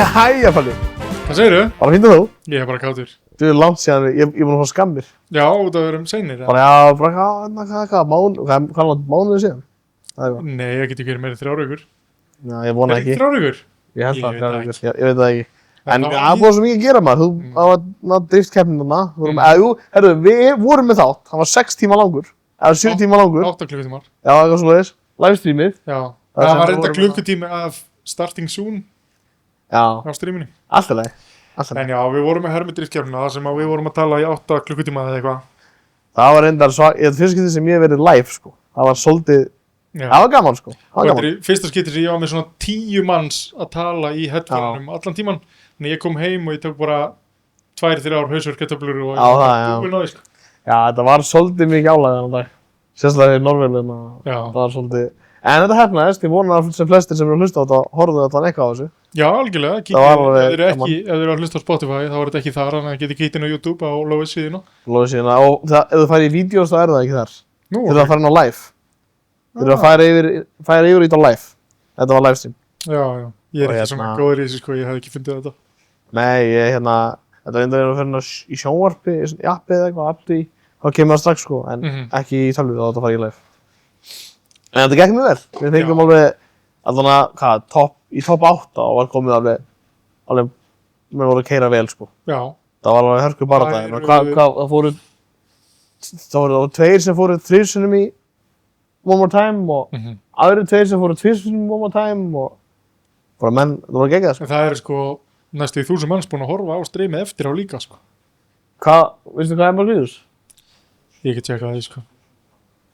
Hæja, Palli. Hvað segirðu? Bara fínt að þú. Ég er bara kátur. Þú er langt síðan, ég búin að fá skammir. Já, það verðum seinir. Bara, já, bara, hvað mánuðu síðan? Það er hvað? Nei, ég get ekki verið meira 3 vikur. Já, ég vona ekki. 3 vikur? Ég held það, Ég veit 3 það vikur. Ég veit það ekki. En það var það búið svo mikið að gera maður. Það var driftkeppnina. Jú, herru, við vorum með þátt. Það var 6 tíma langur. Eða 7 tíma langur. 8 klukkutímar. Já, eitthvað svoleiðis. Livestreamið. Já. Það Það sem var við reynda vorum klukkutími af starting soon Já, á streaminu. alltaf leið. Alltaf leið. En já, við vorum með hermi driftkeppnina þar sem að við vorum að tala í 8 klukkutíma eða eitthvað. Það var reyndar fyrsta skipti sem ég hef verið live, sko. Það var svolítið, Já. það var gaman, sko. Það var Þetta gaman. er í fyrsta skipti sem ég var með svona 10 manns að tala í headphoneum allan tíman. Þannig ég kom heim og ég tók bara 2-3 hausverkatöflur og Já, það, búinn á því, sko. Já, þetta var svolítið mikið álæg þennan dag. Sérstaklega í Norvélina. Já. Það var svolítið. En þetta hefnaðist, ég vona að sem flestir sem eru að hlusta á þetta horfðu þetta eitthvað á þessu. Já, algjörlega. Það var alveg Ef gaman. þeir eru að hlusta á Spotify þá er þetta ekki þar, þannig að geti kýtt inn á YouTube á Lóis síðuna. Lóðið síðan. Og ef þú færi í vídeos þá er það ekki þar. Nú, Þú þurfum að fara inn á live. Þú þurfum að færa yfir í þetta live. Þetta var livestream. Já. Ég er Og ekki svona hérna- góður í þessu, sko, ég hef ekki fundið þetta. Nei, þetta er einnig að vera í sjónvarpi, í appi eða eitthvað, appi, þá kemur það strax, sko, en ekki í tölvu, þá þetta fara í live. En þetta gekk mjög vel. Við fengum alveg, allan að, í topp 8 og var komið alveg, við vorum að keyra vel, sko. Já, Það var alveg hörku barátta. Það voru 2 sem fóru 3 sinnum í One More Time og aðrir 2 sem fóru 2 sinnum í One More Time og bara menn, það voru geggjað, sko. en það eru sko næstu 1000 manns búin að horfa á streamið eftir á líka, sko. Veistu hvað er maður gríðus? Ég get tjekkað því, sko.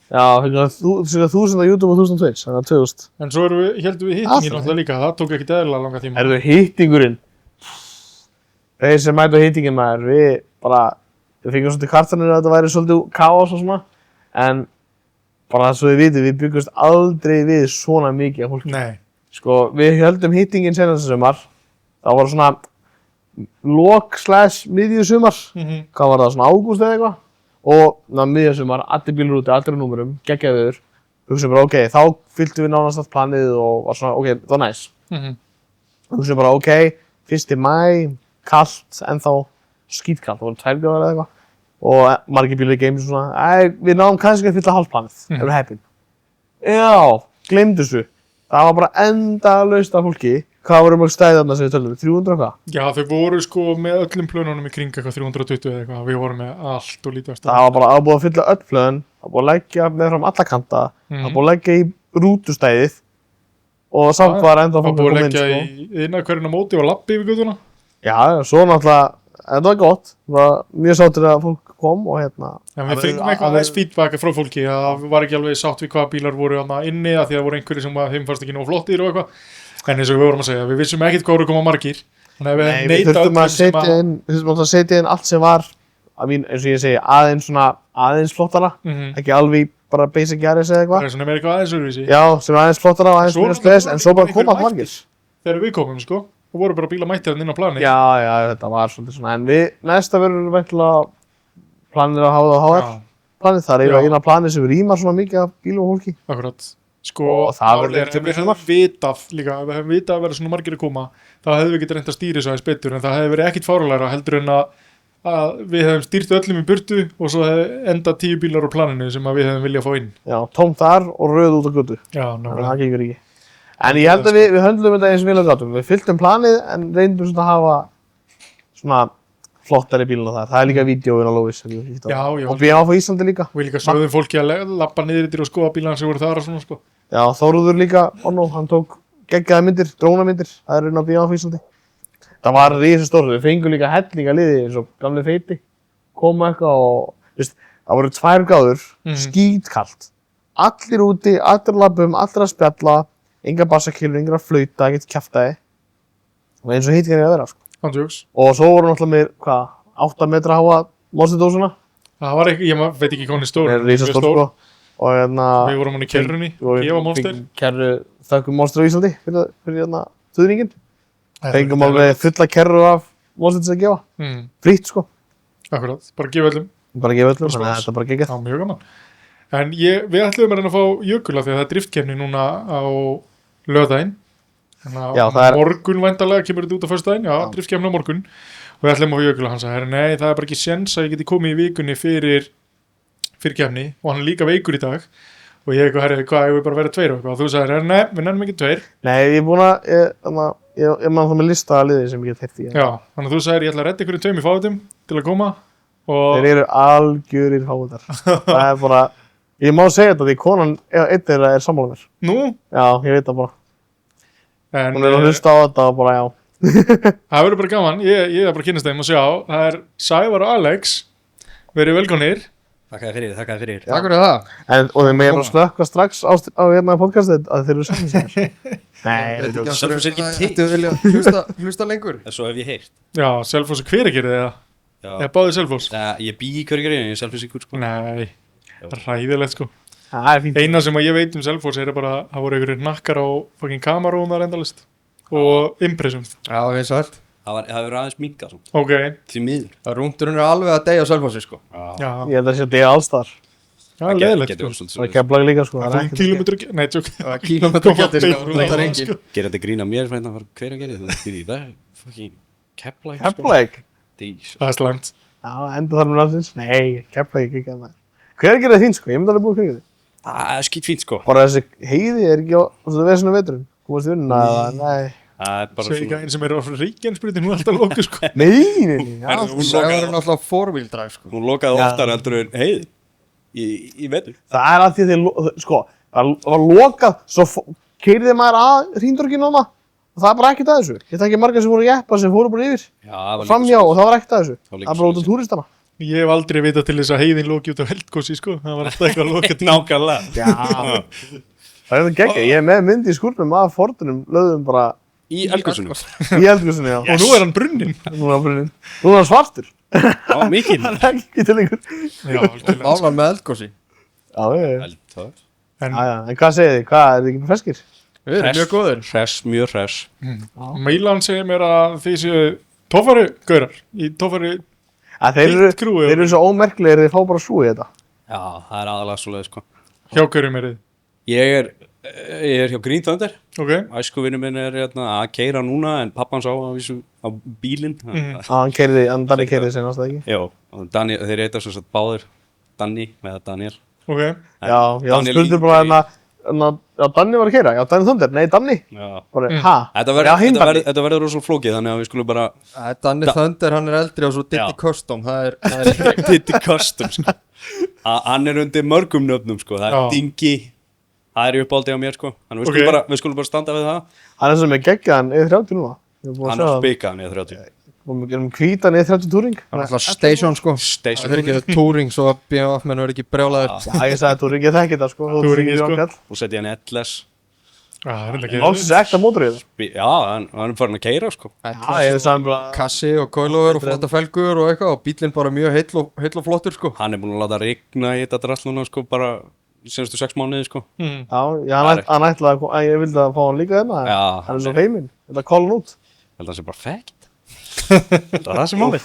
Já, cirka 1000 á YouTube og 1000 á Twitch, þannig að 2000. En svo heldum við hittingin náttúrulega líka, það tók ekki eðlilega langa tíma. Erðu hittingurinn? Þeir sem mæta hittingin maður, við fengum svolítið kvartanir að þetta væri svolítið kaos og svona, en bara svo þið vitið, við byggumst aldrei við svona mikið af fólki. Nei. Sko, við höldum hittingin senast sumar, það var svona lok/miðjusumar, hvað var það, svona ágúst eða eitthvað, og miðjusumar, allir bílur úti, allir á númerum, geggjaði viður, hugsaum bara, ok, þá fylltum við nánast allt planið og var svona, ok, það var næs. Hugsaum bara, ok, 1. maí, kallt, ennþá skítkallt, það voru 2 gráður eða eitthvað, og margir bílur í games og svona, við náðum kannski að fylla hálfplanið, ef við heppin. Já, gleymdu þessu. Það var bara endalaust af fólki. Hvað voru mörg stæði þarna sem við tölum? 300 og hvað? Já, þau voru sko með öllum plönunum í kring eitthvað 320 eða eitthvað, við vorum með allt og lítið af Það var bara búið að fylla öll plön, það var búið að leggja með fram alla kanta, það var búið að leggja í rútustæðið og samt var enda Það fólk búið að að koma inn, leggja sko. í innakverjum á móti og lappi yfir göttuna. Já, svo náttúrulega, þetta var gott, það var mjög sáttur að fólk kom og En við fengum eitthvað aðeins feedback frá fólki að það var ekki alveg sátt við hvaða bílar voru inni að því að voru einhverjir sem þeim fannst ekki nógu flottir og eitthvað. En eins og við vorum að segja, við vissum ekkert hvað voru að koma margir. Þannig að við þurftum að setja inn allt sem var, eins og ég segi, aðeins flottara, ekki alveg bara basic Yaris eða eitthvað. Það er svona með eitthvað aðeins öðruvísi. Já, sem aðeins flottara og aðeins mjög stress, en svo bara koma allt margir. Þegar við komum, sko, og voru bara bíla mættir inn á plani. Já, þetta var svolítið svona, en næsta verður væntanlega planið að hafa það á HR. Planið þar er eina planið sem rýmar svona mikið af bílum og fólki. Akkurat. Sko, og það verður ef við hefum vitað líka, ef við hefum vitað að vera svona margir að koma, þá hefðum við getið reynt að stýra þessu aðeins betur, en það hefði verið ekkit fáránlegra heldur en að við hefum stýrt öllum í burtu og svo hefði endað 10 bílar á planinu sem að við hefum viljað fá inn. Já, tómt þar og röð út á götu. Já, nákvæmlega. Það gengur ekki. En ég held að við höndlum þetta eins og vel að gátum. Við fylltum planið en reyndum svona að hafa svona flottari bíluna þar. Það er líka vídeóin á Lóis. Já. Og við áfá Íslandi líka. Og við líka sögðum fólki að lappa niður yfir og skoða bílana sem voru þar og svona, sko. Já, Þórður líka, hann tók geggjaði myndir, drónamyndir. Það er inn á áfá Íslandi. Það var risastórt. Við fengum líka hellinga liði eins og gamli feiti. Koma eitthvað og það voru 2 gráður, skítkalt. Allir úti, allir labbum, allir að spjalla. Enga bassakilur, enga flauta, ekkert kjaftaði. Og eins og hittingar að vera, sko. Andjóks. Og svo voru náttúrulega með, 8 metra háa monsterdósuna. Það var ekki, ég veit ekki hvað hún er stór. Það er risastór, sko. Og við vorum hann í kerrunni, gefa monster. Kerru, þakkum monster á Íslandi fyrir tuðningin. Fengum alveg fulla kerru af monsters að gefa. Frýtt, sko. Akkurat, bara gefa öllum. Þannig að þetta bara geggjað. Já, mjög gaman. En við ætlum að reyna að fá Jökul af því að það er driftkeppni núna á laugardaginn. Þannig Já, að það er- morgun væntanlega kemur þetta út á föstudaginn, já, driftkemna á morgun og við ætlum á Jökul og hann sagði, nei, það er bara ekki séns að ég geti komið í vikunni fyrir kemni og hann er líka veikur í dag og ég eitthvað, herri, hvað, ég vil bara vera 2 og eitthvað og þú sagði, nei, við nefnum ekki 2 Nei, ég er búin að, ég man það með lista að liði sem ég get heyrt í. já, þannig að þú sagði, ég ætla að redda ykkur 2 í fátum til að koma og Þeir eru algjörir fátar. Það er bara, ég má segja þetta því konan, einn þeirra er sammála mér. nú, Já, ég veit það bara. en Hún er að hlusta á þetta og bara, já. það verður bara gaman, ég er bara að kynast þeim og sjá, það er Sævar og Alex, verið velkomnir. Þakka þér fyrir. Takk fyrir það. Og þeir með að slökka strax á hérna podcastið að þeir eru saman sér. Nei, Veit ekki Selfoss er ekki til. Ættu vilja hlusta lengur? En svo hef ég heyrt. Já, Selfoss er Hveragerði eða? Já. Eða báðið Selfoss? Ég bý í Hveragerði en ég er Selfossingur sko. Nei, það er ræðilegt sko. það er fínt. Eina sem að ég veit Selfoss er bara að það voru einhverjir nakkar á fucking kamerún þar endalist og impressum. Já, við sælt. Það hefur aðeins minkað svona. Ok, Því miður. Rúndurinn er alveg að deyja á Selfossi, sko. já, Ég held að það sé að dega allstar. það er leðilegt sko. Það er Keflavík líka, sko. Það Það er er ekkert. kílómetri, nei, tjók. Það er kílómetragjaldi, sko. Beint Það er frá, engin. sko. Gerir þetta grín að mér fyrir að fara Hveragerði. Það er það er fucking Keflavík. Keflavík? Dís. Það er slæmt. Já, enda þar með landsins. Nei, Keflavík ekki að það. Hver gerir þín, sko? Ég myndi alveg búið hver gerir. Það er skýt fínt sko. Bara þessi heiði er ekki á þessu vesinu veturinn. Komast í vinnuna eða, nei. Það er bara Svo svona. gæðin sem er á Reykjanesbrytin, hún er alltaf lóku sko. Nei. Já, Herðu, hún Það er lokaði- náttúrulega four-wheel drive, sko. Hún lokaði Já. oftar heldur en heiði í vetur. það er að því að þeir, sko, það var lokað, svo keyrði maður að hríndorginu og það er bara ekkert að þessu. Ég þekki margar sem voru jeppa sem fóru bara yfir, Já, það var framhjá og það var ekkert að þessu. Það var líka Það er bara út af svoleiðis. túristana. Ég hef aldrei vitað til þess að heiðin lóki út af Eldgossi sko. Það var alltaf eitthvað lokað til. Nákvæmlega. Já. Það er þetta geggja. Ég er með mynd í skúrnum af Fordunum, lögðum bara Í Eldgosinu. í eldgjósinu, já. Og nú er hann brunninn. Núna er brunninn. Núna er hann svartur. Já, mikið. Það er ekki til ykkur. Já, algjörlega. Málan með eldgósi. Já, já. Eldtöð. En En hvað segir þið? Hvað, er þið ekki með feskir? Við erum mjög góður. Hress, mjög hress. Meilan segir mér að þið séu toffari gaurar í toffari. Þeir Eitt krúið. eru svo ómerkilegir, þeir fá bara svo í þetta. Já, það er aðalega svoleið sko. Hjá hverjum er þið? Ég er hjá Green Thunder. Ok, Æskuvinnu minn er að keira núna en pappan sá á bílinn. Hann Danni keyrði senast, það ekki? Já, og Daniel, þeir heita svo satt báðir Danni með Daniel. ok. En Já, Daniel spurður bara já, Danni var að keyra, já, Danni Thunder, nei, Danni. Já. Bara, ha? Þetta Já, hinn Danni. verður rosalega flókið þannig að við skulum bara Danni Thunder, hann er eldri og svo Diddy Já. Custom. Það er Diddy Custom sko. Hann er undir mörgum nöfnum sko. Það er Já. Dingy. Það er uppáldi á mér sko. Þannig við Ok. við skulum bara standa við það. Hann er sem er geggjaðan E30 núna. Ég er búin Hann að er sjá það. spikaðan í 30. Við erum hvítan E30 túring. alltaf station, sko. Station. Það er ekki touring, svo að BMF menn verður ekki brjálæður. Já, ég sagði túring, ég þekki það, sko. Touring, sko. Og setja hann LS. Já, það er ekki. Lóksins ekta mótor í það. Já, hann er farin að keira sko. Já, ég sagði bara, Kassi og coilover og flotta felgur og eitthvað og bílinn bara mjög heill og flottur, sko. Hann er búin að láta rigna í þetta drasl núna sko, bara í senastu 6 mánuði sko. Mm. já, hann ætlaði að, ég vildi að fá hann líka þarna. Já, Hann er svo feiminn, þetta kóla hann út. Ég held að það sé bara fegt. Það er það sem málið.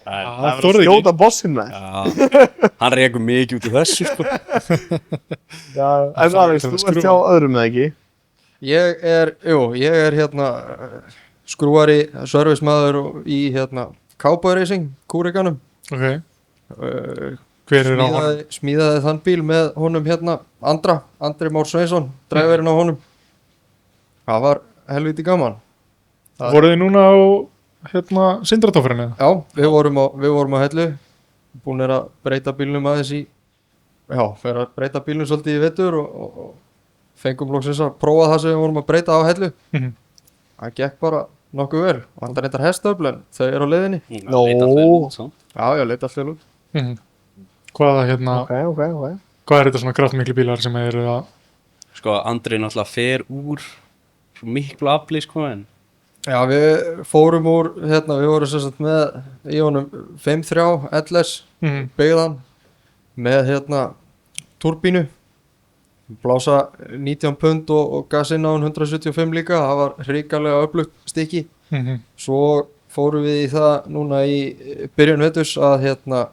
Það þorði ekki. Skjóta bossinn með. Já, hann regur mikið út í þessu sko. Já, en Alex, þú ert hjá öðrum eða ekki? Ég er hérna skrúari, servicemaður í hérna Cowboy Racing, kúrikanum. Ok, hver er á hann? Smíðaði þann bíl með honum hérna Andri Már Sveinsson, dræverinn á honum. Það var helviti gaman. Voruð þið núna á hérna Sindratofferinu? Já, við vorum á hellu, búin að breyta bílnum aðeins fyrir að breyta bílnum svolítið í vetur og fengum loksins að prófa það sem við vorum að breyta á hellu. Mhm. Það gekk bara nokkuð vel, vandar reyndar hestöfl en þau eru á leiðinni. Nó. Já, leit allt vel út. Mhm. Hvaða hérna, Ok. hvað er þetta svona kraftmikli bílar sem eru að... Sko, Andri náttúrulega fer úr svo miklu afli sko en Já, við fórum úr, við vorum sem sagt með í honum 5.3 LS Mhm. byggðan með turbínu, blása 19 pund og gas inn á hann 175 líka, það var hrikalega öflugt stykki. Mhm. Svo fórum við í það núna í byrjun veturs að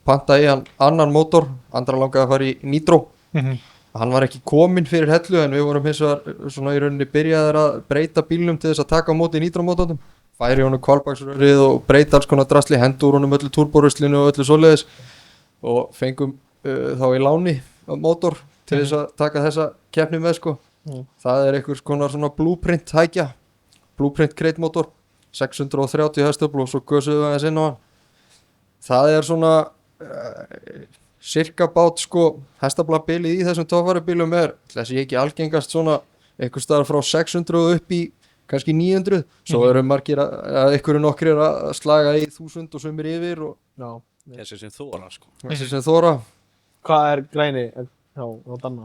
panta í hann annan mótor, Andra langaði að fara í nitro Mhm. hann var ekki kominn fyrir Hellu en við vorum hins vegar svona í rauninni byrjaðir að breyta bílnum til þess að taka á móti nitrómótornum, færi honum hvalbaksrörið og breyta alls konar drasli, hendur honum öllu turboruslinu og öllu svoleiðis og fengum þá í láni mótor til þess að taka þessa keppni með sko. Það er einhvers konar svona blueprint hækja, blueprint kreitmótor 630 hestafl og svo gösuðum við aðeins inn á hann. Það er svona cirka bát sko, hestaflabilið í þessum toppfararbílum er þessi ekki algengast svona einhvers staðar frá 600 upp í kannski 900, svo eru margir að einhverju nokkrir að slaga í 1000 og sumir yfir og Þessi sem þóra sko. þessi sem þóra. Hvað er græni hjá Danna?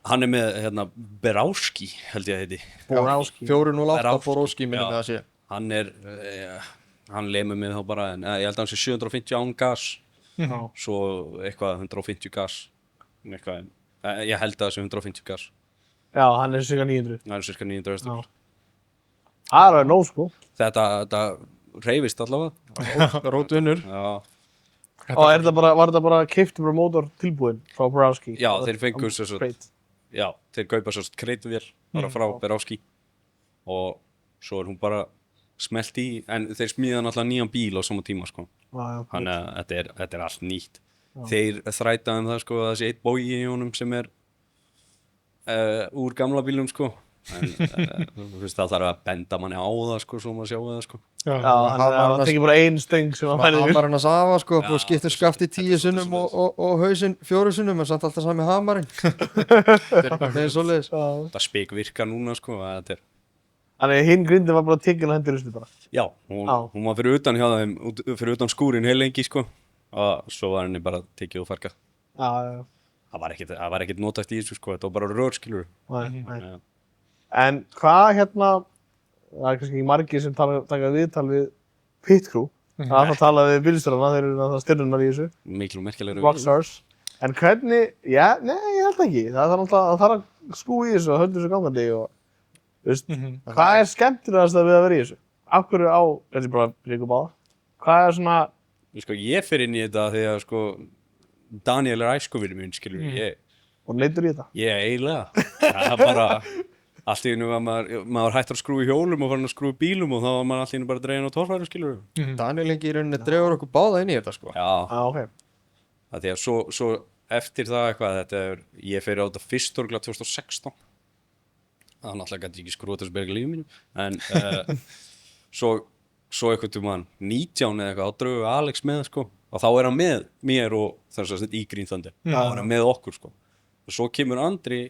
Hann er með hérna Berowski held ég að heiti. Borowski. 408 Borowski minnum við að sé. Hann er hann lemur mig þá bara en ég held að hann sé 750 án gas. Svo eitthvað 150 gas eitthvað, ég held að það sé 150 gas. Já, hann er cirka 900. Það er cirka 900 hestar. Það er alveg nóg sko. Þetta hreyfist allavega. Rótvinnur. Já. Og var þetta bara keyptur bara mótor tilbúinn frá Borowski? Já, þeir fengu já, þeir kaupa svo kreitvél bara frá Berowski og svo er hún bara smelt í, en þeir smíða náttúrulega nýjan bíl á sama tíma sko. Þannig að þetta er allt nýtt. Þeir þræta það sko að það sé eitt bogi í honum sem er úr gamla bílum sko. En þú veist það þarf að benda manni á það sko svo maður sjá það sko. Já, það tekir bara ein stöng sem hann færði yfir. Hamarinn að safa sko, búið skiptir skafti 10 sinnum og hausinn 4 sinnum en samt alltaf sami hamarinn. Það er svoleiðis. Það spik virka núna sko, þetta er. Þannig hinn grindin var bara tekin að hendur bara. Já, hún var fyrir utan hjá þeim, fyrir utan skúrin heil lengi sko og svo var henni bara tekið og fargað. Já. Það var ekkert notast í þessu sko, þetta var bara rör skilur. Nei. En hvað hérna, það er kannski ekki margir sem taka viðtal við pit crew, það að tala við bílstjórana, þeir eru náttúrulega stjörnurnar í þessu. Miklu merkilegur. Rockstars. En hvernig, ég held ekki, það þarf að skúa í þessu og höldu þessu gangandi og, þú veist, hvað er skemmtilegast að við að vera í þessu? Af hverju á, þetta er bara ríku báða, hvað er svona... Sko, ég fer inn í þetta þegar, sko, Daniel er æskuvinur minn, skilur, Og neyddur í þetta? Ég eiginlega, það er bara... Allt í einu var maður hættur að skrúi hjólum og farin að skrúi bílum og þá var maður allt í einu bara dregin á torfæru, skilur við. Daniel Ingi í rauninni dregur okkur báða inn í þetta, sko. Já. Ok. Það því að svo eftir það eitthvað, ég fer á þetta fyrst örgulega 2016. Það náttúrulega gæti ekki skrúið þessu berga lífið mínu. En svo eitthvað til mann 19 eða eitthvað, þá drögu Alex með, sko. Og þá er hann með mér og þess að í Green Thunder. Þá er hann með okkur, sko. Og svo kemur Andri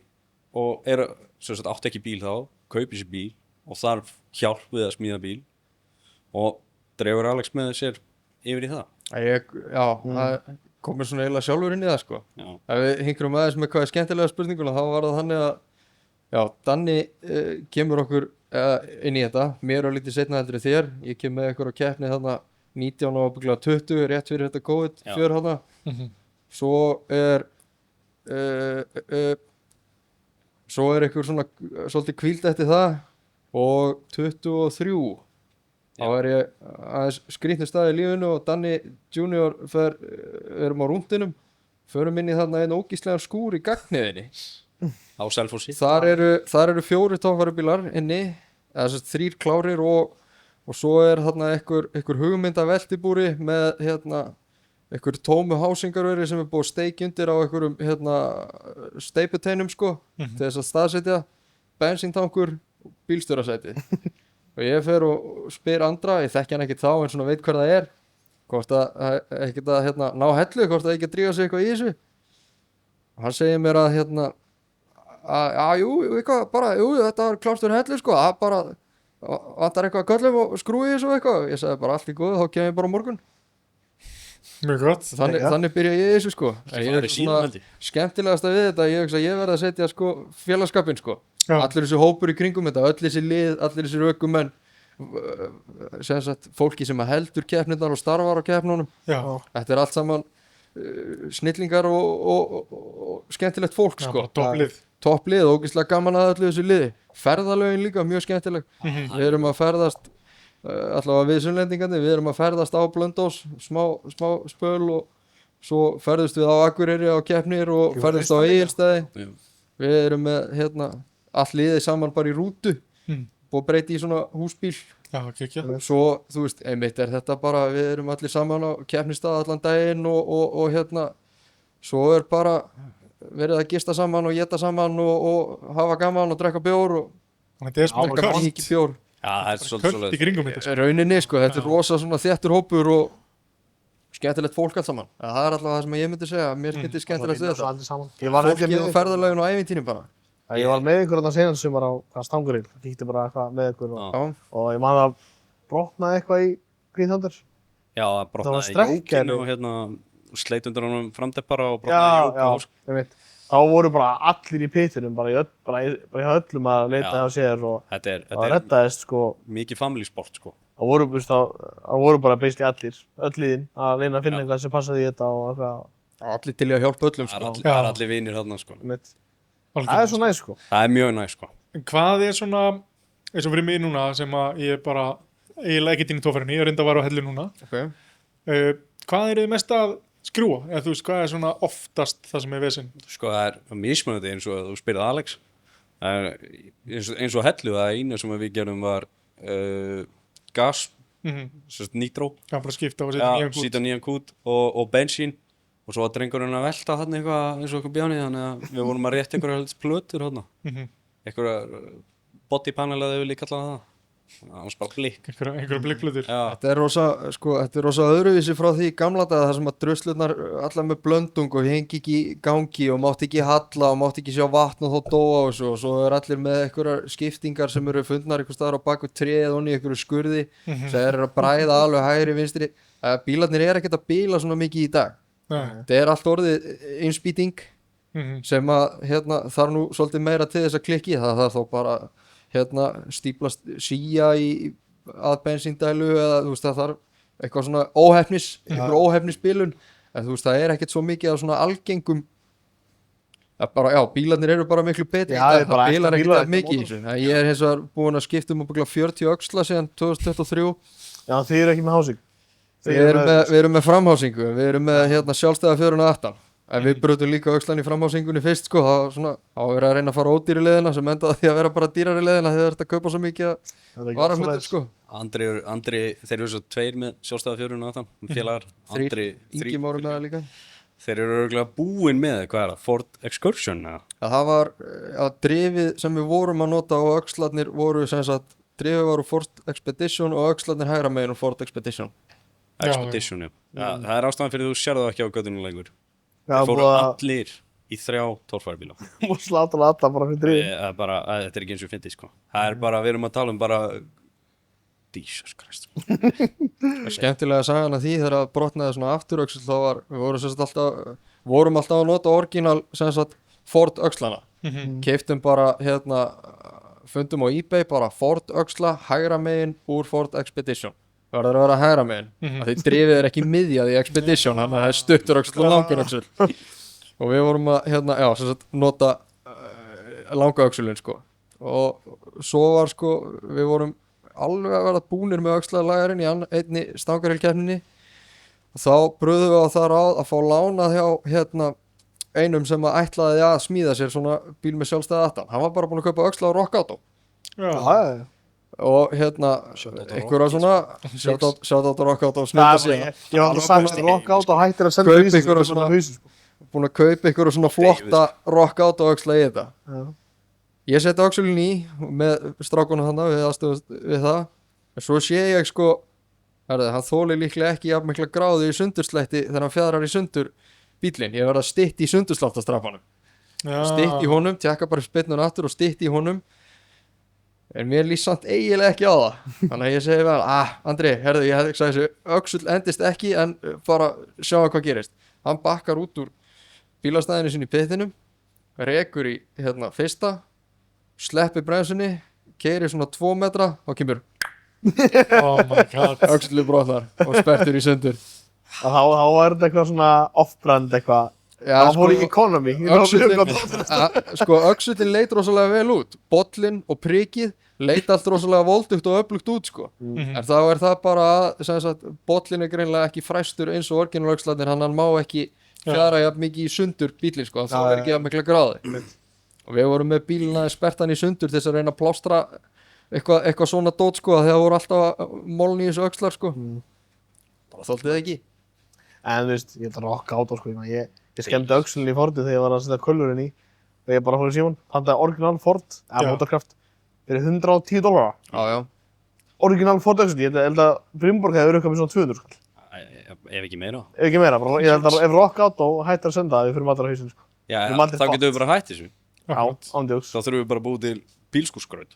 og átti ekki bíl þá, kaupir sér bíl og þarf hjálp við að smíða bíl og dregur Alex með sér yfir í það. Það komur svona eiginlega sjálfur inn í það sko. Ef við hingrum aðeins með hvað er skemmtilega spurninguna þá var það þannig að Danni kemur okkur inn í þetta, mér og lítið seinna heldur þér, ég kem með ykkur á keppni þarna 19 og bygglega 20 rétt fyrir þetta COVID fjör þarna. Svo er eitthvað svona svolítið hvíld eftir það og 23 þá er ég aðeins skrýtnum stað í lífinu og Danni Junior erum á rúndinum, förum inn í þarna einn ógíslegan skúr í gagniðinni Á Selfossi. Þar eru 4 toppfararbílar inni, eða þess að 3 klárir og svo er þarna einhver hugmynda veltibúri með einhver tómu hásingarveri sem er búið að steikja undir á einhverjum steiputeinum sko til þess að staðsetja bensíntankur og bílstjórasæti og ég fer og spyr Andra, ég þekki hann ekkert þá en svona veit hver það er hvort að ekkert að ná hellu, hvort að ekki að drífa sig eitthvað í þessu og hann segir mér að þetta var klárt fyrir hellu sko, það bara vantar eitthvað köllum og skrúi þessu og eitthvað, ég sagði bara allt í góðu, þá kem ég bara á morgun. Mjög gott. Þannig byrja ég í þessu sko. Ég er svona skemmtilegast að við þetta, ég verði að setja sko félagskapinn sko. Allir þessi hópur í kringum þetta, öll þessi lið, allir þessi ökumenn, sem sagt fólki sem heldur keppnirnar og starfar á keppnunum. Þetta er allt saman snillingar og skemmtilegt fólk sko. Topplið og ógeðslega gaman að öllu þessu liði. Ferðalögin líka mjög skemmtileg. Við erum að ferðast allavega við sunnlendingandi, við erum að ferðast á Blönduós, smá spöl og svo ferðust við á Akureyri á keppnir og ferðust á Egilsstaði við erum með hérna allt liðið saman bara í rútu og breyti í svona húsbíl Já, ekki. svo, þú veist, einmitt þetta bara við erum allir saman á keppnisstað allan daginn og hérna svo bara verið að gista saman og éta saman og hafa gaman og drekka bjór og Þetta er smá drekka mikið bjór Já, það er svolítið Köld í kringum þetta. rauninni, sko, þetta er rosa svona þéttur hópur og skemmtilegt fólk allt saman það er alltaf það sem ég myndi segja mér skemmti skemmtilegt við þetta Allir saman. Ég var fólkið á ferðalögin og ævintýrin bara Ég var með ykkur þarna senast sumar á Stangurinn, kíkti bara eitthvað með ykkur Já. og ég man að brotnaði eitthvað í Hvíthandur. Já, það Það var brotnaði strekkjari. jókinu og hérna sleit undir honum framdeppara og Já, brotnaði jók já, ég veit. Þá voru bara allir í pitinum, bara í öllum að leita Já. hjá sér og Þetta það er reddaðist sko. mikið family sport, sko. Það voru, veist, það voru bara basically allir, öll liðin að reyna að finna eitthvað sem passaði í þetta og eitthvað, allir til í að hjálpa öllum, Það sko er það er allir vinir þarna, sko. ég veit. Það er svo næst sko. Það er mjög næst, sko. Hvað er svona, eins og fyrir mig núna sem að ég bara eiginlega ekkert inn í tófærinni, ég reynda að vara á hellu núna. okay. Hvað er þið mest að skrúa? Eða þú veist, hvað er svona oftast það sem er vesinn? Sko, það er mismunandi eins og þú spyrði Alex. Eins og hellu, það einu sem við gerum var gas, nitro, Já, bara skipta og setja nýjan kút. sýta nýjan kút og bensín. Og svo var drengurinn að velta þarna eitthvað eins og okkur bjáni, þannig að við vorum að rétta einhverja plötur þarna. Einhverja bodypanel eða við líka kallaði það. Það var bara blikk. Einhverja blikkflutur. Já, Þetta er rosa öðruvísi frá því í gamla daga þar sem að druslurnar allar með blöndung og hengi ekki í gangi og mátti ekki halla og mátti ekki sjá vatn og þó dóa og svo er allir með einhverjar skiptingar sem eru fundnar einhver staðar á baku tréð og í einhverju skurði sem eru að bræða alveg hægri vinstri. Bílarnir er ekkert að bíla svona mikið í dag. Þetta er allt orðið innspýting sem að þarf nú svolítið meira til þess að klikki það þarf þó bara stíplast síja að bensíndælu eða þú veist það þarf eitthvað svona óhefnisbilun en þú veist það er ekkert svo mikið af svona algengum bílarnir eru bara miklu betri það bílar ekkert að mikið í þessu ég er hins vegar búin að skipta um 40 öxla síðan 2023 Já, þið eru ekki með hásing. Við erum með framhásingu, við erum með sjálfstæða 418 en við brutum líka öxlan í framhásingunni fyrst sko, þá er að reyna að fara ódýri leiðina sem endaði því að vera bara dýrari leiðina þegar þetta kaupa svo mikið varahlutir sko. Andri, þeir eru svo tveir með sjálfstæða 418 félagar, Andri, Ingi Máru með það líka. Þeir eru örugglega búin með, hvað er það, Ford Excursion eða? Það var drifið sem við vorum að nota og öxlarnir voru sem sagt, drifið var úr Ford Expedition og öxlarnir hægra megin úr Ford Expedition. Expedition, já. Það er ástæðan fyrir þú sérðu ekki á göttunum lengur. Já, Þeir fóru allir í 3 torfærubíla. Og sláta alla bara fyrir drifin. Þetta er ekki eins og fyndið, sko. Það er bara, við erum að tala um bara Jesus Christ. Skemmtilega sagan að því þegar að brotnaði svona afturöxl þá við vorum alltaf að nota orginal sem sagt Ford öxlana. Keyptum bara fundum á eBay bara Ford öxla hægra megin úr Ford Expedition. Það verður að vera hægra megin. Því drifið er ekki miðjað í Expedition, þannig að það er stuttur öxl og langur öxl. Og við vorum að sem sagt nota langa öxlun sko. Og svo var sko við vorum alveg að vera búnir með öxlalægarinn í einni stangarhjálkeppninni og þá brugðum við á það ráð að fá lánað hjá einum sem að ætlaði að smíða sér svona bíl með sjálfstæða 18 hann var bara búin að kaupa öxla á Rock Auto og einhverja svona sjátt á Rock Auto og snurta sig ég var alltaf sagt Rock Auto hættir að senda vísir svona hús búin að kaupa einhverja svona flotta Rock Auto öxla í þetta ég seti öxulinn í með strákunum þannig við aðstöðumst við það en svo sé ég sko hann þólir líklega ekki jafn mikla gráðu í sundurslætti þegar hann fjadrar í sundur bílinn, ég verð að stytta í sundursláttarstrafanum stytt í honum, tjekka bara spynnun aftur og stytt í honum en mér líst samt eiginlega ekki á það þannig að ég segi vel, Andri, herðu ég hefði þessu öxull endist ekki en bara sjáum hvað gerist hann bakkar út úr bílastæðinu sinni í pittinum rekur í fyrsta sleppi bremsunni, keyrir svona 2 metra og kemur Oh my god öxlu brotnar og spertur í sundur þá var þetta eitthvað svona off-brand eitthvað það fór í economy öxullin leit rosalega vel út bollin og prikið leit allt rosalega voldugt og öflugt út sko en þá er það bara að bollin er greinlega ekki fræstur eins og orginalöxlarnir hann má ekki fjara jafn mikið í sundur bílinn sko þá er ekki jafn mikla gráði og við vorum með bílina spertan í sundur til þess að reyna að plástra eitthvað svona dót sko, þegar voru alltaf móln í þessu öxlar sko. Bara þoldi það ekki. En þú veist, ég held að rocka át á sko, ég skemmdi öxlunni í Fordi þegar ég var að setja kulurinn í og ég bara fór í síman, pantaði original Ford, motorkraft, fyrir $110. Já. Original Ford öxl, ég held að Brimborg hefði rukkað með svona 200 skall. Ef ekki meira. Ef ekki meira, bara, ég held að ef rocka át og hættir að senda það, við fyrir maður á hausinn sko. Já, Við erum aldrei þá fátt. getum við bara hætt þessu. Já, ándjóks. Þá þurfum við bara að búið til bílskúrskraut.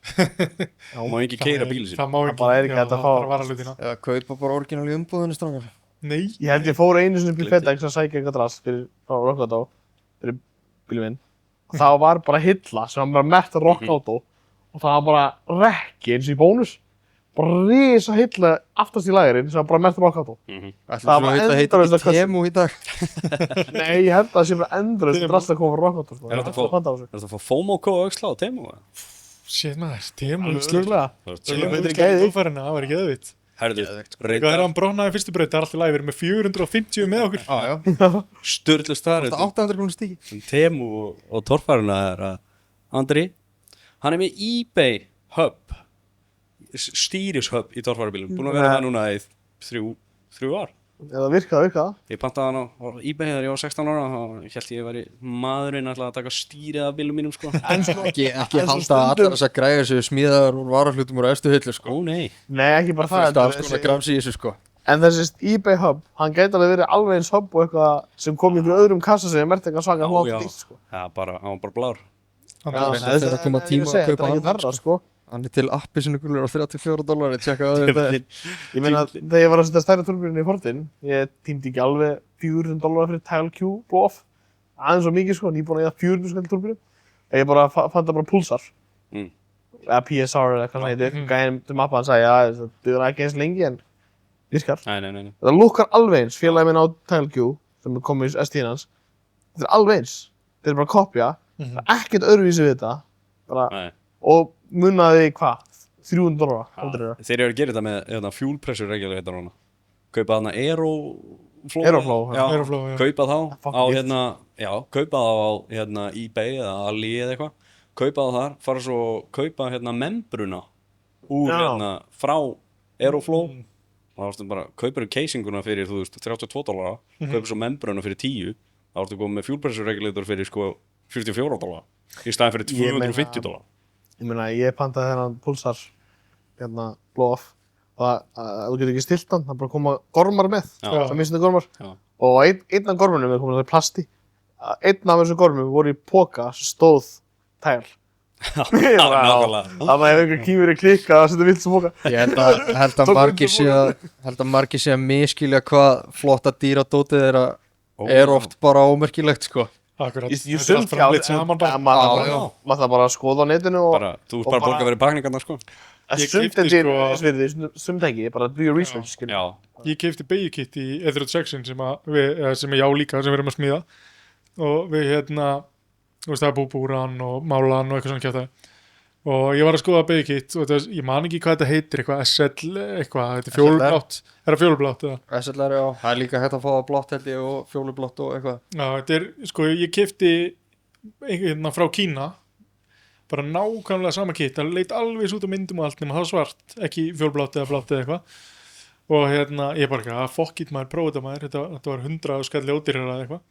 Má ekki keyra bílinn sinn. Það má ekki. bara er ekki hægt að fá- Það var hlutina. Eða kaupa bara orginal í umbúðinu strákar. Nei. Ég held ég fór einu sinni upp í FedEx að sækja eitthvað drast fyrir Rock Auto, fyrir bílum minn. Og það var bara hilla sem var bara mett Rock Auto og það var bara rekki eins og í bónus. Bara risa hilla aftast í lagirinn sem var bara mett Rock Auto. Ætlum Það svo var að heita endalaust að ekki Temu í dag. Nei, ég held að það sé bara endurist drast að koma frá Rock Auto sko. Er þetta að fá FOMO-kó og öxla á Temu? Shit maður, Temu. Sluglega. Temu Þetta er ekki gæði. tófærina, það var ekki öðvitt. Herðu, Hvað er hann brotnaði fyrstu braut, það er alltaf læg, við erum með 450 með okkur. Já. sturlu staðar. Það 800 krónur stíki. Temu og torfæruna er að Andri, hann er með eBay hub, stýrishub í torfærubílum, búin að vera það núna í þrjú ár. Eða virkaði. Ég pantaði hann á eBay þegar ég var 16 ára, þá held ég væri maðurinn alltaf að taka stýrið af bílum mínum sko. En sko, Ekki En svo halda stundum- allar þess að græða sér smíðaðar úr varahlutum úr efstu hillu sko. Ó nei. nei, ekki bara það. Fyrsta heldur afskona þessi- grafs í þessu sko. En þessi eBay hub, hann gæti alveg verið alveg eins hub og eitthvað sem kom í einhverju öðrum kassa sem er mert eitthvað svaka hlótt já. dýrt sko. Það bara, hann var bara blár. Já, reyndar þegar koma tíma að kaupa þetta er hann, ekki verra sko. Hann er til appi sinni gulur á $34, tjekka á því. Ég meina, þegar ég var að setja stærri turbínu í Fordin, ég tímdi ekki alveg $400 fyrir Tile Q blow-off. Aðeins svo mikið sko, nýbúin að eiga 400 skall turbínu. Ég bara fann það bara Pulsar. Mm. Eða PSR eða hvað það heitir. Gæðin til mappa hann sagði, já, það duður ekki eins lengi en virkar. Nei. Það lukkar alveg eins, félagi minn á Tile Q, sem er komið í ST-inn hans. Þetta er alveg eins. Þetta er bara að kopja. Það er ekkert öðruvísi við þetta. Bara, Nei. og munnaði hvað? $300 aldrei þeirra. Þeir eru að gera þetta með fuel pressure regulator hana. Kaupa þarna Aeroflow. Aeroflow, já. Aeroflow, já. Kaupa þá Fuck á it. kaupa þá á eBay eða Ali eða eitthvað. Kaupa þá þar, fara svo kaupa membruna úr Já. frá Aeroflow. Og þá ertu bara, kaupir casinguna fyrir, þú veist, $32. Kaupir svo membruna fyrir 10. Þá ertu komið með fuel pressure regulator fyrir sko $44. Í staðin fyrir Ég meina- $250. Ég meina, ég pantaði þennan Pulsar blow-off og þú getur ekki stilt hann, það bara koma gormar með, Já. það minnstu gormar. Já. Og einn af gormunum er komin að það er plasti. Einn af þessum gormum voru í póka sem stóð Tile. Nákvæmlega. Þannig að ef einhver kýmur í klikka að setja vilt sem póka. Ég held að margir sé að miskilja hvað flotta dýradótið er oft bara ómerkilegt sko. Akkurat. Ég Þetta er allt framleitt saman bara. maður Já. það bara að skoða á netinu og Bara, þú ert og bara að bara- borga fyrir pakningarna sko. Ég sumt keypti, er til sko- svirði, sumt ekki, bara do your research, skilur. Já. Ég keipti beigjukitt í Ethereum Section sem ég á líka, sem við erum að smíða. Og við þú veist það er búbúran og málan og eitthvað svona kjátt. Og ég var að skoða beigjukitt og ég man ekki hvað þetta heitir, eitthvað SL, eitthvað, þetta er fjólublátt. Er það fjólublátt eða? SLR, já. Það er líka hægt að fá það blátt held ég og fjólublátt og eitthvað. Já, þetta er, sko, ég keipti frá Kína. Bara nákvæmlega sama kitt, það leit alveg út á myndum og allt nema það var svart, ekki fjólblátt eða blátt eða eitthvað. Og ég bara ekki, fuck it maður, prófa þetta maður, þetta var 100 skalli ódýrara eða eitthvað.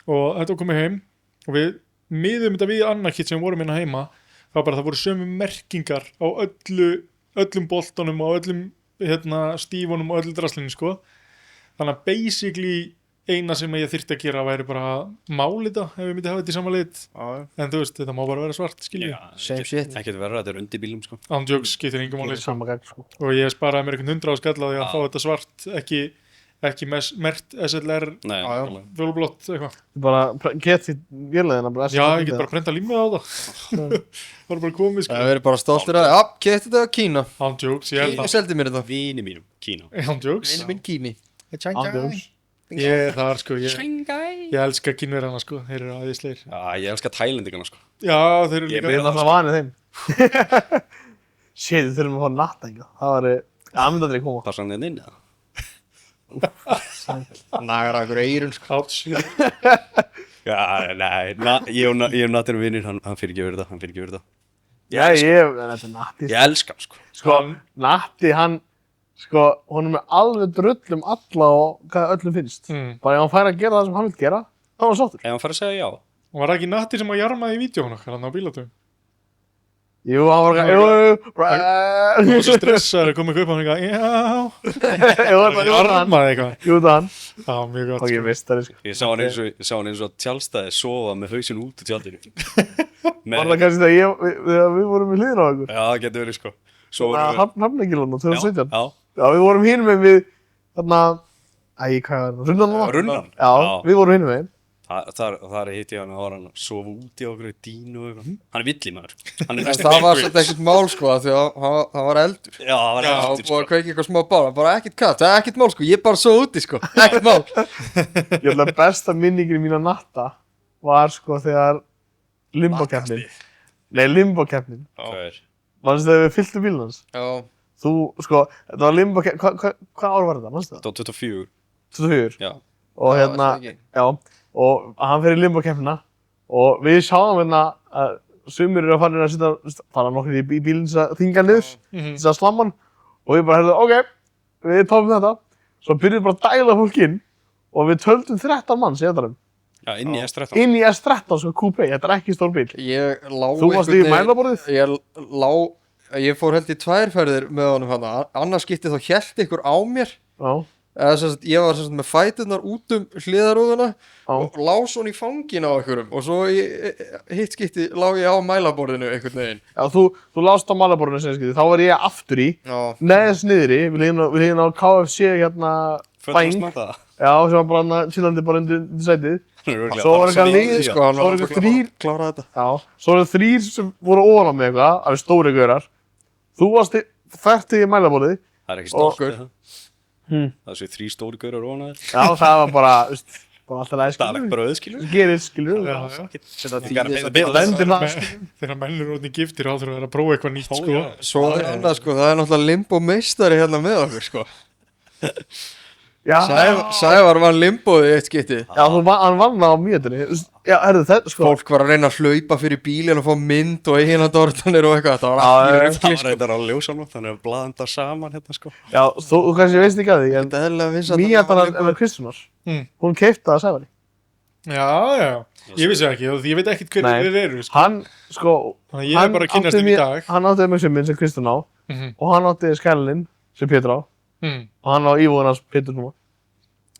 Og þetta var komið heim og við miðum þetta við annað kitt sem við vorum inn heima. Það voru sömu merkingar á öllum boltunum og öllum stífunum og öllu draslinu sko. Þannig að basically eina sem ég þyrfti að gera væri bara að mála þetta ef við myndi hafa þetta í sama lit. En þú veist, þetta má bara vera svart, skiljið. Same shit. Ekkert verra, þetta er undir bílum sko. Ándjóks skiptir engum máli. Sama gegn, sko. Og ég sparaði mér einhvern 100 skall á því að fá þetta svart, ekki mert SLR Nei, fjólblott eitthvað. Bara geti vélagina bara. Já, ég get bara prenta límið á það. Það er bara komið sko. Það verður bara stoltir að, já, kætti þetta á Kína. Ándjóks, ég held Kíni það. seldi mér þetta. vini mínum, Kína. Ándjóks. Vini minn Kíni. Andjóks. Ég er þar sko, ég Shanghai. elska kínverðana sko, þeir eru aðeinsleir. Já, ég elska tælendingana sko. Já, þeir eru Ég líka. Við erum alltaf vanið þeim. Shit, við þurfum að fá nattænga. Það myndi aldrei koma. Passa hann inn eða? Nagar að einhverju eyrun sko. Áts. Já, nei, ég og Nati erum vinnir, hann fyrirgefur þetta. þetta er Natti. Ég elska hann, sko. Sko, Natti, hann, sko, honum er alveg drull alla og hvað öllum finnst. Bara ef hann fær að gera það sem hann vil gera, þá er hann sáttur. Ef hann fær að segja já. Og var það ekki Natti sem að jarmaði í vídjónu okkar hann á bílatöfum? Jú, hann var Hann var svo stressaður að koma upp á hann eitthvað, já. Jarmaði eitthvað. Jú, það hann. Já, mjög gott. Og ég veist það, sko. Ég sá hann eins og tjálstæði sofa með hausinn út úr tjaldinu. Var það kannski þegar við vorum við hliðina á okkur? Já, það getur verið, sko. Svo vorum við... Hafnagilunum, 2017. Já. Já, við vorum hinum við, þarna, hvað var það? Runnan? Já, við vorum hinum við. Þar hitti ég hann og hann sofa úti á okkur í dínu og eitthvað. Hann er villi maður. Það var svolítið ekkert mál sko því að hann var eldur. Já, það var eldur sko. Og kveiki eitthvað smá bála, bara ekkert katt, það er ekkert mál sko, ég bara svo úti sko, ekkert mál. Ég held að besta minningin mín að Natta var sko þegar Limbo-keppnin. Nei, Limbo-keppnin. Manstu þegar við fylltum bílinn hans? Já. Þú, sko, þetta var Limbo-keppnin, hvað ár var þetta, manstu það? Það var 24. 24? Já. Og hérna, já. Og hann fer í Limbo-keppnina og við sjáum hérna að sumir eru að fara nokkur í bílinn til að þynga niður, til að slamma hann og við bara herðum, ok, við tófum þetta. Svo byrjuðum bara að dæla fólk inn og við töldum 13 manns í endanum. Já, inn í S13. Inn í S13, sko, Coupé, þetta er ekki stór bíl. Þú varst í mælaborðið? Ég fór held í 2 ferðir með honum hana, annars skipti þá hélt ykkur á mér. Já. Ég var með fæturnar út hliðarúðuna og lá svona í fangin á einhverjum og svo hitt skipti lá ég á mælaborðinu einhvern veginn. Já, þú lást á mælaborðinu sem skipti, þá var ég aftur í, neðast niðri, við liðum á KFC hérna bæng, já, sem var bara sílandi bara undir sætið. Svo var eitthvað lið, sko, hann var þrír, klára þetta. Já, svo var þrír sem voru ofan á mig eitthvað, alveg stóri gaurar. Þú varst þertið í mælaborðið. Það er ekki stór. Það séu 3 stóri gaurar ofan að þér. Já, það var bara alltaf læg, skilur. Það er bara auðskilur. Gerið, skilur. Það lendir það. Þegar menn eru orðnir giftir á þurfa að vera að prófa eitthvað nýtt, sko. Svo annað, sko, það er náttúrulega Limbo meistari hérna með okkur, sko. Sævar vann Limboði eitt skipti. Já, hann vann á mjötunni. Já, þetta, sko. Fólk var að reyna að hlaupa fyrir bílinn og fá mynd og eiginadortanir og eitthvað. Það var ekki rugli, sko. Það var að ljósa nú, þannig að blaðanda saman hérna, sko. Já, þú kannski veist ekki að því, en Míatan með Kristúnar, hún keipti það að Sævari. Já. Ég vissi ekki, og ég veit ekkert hvernig þeir eru, sko. Hann, sko, þannig að ég er bara að kynnast þeim í dag. Hann átti Möksuminn sem Kristún á, og hann átti Skælinin sem Pétur á. Og hann á íbúðin hans Pétur núna.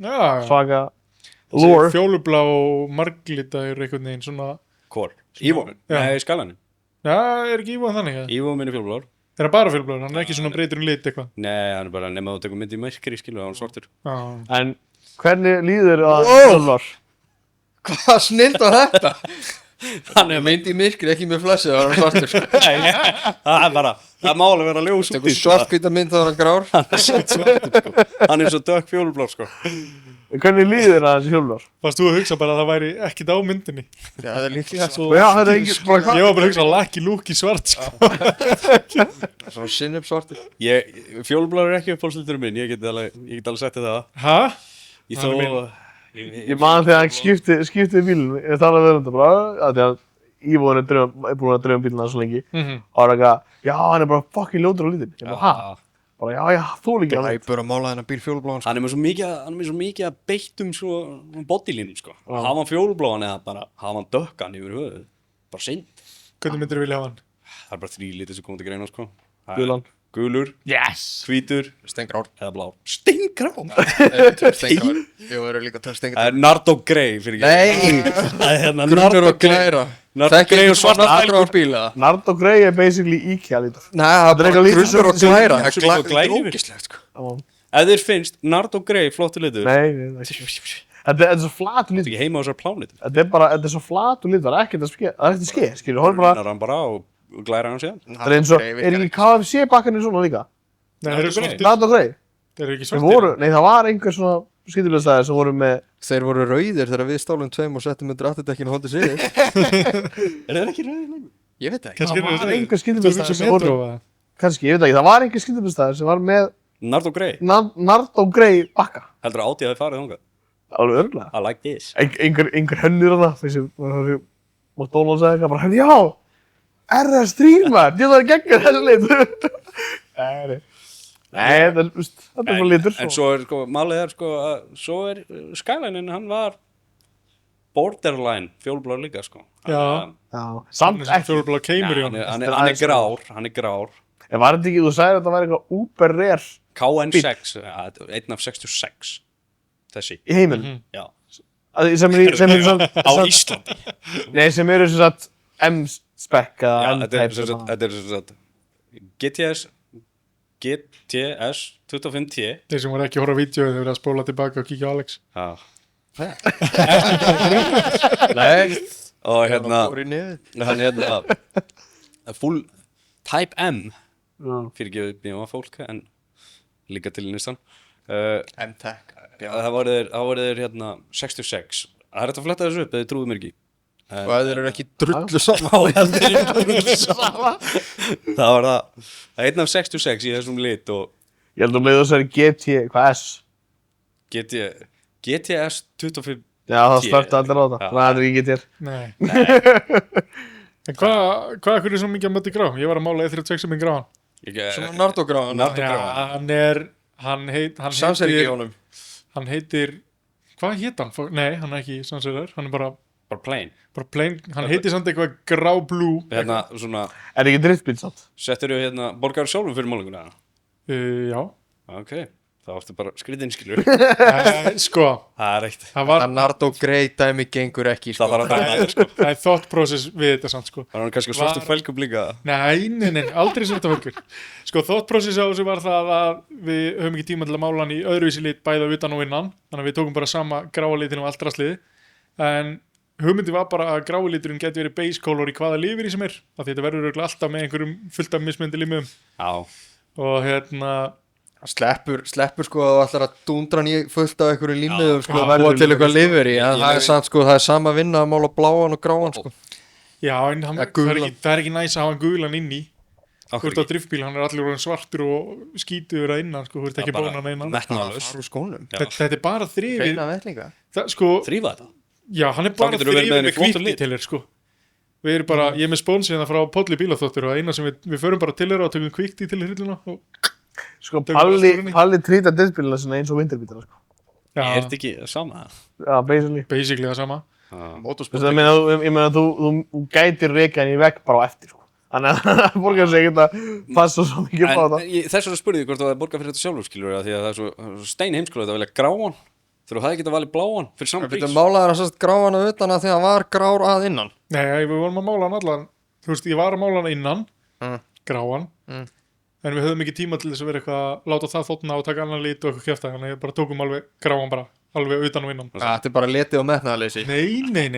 Já. Svaka lore. Fjólublá og marglitaður einhvern veginn svona. Hvor? Íbúðin? Nei, Skælanin. Já, er ekki íbúðin þannig? Íbúðin minn er fjólblár. Er það bara fjólblár? Hann er ekki svona breytur lit eitthvað? Nei, hann er bara nema að þú tekur mynd í myrkri, skilu, hann svartur. En hvernig líður að fjólblár? Hvað snilt var þetta? Hann er mynd í myrkri, ekki með flassi, það var hann svartur. Nei, það er bara, það má alveg vera ljós út í. Svartkvíta mynd, það var hann grár. Hann er svartur, sko. Hann er svo dökk fjólblár, sko. Hvernig líður að þessi fjólblár? Varst þú að hugsa bara að það væri ekkit á myndinni? Já, það er líklega svo. Já, það er ekki bara. Ég var bara að hugsa að Lucky Luke í svart, sko. Svona sinnum svartur. Fjólblár er ekki uppáhaldsliturinn minn, ég get alveg sagt það. Hæ? Ég man þegar hann skipti bílinn, ég talaði við þetta bara, að íbúðin er búin að dröma bílinn hans svo lengi. Og það er eitthvað, já, hann er bara fucking ljótur á lítinn. Ég bara, hæ? Bara, já, þú líka hann. Það er bara að mála þennan bíl fjólubláðan. Hann er með svo mikið að beittum svo bodylínum, sko. Hafa hann fjólubláðan eða bara hafa hann dökkan yfir höfuð. Bara synd. Hvernig myndir þú vilja hafa hann? Það er bara 3 litir sem komið til greina, sko. Gulan. Gulur, hvítur, steingrár eða blár. Steingrár? Steingrár. Jú, eru líka steingrár. Það er Nardó Grey fyrir ekki. Nei! Það er hérna Nardó Glæra. Nardó Grey og svart Nardó bíla. Nardó Grey er basically IKEA lítur. Nei, það er bara grunur og glæra. Það er ógislegt, sko. Ef þér finnst Nardó Grey flottur litur. Nei. Þetta er svo flatu litur. Þetta er ekki heima á þessar plánitur. Þetta er svo flatu litur, það er ekkert að ske, skilur. Raunar hann bara og glæra hann síðan. Það er eins og, er ekki KFC bakkarnir svona líka? Nei, þeir eru svartir. Nardó Grey? Þeir eru ekki svartir. Nei, það var einhver svona skýtulegstæðir sem voru með... Þeir voru rauðir þegar við stálum 2 og settum undir afturdekkinu og hóndið sig. Er þeir ekki rauðir lengur? Ég veit ekki. Það var einhver skýtulegstæðir sem voru... Kannski, ég veit ekki, það var einhver skýtulegstæðir sem var með Nardo Grey, Nardo Grey bakka. heldur Audi að þið farið þangað? Alveg örgulega. I like this. Einhver hönnur hana, þessi McDonald's eða eitthvað, bara, hefði, já, RS3 maður, ég þarf að gegja þessi lit. Nei, þetta er svona litur. En svo er, sko, málið er, sko, að svo er Skylineinn, hann var borderline fjólblár líka, sko. Já. Já, samt ekki. Fjólblá keimur í Hann hann. er grár, hann er grár. En var þetta ekki, þú sagðir að þetta væri eitthvað uber rare KN6, einn af 66, þessi. í heiminum. Já. Sem er svona, Á Íslandi. nei, sem eru sem sagt M-spec Já, eða þetta er M-type. sem sagt GTS 25T. Þeir sem voru ekki að horfa á vídeo, þeir verið að spóla tilbaka og kíkja á Alex. Já. Nei, Og hérna, fór í nefið. hann full Type M, Já. fyrir ekki bíma fólk, en líka til Nissan. M-Tech. Það voru þeir hérna 66. Það er þetta að fletta þessu upp, eða þið trúið mér ekki. Og ef þeir eru ekki drullu saman. Það var það einn af 66 í þessum lit og Ég held að með þess að GT, hvað S? GTS 25. Já, það slöktu allir á það. Já. Þannig að þetta er ekki GT. Nei. En hvað er svo mikið að mötti grá? Ég var að mála E36 sem minn gráðan. Svona Nardográðan. Nardo Hann Sanser ekki í honum. hann heitir, hvað hét hann? Nei, hann er ekki Sanserar, hann er bara plain. plain, hann heitir samt eitthvað grá-blú. Hérna svona, Er ekki driftbíl samt? settur þú hérna, borgar sjálfum fyrir málinguna? Já. Ok, það varstu bara skrýðin skilur. Sko, Það er eitt. það var, Það Nardo Grey dæmi gengur ekki, sko. Það þarf að dæma það, sko. það er thought process við þetta samt, sko. Það var hann kannski svartu felgum líka. Nei, aldrei svarta fölgur. Sko, thought process á þessu var það að við höfum ekki tíma til að mála hann í öðruvísi lit bæða utan og innan, þannig að við tókum bara sama gráa litin og allt drasliði. En hugmyndi var bara að grái liturinn geti verið base color í hvaða lífeyri sem er, af því þetta verður örugglega alltaf með einhverjum fullt af mismunandi limum. Já. Og hérna, Sleppur sko og ætlar að dúndra hann í fullt af einhverju límiðum, sko, það og verður búa til líka eitthvað lifur í. En það er samt, sko, það er sama vinna að mála bláan og gráan, sko. já, en Ja, það gulan. er ekki næs að hafa hann gulan inn í. Þú Akkur ert á driftbíl, hann er allir orðinn svartur og skítuður að innan, sko, þú ert ekki bónan að innan. Metnaðalaus. Fara úr skónum. Þetta er bara þrifið, Hreina vettlinga. sko, Þrýfa þetta. já, hann er bara geturðu verið þrifið með henni með flottan kvítt lit. til þér, sko. Við erum bara, ég er með spónsina frá Polly bílaþóttur og eina sem við förum bara til þeirra og tökum kvítt í til hrylluna og Sko, Tökum Palli trýta driftbílina sinna eins og vinterbílina, sko. Er já, þetta ekki sama? Já, basically. basically það sama. Þú veist, ég meina, þú gætir reka henni í vegg bara á eftir, sko. Þannig að það borgar sig ekkert að passa svo mikið upp á En þetta. þess vegna spurði ég hvort það er borgað fyrir þetta sjálfur skilur því að það er svo stein heimskulega að velja gráan þegar þú hefði getað valið bláan fyrir saman Það prís. byrja málaður að sérst gráan að utan að því að hann var grár að innan. Nei, við vorum að mála hann allan, þú veist, ég var að mála hann innan, gráan, en við höfum ekki tíma til þess að vera eitthvað að láta það þóttna og taka annan lit og eitthvað kjafta, þannig að við bara tókum alveg gráan bara, alveg utan og innan. Þetta er bara letið og metnaðarleysi. Nei.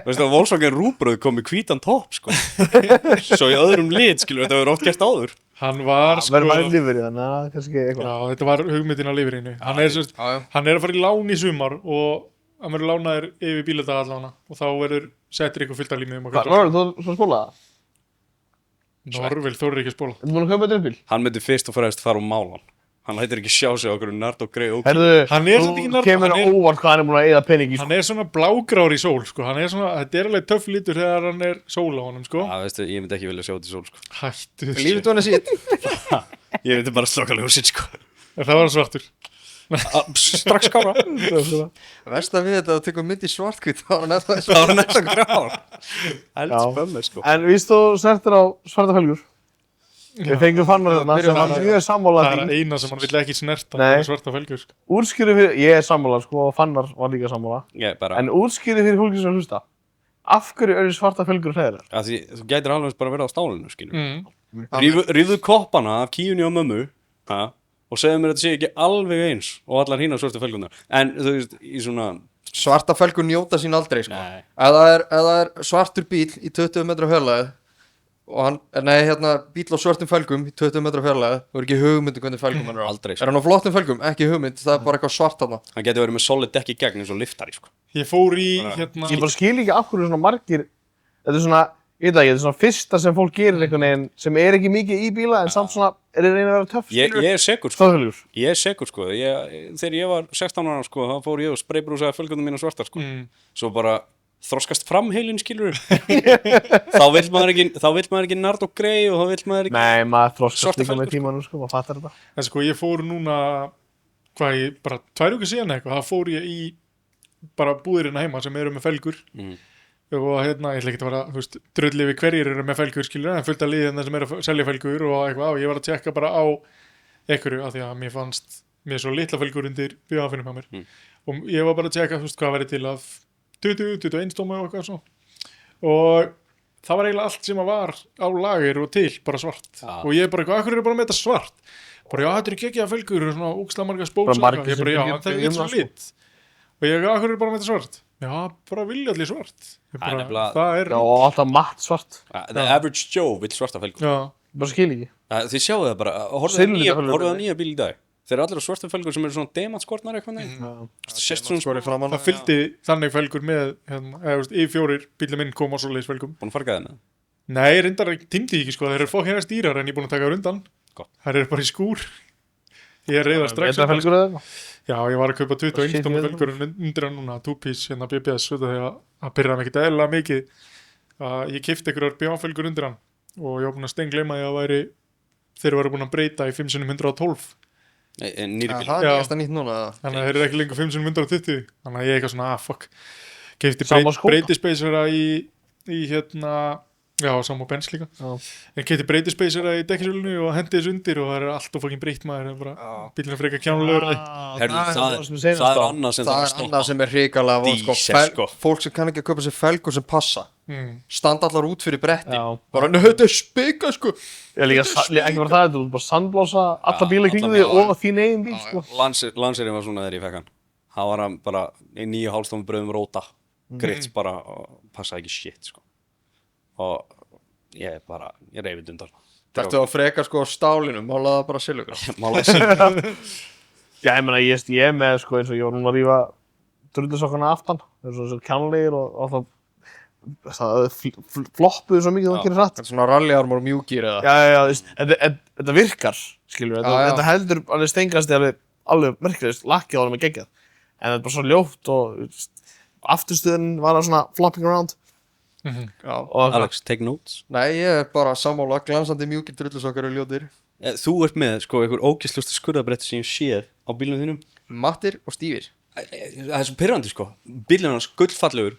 Veistu að Volkswagen Rúbröð kom með hvítan topp sko. Svo í öðrum lit skilur þetta verður oft gert áður. Hann var, Það verður maður lífur í þannig að kannski eitthvað. já, þetta var hugmyndin að lifirinu. Hann er að fara í lán í sumar og hann verður lánaður yfir bíladaga allavega og þá verður settir eitthvað fyllt af límið um Hvað, Norður, þú spólaði það? Norvel, þú ekki að spóla. Ertu búin að kaupa driftbíl? Hann myndi fyrst og fremst fara málan. Hann hættir ekki sjá sig á okkur Nardo Grey og Herðu, Hann er samt ekki þú Nardo- kemur hann er- óvart hvað hann er búin að eyða pening í, sko. Hann er svona blágrár í sól, sko. Hann er svona, þetta er alveg töff litur þegar hann er sól á honum, sko. Já, veistu, ég myndi ekki vilja sjá þetta í sól sko. Hættu Lífið tóna sítt. Ég myndi bara slokka ljósið sko. Það var hann svartur. Strax kára. Verst að við þetta að tekja mynd í svartkvít. Það var nefnt að Það var næsta grár. Helds Já. bömmir sko. En víst þú snertir á svarta felgur? Við fengum fannar þarna sem hann mjög sammála Það er því. eina sem hann vill ekki snerta, Nei. það er svarta felgur, sko. Útskýri fyrir, ég er sammála, sko, og fannar var líka sammála. Ég bara, En útskýri fyrir fólki sem hlusta. Af hverju eru svarta felgur hlæðilegar? að því, þú gætir alveg bara verið á stálinu skilur. Mm. Rífðu koppana af kíunni og mömmu ha, og segðu mér að þetta sé ekki alveg eins og allar hína svörtu felgunar. En þú veist, í svona Svarta felgur njóta sín aldrei, sko. Nei. Ef það er svartur bíl í 20 metra fjarlæði og hann, nei, hérna, bíl á svörtum felgum í 20 metra fjarlæði, þú er ekki hugmynd hvernig felgum hann er á. Aldrei, sko. Er hann á flottum felgum? Ekki hugmynd, það er bara eitthvað svart þarna. Hann getur verið með solid dekk í gegn eins og liftari sko. Ég fór í, hérna, Ég bara skil ekki af hverju svona margir, þetta er svona, ég veit ekki, þetta er svona fyrsta sem fólk gerir einhvern veginn sem er ekki mikið í bíla en samt svona er þið reyna að vera töff, Ég er segur, sko. Þorfélgur. Ég er segur, sko. Þegar ég var 16 ára, sko, þá fór ég og spraybrúsaði fölgundum mína svartar, sko. Svo bara þroskast fram heilin, skilur. Þá vill maður ekki nard og grey og þá vill maður ekki... Nei, maður þroskast Svarta líka með felgur, tímanum, sko, maður fattar þetta. En sko, ég fór núna, bara 2 vikur síðan eitthvað, það fór ég í bara búðirinn heima sem eru með felgur. Og hérna, ég ætla ekki að vera, þú veist, drulli við hverjir eru með felgur, skilur, en fullt af liðina sem eru að selja felgur og eitthvað, og ég var að tjekka bara á einhverju, af því að mér fannst mér svo litla felgur undir BH-finnum á mér. Og ég var bara að tjekka, þú veist, hvað væri til af 21 stóma og eitthvað svona. Og það var eiginlega allt sem að var á lager og til, bara svart. Og ég bara, hvað eru bara með þetta svart? Bara, já, þetta eru geggjaðar felgur, svona ógeðslega margar spóks og eitthvað. Ég bara, já, það er svo lit. Og ég, hvað eru bara með þetta svart? Já, bara vilja allir svart. Það er... Já, og alltaf matt svart. The average Joe vill svarta felgur. Já. Bara skil ekki. Þið sjáu það bara, horfðu á nýja bíl í dag. Þeir eru allir á svartum felgur sem eru svona demantskortnar eitthvað neginn. Sérst svona skori framan. Það fylgdi þannig felgur með, eða veist, I4 bílum minn kom á svoleiðis felgum. Búin að farga þeim með? Nei, reyndar tímdi ekki, sko. Þeir eru fokkina stýrar en ég er búin að taka þær undan. Þær eru bara í skúr. Ég er reyða strax. Já, ég var að kaupa 21 stóma felgur undir hann núna, 2-piece, hérna BBS, þegar að byrja mig ekkert eðlilega mikið. Ég keypti einhverjar BH-felgur undir hann og ég var búin að steingleyma því að þeir væru búin að breyta í 5x112. Nýri bíl. Það er ekki nýtt núna. Þannig að þeir eru ekki lengur 5x120. Þannig að ég eitthvað svona, fuck. Keypti breytispacera í hérna... Já, saman Benz líka. En keypti breytispacera í dekkjasölunni og hendi þessu undir og það er allt og fucking breytt maður. Bílinn er frekar kjánulegur. Það er annað sem er hrikalega vont, sko. Fólk sem kann ekki að kaupa sér felgur sem passa. Standa allar út fyrir bretti. Bara, þetta er spika, sko. Ég líka, ekki bara það, þú bara sandblása alla bíla kringum því og þín eigin bíl, sko. Lanserinn var svona þegar ég fekk hann. Það var hann bara 9,5 stofn bröðum róta. Grits bara, passaði ekki shit, sko. Og ég reyfið undan. Þetta var frekar sko á stálinu, málaði það bara silfur. Málaði silfur. Já, ég meina, ég er með, sko, eins og ég var núna að rífa drullusokkana aftan. Það er svona kjánlegir og það floppuðu svo mikið það gerir hratt. Þetta er svona rallyarmor mjúkir eða? Já, þetta virkar, skilur við. Þetta heldur alveg steingast alveg merkilegst, lakkið á hann með geggjað. En þetta er bara svo ljótt og afturstöðin var að svona flopping around. Alex, take notes. Nei, ég er bara sammála, glansandi mjúkir drullusokkar og ljótir. Þú ert með, sko, einhver ógeðslustu skurðabretti sem ég séð á bílunum þínum. Mattir og stífir. Það er svo pirrandi, sko. Bílunum hans gullfallegur.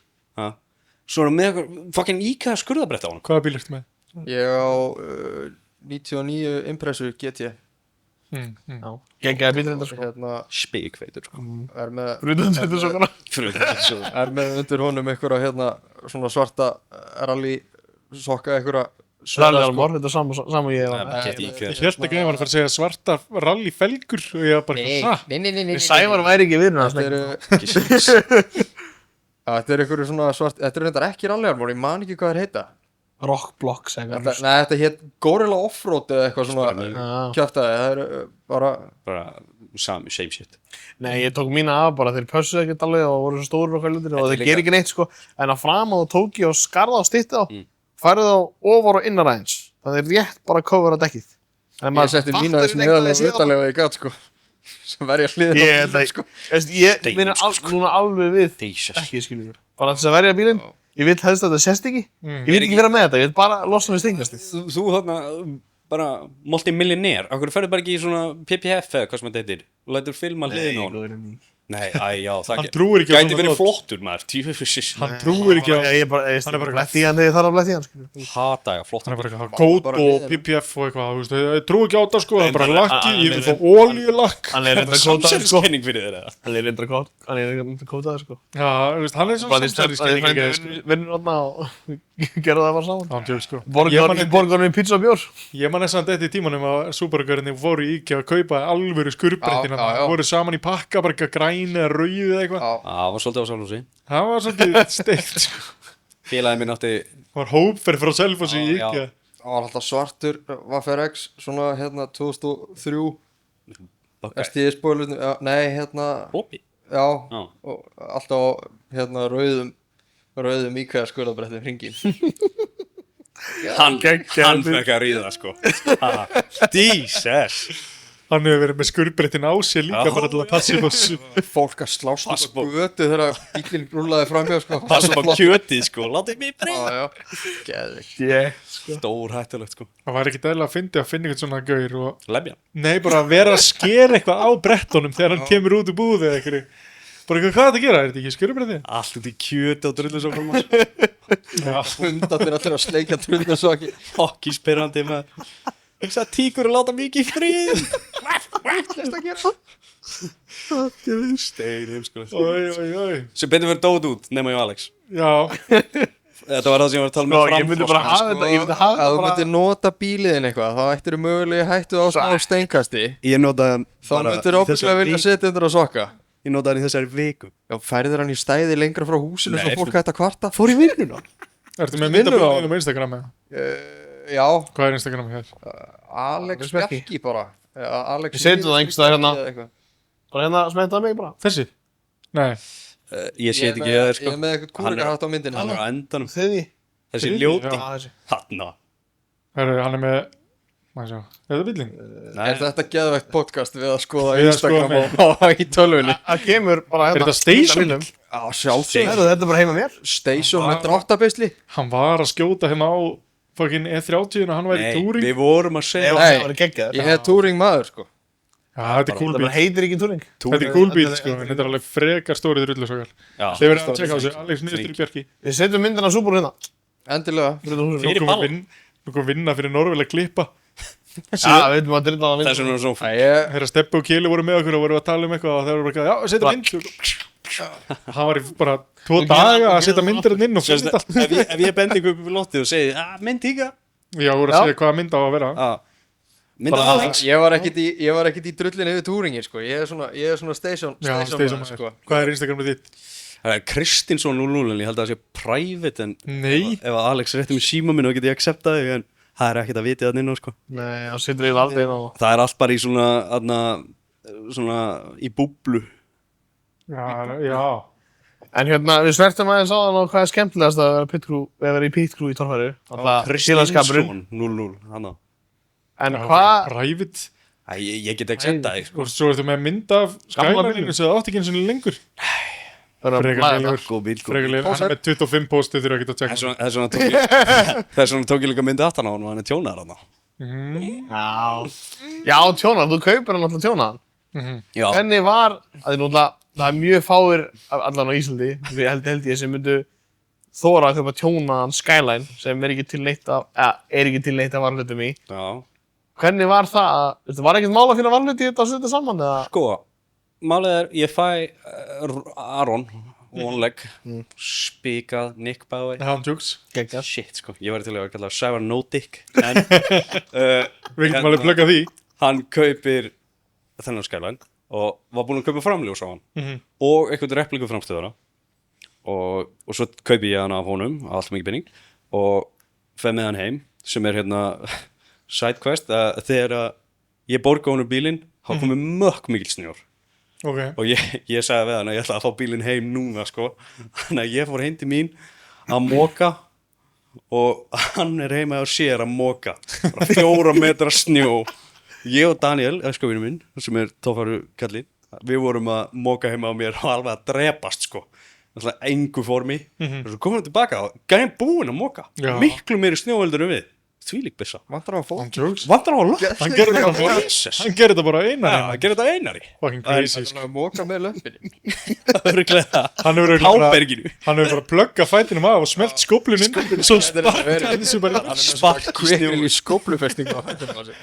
Svo er hann með eitthvað fucking IKEA skurðabretti á hann. Hvaða bíl ertu með? Ég á 99 Impressu GT. Gengjaði bíl reyndar, sko. Spegfeitur, sko. Er með Frutundrullusokkana. Er með undir honum einhverja svona svarta rally sokka einhverja Rallyarmor, þetta er sama ég var með. Ég held ekki að ég var að fara að segja svarta rally felgur og ég var bara Nei. Sævar væri ekki vinur hans. Þetta er einhverju svona svart, þetta er reyndar ekki rallyarmor, ég man ekki hvað þeir heita. Rockblocks eitthvað. Nei, þetta hétt Gorilla Offroad eða eitthvað svona kjaftaði, það er bara same shit. Nei, ég tók mína af bara, þeir pössuðu ekkert alveg og voru svo stórir og hlutir og þeir gerir ekki neitt, sko. En að framan þá tók ég og skarða á styttið á, færði þá ofar og innar aðeins. Það er rétt bara að covera dekkið. Ég setti mína þess neðalega utalega í gat, sko. Sem verja hliðin á, sko. Ég vinna núna alveg við dekkið, skiljum við. Bara þess að verja bílinn. Ég vil helst að þetta sést ekki. Ég vil ekki vera með þetta, ég vil bara losna við steingastið. Þú þarna bara multimillionær. Akkur ferðu bara ekki í svona PPF eða hvað sem þetta heitir og lætur filma hliðin á hann. Nei, já, það gæti verið flottur maður. Hann trúir ekki á... Hann er bara blætt í hann þegar ég þarf að blætt í hann. Hata, já, flott. Hann er bara eitthvað kód og PPF og eitthvað, þú veist, ég trú ekki á þetta, sko, það er bara lakki, ég vil fá olíulakk. Hann er reyndar kótaður, sko. Samsæliskenning fyrir þeirra. Hann er reyndar kótaður, sko. Já, þú veist, hann er svona samsæliskenning, sko. Vinnur þarna og gerðu það bara saman. Hann tjók, sko. Borgar með pizza og bjór. Ég man þess að þetta í tímanum að Subaru-görðinni fóru í IKEA að kaupa alvöru skurðbrettina. Voru saman í pakka, bara græn eða rauð eða eitthvað. Það var svolítið á Selfossi. Það var svolítið steikt, sko. Félagið minn átti... Það var hópferð frá Selfossi í IKEA. Það var alltaf svartur Waffer X, svona hérna 2003. STS-bólutinu, nei, hérna... Hópi? Já, og alltaf hérna rauðum IKEA skurðabretti hringin. Hann fekk að ríða sko. Jesus. Hann hefur verið með skurðbrettin á sér líka bara til að passa upp á Fólk að slást Passa á götu þegar bílinn rúlaði framhjá sko. Passa upp á kjötið sko. Látið mig breyða. Já, geðvikt. Stór hættulegt sko. Það var ekki dæla að finna eitthvað svona gaur og Lemja. nei, bara að vera að skera eitthvað á brettunum þegar hann kemur út úr búðu eða eitthvað. Bara eitthvað, hvað er þetta að gera? Er þetta ekki skurðbretti? Allt út í kjöti og drullu svo frá maður. Já, Hundarnir allir að sleikja trullu svo ekki. Hokki spyrrandi maður. Þess að tíkur að láta mikið í frið. Stein heimskulega. oi. Sem betur verið dót út, nema ég og Alex. Já, Þetta var það sem ég var að tala með Ég myndi bara hafa þetta, ég myndi hafa Ef þú þetta myndir nota bíliðin eitthvað, þá ættir þú mögulega hættu á smá steinkasti. Ég notaði Þá myndir óbygglega vilja setja undir á sokka. Ég notaði hann í þessari viku. Já, færðir hann í stæði lengra frá húsinu Nei, svo fólk hætti að kvarta. Fór í vinnuna. ertu með Vinnur á myndabildinu á Instagram eða? Já, Hvað er Instagram hér? Alex Bjarki. Bjarki bara. Alex Ég seti það einhvers staðar hérna. eða eitthvað. Bara hérna smentaði mig bara. Þessi? Nei, Ég sé Ég er þetta með- ekki að Ég sko. er með eitthvað Hann er- kúrika hatt á myndinu. Hann er á endanum. Þriði. Þessi Já. ljóti. Þessi. Hanna. hann er með, maður sjá, er þetta bílinn? Er þetta geðvegt podcast við að skoða Við að Instagram skoða og í tölvunni? Það kemur bara Er hérna. þetta Station? bílnum. Já, sjálfsög. Þetta er bara heima mér. Station með dráttabisli. Hann var að skjóta hérna á fucking E30 og hann væri í Nei, túring. við vorum að segja. Nei. Það var geggjaður. Ég hef túring maður, sko. Já, þetta er cool Það bíl. bara heitir ekki túring. Þetta er cool bíl, sko, en þetta er alveg frekar stórið drullusokar. Já. Þið verður að tjekka á þessu, Alex niðurstur í Bjarki. Við setjum myndina af Subaru hérna. Endilega. Fyrir þetta húsinu. Fyrir Nú balla. kom vinna fyrir Norvel að klippa. Já, við veitum að drilla á Þess myndina. vegna er svo Æ, ég, Þegar Steppi og Kili voru með okkur og voru að tala um eitthvað og þeir voru bara, já, setja mynd. Hann var í bara 2 daga að setja myndir hann inn og Sérst, finna allt. ef ég bendi ykkur upp í lottið og segi mynd híka Já, voru að segja hvaða mynd á að vera. mynd af Alex ég var ekkit í drullinu yfir túringi, sko. Ég er svona station Já, maður, maður. sko. Hvað er Instagramið þitt? Það er Kristinsson 00 en ég held að það sé private en Nei. ef að Alex rétti mér síma minn og get ég accepta þig en það er ekkert að viti þannig inn á sko. Nei, það setur ég aldrei inn á. Það er allt bara í svona í búblu. Já. En hérna, við svertum aðeins á þann og hvað er skemmtilegast að vera pitcrew, eða vera í pitcrew í Torfæru. Kristinsson 00 hann á. En hvað, Private. Æ, ég get accepta þig sko. Og svo ertu með mynd af Gamla Skyline-inu sem það átti ekki eins og lengur. það er að Frekar laga lélegur. það. Góð bíl, góð Frekar bíl. leir, hann er með 25 postið þegar ekki að Þess tjekka. vegna tók ég þess vegna tók ég líka myndi aftan á hann og hann er tjónar hann. Já, tjónar, þú kaupir hann alltaf tjónaðan. Já. Henni var, það er náttúrulega, það er mjög fáir allan á Íslandi, við held ég sem myndu þóra að kaupa tjónaðan Skyline sem er ekki til neitt af varhlutum í. Já. Hvernig var það, var ekkert mál að finna varhluti í þetta og setja saman eða? Sko, málið er, ég fæ Aron, one leg, spikað, Nick Bauer. Það er hann tjóks. Geggjað. Shit, sko, ég væri til að kalla Sævar No Dick, en Við getum alveg plugga því. hann kaupir þennan Skyline og var búinn að kaupa framljós á hann og eitthvað repliku framstöðara og svo kaupi ég hann af honum, allt mikið penning og fer með hann heim sem er hérna sidequest að þegar ég borga honum bílinn, þá komið mökk mikil snjór. Ok. Og ég sagði við hann að ég ætla að fá bílinn heim núna sko. Þannig að ég fór heim til mín að moka og hann er heima á sér að moka bara 4 metra snjó. Ég og Daniel, öskavinu minn sem er Torfæru kallinn, við vorum að moka heima á mér og alveg að drepast sko. Alltaf engu formi og svo komum við tilbaka og gæðin búinn að moka. Já. Miklu meiri snjóveldur en við. Þvílík byssa. Vantar á fólk. Hann tjóks. Vantar á að loka. Hann gerir þetta bara Jesus. Hann gerir þetta bara einar. Já, að gera þetta einari. Fucking crazy. Hann er að móka með löppinni. Öruglega. Hann hefur bara Háberginu. Hann hefur bara plugga fætinum af og smelt skóplun inn. Svo sparkaði þessu bara. Hann er með Spark svona í snjó. kvikil í skóplufestingu á hættum á sig.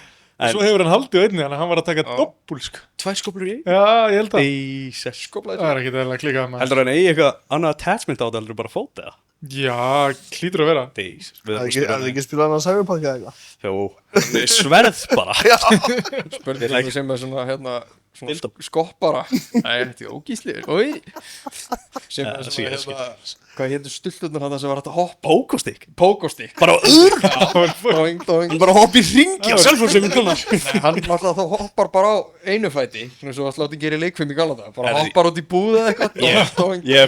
Svo hefur hann haldið á einni, þannig að hann var að taka doppul sko. 2 skóplur í einu. Já, ég held að. Jesus. Skóplaði Það er ekki eða klikað maður. Heldur hann eigi eitthvað annað attachment á þetta heldur bara fóta það? Já, hlýtur að vera. Jesus. Það er ekki spilað hann að Cyberpunk eða eitthvað? Jó. Með sverð bara. spurningu sem er svona hérna svona skoppara. Nei, þetta er ógísli. Ói. Sem er svona hérna Hvað hétu stulturnar hann sem var hægt að hoppa? Pókostík Bara Hann bara hoppa í hringi á Selfossi minn konar Hann alltaf þá hoppar bara á einu fæti svona svo að slátti gera í leikfim í galanda bara hoppar út í búð eða eitthvað Ég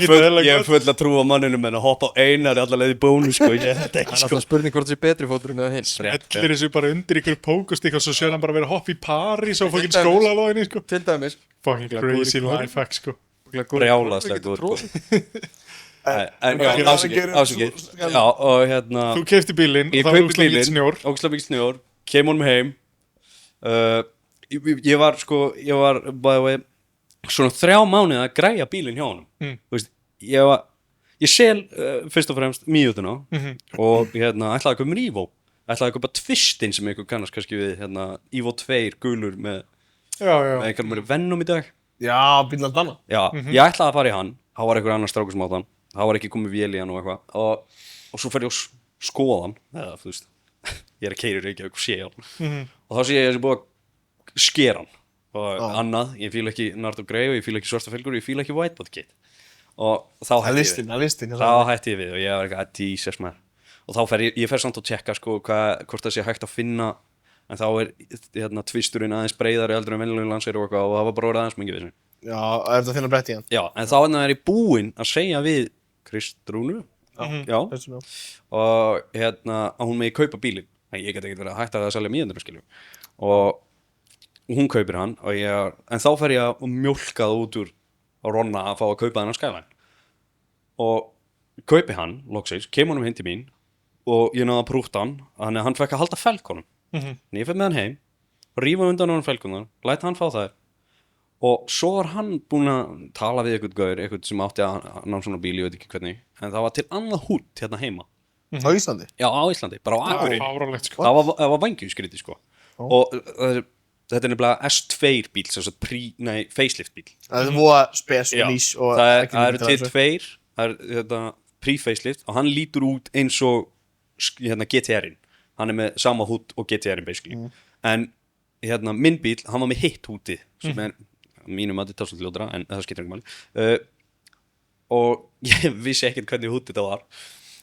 er full að trúa manninum en að hoppa á einari alla leið í bónu sko Ég þetta Það ekki er sko alltaf spurning hvort það sé betri fóturinn eða hins Ellir þessu bara undir ykkur pókostík og svo sér hann bara vera að hoppa í París á fokkin skólalóðinni sko Til dæmis Fucking crazy life hack sko Brjálaslega góð En ásakið Já og hérna Þú keypti bílinn og Ég það var kaupi úrslega mikill bílinn snjór Ógeðslega mikill snjór Kem honum heim Ég var by the way svona 3 mánuði að græja bílinn hjá honum Þú veist, ég sel fyrst og fremst Míutuna og hérna ætlaði að kaupa mér Evo ætlaði að kaupa Twistin sem einhver kannast kannski við hérna Evo 2 gulur með einhverjum mér Venom í dag Já, bílnað danna. Já, ég ætlaði að fara í hann þá var einhver annar strákur sem átt hann þá var ekki komið vél í hann og eitthvað og svo fer ég að skoða hann eða þú veist ég er að keyra í Reykjavík og sé hann og þá sé ég þessi búið að skera hann og annað, ég fíla ekki Nardo Grey og ég fíla ekki svarta felgur og ég fíla ekki Whiteboard Kit og þá hætti ég við og ég var eitthvað að Jesus man og þá fer ég fer samt að tjekka sko hvort það sé hægt að finna en þá hérna tvisturinn aðeins breiðari heldur en venjulegum Lancer og eitthvað og það var bara orðið aðeins mikið við Já, er þetta að finna brett í hann? Já, en þá er ég búinn að segja við Kristrúnu Já, og hérna að hún megi kaupa bílinn ég get ekki verið að hætta að selja mýðundur skilju og hún kaupir hann en þá fer ég að mjólka það út úr að Ronna að fá að kaupa hann á Skyline og kaupi hann loksins, kemur honum heim til mín og ég náði að prúfta hann þannig að hann fekk að halda felkonum en ég fer með hann heim rífa undan honum felkunar, læta hann fá þær og svo var hann búinn að tala við eitthvað sem átti að ná svona bíl, ég veit ekki hvernig en það var til annað hútt hérna heima Á Íslandi? Já, á Íslandi, bara á Akureyri sko. Það var vængjuskríti sko og þetta er nefnilega S2 bíl sem sagt facelift bíl Það er búið að spes og nýs og það eru til 2 það er pre-facelift og hann lítur út eins og hérna GTR-in hann er með sama hút og GTR-in basically en hérna minn bíl, hann var með hitt húti sem er mínum að þetta er svolítið ljótra en það skiptir ekki máli og ég vissi ekkert hvernig hútið þetta var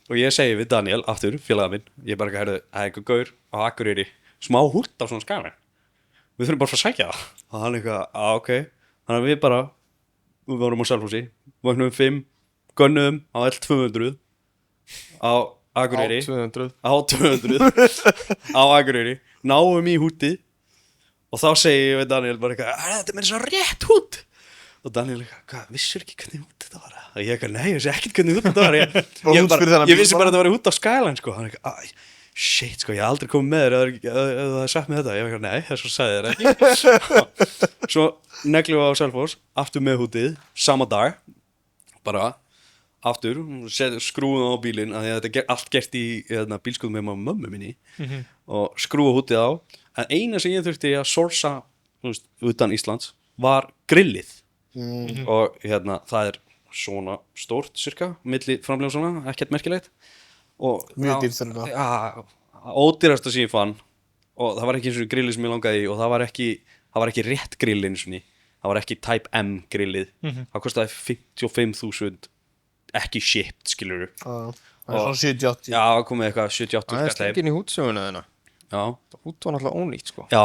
og ég segi við Daniel, aftur, félaga minn ég bara ekki, það er einhver gaur á Akureyri smá hútt á svona Skyline við þurfum bara að fara að sækja það og hann eitthvað, ok þannig að við vorum á Selfossi vaknum 5, gönnuðum á L200 á Akureyri á 200 á Akureyri náum í hútið og þá segi ég við Daniel bara eitthvað þetta er með þess að rétt hút og Daniel eitthvað, vissur ekki hvernig hút þetta var og ég eitthvað, nei, ég vissi ekkert hvernig hút þetta var ég vissi bara að þetta var hút á Skyline sko, hann eitthvað, shit sko, ég hef aldrei komið með þér ef það er sagt með þetta, ég eitthvað, nei, þess að sagði þér ekki svo neglum við á Selfoss, aftur með hútið sama dag, bara aftur, skrúðum á bílinn að þetta er allt gert í bílskúðum með mömmu minni og skrúa hútið á en eina sem ég þurfti að sorsa utan Íslands var grillið og það er svona stórt cirka, milli framlega svona, ekkert merkilegt og mjög dýrt fyrir það. Já, ódýrasta sem ég fann og það var ekki eins og grillið sem ég langaði í og það var ekki rétt grillið eins og ný, það var ekki Type M grillið, það kostaði 55.000 ekki shipped, skilurðu. Það er svona 70-80. Já, komið eitthvað 70-80. Það er stengin í hútsöguna þarna. Já. Hút var náttúrulega ónýtt, sko. Já,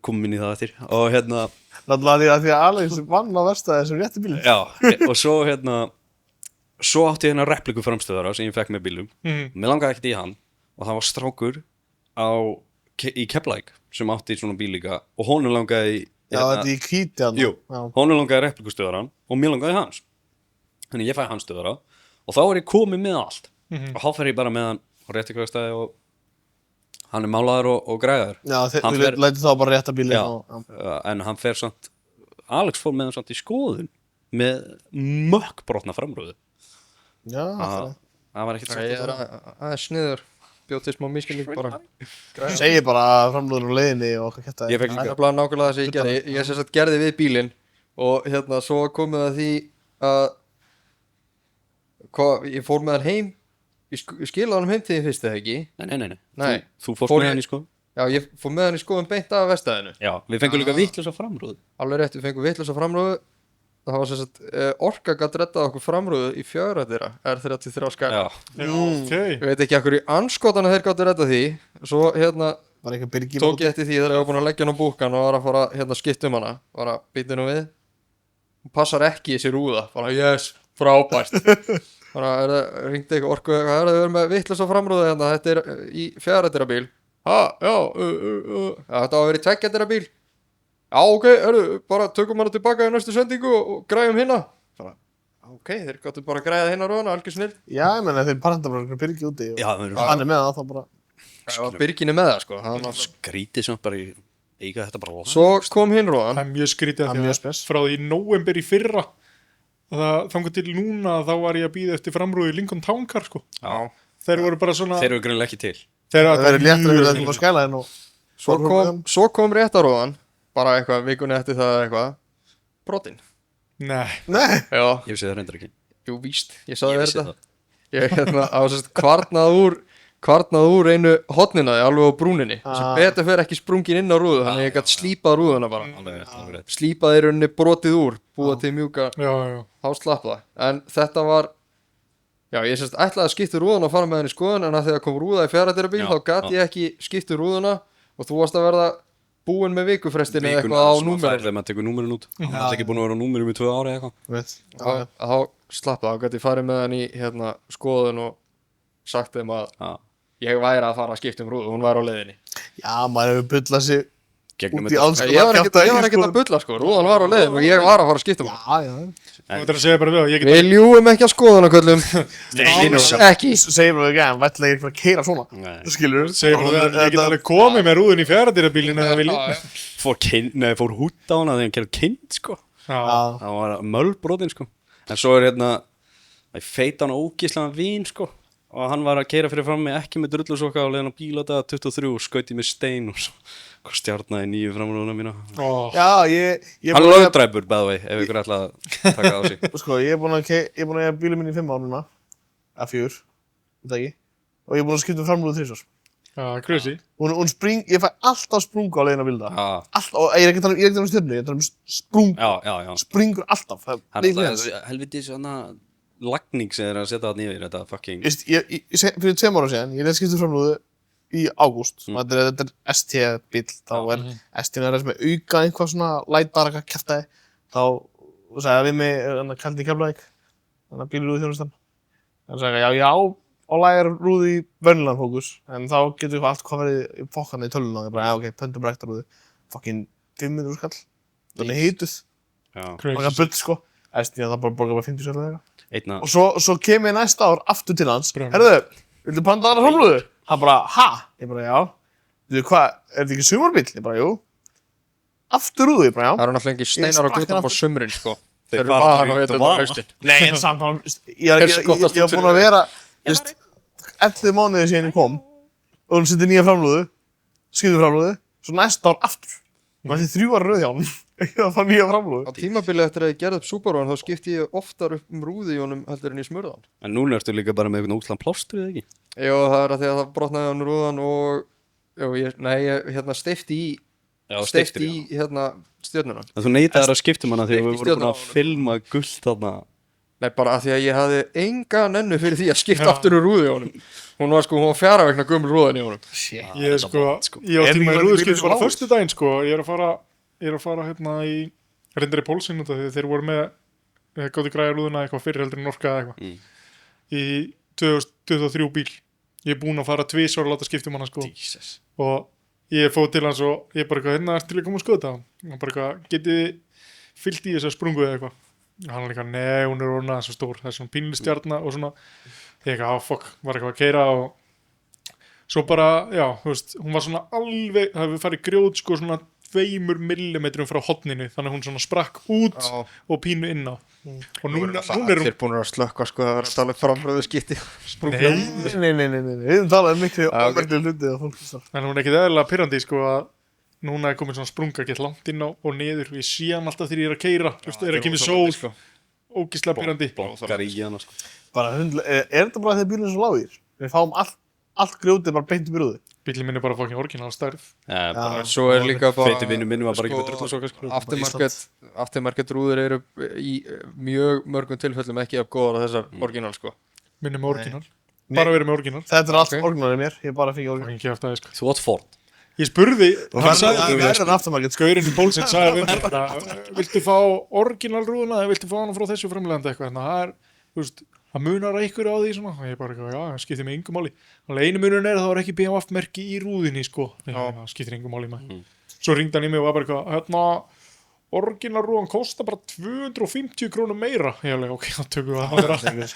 komum inn í það eftir. Og náttúrulega því að Alex vann á verstaði þessum rétti bílum. Já, og svo svo átti ég repliku framstöðara sem ég fekk með bílum. Mér langaði ekkert í hann og það var strákur í Keflavík sem átti svona bíl líka og honum langaði þetta í Hvíti hann. Jú, honum langaði replikustöðaran og mér langaði hans. Þannig ég fæ hans stöðara og þá er ég komið með allt og þá fer ég bara með hann á réttikvæðastæði og hann er málaður og græðar. Já, þú lætið þá bara rétta bílinn. Já, en hann fer samt, Alex fór með hann samt í skoðun með mökkbrotna framrúðu. Já, það var ekkert samt. Það er sniður, bjóð til smá miskilning bara. Segir bara framrúður á leiðinni og hvað kætta. Ég fekk líka. Það er nákvæmlega það sem ég gerði. Ég sem sagt gerði við bílinn og svo komið að því að ég fór með hann heim. Ég skilaði hann heim til því fyrst eða ekki? Nei. Þú fórst með hann í skoðun? Já, ég fór með hann í skoðun beint af verkstæðinu. Já, við fengum líka vitlausa framrúðu. Alveg rétt, við fengum vitlausa framrúðu það var sem sagt Orka gat reddað okkur framrúðu í 4 þeirra R33 skæl Já, ok. ég veit ekki okkur í anskotana þeir gáttu reddað því svo Var eitthvað byrgi tók ég eftir því þegar ég var búin að leggja hann á búkan og var að fara skipta hana var að býta nú við hún passar ekki í þessi rúða bara yes, frábært bara ringdi eitthvað Orku það verður með vitlaus á framrúðu hérna þetta í 4 þeirra bíl já, þetta á að vera í 2 þeirra bíl já, ok, bara tökum hana tilbaka í næstu sendingu og græjum hinna ok, þeir gáttu bara að græða hinna rúðuna, algjör snill Já, ég menna þeir paranda bara byrgi úti og já, það verður hann með það þá bara það var Birginni með það, sko hann var... skrítið sem bara eiga þetta bara svo kom hinn rúðan Það mjög skrítið Það að mjög spes. frá því í nóvember í fyrra þangar til núna þá var ég að býða eftir framrúðu í Lincoln Town Car sko. Já, Þeir voru bara svona þeir eru greinlega ekki til þeir Það verður léttur að þetta er skælaðin og svo kom réttarúðan bara eitthvað vikunni eftir það eitthvað brotin Nei, Nei, já, Ég vissi það reyndar ekki jú víst, ég sagði Ég þér vissi þetta það ég á sérst kvarnað úr einu hotninaði alveg á brúninni sem betur fyrir ekki sprungin inn á rúðu þannig að ég gætt slípað rúðuna bara Alveg rétt slípað í rauninni brotið úr búa til mjúka já þá slapp það en þetta var já ég sérst ætlaði að skipta rúðuna og fara með henni í skoðun en að þegar kom rúða í 4 þeirra bíl Já, þá gæti ég ekki skipta rúðuna og þú varst að verða búin með vikufrestin eða eitthvað á númerum Þegar maður tekur númerin út Það er ekki búin að vera á númerum í 2 ári eða eitthvað veit þá slapp það, þá gæti ég farið með henni í skoðun og sagt þeim að Já, ég væri að fara að skipta um rúðu, hún væri á leiðinni Já, maður hefur bullað sig gegnum út í þetta alls ég var ekkert að bulla sko, rúðan var á leiðinni og ég var að fara að skipta um hana Já, Þú ætlar að segja bara við ég get við ljúum ekki að skoðunaköllum ekki Segir bara ekki, hann vættilega ekki að keira svona Nei. Þú skilur segja bara við ég get alveg komið með rúðun í fjaraðýrabílinu eða vilji Fór hút á hana þegar hann gerði kind sko Já, Það var mölbrotin sko En svo hérna Það feit hann ógíslega vín sko Og hann var að keira fyrir fram mig ekki með drullusokka og leiðan á bíladaga 23 og skauti með stein og svo stjarnaði 9 framrúðuna mína Já, ég Hann er lögdræpur bæði vei ef ykkur ætla að taka það á sig Sko, ég er búin að eiga bílum minn í 5 ár núna Að 4, þetta ekki Og ég er búin að skipta framrúðu 3 árs crazy Hún ég fæ alltaf sprungu á leiðina bílda Já, Alltaf, og ég er ekki að tala um stjörnu Ég er að tala um sprung, já springur alltaf Það Hann er er alltaf helviti svona lagning sem er að setja það nýður þetta fucking Fyrir 2 ára síðan, ég leið skipta framrúðu í ágúst Þetta er ST-bíl Þá er ST-RS með auka einhvað svona lætar eitthvað kjaftaði Þá sagði það við mig kaldi í Keflavík Þannig að bílrúðu þjónustan Þannig sagði já, á lægar rúðu í venjulegan fókus En þá getur við allt hvað verið í fokkana í töluna Og ég bara, já, ok, pöntum bara ekta rúðu Fucking 500 skall Þannig hituð Bara bull, sko ST, það bara borga bara 50 skall eða eitthvað Einna Og svo kem ég næsta ár aftur til hans Brjálæði. Herðu, viltu panta aðra framrúðu? Hann bara, ha? Ég bara, já Þú, hvað, er þetta ekki sumarbíl? Ég bara, jú Aftur rúðu, ég bara, já það eru náttúrulega ekki steinar á sprakk guttan hann á sumrin sko Þeir þeir eru fara bara út að og veita vana. á haustin Nei, en samt hann Ég var búin að vera þú veist, 11 mánuði síðan ég kom Og hún setti nýja framrúðu Skipti framrúðu Svo næsta ár aftur Það var 3 ára röð hjá hann Ég var að fá nýja framrúðu á tímabili eftir að ég gerði upp Subaru þá skipti ég oftar upp rúðu í honum heldur en ég smurðan En núna ertu líka bara með einhvern óslan plástur eða ekki? jú það er að því að það brotnaði hann rúðan og ég steypti í steypti í stjörnuna En þú neitaðir að skiptum hana þegar Steypt í við vorum búin stjörnuna. að filma gullt þarna nei bara að því að ég hafði enga nennu fyrir því að skipta aftur úr rúðu í honum hún var 4 vegna gömul rúðan í honum Ég er sko Ég á Er tíma í ekki rúðuskipti bílinn bara svo föstudaginn sko Ég er að fara hérna í reyndar í Pólsinn út af því að þeir voru með gátu græja rúðuna eitthvað fyrir heldur en Norka eða eitthvað í 2023 bíl Ég er búinn að fara 2 ára að láta skipta hana sko Jesus og ég fóð til hans og ég bara eitthvað hérna ertu til að koma að skoða þetta og bara eitthvað getið þið fyllt í þessa sprungu eða eitthvað og hann er eitthvað nei hún er orðin aðeins svo stór það er svona pínli stjarna og svona ég eitthvað fuck var eitthvað að keyra og svo bara já þú veist hún var svona alveg það hefur farið grjót sko svona 2 millimetrum frá hotninu þannig að hún svona sprakk út Já. og pínu inn á og núna er hún allir búin að slökka sko það var að tala framröðu skipti Nei, við höfum talað um miklu ómerkli hluti að fólk en hún er ekkit eðlilega pirrandi sko að núna er komin svona sprunga gett langt inn á og niður og ég sé hann alltaf þegar ég er að keyra þú veist, er ekki með sól sko. ógislega pirrandi Blokkar í hana sko Bara, er þetta bara þegar bílinn er svo lágir? Við fáum allt grjótið bara beint upp í rúðu Bíllinn minn er bara fucking orginal stærð. bara Svo er líka bara feiti vinnu minn var bara ekki með drullasokka aftermarket rúður eru í mjög mörgum tilfellum ekki af góðar þessar orginal sko. Minn er með orginal. Bara verið með orginal. Þetta er allt Ok. orginal í mér, ég bara fengi orginal. Fucking kjaftaði, sko. Þú átt Ford Ég spurði, hann Það sagði, er afturmarket, sko. Gaurinn í Pólsinn sagði við mér bara, viltu fá orginal rúðuna eða viltu fá hana frá þessu framlegandi eitthvað, þannig að það er, þú veist, það munar ykkur á því svona, og ég bara eitthvað, já, það skiptir mig engu máli. Þannig að einu munurinn er að það var ekki BMF-merki í rúðinni, sko, það skiptir engu máli maður. Svo ringdi hann í mig og var bara eitthvað, hérna, orginal rúðan kostar bara 250 krónum meira. Ég alveg, ok, þá tökum við það meira.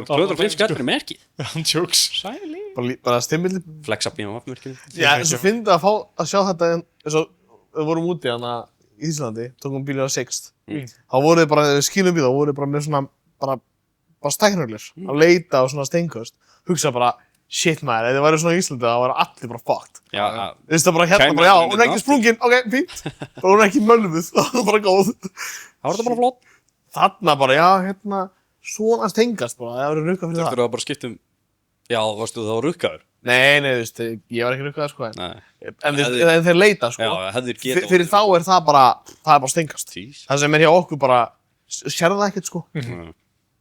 250 skall með merkið Hann tjóks. Sæli Bara stimmildi. Flexa BMF-merkið Já, eins og fyndi að fá að sjá þetta eins og við vorum úti hana í Íslandi, tókum bílið á Sixt. Þá voru þið bara, þegar við skilum bíl, þá voru þið bara með svona, bara stæknarlir að leita á svona steinkost. Hugsa bara, shit maður, ef þið væri svona í Íslandi, þá væri allir bara fucked. Já, Þú veist það bara hérna, bara já, hún er ekki sprungin, ok, fínt. Og hún er ekki mölvuð, það er bara góð. það var þetta bara flott Þarna bara, já, hérna, svona stengast bara, það verður rukkað fyrir það. Þurftur það bara skiptum Já, varstu þá rukkaður? Nei, þú veist, ég var ekki rukkaður, sko, Nei en þeir leita, sko. Já, hefðir geta Fyrir þá er það bara stengast. Tís Það sem er hjá okkur bara, sérðu það ekkert, sko.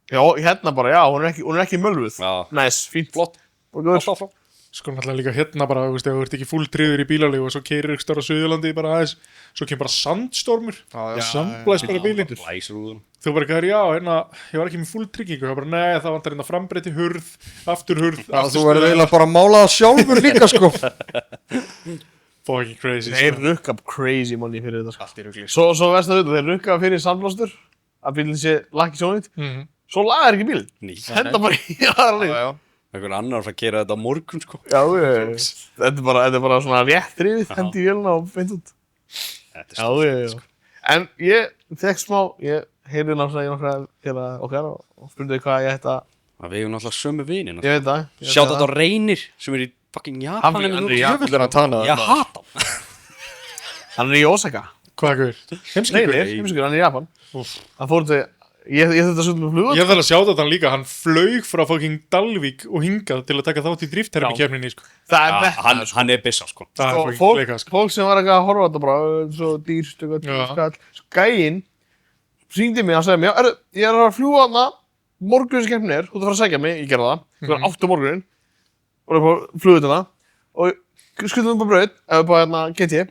Já, hérna bara, já, hún er ekki mölvuð. Já. Næs, fínt. Flott Bara góður. Flott Sko náttúrulega líka hérna bara, þú veist, ef þú ert ekki fulltryggður í bílalíf og svo keirir ykkur stöður á Suðurlandi bara aðeins, svo kemur bara sandstormur, sandblæs bara bílinn. Læsrúðun Þú bara eitthvað, já, hérna, ég var ekki með fulltryggingu, það bara, nei, það vantar hérna frambreyti hurð, aftur hurð, Þú verður eiginlega bara að mála það sjálfur líka sko. Fucking crazy, Þeir rukka crazy money fyrir þetta, sko. Allt í rugli Svo veist það þeir rukka fyrir sandblástur, að bílinn sé lakki sjónit. Svo lagar ekki bílinn. Ný Henda bara í aðra leið. Einhver annar að gera þetta á morgun sko Já, þetta er bara svona rétt rifið, hendi í vélina og beint út. Þetta er Já. En ég fekk smá, ég heyrði náttúrulega í nokkra til okkar og spurði hvað ég ætti að, Við hefum náttúrulega sömu vinin ég veit það. Sjátt þetta á Reynir sem er í fucking Japan Hann er í Japan. Jöfull er að tana Ég hata hann Hann er í Osaka. Hvað er hver? Heimskikur? Nei, heimskur, hann er í Japan. Hann fór til, ég þurfti að sutla með flugvöld. Ég þarf að sjá þetta líka, hann flaug frá fucking Dalvík og hingað til að taka þátt í drifthermikefninni, sko. Það er þetta. Hann er byssa sko Það er Og fucking leika, sko. fólk sem var eitthvað að horfa á þetta bara, svo dýrst, eitthvað, skall. Svo gæinn hringdi mig og sagði mér, ég er að fljúga þarna, morgunskeppnin er, þú ert að fara að sækja mig, ég gerði það, það var 8 morgunin, og það var flugið þarna, og skuldum upp á braut, eða upp á hérna GT,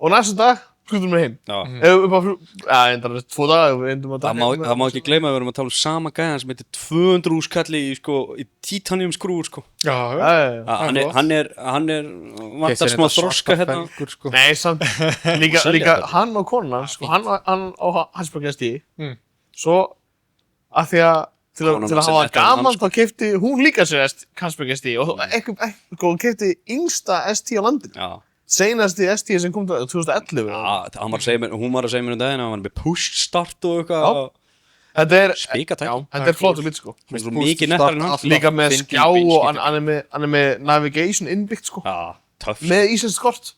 og næsta dag skuldum við heim. Já. Eða upp á endar 2 dagar, við endum að Það má ekki gleyma að við erum að tala um sama gæðan sem heitir 200 úrskalli í titanium skrúur sko Já, Hann er vantar smá þroska hérna sko. Nei, samt, líka þetta. hann og konan, sko, hann á Hansbergesti, svo að því að til Konan að sem hafa þetta er hann, gaman þá keypti hún líka sér Hansbergesti og hún keypti yngsta ST á landinu. Já Seinasti ST sem kom til 2011. Hún var að segja mér um daginn að hann var með push start og eitthvað Þetta er, Spikatæk. já, þetta er flottur bíll, sko. Svo mikið nettar en hann Líka með skjá og hann er með navigation innbyggt, sko. Já, töff Með íslenskt kort.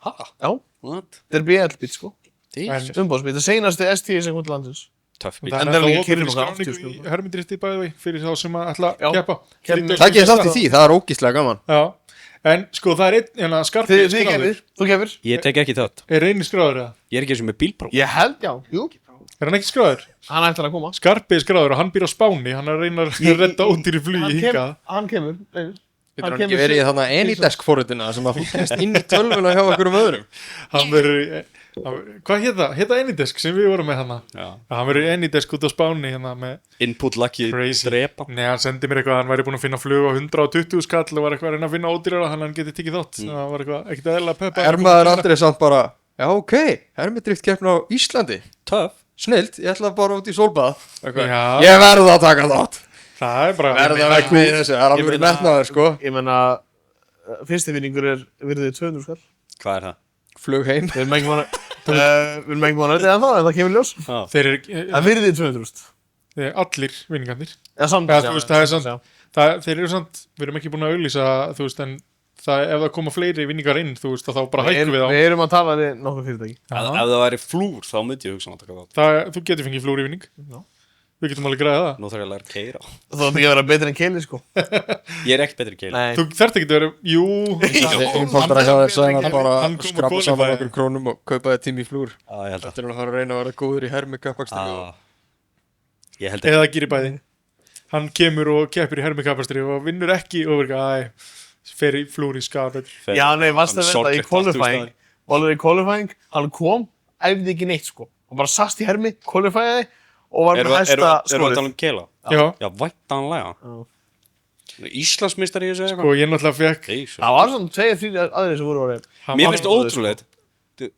Ha? Já, What? þetta er BL bíll, sko. Jesus. Umbóðsbíll, þetta er seinasti ST sem kom til landsins. Töff bíl Það En er það er ennþá líka opið fyrir kyrrð okkar skráningu 80 sko. í hermidriftið bæði vei fyrir þá sem að ætla Já. að keppa. Takk ég þátt í því, það er ógíslega gaman. Já, en sko það er einn skarpið Þið gefir, þú gefur. Ég tek ekki þátt Er Reynir skráður eða? Ég er ekki eins og með bílpróf Ég held, já, jú. Er hann ekki skráður? Hann ætlar að koma. Skarpið skráður og hann býr á Spáni, hann er að reyna að redda ódýri flugi hingað. Hann kemur. Getur hann ekki verið í þarna Anydesk forritina sem að fórst inn í tölvuna hjá okkur öðrum. Hann verður, hvað hétt það? Hétt það Anydesk sem við vorum með hana? Já. Hann verður Anydesk út á Spáni hérna með Input lucky crazy. drepa Nei, hann sendi mér eitthvað, hann væri búinn að finna flug á 120 skall og var eitthvað að reyna að finna ódýrara, hann geti tekið þátt. Það var eitthvað, ekkert eðlilega peppa. Er maður aldrei samt bara, já ok, hermidrift keppna á Íslandi. Töff Snilt, ég ætla bara út í sólbað. Já. Ég verð að taka þátt. Það er bara... Verða vekk með þessu, það er alveg metnaður sko. Ég menna, fyrsti vinningur er virðið 200 skall. Hvað er það? Flug heim. Við erum ekki mánu að ennþá, en það kemur ljós. Þeir Það virðið 200 skall. allir vinningarnir. Já, samt. Já, þú veist, það er samt, þeir eru samt, við erum ekki búin að auglýsa, þú veist, en ef það koma fleiri vinningar inn, þú veist, þá bara hækkum við á. Við erum að tala við nokkuð fyrirtæki. Ef það væri flúr þá myndi ég hugsa að taka þátt Þú getur fengið flúri vinning. Við getum alveg græðið það. Nú þarf ég að læra að keira. Þú ætti ekki að vera betri en Keili, sko. Ég er ekkert betri í keili. Nei. Þú þarft ekki að vera, jú. Einfaldara hjá þér Sænar bara hann kom að skrapa saman qualify. okkur krónum og kaupa þér tími í flúr. Já, ég held að. Þetta er nú að fara að reyna að vera góður í hermi kappakstri og Ég held að. Eða gerir bæði. Hann kemur og keppir í hermikapastri og vinnur ekki og verður fer í flúr í skapet. Já, nei, varst að veit Sorglegt í qualifying. afturstæði. Valur í qualifying, hann kom, æfði ekki neitt, sko. Hann bara sast í hermi, qualifyaði og var með hæsta Erum við að skorið. tala um keila? Já. Já, væntanlega. Íslandsmeistari í þessu Sko, ég náttúrulega fekk, Jesus. Það var svona 2-3 aðrir sem voru orðið. Mér finnst ótrúlega.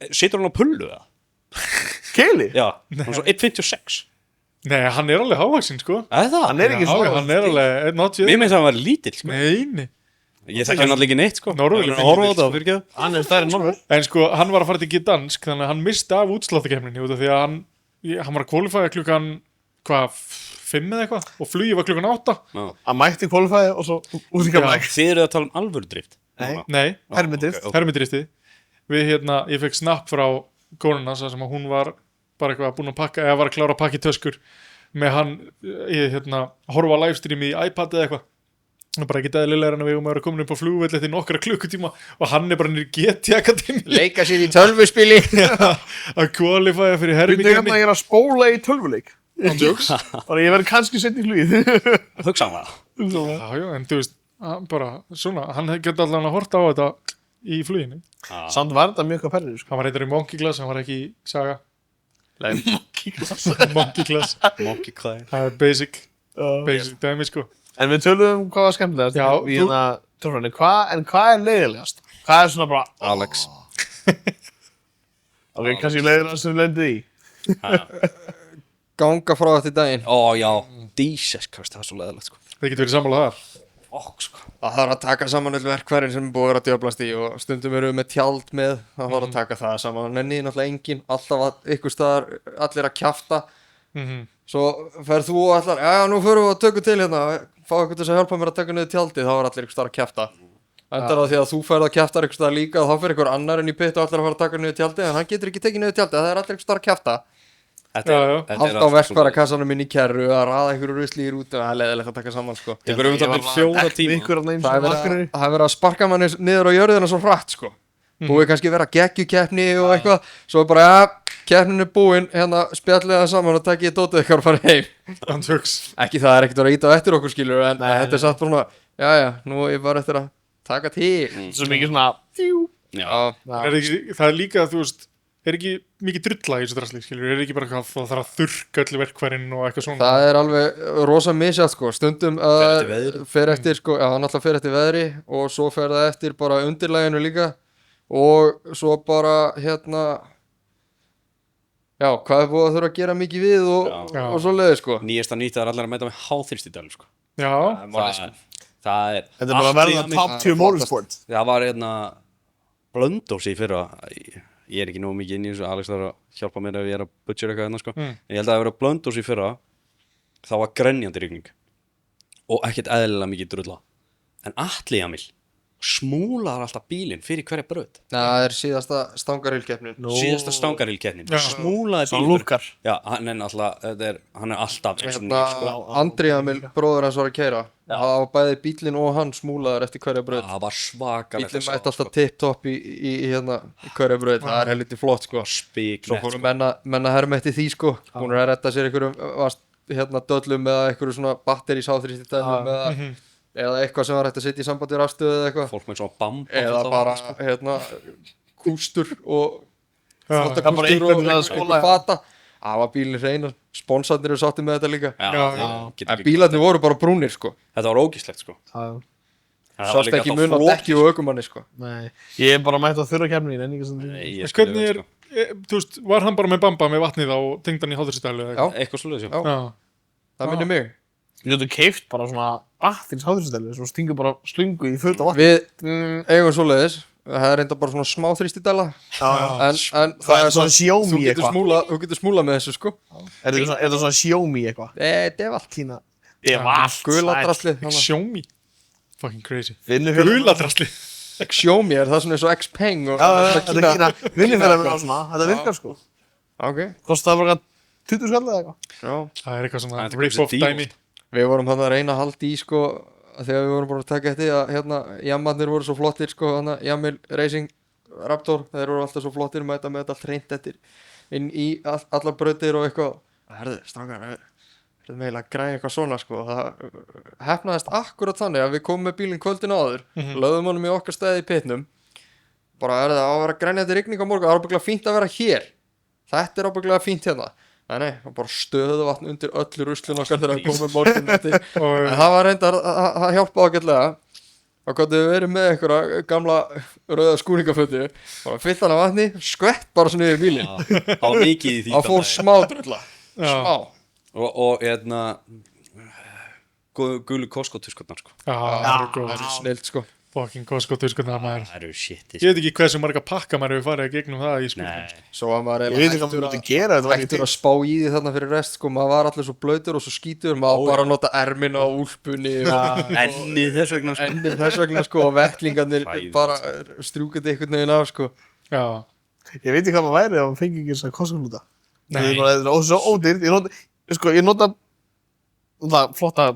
Situr hann á pullu það? Keili? Já, hann er svo 1.56. nei, hann er alveg hávaxinn, sko. Eða það? Hann er ekki Já, svona. hann er alveg, not Mér yet. finnst það að vera lítill, sko. Nei. Ég þekki hann allir ekki neitt, sko. Norðurlöndin Ég er að horfa á lítill, þetta, fyrir ekki það. Hann er stærri en Norður. En sko, hann var að fara til Gdansk, þannig að hann misti af útsláttakefninni út af því að hann var að qualifya klukkan, 5 eða eitthvað og flugið var klukkan 8. Hann mætti qualifyaði og svo út í gamla ekki. Þið eru að tala um alvöru drift. Nei. Nei, Hermidrift. hermidristið. Ég fekk snapp frá konuna þar sem að hún var bara eitthvað búin að pakka, eða var að klára að pakka í töskur með hann, horfa á livestream í iPad eða eitthvað. Það er bara ekki eðlilegra en að við erum að vera komin upp á flugvöll eftir nokkra klukkutíma og hann er bara nýr GT Akademi leika sér í tölvuspili. að qualifya fyrir Býttu hermikefni. hérna ég er að spóla í tölvuleik. Bara ég verði kannski sett í flugið. Hugsanlega. Já, en þú veist, bara svona, hann geti allan að horta á þetta í fluginu. Samt var þetta mjög hvað perrið, sko. Hann var reyndar í Monkey Class, hann var ekki í Saga. Monkey Class. Monkey Class, Monkey Clay. það er basic dæmi, sko. En við töluðum hvað var skemmtilegast. Já, Í hérna tölvunni. Hvað er leiðilegast? Hvað er svona bara... Alex. Ok, kannski leiðilegast sem við lendið í. Ganga frá þetta í daginn. Ó, já. Jesus Christ, það er svo leðilegt, sko. Það getur verið sammála þar. Sko. Það þarf að taka saman öll verkfærin sem er búið að vera að djöflast í og stundum eru við með tjald með, það þarf að taka það saman. Nenni náttúrulega engin, alltaf að ykkur staðar allir að kjafta. Svo ferð þú og allar, já, nú förum við að tökum til hérna, fá ykkur til þess að hjálpa mér að taka niður tjaldi, þá er allir ykkur staðar að kjafta. Endar það því að þú ferð að kjafta ykkur staðar líka og þá fer ykkur annar inn í pitt og allir að fara að taka niður tjaldi, en hann getur ekki tekið niður tjaldi, það er allir ykkur staðar að kjafta. Halda á verkfærakassanum inn í kerru að raða ykkur rusli í rútu, það er leiðilegt að taka saman, sko. Tekur það til 4 tíma. Það er verið að sparka manni niður á jörðina svo hratt, sko. Búið kannski vera geggjukeppni og eitthvað, svo bara, ja, keppnin er búin, hérna spjallið það saman og takkið dótið ykkar og farið heim. Ekki það er ekkert að vera ít á eftir okkur, skilur, en þetta er satt bara, já, nú er ég bara eftir að taka til. Svo mikið svona... Það er líka, þú veist, er ekki mikið drulla í þessu drasli, skilur, er ekki bara eitthvað það þarf að þurrka öll verkfærin og eitthvað svona. Það er alveg rosa misjætt, sko, stundum fer eftir, sko, já, hann alltaf fer eftir veðri og svo fer það eftir bara undirlæginu líka og svo bara, hérna, já, hvað er búið að þurfa að gera mikið við og svo leiði, sko. Nýjasta nýtt er allir að mæta með háþrýstidælu, sko. Já. Það er Þetta er bara að verða top 2 motorsport. Það var hérna Blöndós í fyrra. Ég er ekki nógu mikið inn í þessu, Alex þarf að hjálpa mér ef ég er að butcher eitthvað hérna, sko. En ég held að það vera Blöndós í fyrra, það var grenjandi rigning og ekkert eðlilega mikið drulla. En Atli Jamil smúlaðar alltaf bílinn fyrir hverja braut. Það er síðasta stangarilkeppnin. Síðasta stangarilkeppnin. Smúlaði Svona bílinn. lúkkar. Já, hann er alltaf Hérna, Andri Jamil, bróður hans var að keyra. Það var bæði bílinn og hann smúlaðar eftir hverja braut. Það var svakalegt. Bílinn mætti alltaf tipp-topp í hérna hverja braut. Það er helviti flott, sko. Svo fórum menna herma eftir því, sko. Hún er að redda sér einhverjum hérna döllum eða einhverjum svona batterís háþrýstidælum eða eitthvað sem var hægt að setja í sambandi við rafstöðu eða eitthvað. Fólk með svona bamba. Eða bara, hérna, kústur og þvottakústur og eitthvað fata. Það var bílinn hreinar. Sponsarnir eru sáttið með þetta líka. En bílarnir voru bara brúnir, sko. Þetta var ógíslegt, sko. Sást ekki mun á dekki og ökumanni, sko. Nei, ég er bara mætt á þurra kemni en ekki svona. Hvernig er, þú veist, var hann bara með bamba með vatnið á tengdan í háþrýstidælu? Já. Eitthvað svoleiðis, Já. Það minnir mig. Þú getur keift bara svona vatnins háþrýstidælu, svo stingur bara slungu í fullt af vatn. Við eigum svoleiðis. Það er reynda bara svona smá þrýstidæla. En það er svona Xiaomi eitthvað. Þú getur smúlað með þessu, sko. Er það svona Xiaomi eitthvað? Devalt. Kína. Devalt. Guladraslið. Xiaomi. Fucking crazy. Guladraslið. Xiaomi er það svona eins og Xpeng og þetta er Kína. Vinnufélag mér á svona. Þetta virkar, sko. Ok. Kostaði bara 20 skall eða eitthvað. Já. Það er eitthvað svona Það er rip-off eitthvað dæmi. Við vorum hann að reyna að halda í sko þegar við vorum bara að taka eftir að hérna jammarnir voru svo flottir sko hann að Jamil Racing Raptor, þeir voru alltaf svo flottir með þetta allt hreint eftir inn í allar brautir og eitthvað. Herðu, strákar, við erum eiginlega að græja eitthvað svona sko. Það hefnaðist akkurat þannig að við komum með bílinn kvöldin áður, lögðum honum í okkar stæði í pitnum. Bara er það að vera grænjandi rigning á morgun, það er ábygglega fínt að vera hér. Þetta er ábygglega fínt hérna. Nei, bara stöðuvatn undir öllu ruslun okkar þegar við komum morgun eftir. En það var reyndar, það hjálpa ágætlega. Þá gáttu við verið með einhverja gamla rauða skúringafötu, bara fyllt hann af vatni, skvett bara svona yfir bílinn. Það var mikið í því. Það fór smá drulla, smá. Og gulu Costco-tuskurnar sko. Já, það eru góð. Það er snilt sko. Fucking Costco-tuskurnar maður. Það eru shit Ég veit ekki hversu marga pakka maður hefur farið að gegnum það í spurning. Nei, Svo var maður Ég veit ekki hvað maður myndi gera þetta var hættur að spá í því þarna fyrir rest sko, maður var allir svo blautur og svo skítur, maður bara að nota ermin á úlpunni ennið þess vegna sko. ennir þess vegna sko og vettlingarnir Hræðilegt. bara strjúkandi einhvern veginn af sko. Já. Ég veit ekki hvað maður væri ef maður fengi ekki þess að Costco-lúta. Nei. Það er svo ódýrt. Ég nota flotta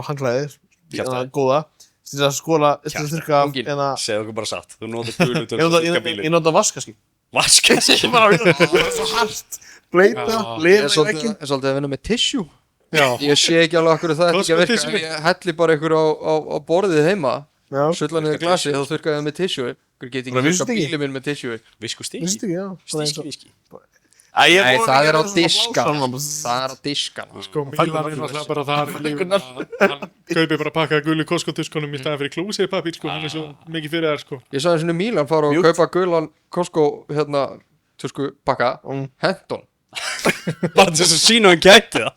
hangklæði, Kjaftaði. góða. Til að skóla, til að þurrka Unginn. Segðu okkur bara satt. Þú notar gulu til Ég að þurrka nota bílinn. vaskaskinn. Vaskast. Það er svo hart. Bleita, Já. Ég lifa er í svolítið vekkin. að vinna með tissue. Já. Ég sé ekki alveg okkur það er ekki að virka. Costco-tissue. Ég helli bara einhver á borðið heima, Já, sulla niður glasi, þá þurrka ég með tissue. Hver get ekki Bara þurrka vissist ekki? bílið minn með tissue. Visku vissi stíki. ekki, já. Svona eins og- Stíki. Æ, Nei, það er á svona diskan. blásan, Það er á diskan. Sko, Mílan er náttúrulega bara þar hann kaupi bara pakka gulu Costco-tuskunum í staðan fyrir klóseipapír, sko, hann er svo mikið fyrir þær, sko. Ég sagði svona Mílan fara og Mjúkt. kaupa gulan Costco tusku pakka, henton. Bara til þess að sína hann gæti það.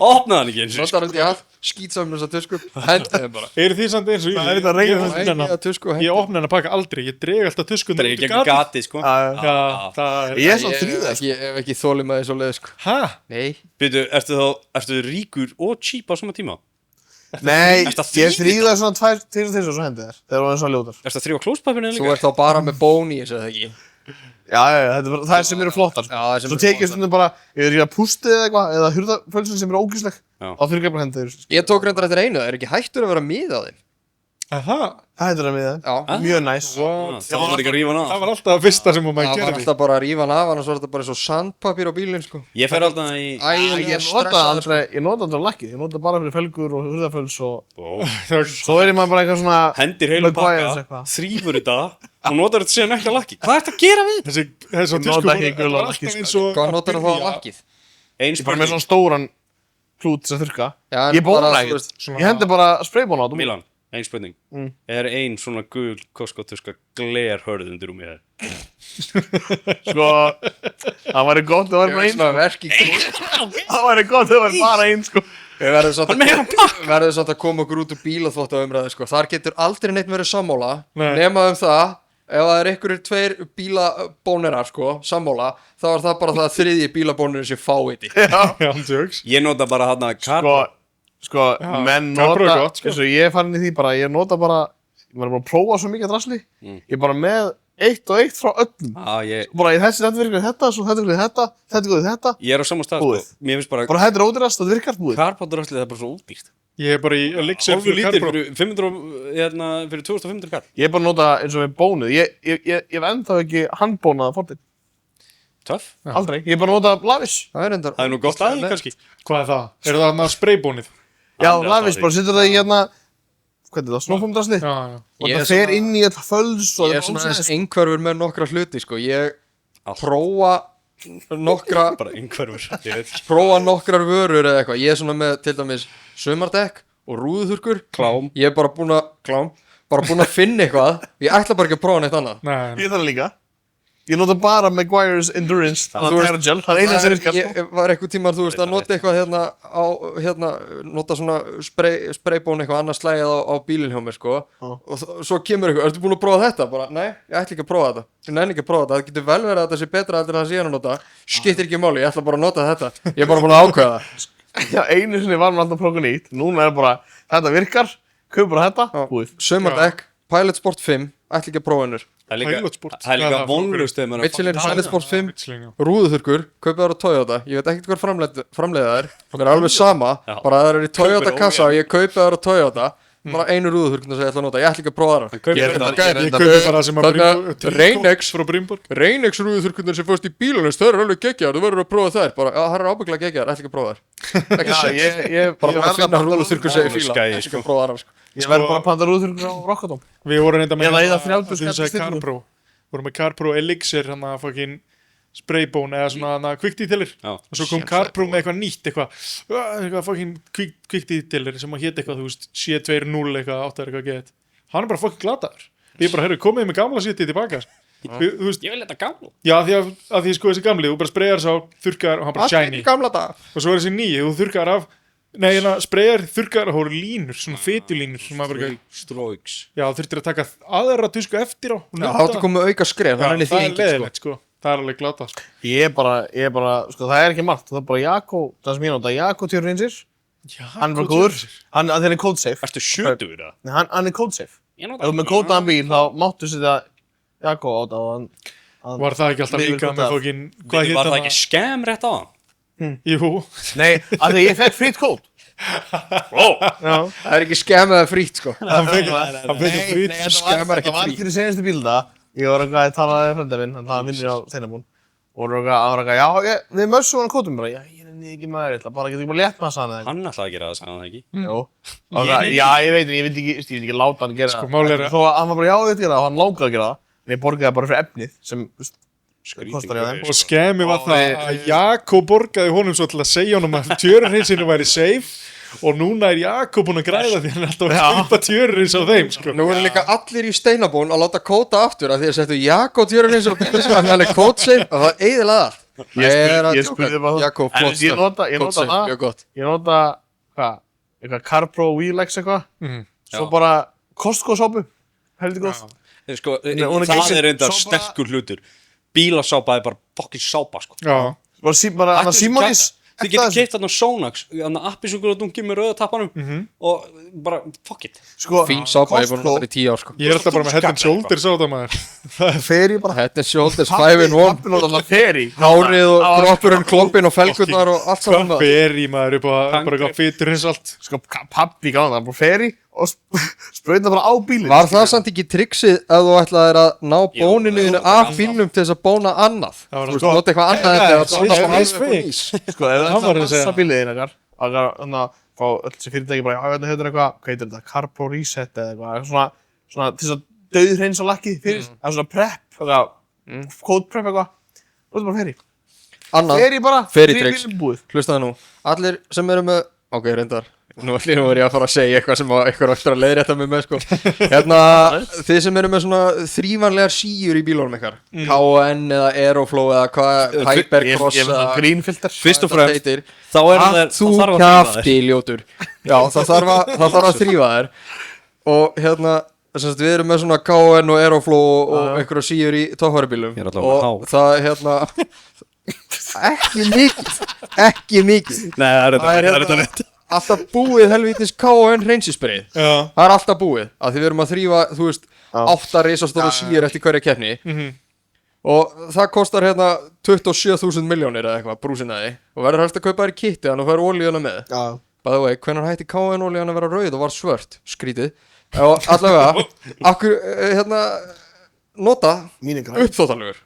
Opnaði hann ekki eins og Notar hann í allt, skýt saman þessa tusku, hendi þeim bara. Eru þið samt eins og Það er þetta að reyna ég Ægja opna tusku og hana- hendi. ég opna hann að pakka aldrei, ég dreg alltaf tuskunum Það er ekki ekki gatið sko. Já, Já, það er Ég er svo Ég þrýðað, hef ekki þólið með því svo leið, sko. Hæ? Nei. Byrju, ertu ríkur og cheap á svona tíma? Nei, Ertu að ég þrífa þrýðað svona 2-3 og svo hendi þér. Þeir eru svona ljótar. Ertu að þrýfa klóspapirinn Þú líka? ert þá bara með bón í þessu, eða ekki? Já, það er sem eru flottar. Já, það sem Svo eru tekið flottar. stundum bara, ég er í að pústið eða eitthvað, eða hurðafölsun sem eru ógísleg. Já. Á þurrka bara hendi þeir. Ég tók reyndar eftir einu, það er ekki hættur að vera mið á þeim. Aha, Það heitir það með Já. það. Mjög næs. what? Það var ekki að rífa hann Það af. var alltaf að fyrsta sem maður Það var gerði. alltaf bara að rífa hann af, annars var þetta bara svo sandpapír á bílinn, sko. Ég fer alltaf í... Ég nota aldrei lakkið. Ég nota bara fyrir felgur og hurðaföls og... Ó, Svo er ég maður bara eitthvað svona... hendir heilum Maguires pakka, eitthvað. þrýfur þetta og notar þetta síðan ekki að lakki. Hvað ertu að gera við? Þessi Ég nota ekki gula lakki, sko. Hvað notar það á lakkið? Einn Ég er bara spurning. með svona stóran klút til að þurrka. Já, en Ég bóna bara, ekkert. þú veist, svona- Ég hendi bara spraybóna á þetta. Mílan, einn spurning. Er ein svona gul Costco-tuska glerhörð undir rúmið þér? Sko, það væri gott að vera bara einn. svona verk í Það væri gott að vera bara einn, sko. Við verðum samt að koma okkur út úr bílaþvótt á umræðu, sko. Þar getur aldrei neitt verið sammála, Nei. nema það, ef það er einhverjir tveir bílabónerar, sko, sammála, þá er það bara það að þriðji bílabónurinn sé fáiði. Já, jokes. Ég nota bara hann að Sko, Já, menn Carpro er nota, gott, sko. eins og ég er farin í því bara, ég nota bara, ég var bara að prófa svo mikið drasli. Ég er bara með eitt og eitt frá öllum. Bara í þessi, þetta virkar þetta, svo þetta virkar þetta, þetta virkar þetta. Ég er á saman stað, Búið. sko. Mér finnst bara Bara þetta er ódýrast, þetta virkar búið. Karpáturöslið er bara svo ódýrt. Ég er bara í Elixir Hálfu lítir Carpro. fyrir 500, fyrir 2500 kall. Ég er bara að nota eins og með bónuð. Ég hef ennþá ekki handbónað fortin. Töff. Aldrei. Ég er bara að nota Lavish. Það er endar. Það er nú gott aðeins kannski. Hvað er það? Er það hann að spraybónið? Já, Alveg Lavish, það bara setur það í hérna, hvað er það, snófumdrasli? Já, já. Og Ég er það fer svona- inn í þetta fölls og Ég er svona aðeins einhverfur með nokkra hluti, sko. Ég prófa nokkrar vörur eða eitthvað. Ég er svona með, til dæmis, sumardekk og rúðuþurkur. Klám. Ég er bara búin að finna eitthvað. Ég ætla bara ekki að prófa neitt annað. Nei, Ég þarf líka. Ég nota bara Maguire's Endurance, Þú það veist- er gel, það er eina sem virkar. Ég var eitthvað tímar, þú veist, að nota eitthvað nota svona spraybón eitthvað annars slægið á bílinn hjá mér, sko. Og svo kemur eitthvað, ertu búin að prófa þetta? Bara, nei, ég ætla ekki að prófa þetta. Ég nenni ekki að prófa þetta, það getur vel verið að þetta sé betra heldur en það sé hann að nota. Skiptir ekki máli, ég ætla bara að nota þetta. Ég er bara búin að ákveða það. Já, einu sinni var maður alltaf að prófa nýtt. Núna er bara, þetta virkar, kaup bara þetta, búið. Sumardekk, Pilot Sport 5, ætla ekki að prófa hennur. Það er líka, Pilot Sport. það er líka vonlust þegar maður er að Michelin fucking Pilot Sport 5 Michelin, já. rúðuþurrkur, kaupið þar á Toyota ég veit ekkert hvað framleiða þær það er alveg sama, Já. bara það er í Toyota Kaupir kassa og ég kaupið þar á Toyota bara einu rúðuþurkna sem ég ætla að nota, ég ætla ekki að prófa þar kaupir Ég er þetta- þetta- Ég kaupi bara sem að Reynex frá Brimborg. Reynex rúðuþurknar sem fórst í bílunum þau eru alveg geggjar, þú verður að prófa þær bara, það er ábygglega geggjar, ætla ekki að prófa þær ekki Já, séns. ég bara að finna verð rúðuþurkur sem ég fíla Skæði, ekki að prófa þar sko. Ég verð bara að panta rúðurkur á Rockadóm. Við vorum reynda með Eða eyða 30 því þú skall í sagði stillingu. CarPro. Vorum með CarPro Elixir, hann að fucking spraybone eða svona hann að kviktítiller. Já. Og svo kom CarPro með eitthvað nýtt, eitthvað fucking kviktítiller sem að hétt eitthvað, þú veist, C20 eitthvað, áttar eitthvað gett. Hann er bara fucking glataður. Ég bara, herru, komið með gamla sittið tilbaka. Þú veist, Ég vil þetta gamla. já, af því sko þessi gamli, þú bara spreyjar sá, þurrkar og hann bara allt er shiny. í gamla dag Og svo er þessi nýji, þú þurrkar af, nei, hérna, spreyjar, þurrkar og hóru línur, svona fetulínur, sem maður bara, Stróiks. já, þurftir að taka aðra tusku eftir á. og það nudda. átt að koma með auka skref, það er því það er engin sko. leðilegt sko. Það er alveg glata sko. Ég er bara, sko það er ekki margt. Það er bara Jakko, það sem ég nota, Jakko Tjörninsir. Hann er bara góður. Hann er code safe. Ertu 70 það? Nei, hann er code safe. Ég nota Ef þú með kótaðan bíl, þá máttu setja Jakko á þetta og hann... Var það ekki alltaf Við líka viljum með það. fókin, hvað hitt Var það hann? ekki skem rétt á hann? Jú, Nei, af því ég fekk frýtt kód. Já. það er ekki skemmið að frýtt sko. hann fekk Nei, frýtt. skemmar ekki þetta var frí. fyrir senjastu bíl það. Ég var eitthvað að tala við frænda minn, hann talaði vinnir á Steinabún. Og hann var eitthvað, já, við mössum hann kótum bara. Já, ég er ekki maður, ég ætla bara, getur ekki bara létt með hann eða Hann ætlaði að gera það, sagði hann ekki. Jú. Og það, já, ég vildi ekki láta hann gera Sko, málið er að- Þó að hann var bara, já, ég veit gera það, og hann langaði að gera það. En ég borgaði bara fyrir efnið, sem, Skrýtin kostar ég þeim. gauður, Og skemi var það að Jakob borgaði honum svo til að segja honum að tjörurhinsinu væri safe og núna er Jakob búinn að græða því hann er alltaf að kaupa tjörurhins á þeim sko. Nú eru líka allir í Steinabón að láta kóta aftur að því að settu Jakko Tjörnins og hann er kótsafe og það eiginlega allt Ég spurði bara það. Jakko, En flott ég nota Kótsafe, það. mjög gott Ég nota, eitthvað CarPro Wheelex eitthvað. Svo Já. bara Costco sápu, heldur góð. Sko, hún er það ekki- er reyndar svo bara- sterkur hlutur. Bílasápa er bara fokkin sápa, sko. Já, Bara hann að Simonis. Þið getur keitt þarna Sonax, þarna appisungulodungi með rauða tappanum og bara, fuck it. Sko, Fín sápa, ég er búin að Costco nota í 10 ár sko ég er alltaf bara með Head and Shoulders á þetta maður. fer ég bara. Head and Shoulders 5 in 1 Pappi nota það fer í. Hárið og kroppurinn, klompinn og felgurnar og allt saman Hvað ber í maður upp á bara eitthvað fyturhins allt. Sko, pappi gáði það, bara fer í og sprauta bara á bílinn. Var það samt ekki triksið að þú ætlaðir að ná bóninu þínu af bílnum til þess að bóna annað? Það var Þú veist, gott. nota eitthvað annað en Yes, þetta að yes, bóna yes, Sko, ef Það það var er að segja. passa bílið þín þannig að fá öll þessi fyrirtæki bara, já, þetta heitir eitthvað, hvað heitir þetta, CarPro Reset eða eitthvað, svona til þess að dauðhreinsa lakkið fyrir, eða svona prep, eitthvað, code prep eitthvað, þú veist bara fer í. Annað, Fer í bara, Fer í þrír tricks. bílum búið. hlustaðu nú Allir sem eru með, ok, reyndar Nú er ég að fara að segja eitthvað sem eitthvað áttur að leiðrétta mig með sko. Hérna, þið sem eru með svona þrývanlegar síur í bílunum ykkar KN eða Aeroflow eða hvað Hypercross Ég með það greenfilter. Fyrst og hvað það fremst, heitir. þá er Hatt það þú þarf að kjafti ljótur Já, það þarf að þrýfa þær Og hérna Þess að við erum með svona KN og Aeroflow og einhverja síur í toppvaribílum Ég er alltaf og hár. það hérna ekki mikið Nei, það er Það er þetta hérna alltaf búið helvítis KN hreinsisprið Já, Það er alltaf búið að því við erum að þrýfa, þú veist, 8 risastóru síur eftir hverja keppni og það kostar hérna 27.000 milljónir eða eitthvað, brúsinaði og verður helst að kaupa þær í kitti þannig að þú fær olíuna með Já. By the way, hvenær hætti KN olíuna að vera rauð og var svört, skrítið og allavega, akkur, hérna nota Mín er græn. uppþóttalugur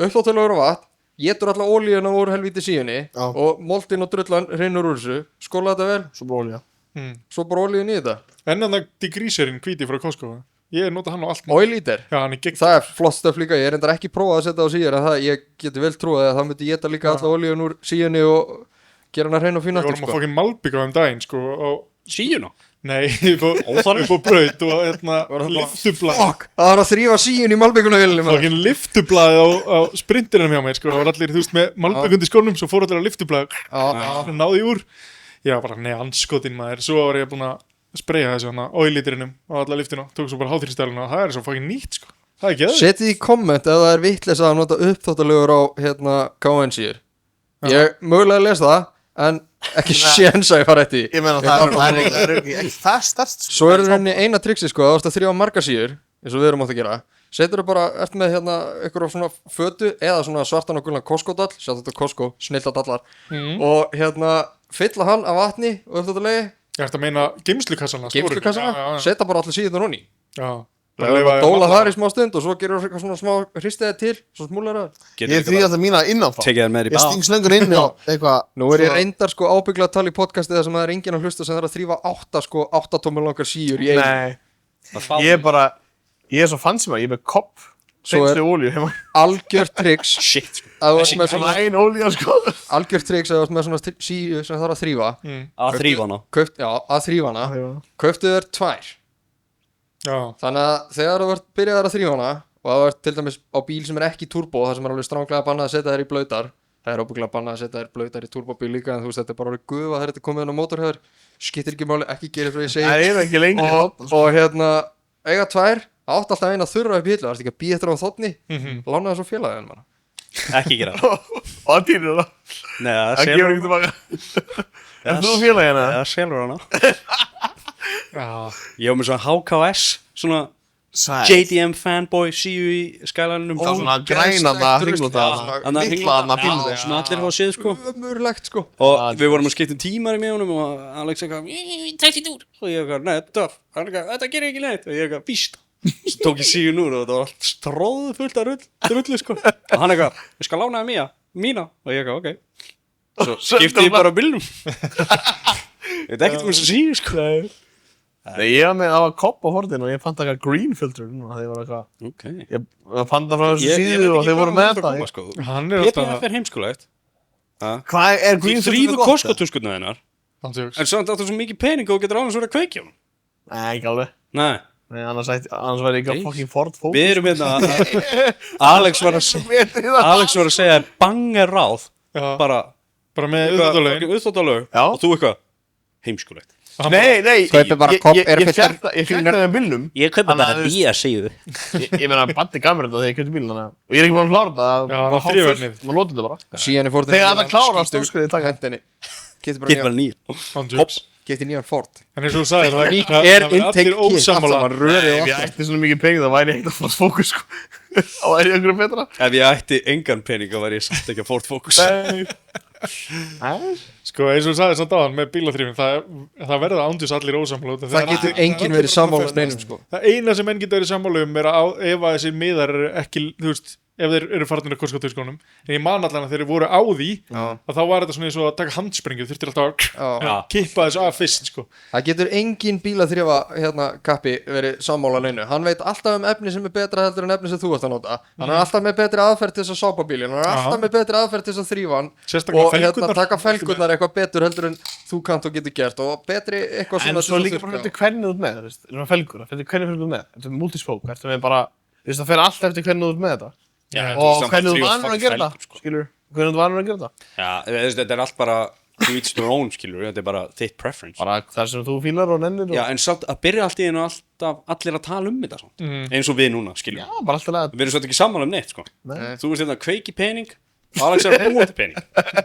uppþóttalugur og vatn getur alla olíuna úr helvíti síunni Já. og moltin og drullan hrinnur úr þessu skóla þetta vel, Svo bara olja. svo bara olíun í þetta en þannig degreaserinn hvíti frá Costco. Ég nota hann á allt. oil eater Já, hann er gegn. Það er flott stöf líka, ég er endar ekki prófað að setja á síður en það, ég geti vel trúið að það myndi geta líka alla olíun úr síunni og gera hann að hreina og fína Við aftur vorum að sko. fokkin malbygga um daginn, sko, og síuna. nei, upp á braut og hérna liftublað. Fuck, það var að þrýfa síun í malbyggunavélunum Fokkin liftublað á sprintinum hjá mér, sko, það var allir, þú veist, með malbyggundi skónum, svo fór allir að liftublað, náði úr. Já, bara, nei, anskotin maður, svo var ég búinn að spreyja þessu hana oil-litrinum á alla liftuna, tók svo bara háþrýstæluna og það er svo fokkin nýtt, sko. Það er ekki aðeins. Setið í komment ef það er vitleis að nota uppþóttalugur á hérna KN síður Ég mögulega les það en ekki séns að ég fara eftir því. Ég meina það er ekki það stærst. Svo er það eina triksi sko, það varst að þrjá marga síður eins og við erum átt að gera setur bara, ert með hérna eitthvað svona fötu eða svona svartan og gullan Costco-dall, sjá þetta Costco, snilladallar og hérna fylla hann af vatni og uppþvottalegi. Ég ætti að meina geymslukassana. Geymslukassana, setja bara allir síðan honni. Já. Dóla þar í smá stund og svo gerur eitthvað svona smá hristiði til, svo smúlar það. Ég því alltaf mína innanfrá. Tekið þær með í Ég sting slöngur inn á eitthvað. Nú ég reyndar sko ábyggla að tala í podcasti þar sem það enginn að hlusta sem það að þrýfa 8 tómur langar síur í einu. Nei, ég svo fancy maður, ég með kopp, seinstu olíu heima. Algjört tricks. Shit, sko. Að þú ert með svona Ein olíu, sko. algjört tricks að þú ert með svona síu sem það að þrýfa. Að þrífa hana. Að þrýfa hana. Kauptu þér 2. Já. Þannig að þegar þú ert byrjaðar að þrýfa hana og það ert til dæmis á bíl sem ekki turbo, það sem alveg stránglega bannað að setja þær í blautar. Það óbygglega bannað að setja þær blautar í turbóbíl líka en þú veist þetta bara orðið gufa þegar þetta komið inn á mótorhjöður. Skiptir ekki máli, ekki gera svo ég segi. Það ekki lengur. Og hérna, eiga 2, átt alltaf eina þurra upp í hillu, það er ekki að býja eftir á þotni, lána það svo félagin manna. Ekki gera það. Og að týnir það. Nei, Það gefur ekki tilbaka. Er þú félagina? Það selur hana. Já. Ég var með svona HKS, svona JDM fanboy síu í Skylineum. Og svona grænana hringlóta. Miklaðana bílum. Svona allir hafa séð sko. Ömurlegt sko. Og við vorum að skipta tímar með honum og Alex eitthvað, tætt í dúr. Og ég eitthvað, nei, þetta gerir ekki neitt. Og ég eitthvað, víst. Svo tók ég síðan úr og þetta var allt stróð fullt af rullu sko. Og hann eitthvað, ég skal lána það mína. Og ég eitthvað, ok. Svo skipti ég bara á bílnum. Ég veit ekkert um þess að síðu sko. Nei, ég var með, það var kopp á hortin og ég fann það eitthvað green filter núna, þeir voru eitthvað. Ok. Ég fann það frá þessu síðu og þeir voru með það. Sko. Hann er alltaf PPF er heimskulegt. Hvað er green Þú filter þrýfur Costco-tuskurnar þinnar. Handjóks. En samt áttu svo mikið pening og getur alveg svo að kveikja hún. Nei, ekki alveg. Nei. Nei, annars væri ekki að fucking Ford Focus. Við erum hérna, Alex var að segja banger ráð. Já. Bara með auðvitað Já. og þú eitthvað heimskulegt. Nei, Kaupi bara kopp, ég fekk það með bílnum. Ég kaupi Þannig bara að þú bíja síðu. Ég meina, Baddi gaf mér þetta þegar ég keypti bílinn, og ég er ekki búin að klára þetta. Já, það var þrifverðnið. Maður lóti þetta bara. Síðan er Fordin Þegar þetta klárast, þá skulle ég taka hendinni. Getur Get bara bara nýja. Handjóks. Getið nýjan Ford. En eins og þú sagðir, það Er það intake allir ósammála. Ef ég ætti svona mikið pening, það væri ekkert að Ford Focus, sko. Það væri einhverju betra. Ef ég ætti engan pening þá væri ég samt ekki að Ford Focus. Sko eins og þú sagðir samt áðan með bílaþrifin, það verða ándjus allir ósammála. Það getur enginn verið sammála neinum sko. Það eina sem enn getur verið sammála er ef að þessir miðar eru ekki, þú veist, ef þeir eru farnir að Costco-tuskunum. En ég man allan að þeir voru á því að þá var þetta svona eins og að taka handsprengu, þurftir alltaf að kippa þessu af fyrst sko. Það getur enginn bílaþrifa hérna kappi verið sammála neinu. Hann veit alltaf um efni sem er betra heldur en efni sem þú ert að nota. Hann er alltaf með betri aðferð til þess að sápa bílinn. Hann er alltaf með betri aðferð til þess að þrífa hann. Og hérna taka felgurnar eitthvað betur heldur en þú kannt og getur gert og betri eitthvað svona. En svo líka bara eftir hvernig þú ert með, þú veist, svona felgur, eftir hvernig þú ert með. Þetta er multispoke, eftir með bara, þú veist, það fer allt eftir hvernig þú ert með þetta. Og hvernig þú vanur að gera það, skilur, hvernig þú vanur að gera það. Já, þetta er allt bara to each their own, skilur, þetta er bara þitt preference. Bara það sem þú fílar og nennir. Já, en samt að byrja allt í einu alltaf allir að tala um þetta samt. Eins og við núna, skilur. Já, bara alltaf lega. Við erum svolítið ekki sammála um neitt, sko. Þú veist þetta að kveiki pening, Alex er að búa til pening.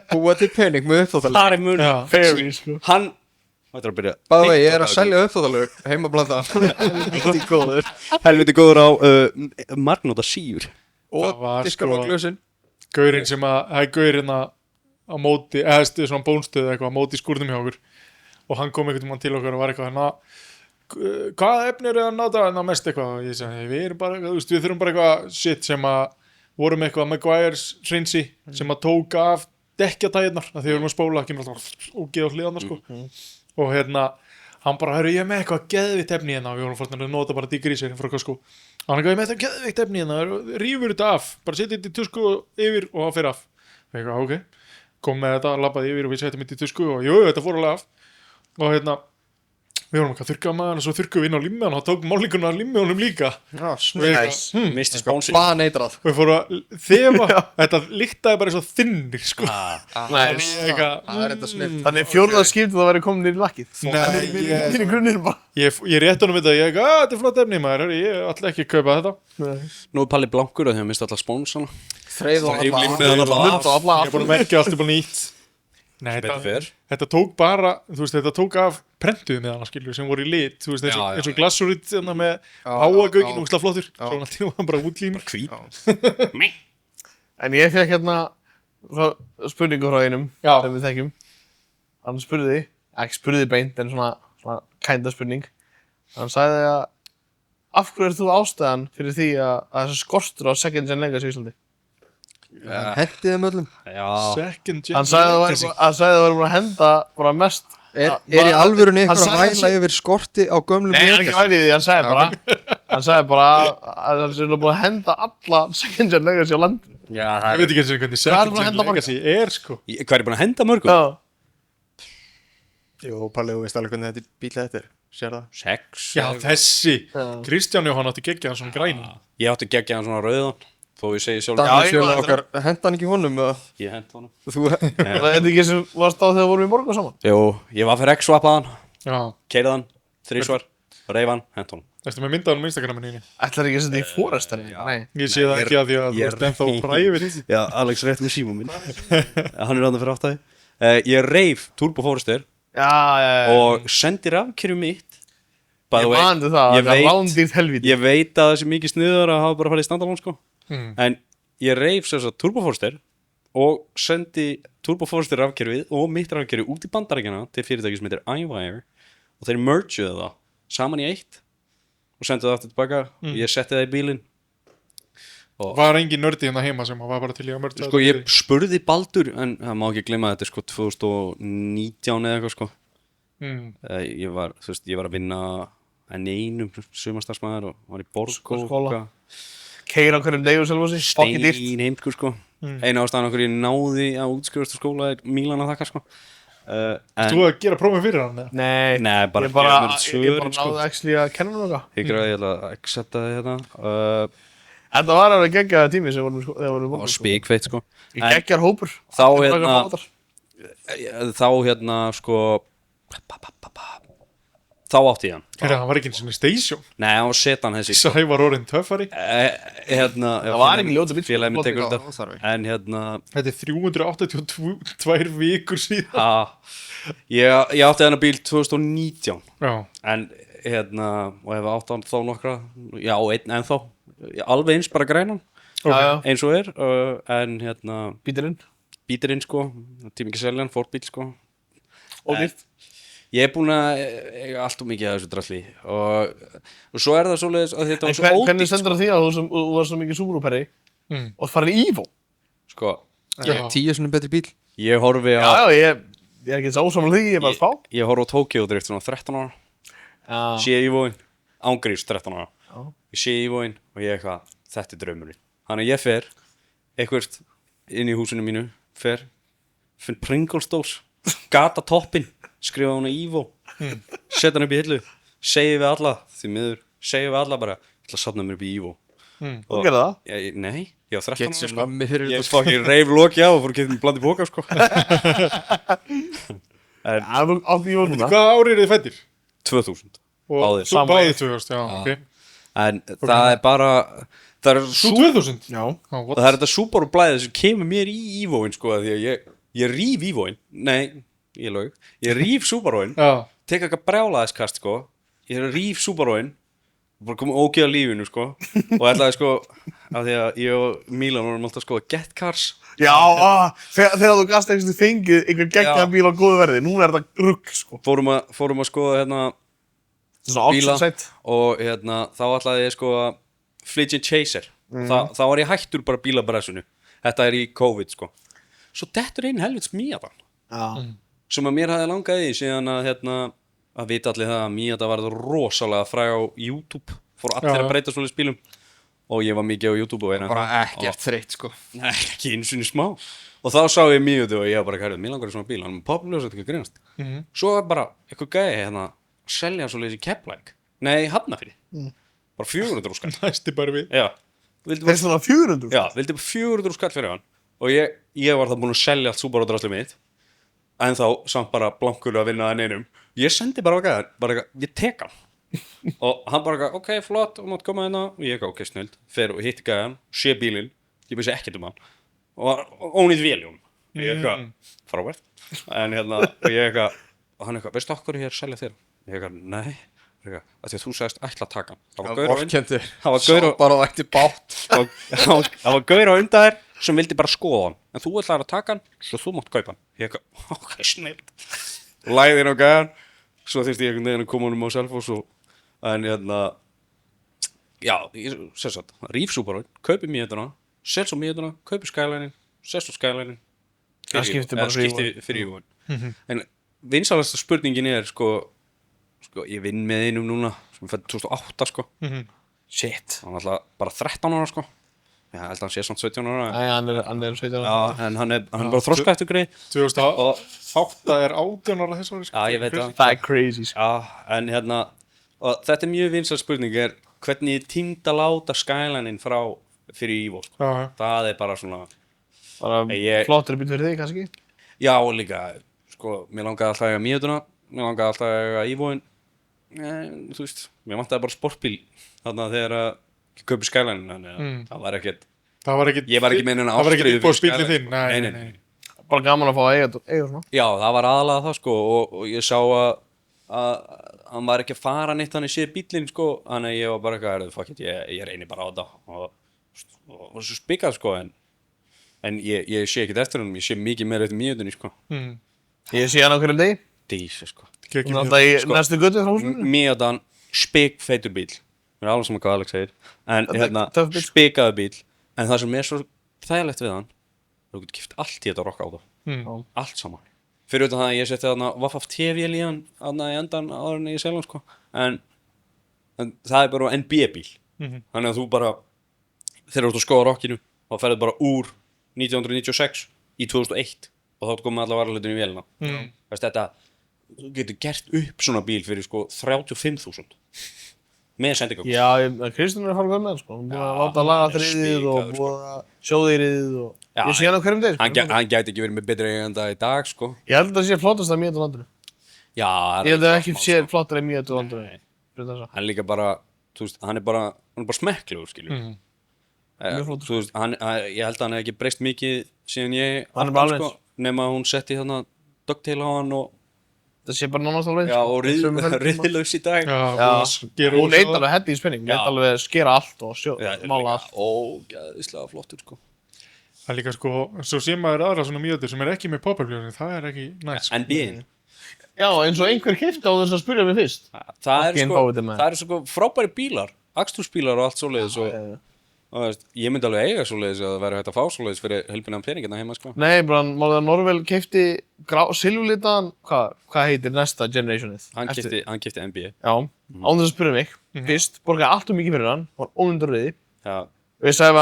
Búa til pening með uppþóttalega. Það er mun. Fairy, sko. Hann, þetta er að byrja. Bæði vegi, ég er að selja uppþóttalega, heimablanda. Helviti góður á margnóta síur. Og diskar á glösin. Gaurinn sem það er gaurinn á móti, eða svona bónstöðu eitthvað á móti skúrnum hjá okkur og hann kom einhvern veginn til okkar og var eitthvað hvað efni eru að nota mest eitthvað og ég sagði, við erum bara eitthvað, þú veist, við þurfum bara eitthvað shit sem að vorum eitthvað Maguire's hrinsi sem að tóka af dekkjatæðirnar að því við erum að spóla ekki alltaf og geða hliðarnar sko og hérna, hann bara, ég er með eitthvað geðvitt efni hérna og við vorum fórst að nota bara dígrísir frá Costco. Hann er með þetta geðvitt efni hérna, rífur þetta af, bara setja þetta í tusku yfir og það fer af. Við eitthvað, ok, kom með þetta, labbaði yfir og við setjum þetta í tusku og jú, þetta fór alveg af. Og hérna, við vorum eitthvað þurrkaða maður og svo þurrkuðum við inn á limmi og hann tók málninguna af limmi honum líka. Já, nice. Misti spónsi. Baneitrað. Og við fórum að þefa, þetta lyktaði bara eins og þinnir, sko. Nice. Það er þetta snill. Þannig fjórðarskipti það væri komin inn í lakkið. Nei, í grunninn bara. Ég rétt honum þetta, ég þetta er flott efni maður, ég ætla ekki að kaupa þetta. Nú er Palli blankur að því að mista alltaf spónsana. Þreið og Ég er búin að merkja allt upp á nýtt. Nei, betur fer. þetta tók bara, þú veist, þetta tók af prentuðu með hana, skilur, sem voru í lit, þú veist, eins og glassurit með páagögin og flottur, svo hann tíma bara útlínur. Hvít. En ég fekk hérna spurningu frá einum sem við þekkjum. Hann spurði, ekki spurði beint, en svona kænda spurning. Hann sagði að af hverju þú ástæðan fyrir því að þessi skortur á second gen legacy í Íslandi? Hentið þeim öllum. Second gen Hann sagði að það var búin að henda bara mest. Er í alvörunni einhver að væla yfir skorti á gömlum Nei, hann ekki væli í því, hann sagði bara að það er búin að henda alla second gen legacy á landinu. Ég veit ekki eins og hvernig second gen legacy sko. Hvað er búin að henda mörgum? Já. Jú, Palli, þú veist alveg hvernig þetta bíl þetta er. Sér það? 6. Já, þessi. Kristján Jóhann átti geggjaðan svona grænan. Ég átti geggjaðan svona rauðan. Þó ég segi sjálf. Daniel Sjöla okkar, henda hann ekki honum? Ég hent honum. Það er ekki sem varst á þegar við vorum í morgun saman? Jú, ég var fyrir X-swappaðan. Já. Keirðan, 3 svar, reifan, hent honum. Erstu með myndaðan á Instagraminu þínu? Ætlar ekki að setja í Forester? Nei. Ég sé það ekki að því að þú ert ennþá private. Já, Alex rétt með síma minn. Hann er andan fyrir áttæði. Ég reif Turbo Forester og sendi rafkerfið mitt. Ég mandi það er rándýrt helvíti. Ég veit að það sé mikið sniður að hafa bara farið í standalón sko. En ég reif þess að Turbo Forester og sendi Turbo Forester rafkerfið og mitt rafkerfið út í Bandaríkjana til fyrirtæki sem heitir iWire og þeir mergeðu það saman í eitt og sendu það aftur tilbaka og ég setti það í bílinn. Var engin nördi hérna heima sem var bara til ég að mergea sko, ég spurði Baldur en það má ekki glemma þetta sko 2019 eða eitthvað sko. Ég var að vinna en einum sumarstarfsmaður og var í Borgó Keyra á hverjum degi og sjálf stein heimskur sko. Einu ástæðan okkur ég náði að útskrifast á skóla er Mílan að þakka sko. Þú að gera prófum fyrir hann? Nei, ég bara náði actually að kenna hann eitthvað. Ég græði að accepta það hérna. Þetta var alveg geggjaða tími sem vorum í Borgó. Og spikfeitt sko. Geggjar hópur. Þá hérna sko þá átti ég hann. Það var ekki eins og station. Nei, hann var setan þessi. Sævar orðin töffari. Það var ekki ljóta bíl. Félagið minn tekur þetta. En hérna þetta er 382 vikur síðan. Ég átti þennan bíl 2019. Já. En hérna, og hef átt hann þá nokkra, já, einn ennþá. Alveg eins bara grænan. Eins og en hérna Bítirinn sko, tími ekki seljan, Ford-bíl sko. Ódýrt. Ég er búinn að eiga allt og mikið af þessu drasli og svo er það svoleiðis að þetta var svo ódýrt. Hvernig stendur það því að þú var svo mikið Subaru-perri og farin í Evo? Sko, 10 svona betri bíl. Ég horfi á ég er ekki sásamlega því, ég er bara spá. Ég horfi á Tokyo Drift svona 13 ára. Sé Evo-in, ángrís 13 ára. Ég sé Evo-in og ég eitthvað, þetta er draumurinn. Þannig að ég fer eitthvað inn í húsinu mínu, finn Pringles-dós, gata toppinn, skrifa hún á Evo, setja hann upp í hillu, segi við alla, því miður, segi við alla bara, ég ætla að safna mér upp í Evo. Þú gerði það? Nei, ég var 13 ára sko. Ég fucking reif loki á og fór að geta mér blandi bóka sko. Hvað árið er þið fættir? 2000. Báðir 2000, já, ok. En það er bara það er Svo 2000? Já. Og það er þetta Subaru blæðið sem kemur mér í Evo-in sko, því að ég ríf Evo-in. Nei, ég laug. Ég ríf Subaru-in, tek eitthvað brjálaðiskast sko, ég ríf Subaru-in og bara komið ógeð á lífinu sko og ætlaði sko, af því að ég og Mílan vorum alltaf sko að get cars. Já, þegar þú gast eitthvað fengið einhvern geggjaðan bíl á góðu verði, núna er þetta rugg sko. Fórum að skoða hérna bíla og hérna þá ætlaði ég sko að flytja Chaser. Þá var ég hættur bara bílabressinu. Þetta er í COVID sko. Svo dettur einn helvits Miata. Sem að mér hafði langað í síðan að hérna að vita allir það að Miata var rosalega fræg á YouTube. Fór allir að breyta svolítið spílum og ég var mikið á YouTube og bara ekkert þreytt sko. Nei, ekki einu sinni smá. Og þá sá ég Miata og ég var bara kærið, mér langar í svona bíl, hann er popular, þetta ekki að grínast. Svo var bara eitthvað gæði hérna selja svolítið í Keflavík. Nei, Hafnarfirði. Bara 400 skall. Næsti bara við. Já. Þeir svona 400? Já, vildi bara 400 skall fyrir hann. Og ég var það búinn að selja allt Subaru draslið mitt. En þá samt bara blankur að vinna að neinum. Ég sendi bara gæðan, bara ég tek hann. Og hann bara, ok, flott, og mátt koma hérna. Og ég ok, snild. Fer og hitti gæðan, sé bílinn. Ég vissi ekkert um hann. Og ónýtt vél í honum. Ég eitthvað, frábært. En hérna, og ég eitthvað, og hann eitthvað, veistu okkur ég selja þér? Ég eitthvað, nei. Af því að þú sagðist ætla að taka hann. Það var gaur á Vorkendur. Það var gaur á Bara á ætti bátt. Það var gaur á undan þér sem vildi bara skoða hann. En þú ætlaðir að taka hann, svo þú mátt kaupa hann. Ég eitthvað, ok, snilt. Læði inn á gæðan. Svo þurfti ég einhvern veginn að koma honum á Selfoss og en hérna, já, ég sér satt, ríf Subaru, kaupi Mietuna, sel svo Mietuna, kaupi Skylinein, sel svo Skylinein. Það skipti bara fyrir Ívoin. En vinsalasta spurningin sko, ég vinn með einum núna, sem fætti 2008, sko. Shit, hann er alltaf bara 13 ára, sko. Já, held að hann sé samt 17 ára. Nei, hann er 17 ára. Já, en hann er bara þroska eftir greið. 2008 er 18 ára þess ári, sko. Já, ég veit það. Það er crazy, sko. Já, en hérna, og þetta er mjög vinsæl spurning, hvernig ég tímd að láta Skylinein fyrir Evo, sko. Það er bara svona... Bara flottur bíl fyrir þig, kannski? Já, og líka, sko, mér langaði alltaf að eiga Mietuna, mér langaði alltaf að eiga Evoin, þú veist, mér vantaði bara sportbíl, þarna þegar að ég kaupi Skylinein, þannig að það var ekkert, ég var ekki með neina ástriðu fyrir íbúðsbílinn þinn, nei. Bara gaman að fá að eiga svona. Já, það var aðalega það, sko, og ég sá að hann var ekki að fara neitt hann í sér bílinn, sko, þannig að ég var bara eitthvað, fuck it, ég reyni bara á þetta og svo spikað, sko, en ég sé ekkert eftir hann, ég sé mikið meira eftir Mietunni, sko. Ég sé hann á hverjum degi. Dísi, sko. Náttúrulega í næstu götu frá húsinu. Mietan, spikfeitur bíl. Mér er alveg saman hvað Alex segir. En hérna, spikaður bíl. En það sem er svo þægilegt við hann, þú getur kipt allt í þetta rokk á það. Allt saman. Fyrir utan það að ég seti þarna Waff TV-vél í hann, þarna í endan áður en ég selja hann, sko. En það er bara NB-bíl. Þannig að þú bara, þegar þú ert að skoða rokkinu, þá ferðu bara úr 1996 í 2001 og þá komið allar varalutinu í vélina. Veist þetta, þú getur gert upp svona bíl fyrir sko 35.000 með sendingakost. Já, Kristján er að fara með það, sko. Hún búið að láta að laga þriðið og búið að sjóðeirið og ég sé hann á hverjum degi, sko. Hann gæti ekki verið með betri eiganda í dag, sko. Ég held að það sé flottast að Mietu landinu. Já. Ég held að það ekki sé flottar að Mietu landinu. Hann líka bara, þú veist, hann er bara smekklegur, skilju. Þú veist, ég held að hann hef ekki breyst mikið síðan ég átti hann, sko, nema hún setti þarna ducktail á hann og það sé bara nánast alveg. Já, og riðlaus í dag. Hún neitt alveg hendi í spinning, neitt alveg skera allt og mála allt. Ógeðislega flottur, sko. Það er líka, sko, svo sé maður aðra svona Mietur sem er ekki með pop-up-ljóðin, það er ekki næst, sko. NB-in. Já, eins og einhver keypti á þess að spyrja mig fyrst. Það er sko frábæri bílar, akstursbílar og allt svoleiðis og veist, ég myndi alveg eiga svoleiðis að það væri hægt að fá svoleiðis fyrir helpina peningina heima, sko. Nei, bara málið að Norvel keypti silfurlitaðan, hvað heitir næsta generationið? Hann keypti NB. Já, án þess að spyrja mig, fyrst, borgaði allt mikið fyrir hann, var ónundurriði. Já. Og ég sagði við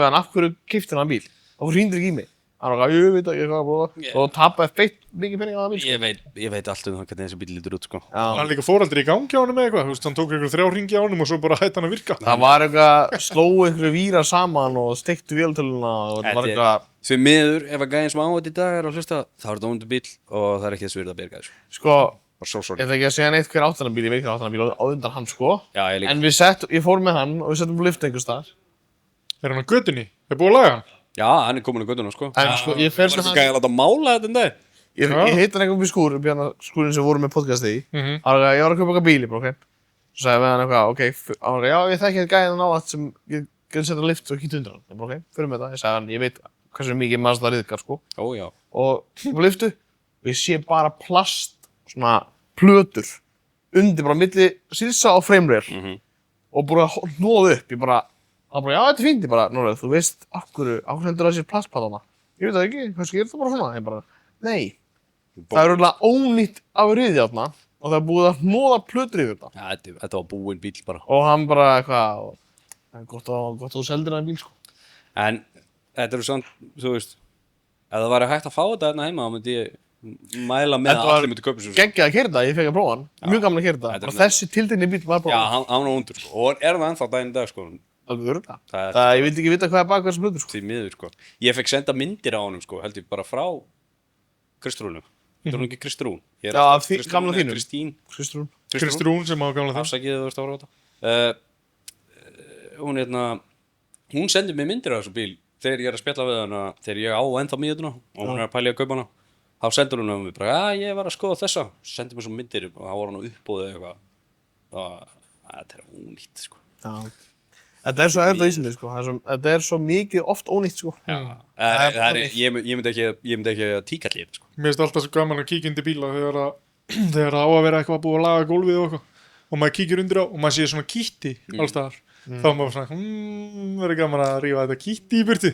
hann, af hverju keypti hann bíl? Og hún hrýndir ekki í mig. Hann var ég veit ekki hvað og tapaði feitt mikið pening á það bíl, sko. Ég veit allt um það hvernig þessi bíl lítur út, sko. Hann líka fóraldri í gangi á honum með eitthvað, þú veist, hann tók ykkur 3 hringi á honum og svo bara hætti hann að virka. Það var eitthvað, slóu ykkur vírar saman og steiktu véltöluna og það var eitthvað. Því miður, ef að gæðin sem á þetta í dag er að hlusta, þá er þetta óndur bíl og það er ekki þess virði að bjarga þessu. Sko, ég ætla ekki að segja neitt hver áttan bíl, ég veit hver áttan bíl á undan hann, sko. Já, ég líka. En ég fór með hann og við settum lift einhvers staðar. Er hann á götunni? Er búið að laga hann? Já, hann er komin á göttuna, sko. En sko, ég fer sem hann... Það var ekki að láta mála þetta dag. Ég hitt hann eitthvað upp í skúr, upp í hann skúrin sem voru með podcasti í. Ég var að kaupa eitthvað bíli, bara, ok. Svo sagði við hann eitthvað, ok, hann var já, ég þekki þetta gæðin á allt sem ég geti setja lift og kýtt undir hann. Bara, ok, fyrir með það. Ég sagði hann, ég veit hversu mikið Mazda ryðgar, sko. Ó, já. Og ég var liftu og ég sé bara plast, svona plötur undir bara milli silsa og framereil og bara hnóð upp. Það bara, já, þetta er fínt, ég bara, Norröð, þú veist, akkur heldur það sér plastpatana? Ég veit það ekki, kannski er það bara svona, ég bara, nei. Það er rúglega ónýtt af riði þarna og það er búið að hnóða plötur yfir þetta. Já, þetta var búinn bíl bara. Og hann bara, eitthvað, það er gott að þú seldir hann bíl, sko. En, þetta eru samt, þú veist, ef það væri hægt að fá þetta hérna heima, þá myndi ég mæla með að allir myndi kaupa þessu. Geggjað að keyra þetta, ég fekk að prófa hann, mjög gaman að keyra þetta. Og þessi tiltekni bíl var prófa. Já, hann var undur, sko, og er það ennþá daginn í dag, sko. Það, ég vildi ekki vita hvað er bak þessum hlutur, sko. Því miður, sko. Ég fekk senda myndir á honum, sko, held ég bara frá Kristrúnu. Það var ekki Kristrún. Já, gamla þínu. Kristrún sem á gamla þínu. Afsakið, þú veist að voru þetta. Hún sendi mér myndir á þessu bíl þegar ég er að spjalla við hana, þegar ég á ennþá miðjutuna og hún er að pæla í að kaupa hana, þá sendur hún um mig bara, ég var að skoða þessa, sendur mér svo myndir og þá var hann á uppbóði eitthvað. Þetta er ónýtt, sko. Já. Þetta er svo erfitt á Íslandi, sko. Þetta er svo mikið oft ónýtt, sko. Já. Ég myndi ekki að tíkalla í þetta, sko. Mér finnst alltaf svo gaman að kíkja undir bíla þegar á að vera eitthvað búið að laga gólfið og eitthvað og maður kíkir undir á og maður sé svona kítti alls staðar. Þá er maður svona, verður gaman að rífa þetta kítti í burtu.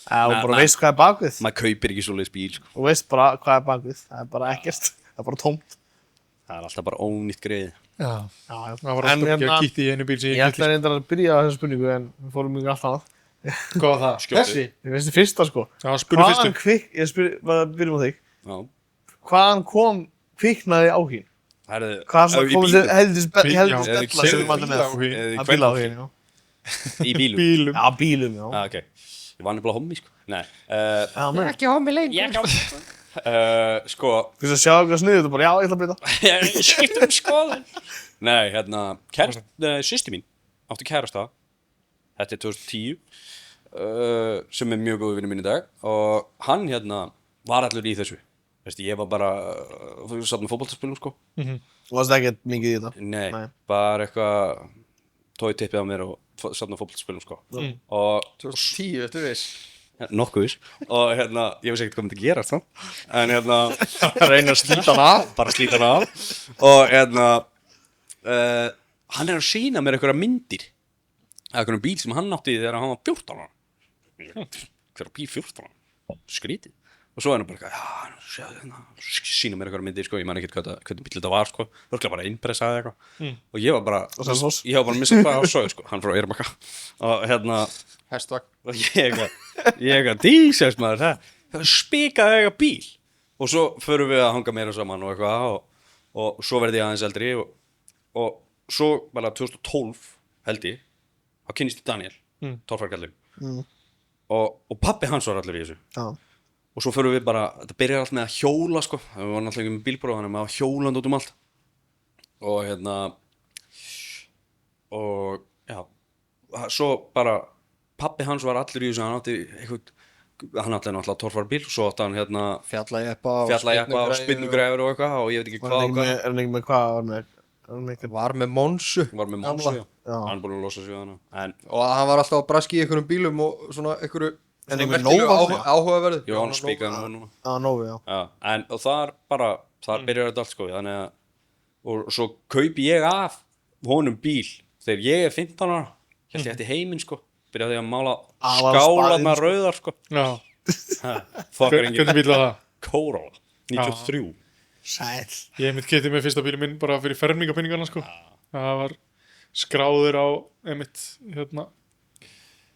Og bara veist hvað er bakvið. Maður kaupir ekki svoleiðis bíl, sko. Og veist bara hvað er bakvið. Það er bara ekkert. Það er bara tómt. Það er alltaf bara ónýtt greið. Já. Það var alltaf ekki að kítti í einu bíl sem ég ætla reyndar að byrja á þessu spurningu en við fórum mjög allt annað. Hvað var það? Þessi? Ég finnst þið fyrsta, sko. Já, spurðu fyrstu. Ég byrjum á þig. Já. Hvaðan kviknaði áhuginn? Hvað komið þið heldur spella sem við mætum með? Bíláhuginn, já. Í bílum? Já, bílum, já. Ok. Ég var nefnilega hommi, sko. Nei. Ekki hommi lengur. Sko. Þú veist að sjá eitthvað sniðið og bara, já, ég ætla að breyta. Ég skiptum skoðun. Nei, systir mín átti kærasta. Þetta er 2010. Sem er mjög góð vinur minn í dag. Og hann var allur í þessu. Veist, ég var bara satt með fótboltaspilum, sko. Þú varst ekkert mikið í þetta? Nei. Bara eitthvað tói-tippið á mér og satt með fótboltaspilum, sko. Og 2010, veistu viss? Nokkuð viss. Og ég veist ekkert hvað myndi gerast, þá. En reyna að slíta hann af. Bara slíta hann af. Og hann er að sýna mér einhverja myndir af einhverjum bíl sem hann átti þegar hann var 14 ára. Hver bíl 14 ára? Skrítið. Og svo er hann bara, sýna mér einhverja myndir, sko. Ég man ekki hvernig bíl þetta var, sko. Örgulega bara innpressaði eitthvað. Og ég var bara að missa hvað á sögu, sko. Hann frá Eyrarbakka. Og Hestvagn. Og ég dísast maður, það spikaði eitthvað bíl. Og svo förum við að hanga meira saman og eitthvað og svo verði ég aðeins eldri og svo bara 2012 held ég, þá kynnist ég Daniel, torfarkallinn. Og pabbi hans var allur í þessu. Já. Og svo förum við bara, þetta byrjar allt með að hjóla, sko. Það var náttúrulega ekki með bílpróf, þannig að maður hjólandi út um allt. Og já, svo bara pabbi hans var allur í þessu, hann átti náttúrulega torfarbíl, svo átti hann fjallajeppa og spinnugræfur og eitthvað og ég veit ekki hvað. Er hann ekki með hvað? Var með Monsu. Já. Hann búinn að losa sig við hana. Og hann var alltaf að braski í einhverjum bílum og svona einhverju áhugaverðu. Jó, hann spíkaði hann núna. Nóvi, já. Og þar byrjar þetta allt, sko, þannig að og svo kaupi ég af honum bíl þegar ég er 15 ára, held ég ætti heiminn, sko. Byrjaði að mála skálarnar rauðar, sko. Já. Hvernig bíl var það? Corolla, 93. Sæll. Ég keypti með fyrsta bílum minn bara fyrir fermingapenningarna, sko. Það var skráður á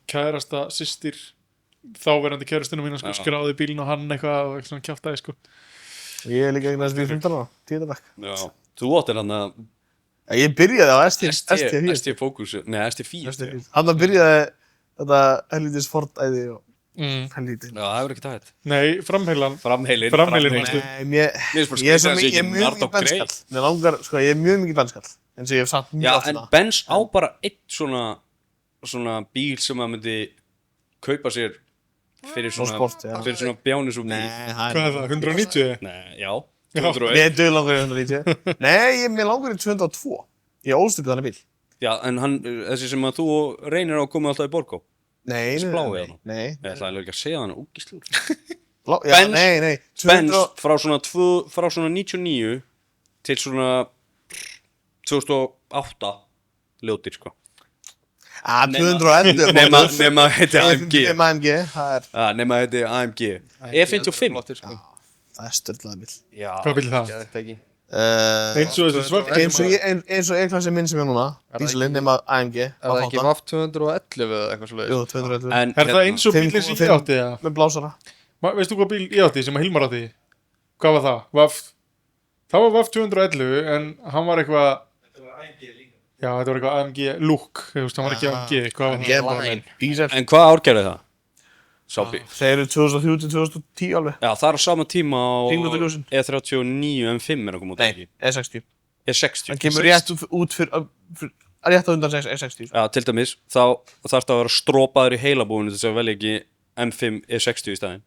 kærasta systir þáverandi kærastinu mína, sko. Skráði bílinn og hann eitthvað og eitthvað svona kjaftaði, sko. Ég er líka eignast bíl 15 ára, 10. bekk. Já. Þú átti hann að Ég byrjaði á ST4. ST4. Hann byrjaði þetta helvítis fordæði og helvítis. Já, það hefur ekki það þetta. Nei, framheilin. Ég er mjög mikið benskall. Mér langar, sko, ég er mjög mikið benskall. En svo ég hef satt mjög ofta. Já, en Benz á bara eitt svona bíl sem maður myndi kaupa sér fyrir svona bjánisúm. Hvað er það, 190? Nei, já. Mér er döglangur í 190. Nei, mér langar í 202. Ég ólst upp þannig bíl. Já, en þessi sem að þú reynir á að koma alltaf í Borgó. Nei. Þessi blái hann. Nei. Ég ætlaði ekki að segja hann ógíslur. Já, nei. Benz frá svona 99 til svona 2008 ljótir, sko. 211. Nema heiti AMG. Nema heiti AMG. E55. Það er störtlaða bíl. Já. Hvað bíl það? Eins og þessi svart. Eins og E-klassi minn sem ég núna. Dísilinn nema AMG. Er það ekki VAF 211 eða eitthvað svolítið? Jú, 211. Er það eins og bílinn sem ég átti? Með blásara. Veistu hvað bíl ég átti sem að Hilmar átti? Hvað var það? Það var VAF 211 en hann var eitthvað. Þetta var AMG líka. Já, þetta var eitthvað AMG look. Þú veist, hann var ekki AMG. En hvað árgerði það? Þeir eru 2003-2010 alveg. Já, það er á sama tíma á E39 M5 er að koma út. Nei, E60. E60. Það kemur rétt út fyrir rétt á undan 60 sko. Já, til dæmis, þá þarftu að vera strópaður í heilabúinu til þess að velja ekki M5 E60 í staðinn.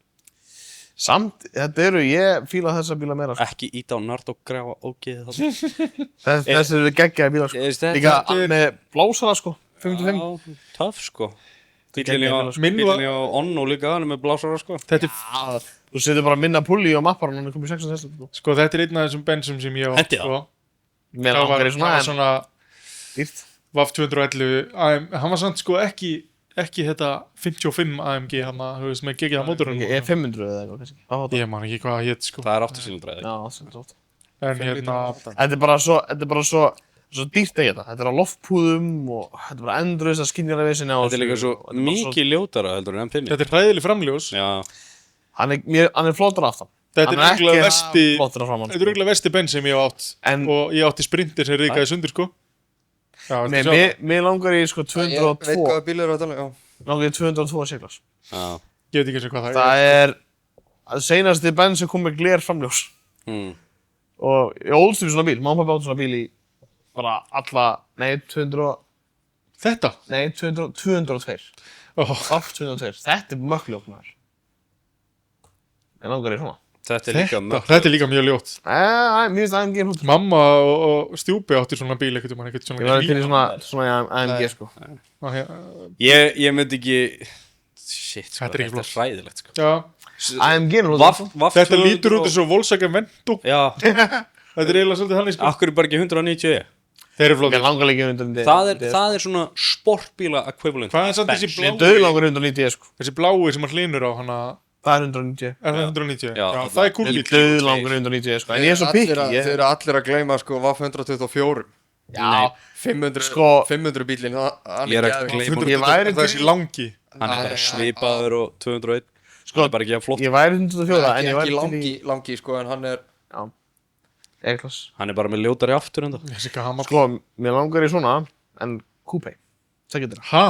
Samt, ég fíla þessa bíla meira sko. Ekki íta á nart og græfa ógeðið þarna. Þessi eru geggjaði bílar sko. Líka með blásara sko, 55. Já, töff sko. Bílinni á Onno líka, hann er með blásara sko. Þetta Þú setur bara minna pulli og mappar hann komið 6 Tesla sko. sko, þetta er einn af þessum bensum sem ég á. Hendi það. Sko. Mér Það langar í var svona svona dýrt. VAF 211 AM, hann var samt sko ekki þetta 55 AMG hann þú veist með geggjað mótorinn. Ég er 500 eða eitthvað kannski. Ég man ekki hvað það hét sko. Það er 8 cylindra eða. Já, sem sagt. En hérna, Þetta er bara svo dýrt að geta. Þetta er á loftpúðum og þetta er bara endurist að skynjala við sinni á Þetta er líka svo mikið ljótara heldur en M5. þetta er hræðileg framljós. Já, Hann er flottur aftan. Þetta Hann er örugglega versti, flottur á framann. þetta er örugglega versti bens sem ég á átt. En- Og ég átti Sprinter sem rikaði sundur sko. Já, Nei, veistu sjá? mér langar í sko Ég veit 202. hvað bíl að tala, já. Langar í 202 siglas. já. Ég veit ekki eins og hvað það Það er seinasti benn sem kom með gler framljós. Og ég ólst upp í svona bíl. Mamma og pappa áttu svona bíl í bara alla, nei 202. Oh, Oft 202. Þetta er mökkljótt maður. Ég langar í svona. Þetta er líka mörg. þetta er líka mjög ljótt. Mér finnst AMG hlúttur. Mamma og Stjúpi átti svona bíl ekkert Ég var til í svona AMG sko. Ég myndi ekki... Shit, sko, Þetta er ekki þetta er hræðilegt sko. Já, AMG er hlúttur. Vaff þetta lítur út eins og Volkswagen Vento. Já, Þetta er eiginlega svolítið þannig sko. akkur er bara ekki 190. Þeir eru Mér flottir. langar líka undan því. Það er svona sportbíla equivalent. Hvað er samt þessi Ég blái? döð langar 190 sko. Þessi blái sem hann hlinur á hana. Það er 190. Er það 190? Já, Já, það er cool Ég bíl. döð langar 190 sko. En ég er svo pikki. Þeir eru allir að gleyma sko VAF 124. Já. 500, Sko- 500 bílinn, hann Ég er að geðveikur. gleyma Ég væri til- Þessi langi. Hann er bara svipaður og 201. Sko, Hann er bara ekki að flott. Ég væri 104 en ég Ekki væri til í... langi sko, en hann er E-klass. Hann er bara með ljótari aftur enda. Þessi gammal. Sko, mér langar í svona, en Coupe. Sækjöndir. Hæ?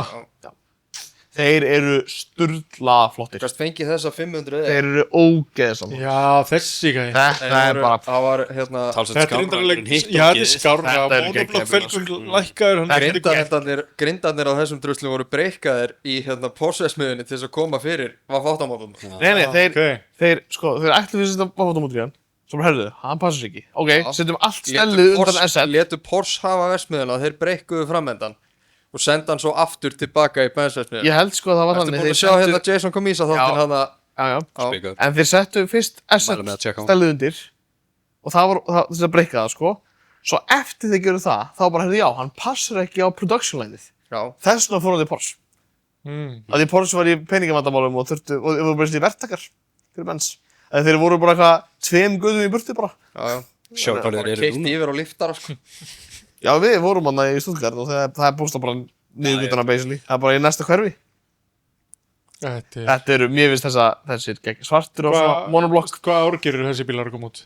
Þeir eru sturla flottir. Gast fengið þessa 500 eða? Þeir eru ógeðsam. Já, þessi gæði. Þetta er bara... Það var hérna Talsett Þetta er skárra indraleg, en hitt já, og þetta er geðið. skárra. Þetta er Mónoblokk geggjað felgun lækkaður. Hann er ekki grindarnir á þessum druslum voru breykaðir í hérna Porsche-smiðunni til þess að koma fyrir VAF 8-mótum. Nei, Ok. þeir ætlu við þetta báfatamótur í hann. Svo bara, herðu, hann passar sig ekki. Ok, setjum allt stellið undan SL. Letu Porsche hafa versmiðuna, þeir breykuðu framöndan og senda hann svo aftur tilbaka í bensversmiðuna. Ég held sko að það var Ertu þannig. búin að sjá hérna Jason Comisa þáttinn hann að Já. Spika upp. En þeir settu fyrst SL Mæli með að checka á. stellið undir. Og það var þess að breyka það, sko. Svo eftir þeir gerðu það, þá bara, herðu, já, hann passar ekki á production lineið. Já, Þess vegna fór hann til Porsche. Að því Porsche var í peningamandamálum og voru bara í verktakar fyrir Benz. Þeir voru bara eitthvað 2 guðum í burtu bara. já. Sjá hvað þeir Bara eru keypt núna. yfir á liftara sko. Já, við vorum hann í Stuttgart og það er búst bara niðurgutana basically. Það er bara í næsta hverfi. Þetta eru, mér finnst þessir gegn svartur og svona monoblokk. Hvað árgir eru þessi bílar að koma út?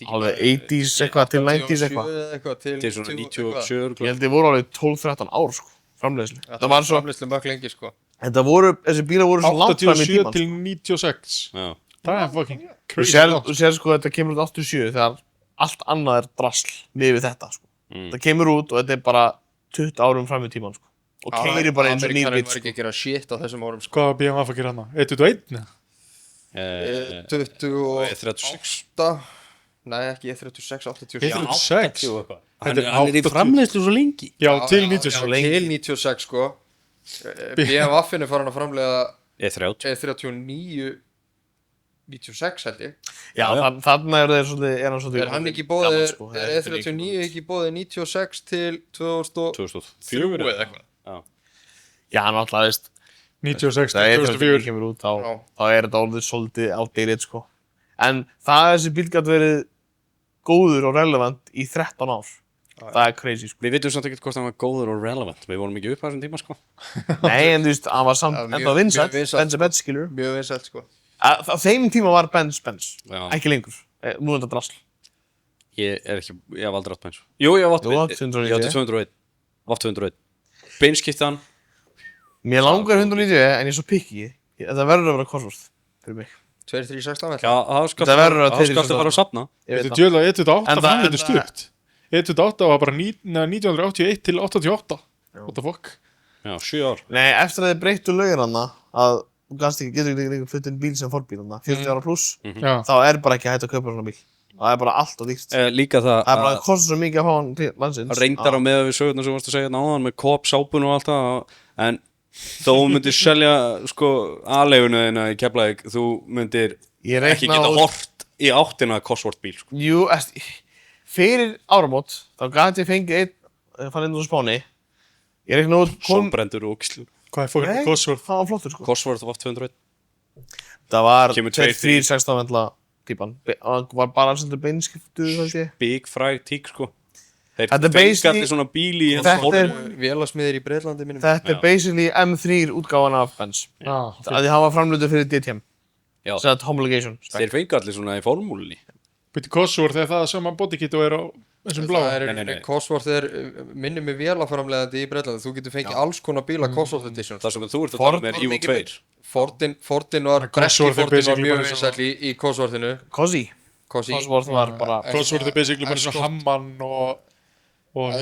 Alveg 80s eitthvað til 90s eitthvað. Til svona 97 Ég held ég voru alveg 12-13 ár, sko, framleiðslu. Það var svo, Framleiðslu mjög lengi sko. þessi bílar voru svo langt fram í 87 tíman. til 96. Já. Það er fucking Þú crazy. sér sko, þetta kemur út 87 þegar allt annað er drasl við þetta, sko. Það kemur út og þetta er bara 20 árum fram í tíman, sko. Og keyrir bara eins og nýr Amerikaninn bíll, var sko. ekki að gera shit á þessum árum sko. Hvað var BMF að gera hana? 121? 36. 28. Nei, ekki 36, 87. 106? Hann er í framleiðslu svo lengi. Já, til Já, 96. til 96 sko. BMF-inu fór hann að framleiða E30. E39 96 held ég. Já, þarna er hann svolítið... Er hann ekki bóðið, gamall, sko. er E39 ekki bóðið 96 til 2003 2004 eða eitthvað? Já, hann alltaf veist, 96 þegar til 2004 2004. kemur út, Já. þá er þetta orðið svolítið outdated, sko. En það að þessi bíl gæti verið góður og relevant í 13 ár. Það er crazy, sko. Við veitum samt ekkert hvort hann var góður og relevant. Við vorum ekki upp á þessum tíma, sko. Nei, en þú veist, hann var samt Já, mjög- enda vinsæll, mjög vinsæll, Benz er Benz, skilur. Mjög vinsælt sko. Á þeim tíma var Benz, Já. ekki lengur. Nú er þetta drasl. Ég hef aldrei átt bens. Jú, ég hef átt Þú átt 201. Ég átti 201. Átt 201. Beinskipti hann. Mér langar 190, en ég er svo pikki. Þetta verður að vera Cosworth fyrir mig. 2316 Já, þá Þetta verður að skaltu fara að safna. Ég veit Þetta það. djöðla 128 En það- framleitur en það- stutt. E28 var bara 1981 til 88. What the fuck? Já, 7 ár. Nei, eftir að þið breyttu lögin hana að þú getur ekki flutt inn bíl sem forbíl hana, 40 ára pluss, Já. þá bara ekki hægt að kaupa svona bíl. Það bara allt og dýrt. Líka það Það bara kostar svo mikið að fá hann til landsins. reyndar á meða við sögurnar sem varst að segja náðan með Coop sápun og allt það, en þó myndir selja sko aðleifinu þína í Keflavík, þú myndir Ég ekki reikna geta út- hort í áttina að Cosworth bíl sko. Jú, fyrir áramót, þá gæti ég fengið fann inn úr Spáni. Ég reikna út Sólbrendur og ókislu. Hvað er fókn Cosworth? Það var flottur sko. Cosworth var 201. Það var Kemur 2-3 16 vendla típan. Það var bara alls endur beinskiptu, það sé. Big fry tík sko. Þeir Þetta er fengu basically- allir svona bíl í Þetta er- Vélasmiðir í Breitlandi mínum. Þetta basically M3 útgáfan af Benz. Já. Það því hann var framlötu fyrir DTM. Já. Sem sagt homologation. Þeir fengu allir svona í formúlunni. Byrju Cosworth er það sama bodykit og er á þessum bláa. Nei. Cosworth minnir mig vélaframlegandi í Breitlandi. Þú getur fengið alls konar bíla Cosworth Edition. Það sem þú ert að Ford tala með var Evo mikið 2. Fordin var, breski Cosworth er Fordin var basically mjög bara eins og- vinsæll í Cosworthinu. Cozy. Cosworth var bara Cosworth er basically bara eins og Escort. Hamman og svona-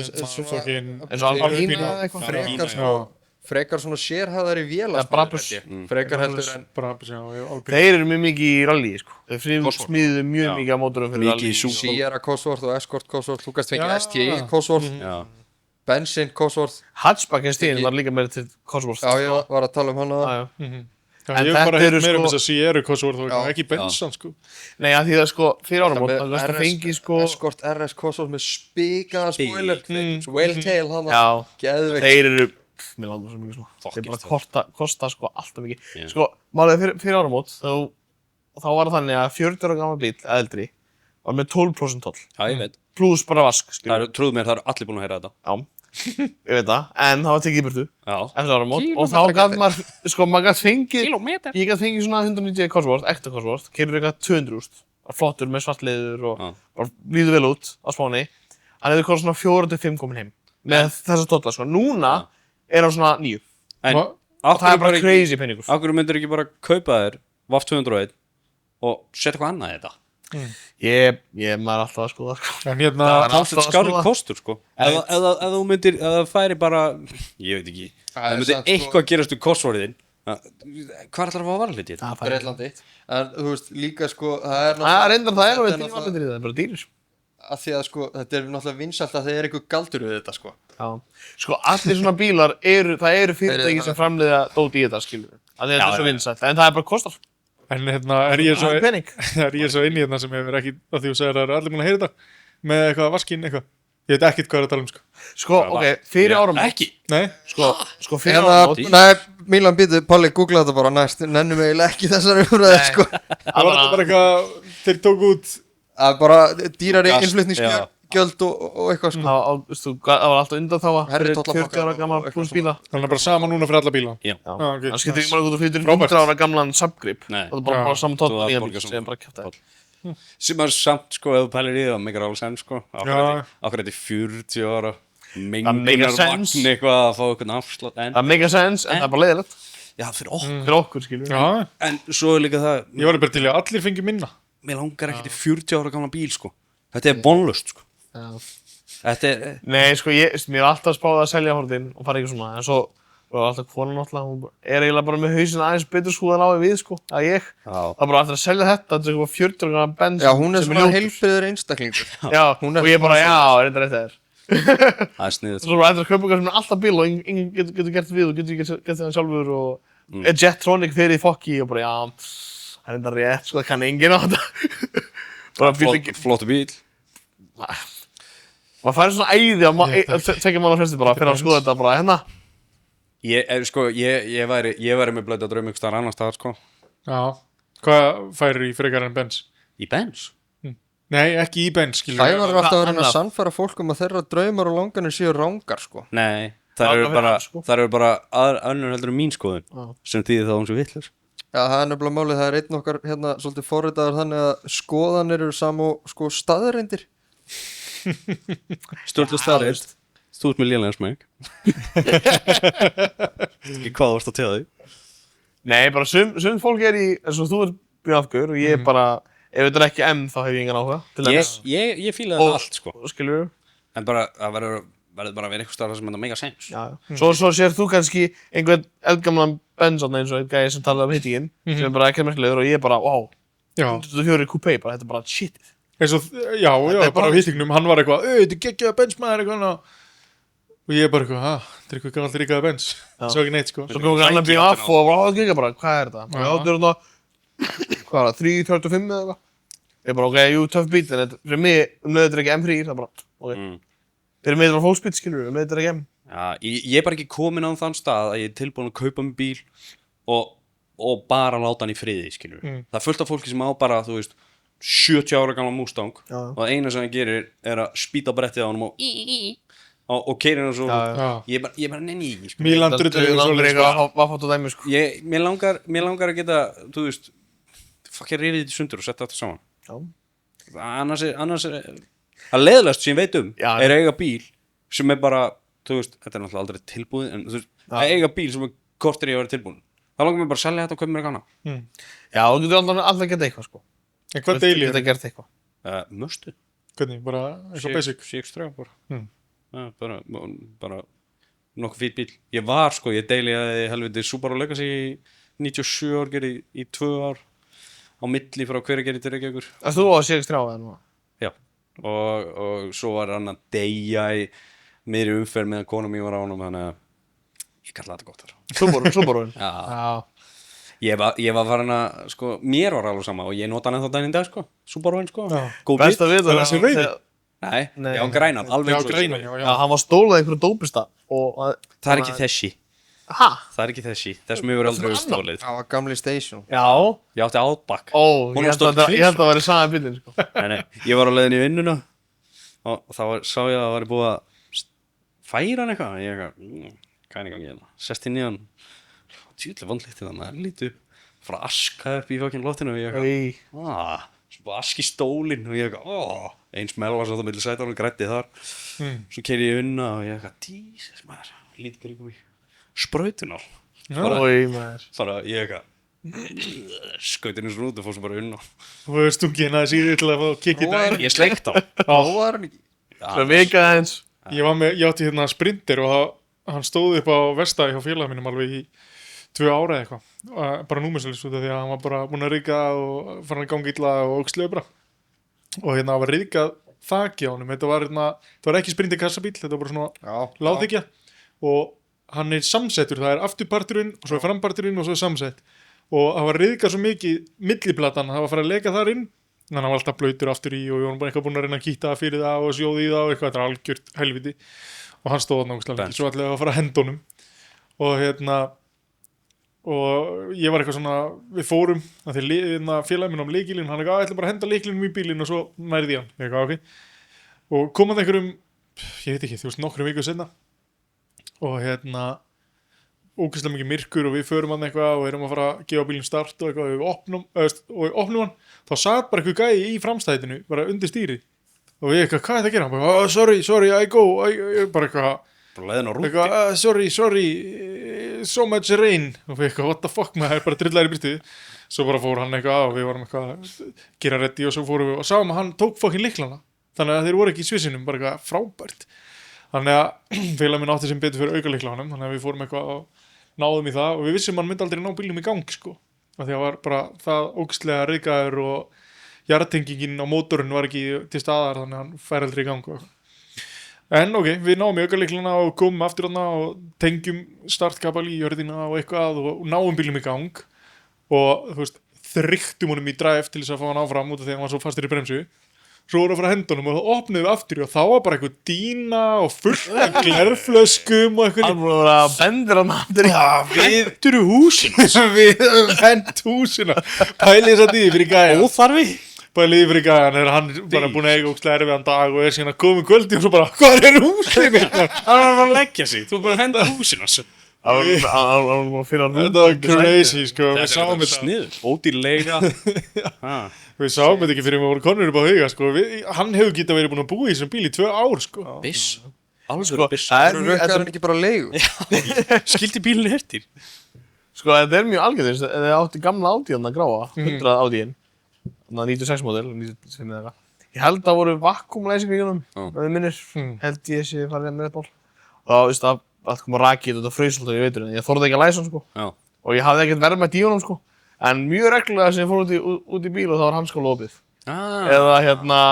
eins og Alpina eða eitthvað. Frekar Já. sko Frekar svona sérhæðari vélasmiðir Brabus. held ég. Frekar heldur en bara, já, Alpina. Þeir eru mjög mikið í rally sko. Þeir Cosworth. smíðu mjög Já. mikið af mótorum fyrir Mikið rally. í súpu. Sierra Cosworth og Escort Cosworth. Þú gæst fengið Já. STI Cosworth, Já. Bensin Cosworth. Hatchbacken stíðin var líka meira til Cosworth. Já, ég var að tala um hana. Já, já. Já, En ég hef þetta bara heilt eru meira um sko- þess að Sierra Cosworth og Já. ekki Benson sko. Nei, að því það sko, fyrir áramót, Með það gæst að RS fengi sko, Escort RS Cosworth með spikaða spoiler. Mm. Whale tail hana. já, Geðveikt. þeir eru, mér langar svo mikið svona, þeir bara kosta sko alltaf mikið. Já. Sko, málið fyrir áramót, þá var það þannig að 40 ára gammal bíl, eldri, var með 12% toll, Já, ég veit. pluss bara vask, skilur. Trúðu mér, það eru allir búin að heyra þetta. Já, ég veit það, en það var tekið í burtu Já. eftir áramót og þá gæti maður, sko, maður gæti fengið, Kílómeter. ég gæti fengið svona 190 Cosworth, ekta Cosworth, keyrur eitthvað 200.000, var flottur með svartleiður og Já. bara líður vel út á Spáni. Hann hefði kostað svona 4-5 komin heim með þessa tolla, sko. Núna er hann svona 9 En Ma- og það er bara crazy peningur. Akkur myndir ekki bara kaupa þér VAF 201 og setja eitthvað annað í þetta. Maður er alltaf að skoða, sko. En hérna, Það er Það alltaf er að skárið skoða. kostur sko. Ef þú myndir, ef það færi bara, ég veit ekki, Það ef er það myndir samt, sko- eitthvað gerast úr kostvorðin, hvað ætlar að fá að vara hluti í þetta? Það færi. Breitlandi. En þú veist, líka sko, það er Það er reyndar, það er þetta alveg náttúrulega- tímabendir í það, það er bara dýrir. að því að sko, þetta er náttúrulega vinsælt að það er einhver galdur við þetta sko. Já. Sko, allir svona bílar það eru fyrirtæki Þeir- sem framleiða dót í þetta, skilur. Það er Já, svo já. vinsælt, en það er bara kostar. en hérna, er ég Það er pening. svo inn í hérna sem hefur ekki, að því þú segir að það eru allir búin að heyra þetta, með eitthvað vaskinn eitthvað. Ég veit ekkert hvað er að tala um sko. Sko, ok, fyrir áramót. Ekki. Nei, Sko, fyrir Eða, áramót. nei, Milan býtu, Palli, googla þetta bara næst, nennum eiginlega ekki þessari umræði sko. það var þetta bara eitthvað, þeir tóku út, Það er bara dýrari Gas, innflutningsgjöld og eitthvað sko. Það var alltaf undan þá að Herri fyrir tollaflokka 40 ára gammal og eitthvað pluss bíla. þannig að bara sama núna fyrir alla bíla. Já. Já, ok. það skiptir ekki máli hvort þú flytur Frábært. 100 ára gamlan subgrip. Nei. Það er bara Já. saman Þú tótt þarft nýja að bíl borga sem bara kæfta þér. Sem er samt sko, ef þú pælir í það, megar alveg senn sko. Já. Akkur þetta er 40 ára make mengunar sense. vagn eitthvað að fá eitthvað afslátt. En, Það make sense, en það er bara leiðilegt. já, fyrir okkur. Fyrir okkur, skilur. Já, En svo er líka það, ég var bara til í að allir fengi minna. mér langar ekki til 40 ára gamla bíl sko. Þetta er vonlust sko. Þetta er, Nei, sko, mér er alltaf spáð að selja hortin og fara ekki svona, en svo var alltaf konan náttúrulega, hún er eiginlega bara með hausinn aðeins betur skúðan á við, sko, að ég. já. Það er bara eftir að selja þetta, þetta er eitthvað 40 ára gammal Benz Já, hún er sem svona ljótur. heilbriður einstaklingur. Já, hún er og ég bara, svona- já, er þetta rétt þér. Það er sniðið. Svo bara eftir að kaupa eitthvað sem er alltaf bíl og enginn getur gert við og getur ekki gert það sjálfur og er Jetronic fyrir í fokki og bara, já, það er þetta rétt, sko, það kann enginn á þetta. Bara bíl ekki, Flottu bíl. maður færi svona æði að tekja mann á fyrstu bara fyrir að skoða þetta bara, hérna. Ég væri með blöð að drauma ykkur staðar annar staðar sko. Já, hvað færir í frekar en Benz? Í Benz? Nei, ekki í Benz, skilur. Sævar er alltaf að reyna að annað. sannfæra fólk um að þeirra draumar og langanir séu rángar sko. Nei, Já, það eru það bara, fyrir sko. það eru bara önnur heldur en mín skoðun Já. sem þýðir það hún svo vitlaus. Já, það er nefnilega málið, það er einn okkar hérna svolítið forritaður þannig að skoðanir eru sam og sko staðreindir. Stjórnlega staðreitt. Þú ert með lélega smæk. Ekki hvað þú varst að tegja því. Nei, bara sum fólk er í, eins og þú er bíafgur og ég er bara, ef þetta er ekki M þá hef ég engan áhuga, til dæmis. Ég fílaði Og- það allt sko. Skilur En bara, það verður bara að vera eitthvað starf sem þetta mega sens. Já. Svo sér þú kannski einhvern eldgamlan Benz eins og einn gæði sem talaði hittinginn sem bara ekkert merkilegur og ég bara, wow, 24 coupé, bara þetta bara shitið. Eins og, já, bara á hittingnum, hann var eitthvað, þetta er geggjaða Benz maður eitthvað og ég bara eitthvað, þetta er eitthvað gamalt ríkaða Benz. Svo ekki neitt, sko. Svo kom annar BF og bara, hvað er þetta? Bara, þetta er þarna, hvað er það, 3.35 eða eitthvað? Ég bara, ok, jú, töff bíl, en fyrir mig, þetta er ekki M3, það bara, ok. Fyrir mig þetta var fólksbíl, skilur við, þetta er ekki M. Já, ég er bara ekki komin á þann stað að ég er tilbúin að kaupa mig bíl og bara láta hann í friði, skilur við. Það er fullt af fólki sem á bara, þú veist, 70 ára gamla Mustang og eina sem hann gerir er að spýta brettið á honum og keyrir hann svo ég bara nenni í, sko. Mílan drullu Vaffátt og dæmi, sko. Mér langar að geta, þú veist, fucking rifið þetta í sundur og setja þetta saman. Annars er það leiðilegast sem ég veit er að eiga bíl sem er bara, þú veist, þetta er náttúrulega aldrei tilbúið en þú veist, að eiga bíl sem er kortir í að vera tilbúin. Það langar mér bara að selja þetta og kaupa mér eitthvað annað. Já, þú getur alltaf geta eitthvað, sko. En hvað deili er? Geta gert eitthvað. Möstu. Hvernig, bara eitthvað basic? CX-3 bara. Bara nokkuð fýtt bíl. Ég deili að helviti Subaru Legacy 97 ár gerði í 2 ár á milli frá Hveragerði til Reykjavíkur. Þú á CX-3 eða nú? Já, og svo var hann að deyja í miðri umferð meðan kona mín var á honum, þannig að ég kalla þetta gott þar. Subaruinn? Já. Ég var farin að, sko, mér var alveg sama og ég nota hann ennþá daginn í dag, sko, Subaruinn, sko. Best að vita þessi rauði? Nei, já, grænan, alveg eins og grænan, já, hann var stólað einhverju dópista og... Það er ekki þessi. Hæ? Það er ekki þessi, þessum hefur aldrei stólið. Það var gamli station. Já. Ég átti Outback. Ég held að það væri sama bílinn, sko. Nei, ég var á leiðinni í vinnuna og þá sá ég að það væri búið að færa hann eitthvað. Ég eitthvað, hvað er í gangi hérna? Sest inn í hann. Tjúlega vandlítið það, maður lítið frá aska upp í fokkin loftinu og ég eitthvað, svo búið ask í stólinn og ég eitthvað, eins smell var svo það milli sætar og grætti þar. Svo keiri ég unna og ég eitthvað, Jesus maður, lítið kringum í sprautun á. Bara ég eitthvað, skautinu svo út og fór svo bara unna. Þú hefur stungið hérna að síðu til að fá kikkið það. Ég sleikt á. Það var hann ekki. Það vika eins. Ég átti hérna Sprinter og hann stóð upp á verkstæði hjá félagum mínum alveg í 2 ára eða eitthvað. Bara númerslaust út af því að hann var bara búinn að ryðga og farin að ganga illa og ógeðslega bara. Og hérna var ryðgað þaki á honum. Þetta var ekki Sprinter kassabíl, þetta var bara svona lágþykja. Og hann er samsettur, það er afturparturinn og svo er framparturinn og svo er samsett. Og það var ryðgað svo mikið milliplatan, það var farið að leka þar inn. Þannig að hann var alltaf blautur aftur í og ég var bara eitthvað búinn að reyna að kýta fyrir það og sjóði í það og eitthvað, þetta er algjört helviti. Og hann stóð þarna ógeðslega lengi, svo ætlaði að fara að henda honum. Og ég var eitthvað svona, við fórum að því félagið minn á lykilinn, hann eitthvað, ég ætla bara að henda lyklinum í bílinn og svo nærði hann, ég eitthvað, ok. Og kom að einhverjum, ég veit ekki, þú veist, nokkrum viku seinna og ógeðslega mikið myrkur og við förum hann eitthvað og erum að fara að gefa bílinn start og eitthvað og við opnum hann, þá satt bara eitthvað gæi í framstæðinu, bara undir stýri og ég eitthvað, hvað er þetta að gera? Hann bara, sorry, I go, bara eitthvað, sorry, so much rain og við eitthvað, what the fuck maður, bara drillar í byrstuði svo bara fór hann eitthvað og við vorum eitthvað að gera reddi og svo fórum við og sáum að hann tók fucking lyklana þannig að þeir voru ekki í svissinum, bara eitthvað frábært þannig að félagið minn átti sem betur fyrir auka lykla honum, þannig að við fórum eitthvað og náðum í það og við vissum að hann myndi aldrei ná bílnum í gang sko, af því að var bara það ógeðslega ryðgaður og jarðtengingin á mótorinn var ekki til staðar þannig að hann fær aldrei í gang en ok, við náum í aukarlyklana og komum aftur þarna og tengjum startkabal í jörðina og eitthvað og náum bílnum í gang og þú veist, þryktum honum í drive til þess að fá hann áfram út af því að hann var svo fastur í bremsu svo voru að fara að henda honum og þá opnuðum við aftur og þá var bara eitthvað dýna og fullt af glerflöskum og eitthvað hann voru að bendur hann aftur við húsina við höfum hent húsina pælið þess að því fyrir gæja óþarfi Bælið fyrir gæjan er hann bara búin að eiga ógeðslega erfiðan dag og er síðan að koma kvöldi og svo bara, hvað er húsið mitt? Hann var að leggja sig, þú bara að henda húsinu hann var að finna nú þetta var crazy sko, við sáum þetta sniður, ódýrlega við sáum þetta ekki fyrir við vorum konur upp á huga sko, hann hefur getað verið búin að búa í þessum bíl í 2 ár sko Biss, alveg biss Það rökkar hann ekki bara á leigu skildi bílinn eftir sko, þetta er mjög algjörðist, eða átti gamla Audiðan að gráa 100 Audiðin 96 model, 95 eða eitthvað ég held að voru vakkuumlæsingar í honum, Já. með minnir, held ég sé farið með ból. Og þá, veist það, allt kom að rakið út og fraus alltaf í veiturinn, ég þorði ekki að læsa hann, sko. Já. Og ég hafði ekkert verðmætt í honum, sko. En mjög reglulega sem ég fór út í bíl og þá var hanskóla opið. Eða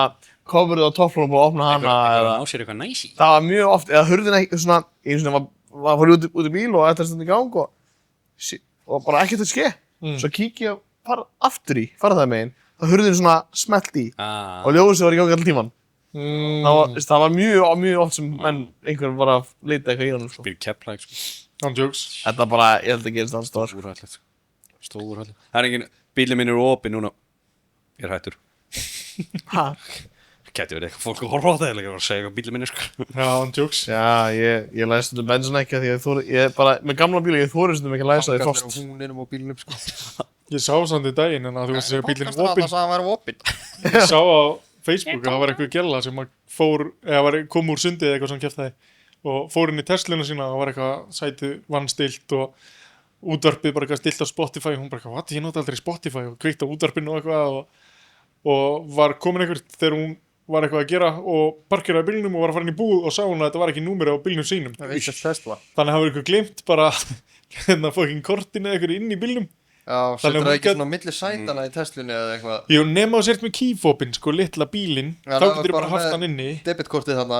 coverið á toppflónum og opna hana eða... Ná sér eitthvað næsi. Það var mjög oft, eða hurðin ekki svona, einu sinni fór ég út í bíl og þetta stund í gang og bara ekkert að ske. Svo kík ég fara það megin, þá hurðin svona smelt í og ljósið var í gangi allan tíman. Það var mjög oft sem einhver var að leita eitthvað í honum, sko. Býr Keflæk, sko. On jokes. Þetta bara, ég held að gerist alls stór. Stórhættulegt, sko. Stórhættulegt. Það engin, bílinn minn opinn núna. Ég hættur. Ha? Gæti verið eitthvað fólk að horfa á það eða að segja eitthvað bílinn minn, sko. Já, on jokes. Já, ég læsi stundum bensin ekki því að ég bara, með gamla bíla, ég þori stundum ekki að læsa því frost. Hangarnir á húninum og bílnum, sko. Ég sá samt í daginn en að þú veist að segja bílinn Podcast opinn. að það var opinn. Ég sá á Facebook að það var einhver gælla sem kom úr sundi eða eitthvað sem keftaði og fór inn í Tesluna sína og var eitthvað sætið vannstilt og útvarpið bara eitthvað stilt á Spotify og hún bara eitthvað, what, ég nota aldrei Spotify og kveikt á útvarpinu og eitthvað og var komin einhver þegar hún var eitthvað að gera og parkeraði bílnum og var að fara inn í búð og sá hún að þetta var ekki númeri á bílnum sínum. Það veist að Tesla. Þannig að það var eitthvað glimt bara fucking kortinu eða eitthvað inn í bílnum. Já, Þannig setur hún það ekki gat- svona á milli sætana í Teslunni eða eitthvað. Jú, nema þú sért með keyfobin, sko, litla bílinn, Já, þá það var getur bara bara haft með- hann inni. Debitkortið þarna.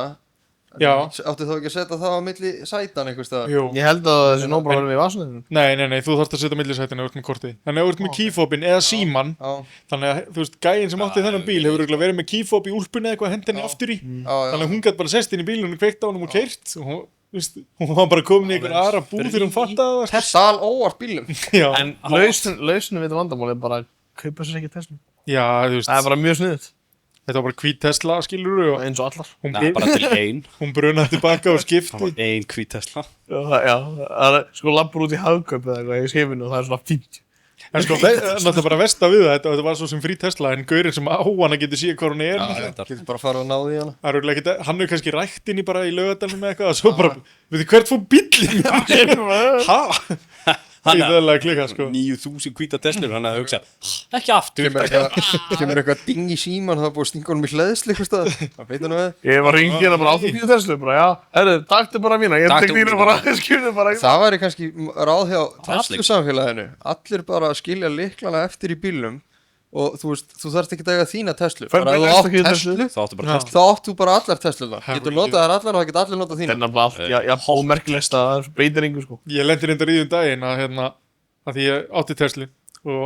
Já. Áttu þá ekki að setja það á milli sætan einhvers staðar? Jú. Ég held að þessi nóg bara verið við vasunum. Nei, þú þarfst að setja millisætinu ef þú ert með kortið. Þannig að ef þú ert með keyfobin eða síman, Já, þannig að þú veist, gæinn sem átti þennan bíl hefur örugglega verið með keyfob í úlpunni eða eitthvað hendinni aftur í. já, Þannig að hún gæti bara sest inn í bílunum og kveikt á honum og keirt. Og hún, veist, hún var bara komin í einhver aðra búð þegar hún fattaði það. Stal óvart bílum. Já, En lausnum við þetta vandamál er bara að kaupa sér ekki Tesla. já, þú veist, Það er bara mjög sniðut, þetta var bara hvít Tesla, skilur og eins og allar. Það er bara til ein. hún brunaði tilbaka og Það skipti. var ein hvít Tesla. Já, það er sko lappur út í hagkaup eða eitthvað í skefinu og það er svona 50. En sko, náttúrulega bara versta við það, þetta var svo sem frí Tesla, en gaurinn sem á hana getur síða hvað hún er. Getur bara að fara og náði í hana. Það er örugglega ekkert, hann er kannski rækt inn í bara í Laugardalnum með eitthvað og svo bara, veit þið hvert fór bíllinn? Hæ? Það er eðalega klika, sko. 9.000 hvíta Teslur, hann hefði hugsað, ekki aftur. Kemur eitthvað ding í síman, það er búið að stinga honum í hleðsli eitthvað staðar. Það veit hann við. Ég var hringið hérna bara á því fínu Tesla, bara já, herru, taktu bara mína, ég Taktu tek þínu mína. bara, skilðu bara. Það væri kannski ráð hjá Fastleik. Tesla samfélaginu. Allir bara að skilja lyklana eftir í bílnum og þú veist, þú þarft ekki að eiga þína Teslu. Fer Bara ef með þú næsta átt kýr Teslu, Teslu. Þá áttu bara Já. Tesla. þá áttu bara allar Teslunar. Það Getur er notað þær allar og það geta allir notað Það þína. er nefnilega allt, já, ómerkilegst að það breytir engu, sko. Ég lendir reyndar í daginn að því ég átti Tesla og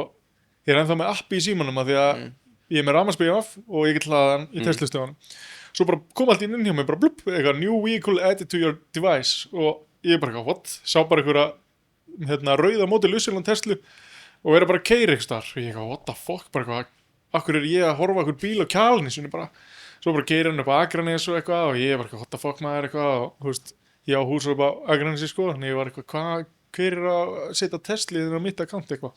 ég er ennþá með appi í símanum að því að ég er með rafmagnsbíl af og ég get hlaðan í Tesla-stöðunum. Svo bara kom allt inn hjá mig, bara blupp, eitthvað new vehicle added to your device og ég bara eitthvað, what? Sá bara einhverja rauða mótil Usseland Tesla og er bara að keyra eitthvað starf og ég eitthvað, what the fuck, bara eitthvað, akkur er ég að horfa á einhver bíl á Kjalnesinu bara, svo bara keyra hann upp á Akranes og eitthvað og ég bara eitthvað, what the fuck maður eitthvað og þú veist, ég á hús upp á Akranesi sko, þannig ég var eitthvað, hver er að setja Tesla í þennan mitt account eitthvað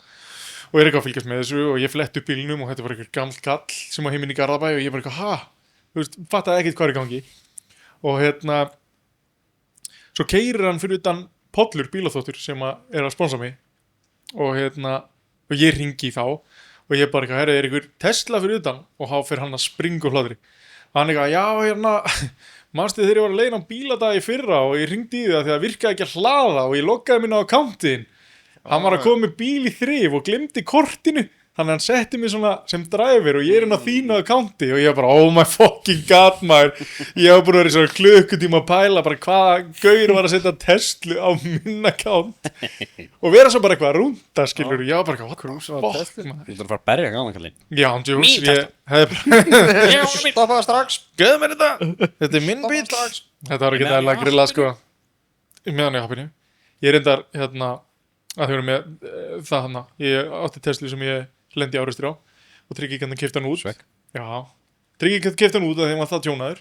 og er eitthvað að fylgjast með þessu og ég flett upp bílnum og þetta var eitthvað gamall kall sem á heiminn í Garðabæ og ég bara eitthvað, ha, þú veist, fattaði ekkert hvað er í gangi og svo keyrir hann fyrir utan Pollur bílaþóttur sem er að sponsa mig og og ég ringi í þá og ég bara eitthvað, herri, er einhver Tesla fyrir utan og þá fyrir hann að springa úr hlátri og hann eitthvað, já, manstu þegar ég var að leiða á bíladagi fyrra og ég ringdi í það því að virkaði ekki að hlaða og ég loggaði minna á akkántin hann var að koma með bíl í þrif og glemdi kortinu þannig að hann setti mig svona sem driver og ég er inn á þínu akkánti og ég bara, oh my fucking god maður ég hef búin að vera í svona klukkutíma að pæla bara hvaða gaur var að setja Tesla á minn akkánt og vera svo bara eitthvað að rúnda skilur ég var bara eitthvað, what the fuck maður Þú ætlar að fara að berja gaman kallinn. já, djús, Mín ég hefði Stoppaði strax. Gauð mér þetta er minn bíl þetta var ekki það að grilla sko meðan í happinu ég er reyndar að þau eru með það hana ég átti Tesla sem ég lendi áreistur á og Tryggingjarnir keypti hann út Svekk. já, Tryggingjarnir keypti hann út að þeim var það tjónaður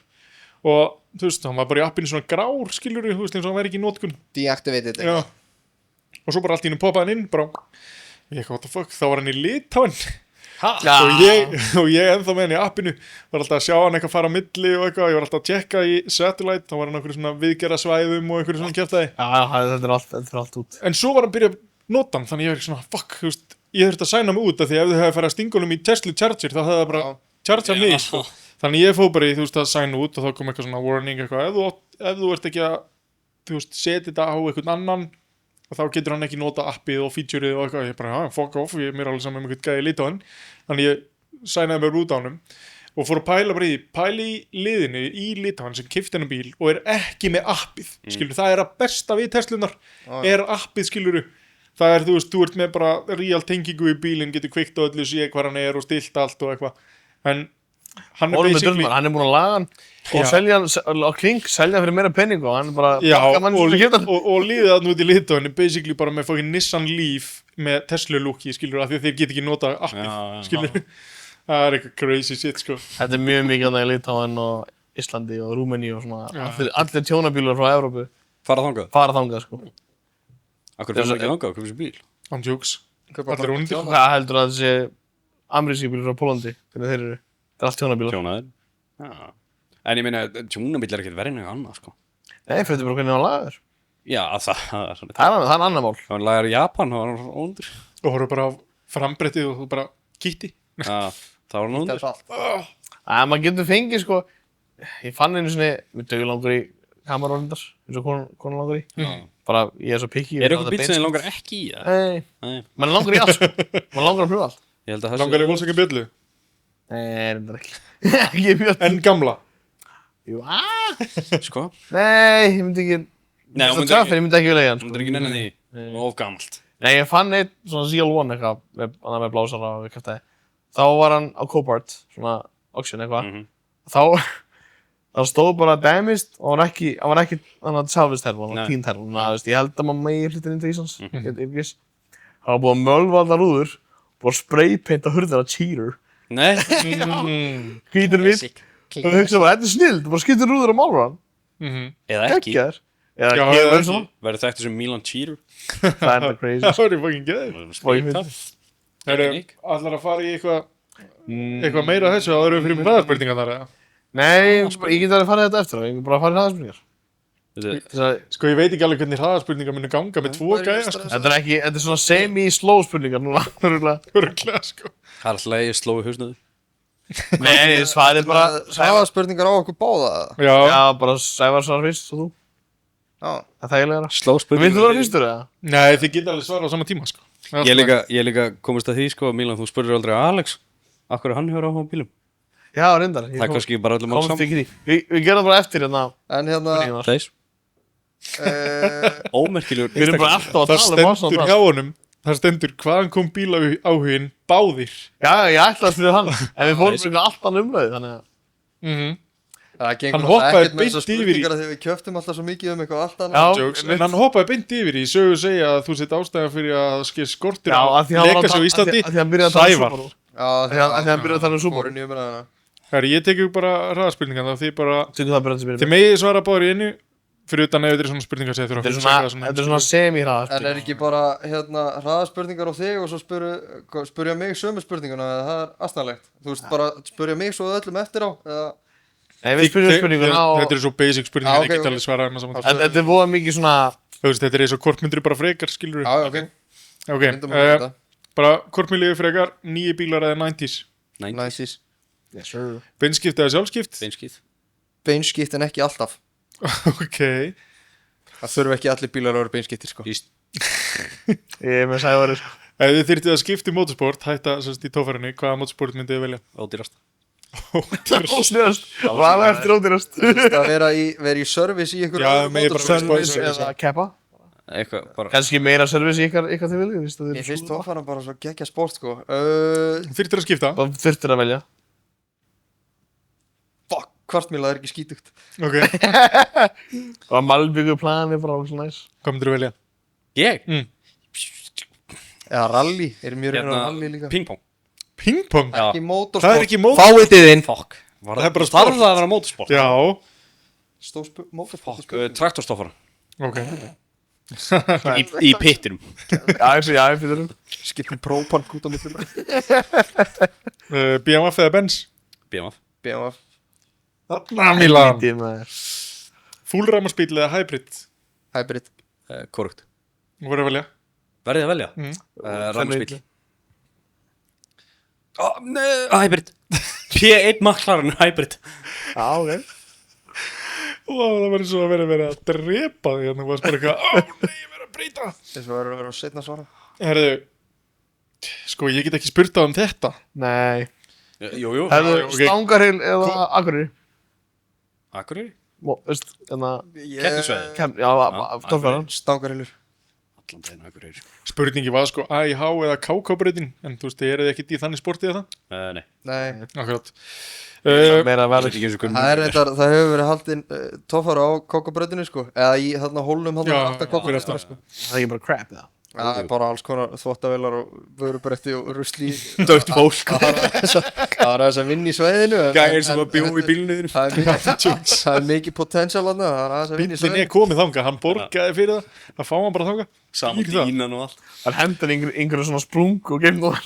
og þú veist, hann var bara í appinu svona grár skilur þú veist, eins og hann væri ekki í notkun Deactivated. já, og svo bara allt í hennu poppaði hann inn bara, ég eitthvað, what the fuck, þá var hann í Litáen og ég ennþá með hann í appinu var alltaf að sjá hann eitthvað fara á milli og eitthvað, ég var alltaf að tjekka í satellite þá var hann okkur svona viðgerða svæðum og einhverju svona kjaftaði Já, þetta er allt út. en svo var hann byrjað að nota hann þannig ég var svona, fuck, þú veist ég þurfti að sæna mig út af því ef þau hefði farið að stinga honum í Tesla Charger þá hefði það bara charge mig sko. Þannig ég fór bara í, þú veist, að sign út og þá kom eitthvað svona warning eitthvað, ef þú ert ekki að, þú veist, setja þetta á einhvern annan og þá getur hann ekki nota appið og featureið og eitthvað, ég bara, já, fuck off, ég er mér alveg saman með einhvern gæði lít á hann, þannig ég signaði mér út á honum og fór að pæla í liðinu í Litáen sem keypti hennar bíl og er ekki með appið, skilur, það er að besta við Teslunar, er appið, skiluru, það er, þú ert með bara real tengingu í bílinn, getur kveikt á öllu, sé hvað hann er og stilt allt og eitthvað, en hann er basically, hann er búin að laga hann og selja hann á kring, selja hann fyrir meira penning og hann bara, já, og liðið að nút í Litáen er basically bara með fucking Nissan Leaf með Tesla looki, skilur, af því að þeir get ekki nota appið, skilur, það er eitthvað crazy shit, sko. Þetta er mjög mikið að það í Litáen og Íslandi og Rúmeni og svona, allir tjónabílar frá Evrópu fara þangað, sko. Akkur fyrir ekki þangað, hvað fyrir bíl? On jokes, allir ónýttir. Hvað heldur að þessi ameríski bílar frá Pólandi, hvernig þeir eru? Það er allt tjónabílar. Tjónaðir, já. En ég meina, tjónabíl er ekkert verið en eitthvað annað, sko. Nei, fyrir bara hvernig hann lagaður. Já, það er svona. Það er annar mál. Það lagaður í Japan, það var óndur. Og horfðu bara á frambrettið og þú bara kítti. Já, það var óndur. Maður getur fengið, sko, ég fann einu sinni, mér dögur langur í kamerórindar, eins og konan langur í. Bara, ég er svo pikki. Er eitthvað bíl sem þið langar ekki í? Nei, maður langar í allt, sko. Maður langar að pröfa allt. Langar í Volkswagen bjöllu? Nei, reyndar ekki. Ekki bjöllu. En gamla? Jú, Sko? Nei, ég myndi ekki. Nei, ég myndi ekki vilja í hann, sko. Þú myndir ekki nenni því, of gamalt. Nei, ég fann eitt svona ZL1 eitthvað, með blásara og eitthvað. Þá var hann á Copart, svona auction eitthvað. Þá stóð bara damaged og hann var ekki salvaged herfum, hann var cleaned herfum. Ég held að maður megi hlutin inn til Íslands, það var búið að mölva allar rúður, búið að spraypainta hurðina cheater. Nei. Hvítur vill. Og þau hugsa bara, þetta er snill, þú bara skiptir rúður og málur hann. Eða ekki. Geggjaður. Eða ekki. Svona. Verður þekktur sem Milan Cheater. Það er það crazy. Það var fucking geð. Ætlar að fara í eitthvað meira af þessu áður við fyrir hraðarspurningar þar, eða? Nei, ég get að fara þetta eftir það, ég get bara að fara í hraðarspurningar. Sko ég veit ekki alveg hvernig hraðarspurningar munu ganga með tvo gæja, sko. Þetta er svona semi-slow spurningar núna, Öruglega, sko. Það er alltaf leiði slói hausnaðu. Nei, svarið bara... Hraðarspurningar á okkur báða, eða? Já, bara Sævar svarar fyrst og þú. Já. Það er þægilegra. Slói spurningar. Viltu vera fyrstur, eða? nei, þið geta alveg svara á sama tíma, sko. Ég líka komist að því, sko, Milan, þú spurður aldrei Alex. Akkur hann hefur áhuga á bílum. Já, reyndar. Það er kannski bara öllum komst ekki því. Við gerum það bara eftir hérna. En hérna... Þeis. Ómerkilegur. Við erum bara alltaf að Það tala stendur hjá honum, það stendur hvaðan kom bílaáhuginn báðir. Já, ég ætlaði að spyrja hann. En við fórum fyrir allt annað umræði, þannig að... Það gengur Hann hoppaði ekkert með þessar beint yfir í- spurningar þegar við kjöftum alltaf svo mikið eitthvað allt Já, annað. Jokes, en hann hoppaði beint yfir í sögu segja að þú sett ástæða fyrir að skortir Já, af því hann var að leika svo í Íslandi. af því hann byrjaði að tala um Sævar. Subaru. Já, Af því hann byrjaði að tala um Subaru. Fórin í umræðina. Herri, ég tek bara hraðarspurningan þá þið bara, Tökum það bara til þið megið svara báður í einu fyrir utan ef þetta er svona spurningar sem þið þurfa Þetta er svona semi-hraða En er ekki bara hraðarspurningar á þig og svo spurja mig sömu spurninguna, eða það er astnalegt? Þú veist, bara spurja mig svo öllum eftir á, eða... Nei, við spyrjum spurninguna og... Þetta er svo basic spurningar, ok, ég get ok. alveg svarað um það saman. Þetta er voða mikið svona... Þú veist, þetta er eins og hvort myndir bara frekar, skilur við. Já, ok. Ok, Myndum að þetta. bara hvort myndir frekar, nýju bílar eða 90s? 90s. Yes, sir. Beinskipt eða sjálfskipt? Beinskið. Beinskipt en ekki alltaf. Ok. Það þurfa ekki allir bílar að vera beinskiptir, sko. Ég er með Sævari, sko. Ef þið þyrftið að skipta í motorsport, hætta sérst í tófærinni, hvaða motorsport myndið þið velja? Ódýrast. Ódýrast. Vala eftir ódýrast. Það vera í service í ykkur Já, megið bara Service eða keppa. Eitthvað bara. Kannski meira service í ykkar til viljum. Ég finnst tófæran bara svo geggja sport, sko. Þyrftir að skipta? Það þurftir að velja. Fuck, kvartmíla er ekki skítugt. Ok. Og að malbyggu plani bara okkur næs. Hvað myndir þú velja? Ég? Eða rally, er mjög reyna Hérna, rally líka. pingpong. Pingpong? Já. Ekki motorsport. Það er ekki motorsport. Fáið þið inn. Fuck. Það er bara sport. Þarf það að vera motorsport? Já. Motorsport. Traktorstoffara. Ok. Í pittinum. Já, ég fyrir það. Skiptum própan út á millum. BMF eða Benz? BMF. BMF. Milan. Lítið maður. Fullræmarsbíl eða hybrid? Hybrid. Korrukt. Þú voru að velja? Verðið að velja? Rannspíl. Hybrid. P1 McLaren hybrid. Já, ok. Og það var eins og að vera að drepa þig þannig að það var bara eitthvað, nei, ég verið að breyta. Þess að vera að setna svara. Herðu, sko, ég get ekki spurt á þetta. Nei. Jú. Hefðu ok. Stangarhyl eða Akureyri? Akureyri? Veist, þannig að... Keppnisvæði? Já, Torfæran. Stangarhylur. Allan daginn Akureyri. Spurningi var sko AIH eða KK-breytin, en þú veist, þið eruð ekkert í þannig sportið eða það? Nei. Akkurat. Meira að Ekki eins og Það hefur verið haldinn toffar á kokkabröðinu sko, eða í þarna hólnum Já, alltaf kokkabröðinu fyrir aftan. sko. Það er ekki bara crap, eða? Það er bara alls konar þvottavélar og vörubretti og rusli dött fólk. Það var þess að vinna í sveiðinu Gæðir sem að bjóða í bílnu þínu. Það er mikið potential þarna, það er aðeins að vinna í Bíllinn sveiðinu er komið þangað, hann borgaði fyrir það fá hann bara þangað. Saman Býr það. dínan og allt. Það hendur einhverju svona sprung og geim það.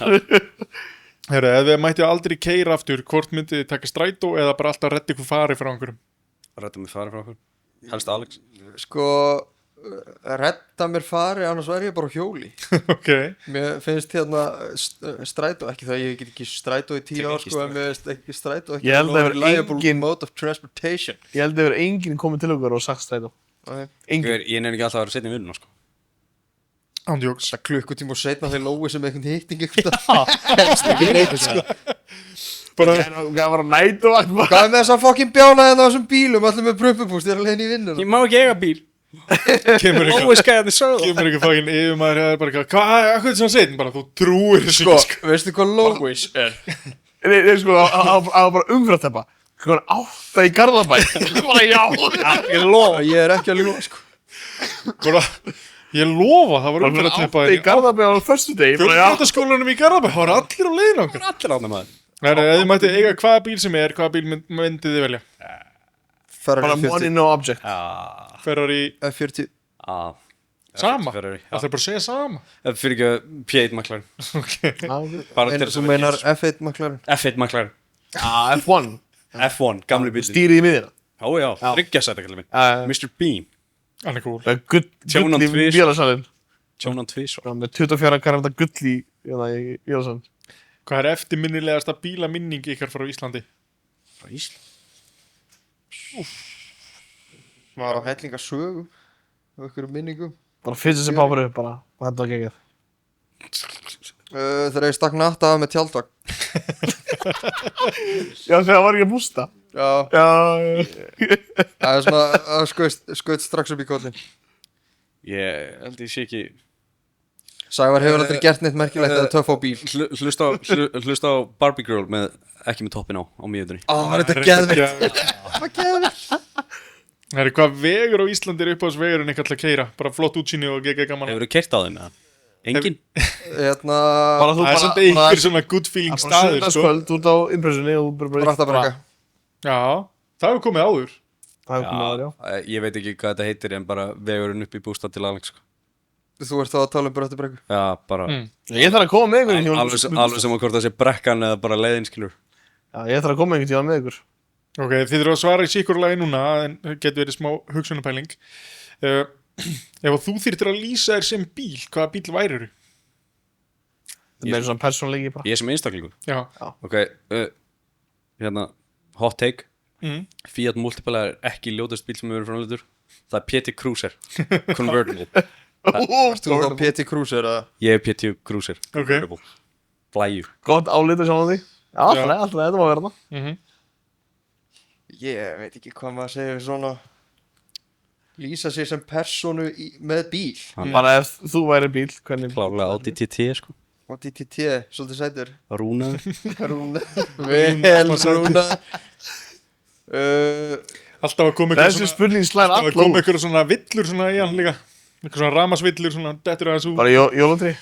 Herru, ef þið mættu aldrei keira aftur, hvort myndið þið taka strætó eða bara alltaf redda ykkur fari frá einhverjum? Rættum við farið frá okkur. Helst Alex. Sko, redda mér fari, annars væri ég bara á hjóli. Ok. Mér finnst hérna strætó, ekki það ég get ekki strætó í 10 ár sko, en mér finnst ekki strætó ekki Ég held að það hefur reliable engin- mode of transportation. Ég held að það verður enginn komið til okkur og sagt strætó. Enginn. Ég nefnir ekki alltaf að vera setjum vinnuna, sko. Ándjóks. Það klukkutíma og setna þegar lói sem einhvern hitting eitthvað. Bara, Það var að nætuvakt bara. Hvað er með þess að fokkin bjána hérna á þessum bílum, allir með prumpupúst, þér er alveg inn í vinnuna. Ég má ekki eiga bíl. kemur ykkur Always gæði sögða. kemur ykkur faginn yfirmaður eða bara eitthvað, hvað er þetta sem hann segir? Bara, þú trúir þessu Sko, ekki, veistu hvað Lóis er? Nei, sko, það var bara umfrætteppa. Hvað 8 í Garðabæ? Bara já. Ég lofa. Ég er ekki að ljúga, sko. Bara, ég lofa, það var Bara umfyrirteppa 8 í Garðabæ á föstudegi. Bara já. Fjölbrautaskólanum í Garðabæ, það var allir á leiðin okkur. Allir ánum maður. Nei, ef þið mætti eiga hvaða bíl sem er, hvaða bíl myndið þið velja? Bara Ferrari money 40 no object. Ferrari, F40. sama? Ferrari, Það er bara að segja sama. Fyrir ekki að P1 McLaren. Bara til Þú meinar F1 McLaren. F1 McLaren. F1. F1, gamli bílinn. Stýrið í miðina. Já, þriggja sæta kallar minn. Mr. Beam. Hann er cool. Það er gull Tjónan í tvís. vélarsalinn. Tjónan tvísvar. Með 24 karanta gull í vélarsalinn. Hvað er eftirminnilegasta bílaminning ykkar frá Íslandi? Frá Ísland. Var á hellinga sögum og ykkur minningum. Bara fyrst sem pápar upp bara. Og þetta var geggjað. Þegar ég stakk natta af með tjaldvagn. Já, það var ekki að bústa. Já, Já. það er svona, það skaut strax upp í kollin. Ég held ég sé ekki... Sævar hefur aldrei gert neitt merkilegt eða töff á bíl. Hlusta á Barbie Girl ekki með toppin á miðjunni. Þetta er geðveikt. Það er hvað vegur á Íslandi er upp á þess vegurinn eitthvað til að keira? Bara flott útsýni og gegga gaman. Hefur þú kert á þeim eða? Engin? Hérna, Bara þú Það er samt einhver svona good feeling staður, sko. Sunnudagskvöld út á impressunni og bara Brattabrekka. Já, það hefur komið áður. Það er komið aður, já. Ég veit ekki hvað þetta heitir en bara vegurinn upp í bústað til Alex, sko. Þú ert þá að tala um Brattabrekku. Já, bara... Ég þarf að koma með einhvern Alveg sem að hvort það sé brekkan eða bara leiðin, skilur. Já, ég þarf að koma einhvern tíma með ykkur. Ok, þið þurfum að svara í síkurlagi núna, en það getur verið smá hugsunapæling. Ef þú þyrftir að lýsa þér sem bíl, hvaða bíl værir þú? Það er meira svona persónleiki bara. Ég sem einstaklingu. Já. Ok, hérna, hot take. Mm. Fiat Multipla er ekki ljótast bíl sem hefur verið framleitur. Það er PT Cruiser. Convertible. Þú þá P.T. Cruiser að... Ég er PT Cruiser. Ok. Convertible. Blæju. Gott álita sjálf því. Já, alltaf, þetta má vera það. Mhm. Ég veit ekki hvað maður segir svona... Lýsa sig sem personu með bíl. Bara ef þú væri bíl, hvernig... Klárlega Audi TT, sko. Og DTT, svolítið sætur. Rúnaður. Rúna. Vel, Rúna. Alltaf að koma Þessi spurning slæðir alltaf að alltaf koma ykkur svona villur svona í hann líka. Ykkur svona ramasvillur svona, dettur aðeins út. Bara jólatri.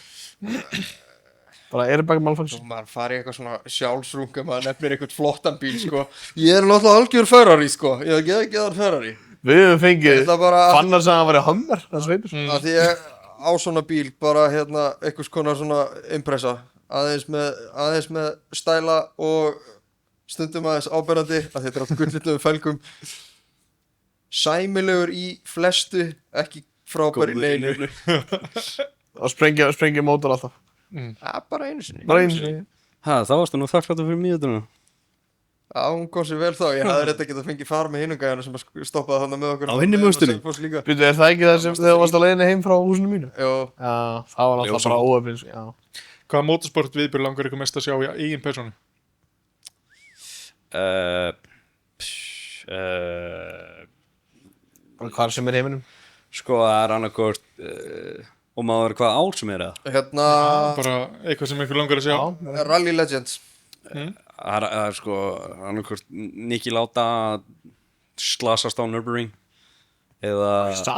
Bara airbag malfunction. Og maður fari eitthvað svona sjálfsrung ef maður nefnir eitthvað flottan bíl, sko. Ég er náttúrulega algjör Ferrari, sko. Ég er ekki að Ferrari. Við höfum fengið Ég ætla bara að- fannar sem að það væri Hummer, það sveitur. Af því ég á svona bíl bara hérna einhvers konar svona impressa aðeins með stæla og stundum aðeins áberandi að þetta er á gullitluðum felgum sæmilegur í flestu ekki frábær í neinu Og sprengja mótor alltaf. bara einu sinni Bara einu sinni. Ha, þá varstu nú þakkláttur fyrir mínútuna. hún kom sér vel þá, ég hafði þetta getað fengið fara með hinum gæjana sem stoppaði þarna með okkur Á hinni möstunni? Býtu, er það ekki það sem þegar þú varst á leiðinni heim frá húsinu mínu? Jó, Já, það var náttúrulega bara óöfins, já. Hvaða motorsport viðbjörn langar ykkur mest að sjá í eigin persónu? Bara hvar sem er heiminum. Sko, það er annarkort og maður hvað ár sem er það hérna Bara eitthvað sem ykkur langar að sjá? Rally Legends. Það er sko annarkort Niki Lauda slasast á Nürburgring eða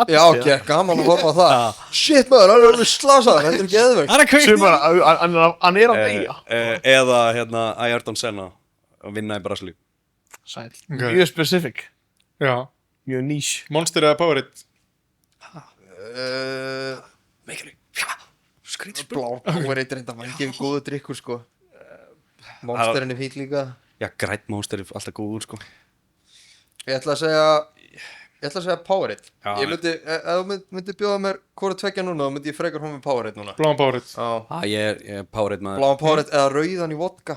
Já, ok, gaman að horfa á það. Shit maður, hann er alveg slasaður, þetta er geðveikt. Það er crazy Sem bara, hann er á deyja. eða hérna Ayrton Senna að vinna í Brasilíu. Sæl. Ok. Mjög specific. Já. Mjög niche. Monster eða Powerade? Meikali skrítið Blár Powerade reynda, maður gefur góðu drikkur sko. Monsterinn er fínt líka. Já, grænt Monster er alltaf góður sko. Ég ætla að segja Powerade. Já, Ég myndi, ef þú myndi bjóða mér hvora tveggja núna, þá myndi ég frekar hún með Powerade núna. Bláan Powerade. Já. Ég er Powerade maður. Bláan Powerade eða rauðan í vodka.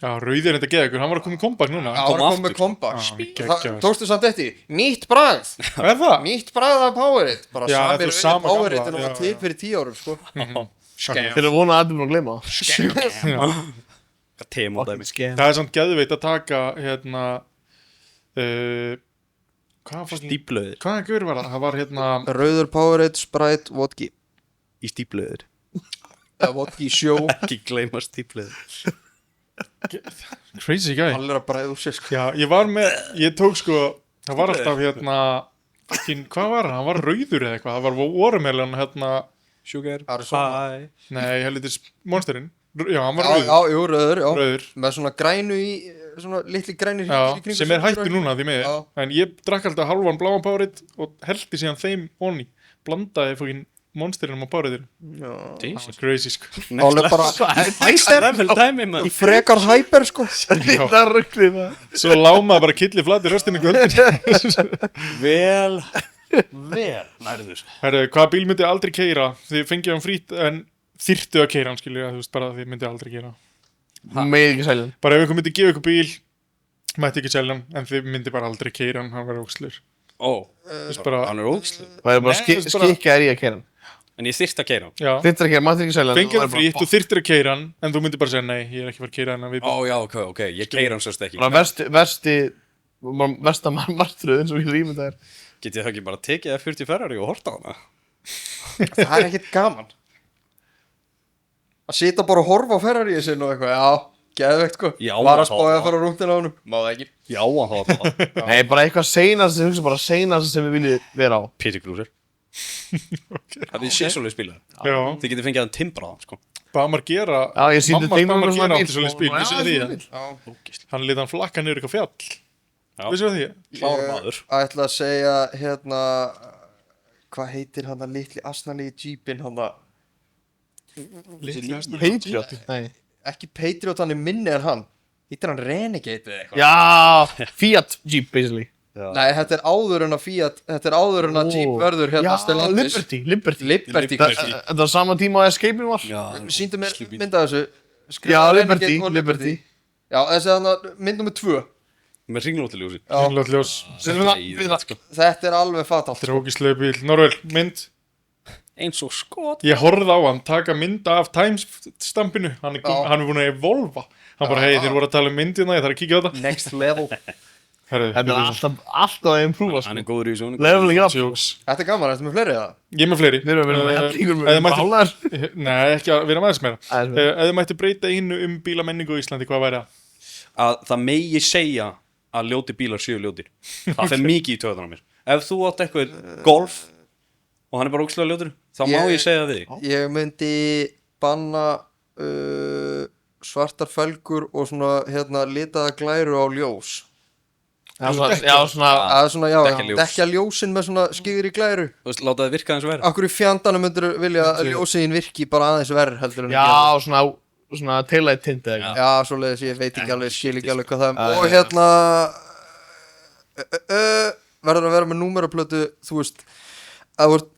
Já, rauðir þetta geða ykkur, hann var að koma í comeback núna. Já, hann kom með aftur. comeback. Geggjaður. Tókstu samt eftir? Nýtt bragð. Er það? Nýtt bragð af Powerade. Bara Já, samir þetta er rauðin sama Powerade gamla, en hún var já, til já. fyrir 10 árum sko. Þeir eru vonað að allir búin að gleyma það. Temódæmi. Scam. Það er samt geðveikt að taka, hérna, Stíplöðir. hvaða gaur var það? Það var hérna, Rauður Powerade, Sprite, vodki. Í stíplöðir. Eða vodki sjó. Ekki gleyma stíplöðir. crazy guy. Hann er að bræða úr sér sko. Já, ég tók sko, það var alltaf hérna, hvað var hann? Hann var rauður eða eitthvað, það var watermelon hérna, Sugar Arizona. High. nei, helvitis monsterinn. Já, hann var Já, rauður. já, jú, rauður, já. Rauður. Með svona grænu í, svona litli grænir Já, hringir í kringum sem er sig. hættur núna því miður. Já. En ég drakk alltaf halvan bláan Powerade og hellti síðan þeim onni. Blandaði fókin monsterinum á Powerade. Já. Það var crazy sko. Alveg bara Level dæmi maður. frekar hæper sko. Það er rugglið það. Svo lámaði bara killi flati röstinni kvöldin. Vel nærður. Herru, hvaða bíl myndi aldrei keyra? Þið fengið hann frýtt en þyrftu að keyra hann, skilja, þú veist, bara þið myndi aldrei keyra. Hún megið ekki sæljan. Bara ef einhver myndi gefa ykkur bíl, mætti ekki selja hann, en þið myndi bara aldrei keyra hann verður ógslur. Ó, bara- hann er ógislu. Það er bara Nei, þú veist bara- skikka er í að kera hann. En ég þyrst að keyra hann. Já, Þetta er ekki, maður ekki sæljan. fengið hann frýtt, þú þyrftir að keyra hann, en þú myndi bara segja nei, ég er ekki að fara að keyra hann að við. Ó, já, ok, ég keyra hann sérst ekki. Versta martröðin sem ég rýmur það er. Get ég það ekki bara tekið F40 Ferrari og horta á hana? Það er ekkert gaman. Að sita bara og horfa á Ferrariið sinn og eitthvað, já, geðveikt sko. Já, Var að það- spája að fara á rúndina á honum. Má það ekki. Já, það. Nei, bara eitthvað seinast, ég hugsa bara seinast sem við viljum vera á. Peter Cruiser. Það er sérsólega spila. Já, Þið getið fengið hann timbra á hann, sko. Bamar gera, Já, ég sýndi mamma þeim Bamar svona gera bíl, átti svolítið spil, sko. vissu Já, því svona það? bíl. Já. Hann lét hann flakka niður eitthvað fjall, Já. vissu því? Klár maður. Ég ætla að segja, hérna, hvað heitir hann að litli asnalegi jeepin hann að, Patriot. Nei. ekki Patriot, hann er minni en hann. Heitir hann Renegade eða eitthvað? Já, Fiat Jeep, basically. Nei, þetta er áður en að Fiat, þetta er áður en að Jeep verður hérna Já, Stellantis. Liberty. Liberty Það- kannski. Þetta var sama tíma að Escape-in var. Já, Sýndu mér mynda þessu. Já, Skrifaðu Liberty, Renegade og Liberty. Já, þessi hann að mynd nummer 2. með ringlóttiljósi. Ringlótt ljós, Þetta er alveg fatalt. trókislega bíl, Norvel, mynd. Eins og skot. Ég horfði á hann taka mynda af timestampinu, hann er búin að evolva. Hann bara, hei, þeir voru að tala um myndina, ég þarf að kíkja á þetta. Next level. Herru, Þetta er alltaf að improva, Hann sko. er góður í þessu. Leveling up. jokes. Þetta er gaman, þetta er með fleiri það. Ég er með fleiri. Við erum að vera með hellingur Ef með þið mættu- bálar. Nei, ekki að vera með þess meira. Aðeins meira. Ef þið mættu breyta einu bílamenningu í Íslandi, hvað væri það? Að það megi segja að ljóti bílar séu ljótir. Það fer mikið í töðan á mér. Ef þú átt eitthvað golf og hann er bara ókslega ljótur, þá má ég segja það við þig. Ég myndi banna svartar felgur og svona hérna litaða glæru á ljós. Já, svona, Það er svona, já, Dekkjaljós. dekja ljósin með svona skýður í glæru. Þú veist, láta það virka eins og verð. Akkur í fjandanum myndir vilja að ljósiðin virki bara aðeins verð heldur en já, svona taillight tint eða eitthvað. Já, svoleiðis, ég veit ekki alveg, skil ekki alveg hvað það er. Og hérna verður að vera með númeraplötu, þú veist, að þú ert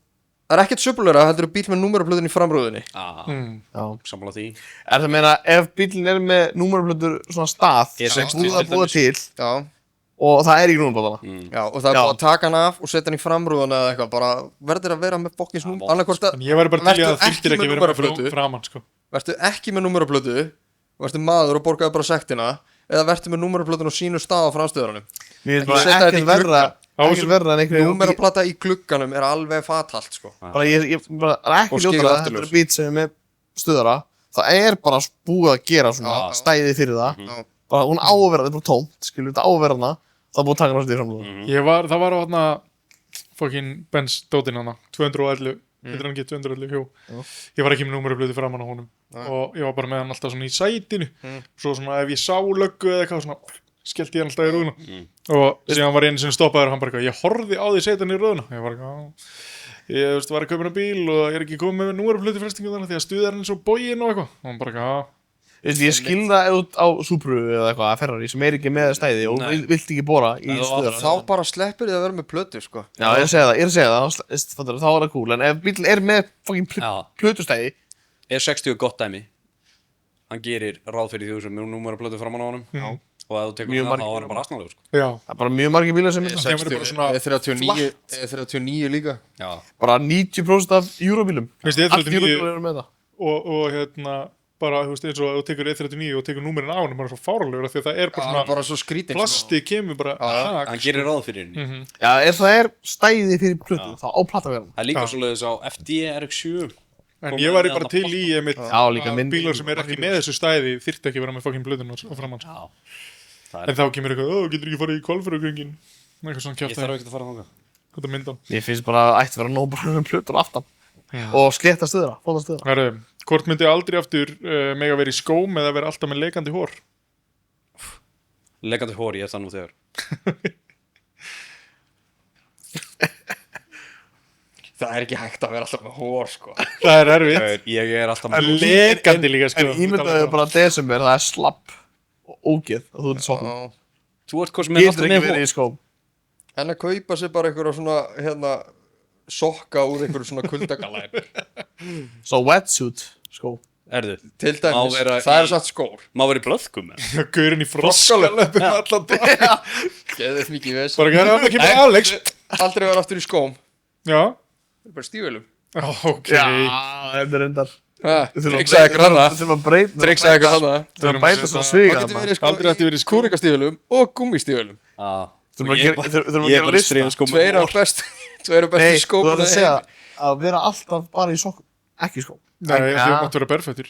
Það er ekkert söpulegra heldur bíl með númeraplötun í framrúðunni. Já. Sammála því. Er það að meina, ef bílinn er með númeraplötur svona stað sem búið að búa til Já, og það er ekki númerplötana. já, og það er búið að taka hann af og setja hann í framrúðuna eða eitthvað, bara verður að vera með fokkins númer, annarkvort að En ég væri bara til í að vertu þyrftir ekki með vera með númeraplötu. framan, sko. vertu ekki með númeraplötu, vertu maður og borgaði bara sektina, eða vertu með númeraplötun á sínu stað á framstöðunum. Mér finnst Ekki setja bara þetta í ekkert verra en einhverju Númeraplata í glugganum er alveg fatalt, sko. bara ég bara er ekki Og skilur ljótara að afturljós. þetta er bíl sem er með stuðara það er bara búið að gera svona stæði fyrir það Já. bara hún á að vera, þetta er bara tómt skilur þetta á að vera hana það er búið að taka hana í framlúðu Það var á hana fucking Benz dótin hana 211, heitir hann ekki 211, jú. Ég var ekki með númeraplötu framan á honum og ég var bara með hann alltaf svona í sætinu svo svona ef ég sá löggu eða eitthvað svona skellti ég hann alltaf í rúðuna og síðan var einu sem stoppaður og hann bara eitthvað, ég horfði á því setan í rúðuna ég var eitthvað, ég veist, var að kaupa hann bíl og ég er ekki komið með númeraplötu frestingu þannig því að stuðar hann svo bógin og eitthvað og hann bara eitthvað, ég skil það út á Subaru eða eitthvað að Ferrari sem er ekki með stæði og vilt ekki bora í stuðara Þá bara sleppur þið að vera með plötu, sko. já, ég er að segja það þá er það cool en ef bíl er með fucking plötustæði Er 60 gott dæmi. Hann gerir ráð fyrir því sem númeraplötu framan á honum. Og ef þú tekur Mjög það, þá margir- er hann bara astnalegur, sko. já, það er bara mjög margir bílar sem er þeim er bara svona 39, 39 líka. Já. bara 90% af eurobílum Veist, allt E39 eurobílar eru með það og hérna bara, þú veist, eins og ef þú tekur E39 og tekur númerin á hann, bara svo fáralegur af því að það er bara Það svona, er bara svo skrítin. plasti kemur bara Hann gerir ráð fyrir henni. já, ef það er stæði fyrir plötu þá á platta að vera Það er líka Já. svoleiðis á FD RX7. en ég væri bara til í einmitt Já, líka að minn- bílar sem er ekki með þessu stæði þyrfti ekki að vera með fucking blöðun og framann sko. Já. en þá kemur eitthvað, þú getur ekki farið í kvalfyrugöngin eitthvað svona Ég kjátt þarf ekkert að fara þangað. þetta myndan ég finnst bara að ætti að vera nóg bara með plötur aftan og slétta stuðara, flóta stuðara Herru, hvort myndi aldrei aftur mega verið í skóm eða vera alltaf með leikandi hór Legandi hóri, ég er það nú þegar. Það er ekki hægt að vera alltaf með hór, sko. það er erfitt Ég er alltaf en lekandi líka sko en ímyndaðu bara desember, það er slapp og ógeð og þú ert sokkum Já. Þú ert hvað sem er getur alltaf ekki með verið hór. í skóm En að kaupa sér bara einhverja svona, hérna, sokka úr einhverju svona kuldagalæn. svo wetsuit skó Erðu, Til Má dæmis, vera það í- er satt skór. má verið blöðkum með. Gaurin í froskalöpum allan dag Geðið mikið veist. bara gæri hann ekki með Alex Aldrei vera aftur í skóm. já, Það er bara stífölum. ok já, þetta er reyndar Triksaði ykkur hana. þú þurfum að breyta Triksaði ykkur hana. þú þurfum að bæta svo Það sviga getur þarna. verið Aldrei ætti verið sko í kúrikastífölum og gúmmistífölum. þurfum að gera- þurfum að Ég er gera bara lista stríðan Tveir af bestu nei, þú skópum. þarf að segja að vera alltaf bara í sokkum ekki í skóm nei, Já. því máttu vera berfættur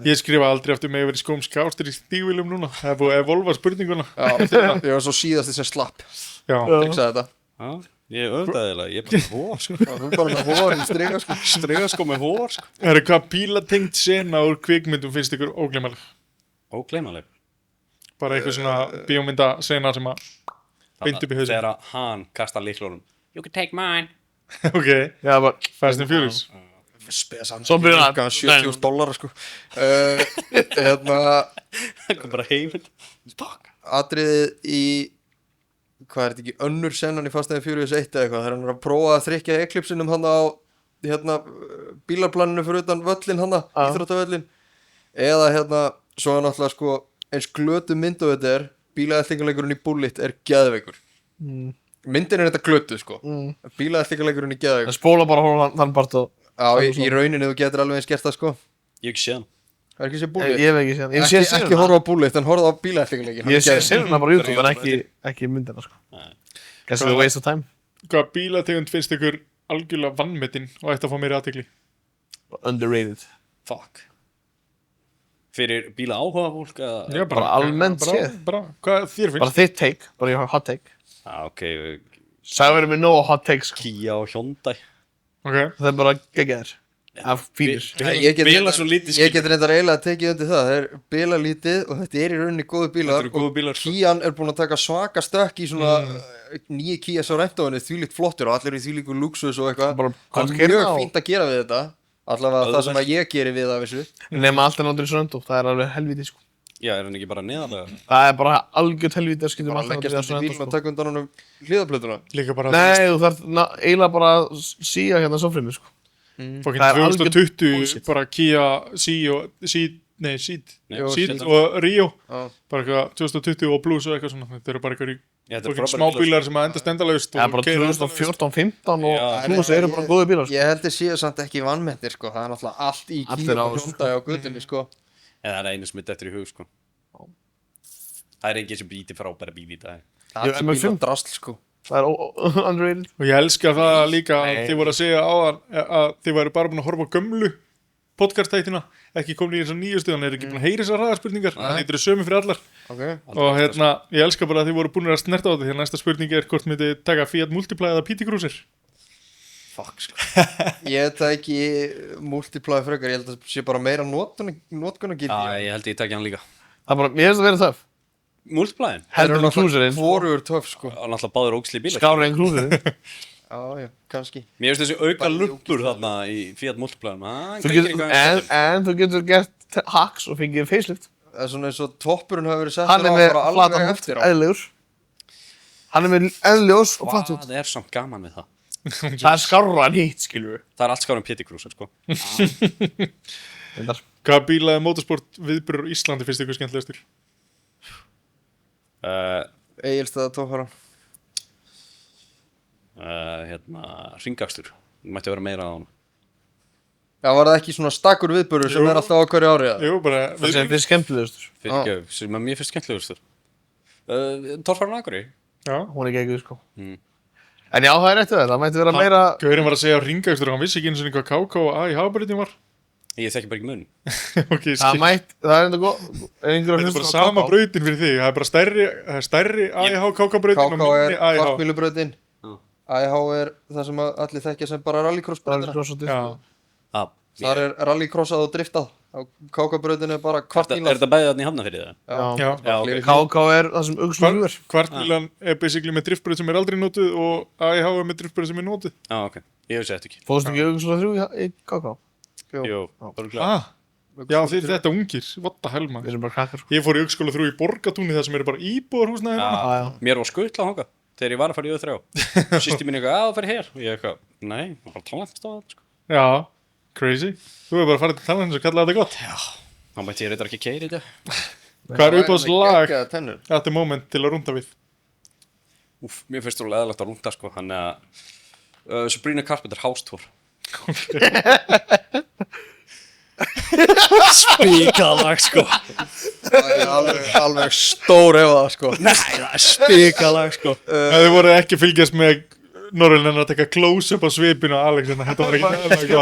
ég skrifa aldrei aftur með að vera í skóm skástir í stígvílum núna það er búið að evolva spurninguna Já, ég var svo síðasti sem slapp. já, Triksaði þetta. Ég öfndaðilega, ég er bara með hór, sko. Já, þú er bara með hór í striga, sko. Strega sko með hór, sko. það er hvað bílatengt sena úr kvikmyndum finnst ykkur óglemaleg Ógleymanleg. bara eitthvað svona bíómynda sena sem að beint upp í hausinn Þegar að hann kastar líklunum. You can take mine. ok, já, bara Fast and Furious Spesan. Svo byrjar hann. $70,000, sko. Hérna, Það kom bara heiminn. Fuck. atriðið í, hvað er þetta ekki, önnur sennan í Fast and Furious 1 eða eitthvað. Það er hann að prófa að þrykja Eclipse-inum hann á, hérna, bílarplaninu fyrir utan völlin hann, íþróttavöllin. Eða hérna, svo er náttúrulega, sko, eins glötu mynd og þetta er, bílaðallingaleikurinn í Bullet er geðveikur. Myndin er þetta glötu, sko. Bílaðallingaleikurinn í geðveikur. það spóla bara hóla þann part og Já, í rauninni þú getur alveg eins gert það, sko. Ég hef ekki séð hann. Það er ekki sér ég Bullet. hef ekki séð ég sé Ekki sérna horfa á Bullet, en horfa á bílaðallingaleikin. ég sé sérna bara á YouTube en ekki myndina sko Nei. guess it's a waste of time hvað bílategund finnst ykkur algjörlega vannmetinn og ætti að fá meiri aðtekli underrated Fuck. Fyrir bíla áhuga fólk eða... já, bara almennt séð. hvað þér bara finnst þitt take bara ég har hot take Ok, sagði verið með nóg hot take sko Kia og Hyundai. ok, það er bara geggjær af fínir Ég Bila svo lítið Ég get reyndar eiginlega að tekið undir það. Það er bilalítið og þetta er í rauninni góðu bílar. Þetta eru góðu bílar, sko. Kian er búin að taka svaka stökk í svona nýju Kia Sorento-inu, þvílíkt flottur og allir í þvílíku luxus og eitthvað. Bara Það gott er keyrna mjög og- fínt að gera við þetta. Allavega það sem að ég geri við af þessu. nema allt er náttúrulega í Sorento það er alveg helviti sko Já, er hann ekki bara neðarlega? Það er bara algjör helvítið að skilja Bara leggjast í bílinn og taka undan honum hliðaplötuna. Líka bara Nei, þú þarf eiginlega bara að síja hérna sofrimi, sko. fucking það er algjör 2020 bullshit. bara Kia Ceed Shit. og Rio Já. bara eitthvað 2020 og Blues og eitthvað svona þetta eru bara eitthvað Já, þetta er fucking frábærir smá bílar, bílar sem að endast endalaust Það er bara 2014-15 og Já. Plus eru bara góði bílar, sko. Ég held að séu samt ekki vannmettir sko, það er náttúrulega allt í Allt Kia er á, og Hyundai á göttunni sko. En það er einu sem er dettur í hug, sko. Það er enginn sem býti frábæra bíl í dag. Það er M5. bíl og drasl sko. Það er underrated. og ég elska það líka að Nei. þið voru að segja áðan að þið væri bara búin að horfa á gömlu podcast-tættina, ekki komin í þessar nýjustu hann er ekki búin að heyra þessar hraðarspurningar það heitir sömu fyrir allar Okay. og ég elska bara að þið voru búin að snerta á þetta því að næsta spurning er hvort myndi taka Fiat Multipla eða PT Cruiser Fuck sko. Ég tæki multiply frekar, ég held að það sé bara meira notkuna gildi. Já, ég held að ég tekja hann líka. Það er bara, mér finnst það verið töff. Multiplæðin? Heldur en Cruiserinn. Hvorugur töff sko. Það er náttúrulega báður ógsli bílar. Skári en Cruiserinn. Já, kannski. Mér finnst þessi auka luppur þarna í Fiat Multiplæðin. En þú getur gert hacks og fengið facelift. Það er svona eins og toppurinn hafi verið Hann settur er á með bara flatan alveg hútt, eftir á. eðlilegur. Hann er með eðljós og flatt hútt. Hvað er samt gaman við það? Það er skárra en hitt, skilur við. Það er allt skára um PT Cruiser, sko. Hvaða bílaði motorsport viðburður Íslandi finnst ykkur skemmtilegastur? Egilsstaða tókara. Hringakstur. Það mætti vera meira á hann. Já, var það ekki svona stakkur viðburður sem Jú. er alltaf á hverju ári? eða? Jú, bara Það sem finnst skemmtilegastur. Fyrirgjöf, sem að mér finnst skemmtilegurstur. Torfarinn Akurey. Já, Hún er geggjuð, sko. Mm. En já, það er rétt við það. Það mætti vera meira... Gaurinn var að segja á ringakstur hann vissi ekki eins og hvað KK og A í hafabaritin var Ég þekki bara ekki mun. Ok, Það mætti... Það er enda góð... Þetta er bara sama brautin fyrir þig Það er bara stærri AIH KK brautin og KK minni er AIH kvartmílubrautin. Já. AIH er það sem að allir þekkja sem bara rallycross brautina. Já, Þar er rallycrossað og driftað. Á KK-brautin er bara Er kvartmílar. þetta bæðið þarna í Hafnarfirði það? já Já, ok. KK er það sem augsum er. Kvartmílan er basically með driftbraut sem er aldrei notuð og AIH er með driftbraut sem er notuð Já, ok. Ég hef þetta ekki. Fóðstu ekki augsum 3 í KK? Jú, bara Já, fyrir þetta ungir, what the hell man Við erum bara krakkar, sko. Ég fór í augskóla 3 í Borgatúni þar sem eru bara íbúðarhúsnæði Já, já. mér var skutla á hanga þegar ég var að fara í Ö3 Sýsti mín eitthvað, að það fari hér og ég eitthvað, nei, það var bara tónlættastofa sko. Já, crazy Þú hefur bara farið til talans og kallað þetta gott Þá mætti ég reyndar ekki keiri þetta Hvað er uppáðs lag Geggjaðar tennur. at the moment til að rúnda við? Úf, mér finnst þú leðalegt að rúnda sko, hann að Sabrina Carpenter House Tour Spíkalag sko Það er alveg stór ef það sko. Nei, það er spíkalag sko Ef þið voru ekki að fylgjast með Norrlun en að taka close-up á svipinu á Alex þetta var ekki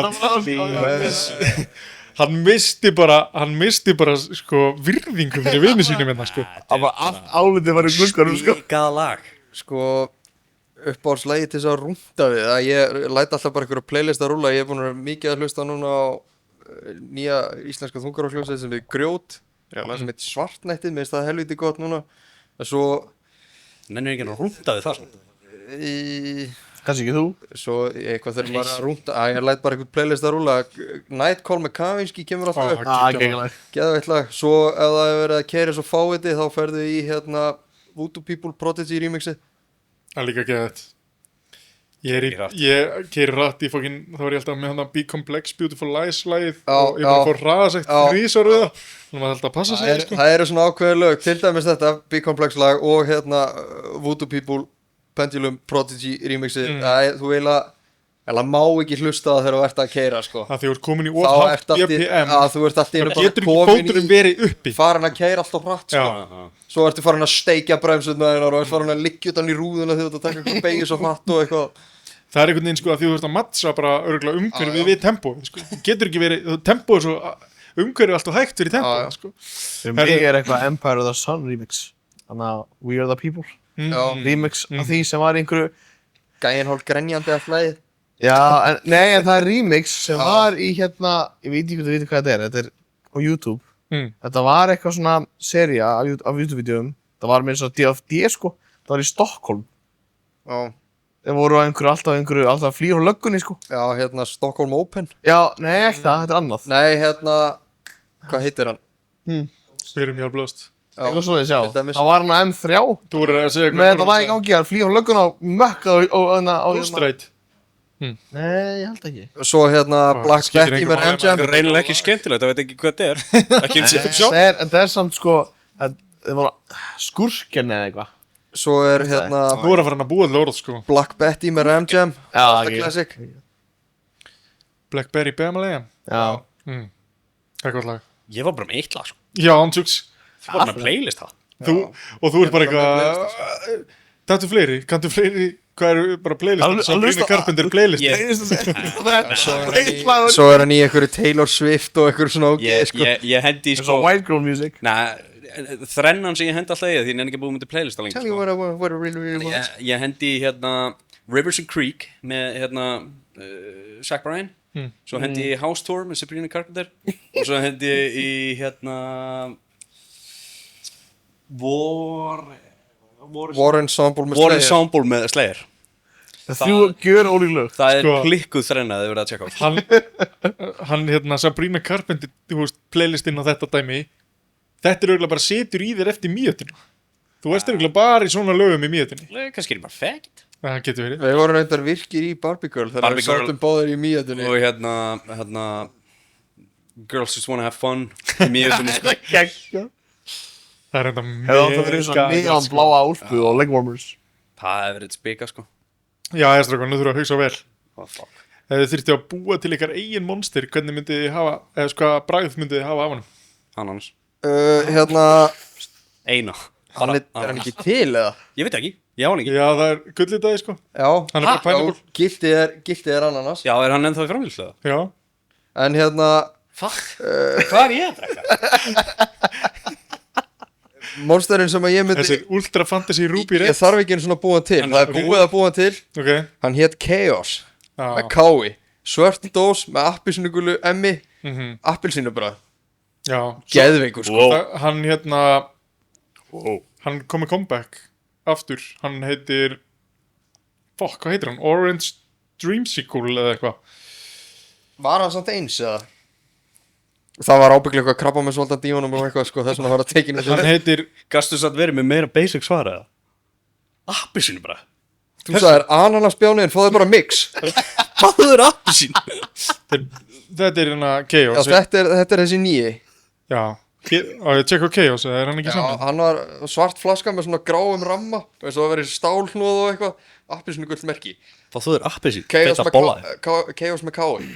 Hann misti bara sko virðingu fyrir vini sínum hérna sko Það var allt álitið var í gluggarum, sko. Spíkalag Sko, uppáhaldslægi til þess að rúnda við. Að ég læt alltaf bara einhverju playlist að rúlla. Ég er búin að vera mikið að hlusta núna á nýja íslenska þungarárhljómsveit sem við Grjót. Lag sem heitir Svartnættið, mér finnst það helviti gott núna. En svo... Nennir ekki að rúnda við það sko. Kannski ekki þú. Svo eitthvað þegar maður að rúnda að ég læt bara einhvern playlist að rúlla. Nightcall með Kavinsky kemur alltaf upp. Geggjað. Geðveitt lag. Svo ef það hefur verið að keyra svo fáiði þá ferðu í hérna Voodoo People Prodigy remixið. Það er líka geðið Ég keiri rætt í fokkin þá var ég alltaf með hann Be Complex Beautiful Lies lagið og ég bara fór hraðasegt þrísvar við það þannig að maður alltaf að passa sig sko. Það eru svona ákveðin lög, til dæmis þetta Be Complex lag og hérna Voodoo People Pendulum Prodigy remixið þú eiginlega má ekki hlusta það þegar þú ert að keyra sko. að því þú ert komin í of hátt BPM að þú ert alltaf þá getur ekki fóturinn verið uppi farin að keyra alltaf hratt sko. Svo ertu farin að steikja bremsuna og ertu farin að liggja utan í rúðuna þegar þú ert að taka eitthvað beigis og hratt og eitthvað það er einhvern veginn sko að því þú ert að mattsa bara örgulega umhverfið við tempó sko. Getur ekki verið, tempó er svo umhverfið alltaf hægt fyrir tempó sko. Fyrir mig er eitthvað Empire of the Sun remix Þannig að We Are The People remix af því sem var einhverju gæinn hálf grenjandi af lagið Já, en það er remix sem var í hérna Ég veit ekki hvað þú veit hvað þetta er á YouTube Þetta var eitthvað svona sería af YouTube-vídeóum Það var með eins og DFD sko Það var í Stockholm Þeir voru alltaf að flýja frá löggunni sko Já, hérna Stockholm Open Já, nei ekki það, þetta er annað Nei, hérna, hvað heitir hann? Við erum hjálplöst. Eitthvað svoleiðis, já. Til dæmis. Það var hann á M3 Þú voru að segja með þetta lag í gangi að flýja á lögguna og mökka á Ghostrite. Nei, ég held ekki. Svo hérna Black skiptir Betty engu með máli, M-Jam. Það er reynilega ekki skemmtilegt, það veit ekki hvað þetta er. Ekki eins og sjálf. Það er samt sko, það var skurken eða eitthvað. Svo er hérna Nú er að fara hann að búa til orð, sko. Black Betty með M-Jam. Já, Alltaf ekki. classic. Blackberry Bamalega. Já. Það er gott lag. Ég var bara með eitt lag, sko. Já, ándjúks. Það var með playlist það. Og þú ert bara eitthvað... Þetta fleiri? Kanntu fleiri? Hvað eru bara playlist? Sabrina Carpenter playlist? Svo er hann í einhverju Taylor Swift og einhverju svona Ég hendi, Svo white girl music. þrennan sem ég hendi alltaf í því ég nenni ekki að búið með til playlista lengi, Tell you what I really want. Ég hendi hérna Rivers and Creek með hérna Zach Bryan. Svo hendi ég House Tour með Sabrina Carpenter. Og svo hendi ég í hérna War Ensemble með War Slayer. Ensemble með Slayer. Þrjú gjör ólík lög. Það er Sko- klikkuð þrenna að þið verða að tjekka á. Hann hérna Sabrina Carpenter, þú veist, playlistinn á þetta dæmi. Þetta er auðvitað bara setur í þér eftir mýjötinu. Þú veist auðvitað bara í svona lögum í mýjötinu. Kannski er ég bara fegt. Það getur verið. Við vorum reyndar virkir í Barbie Girl þegar Barbie við Girl. sátum báðir í mýjadunni. Og hérna Girls Just Wanna Have Fun í mýjötunni. Gekkja. Það er enda Hefði átt að vera svona neon bláa úlpu og legwarmers. Það hefur verið spika, sko. Já, Estrakon, nú þurfa að hugsa vel. Oh, fuck. Ef þið þyrfti að búa til ykkar eigin monster, hvernig myndið þið hafa, eða sko hvað bragð myndið þið hafa af honum? Hann annars. Hérna, Eina. er hann ekki til eða? Ég veit ekki. Ég á hann ekki. Já, það er gullitaði, sko. Já. Hann er bara pineapple. Giltið er ananas. Já, er hann ennþá í framlýslu það? Já. En hérna, Fuck. Hvað er ég að drekka? monsterinn sem að ég myndi... Þessir Ultra Fantasy Ruby Ég Red. þarf ekki einu svona að búa hann til. Það er búið að búa hann til. Ok. Hann hét Chaos. Já. Með kái. Svört dós með appelsínugulu emmi. Appelsínubrað. Já. Geðveikur sko. Hann hérna, hann kom með comeback aftur. Hann heitir, hvað heitir hann? Orange Dreamsicle eða eitthvað. Var hann samt eins eða? Það var ábygglega eitthvað krabba með svolítið díunum og eitthvað sko. Þess vegna var að tekinu Hann heitir, Gastu satt verið með meira basic svara eða? Appisínu bara. Þú sagðir ananasbjáni en fóðu bara mix. Hvað er appisín? þetta er hérna Já, Chaos. þetta er þessi nýji. Já. Og ég tjekka á Chaos, eða er hann ekki Já, saman? hann var svart flaska með svona gráum ramma. Eins og það verið stálhnúð og eitthvað. Appelsínugull merki. Hvað er appisín? Chaos Þetta með bollaði. Chaos með kái.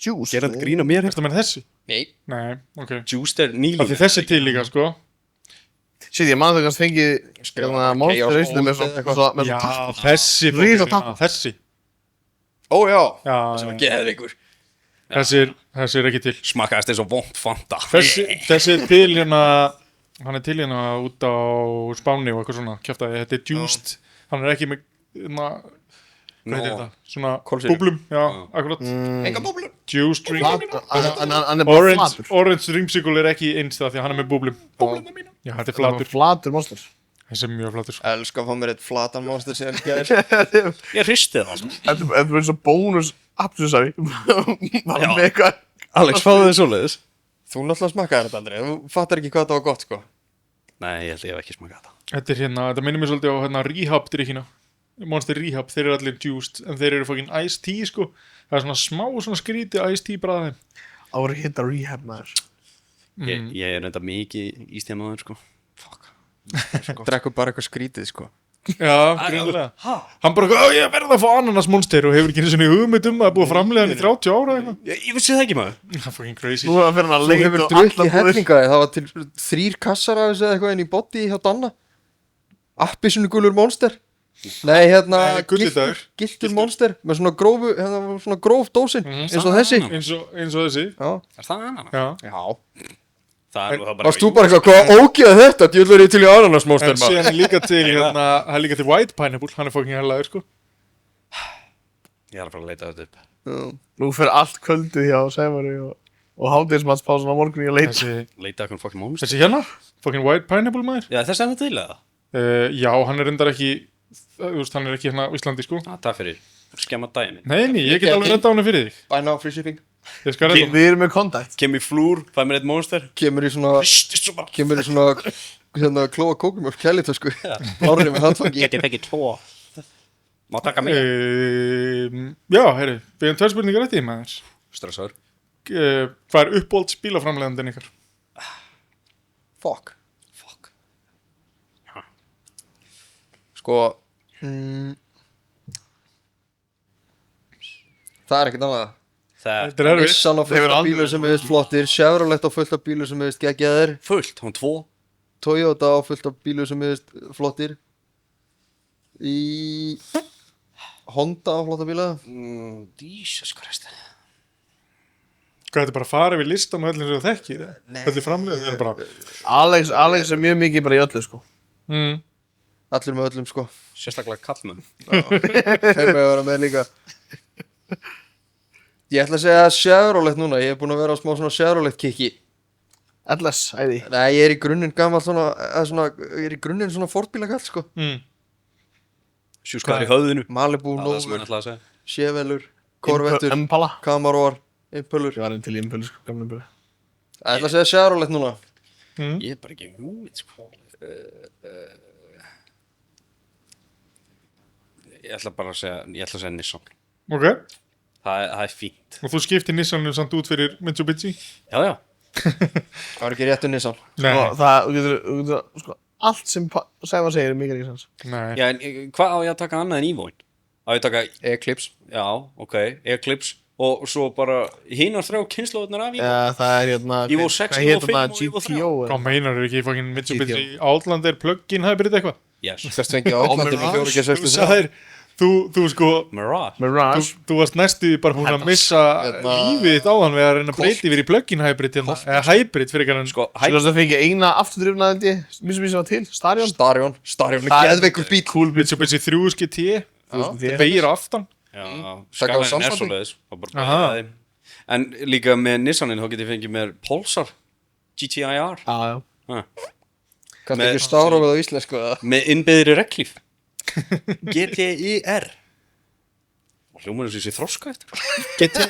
Juice. Gerði hann grína mér Þetta með þessi? Nei. Nei, ok. Juiced er Af nýlíf. því þessi til líka, sko. Shit, ég man það kannski fengið Skrifa Monster Chaos Racing með Monster svona Já, þessi. Rísa fucking- tappa. Þessi. Ó já. Já, Geðveikur. þessi er ekki til. Smakkaðist eins og vont fanta. Þessi er til hérna, hann er til hérna út á Spáni og eitthvað svona, kjaftaði, þetta er juiced, hann er ekki með, hvað heitir þetta, svona Kolsýru. búblum, já, akkurat, Enga bóblur. juiced drink, Hann er bara flatur. Orange Dreamsicle er ekki eins það því að hann er með búblum, já, þetta er flatur, Flatur monster. þessi er mjög flatur, Elskar að fá mér eitt flatan monster síðan gæðir. Ég hristi það alltaf. Þetta er eins og bónus apsusari. Bara með eitthvað. Alex, fáðu þið svoleiðis? Þú náttúrulega smakkaði þetta aldrei. Þú fattar ekki hvað þetta var gott sko. Nei, ég held ég hef ekki smakað það. þetta er hérna, þetta minnir mér svolítið á hérna Rehab drikkina, Monster Rehab, þeir eru allir juiced, en þeir eru fucking iced tea sko, það er svona smá svona skríti iced tea bræðið, Ári hitta rehab maður. Ég er enda mikið ístíðamaður, sko. Fuck. Drekkur bara eitthvað skrítið sko. já, greinlega, hann bara, ég verði að fá ananas monster og hefur ekki einu sinni hugmynd að búið að framlega hann í 30 ára eða eitthvað, Ég vissi það ekki, maður. það er fucking crazy, Nú er það fyrir hann að Þú leita hefur og drukkið allar búðir. hellingaði. Það var til 3 kassar af þessu eða eitthvað inn í body hjá Danna. Appelsínugulur monster. Nei, hérna Nei, gullitaður. giltur monster með svona gróf dósin eins og þessi. eins og þessi, Já. Er það ananas? já, Já. Það er nú það bara... Varst þú bara eitthvað, hvað ógeða þetta? Djúllur ég til í ananas monster en maður. síðan er líka til hérna, það er líka til white pineapple, hann er fucking hellaður sko, Ég er að fara að leita þetta upp. Nú fyrir allt kvöldið hjá Sævari og hádegismatspásun á morgun í að leita. Leita eitthvað fucking monster. þessi hérna, fucking white pineapple maður, Já, þess er það til eða? já, hann er reyndar ekki, þú veist, hann er ekki hérna á Íslandi sko, Takk fyrir. Skemma daginn. nei, ég get alveg reynda á hann fyrir þig, Buy now, free shipping. Ég skal reyna. Við erum með kontakt. Kem í flúr, fæ mér eitt monster. Kemur í svona hérna klóa kókumjólk kælitösku Lárið með handfangi Get ég fengið 2. Má taka mig. Já, heyri, við hefum 2 spurningar eftir maður. Stressaður. Hvað er uppbólds bílaframlegandinn ykkar? Fuck Sko Það er ekkert annað Þetta er erfitt. Nissan á fullt af bílum sem við veist flottir Chevrolet á fullt af bílum sem við veist geggjaðir Fullt, hún 2. Toyota á fullt af bílum sem við veist flottir Honda á flotta bíla Jesus Christ. Hvað, þetta er bara að fara við listan og allir sem það þekkir? Allir framlegað, það er bara... Alex er mjög mikið bara í öllu, sko. Allir með öllum sko Sérstaklega kallmenn. Þeir með að vera með líka Ég ætla að segja Chevrolet núna Ég er búinn að vera á smá svona Chevrolet kikki LS, æði. Nei, ég er í grunninn gamall svona Ég er í grunninn svona Ford-bílakall sko Sjúskaðar í höfðinu. Malibu, Það er það sem ég Nova, ætlaði að segja. Chevelur Corvettur, Impala. Camaroar Impulur Ég var einn til í Impulur, sko, gamla Impulur. Ég ætla að segja Chevrolet núna Ég er bara ekki hugmynd, sko. Ég ætla bara að segja Nissan. Ok, Það er fínt. og þú skiptir Nissanum samt út fyrir Mitsubishi? Já. Það var ekki réttu Nissan Nei, Þú getur, sko, allt sem Sævar segir er mikið ekki sens. nei. Já, en hvað á ég að taka annað en Evoin? Á ég að taka, Eclipse já, ok, Eclipse og svo bara hinar 3 kynslóðunar af Evo. Það er hérna, Evo 6, hvað Evo hétt 5 þarna, og Evo 3. GTO? Hvað meinar eru ekki fucking Mitsubishi Outlander plug-in hybrid eitthvað? Yes. Þess fengi á Outlander með 4G60 Þú sagðir, þú sko, Mirage. Mirage. þú varst næstu bara búin að missa lífið þitt á hann við að reyna að breyti yfir í plug-in hybrid hérna, eða hybrid fyrir kannan. Sko, Svo það fengi eina afturdrifnaðandi Mitsubishi var til, Starion. Starion er geðveikur bíl Cool Mitsubishi 3 GT, vegir aftan. já, Taka á Skyline er samsandi. svoleiðis. Það bara Aha. bæði þeim. En líka með Nissanin þá get ég fengið mér Pulsar GTI-R Já. Kannski Með- ekki stárofið á íslensku eða með innbyggðri reglíf GTI-R og hljómar þessi þroska eftir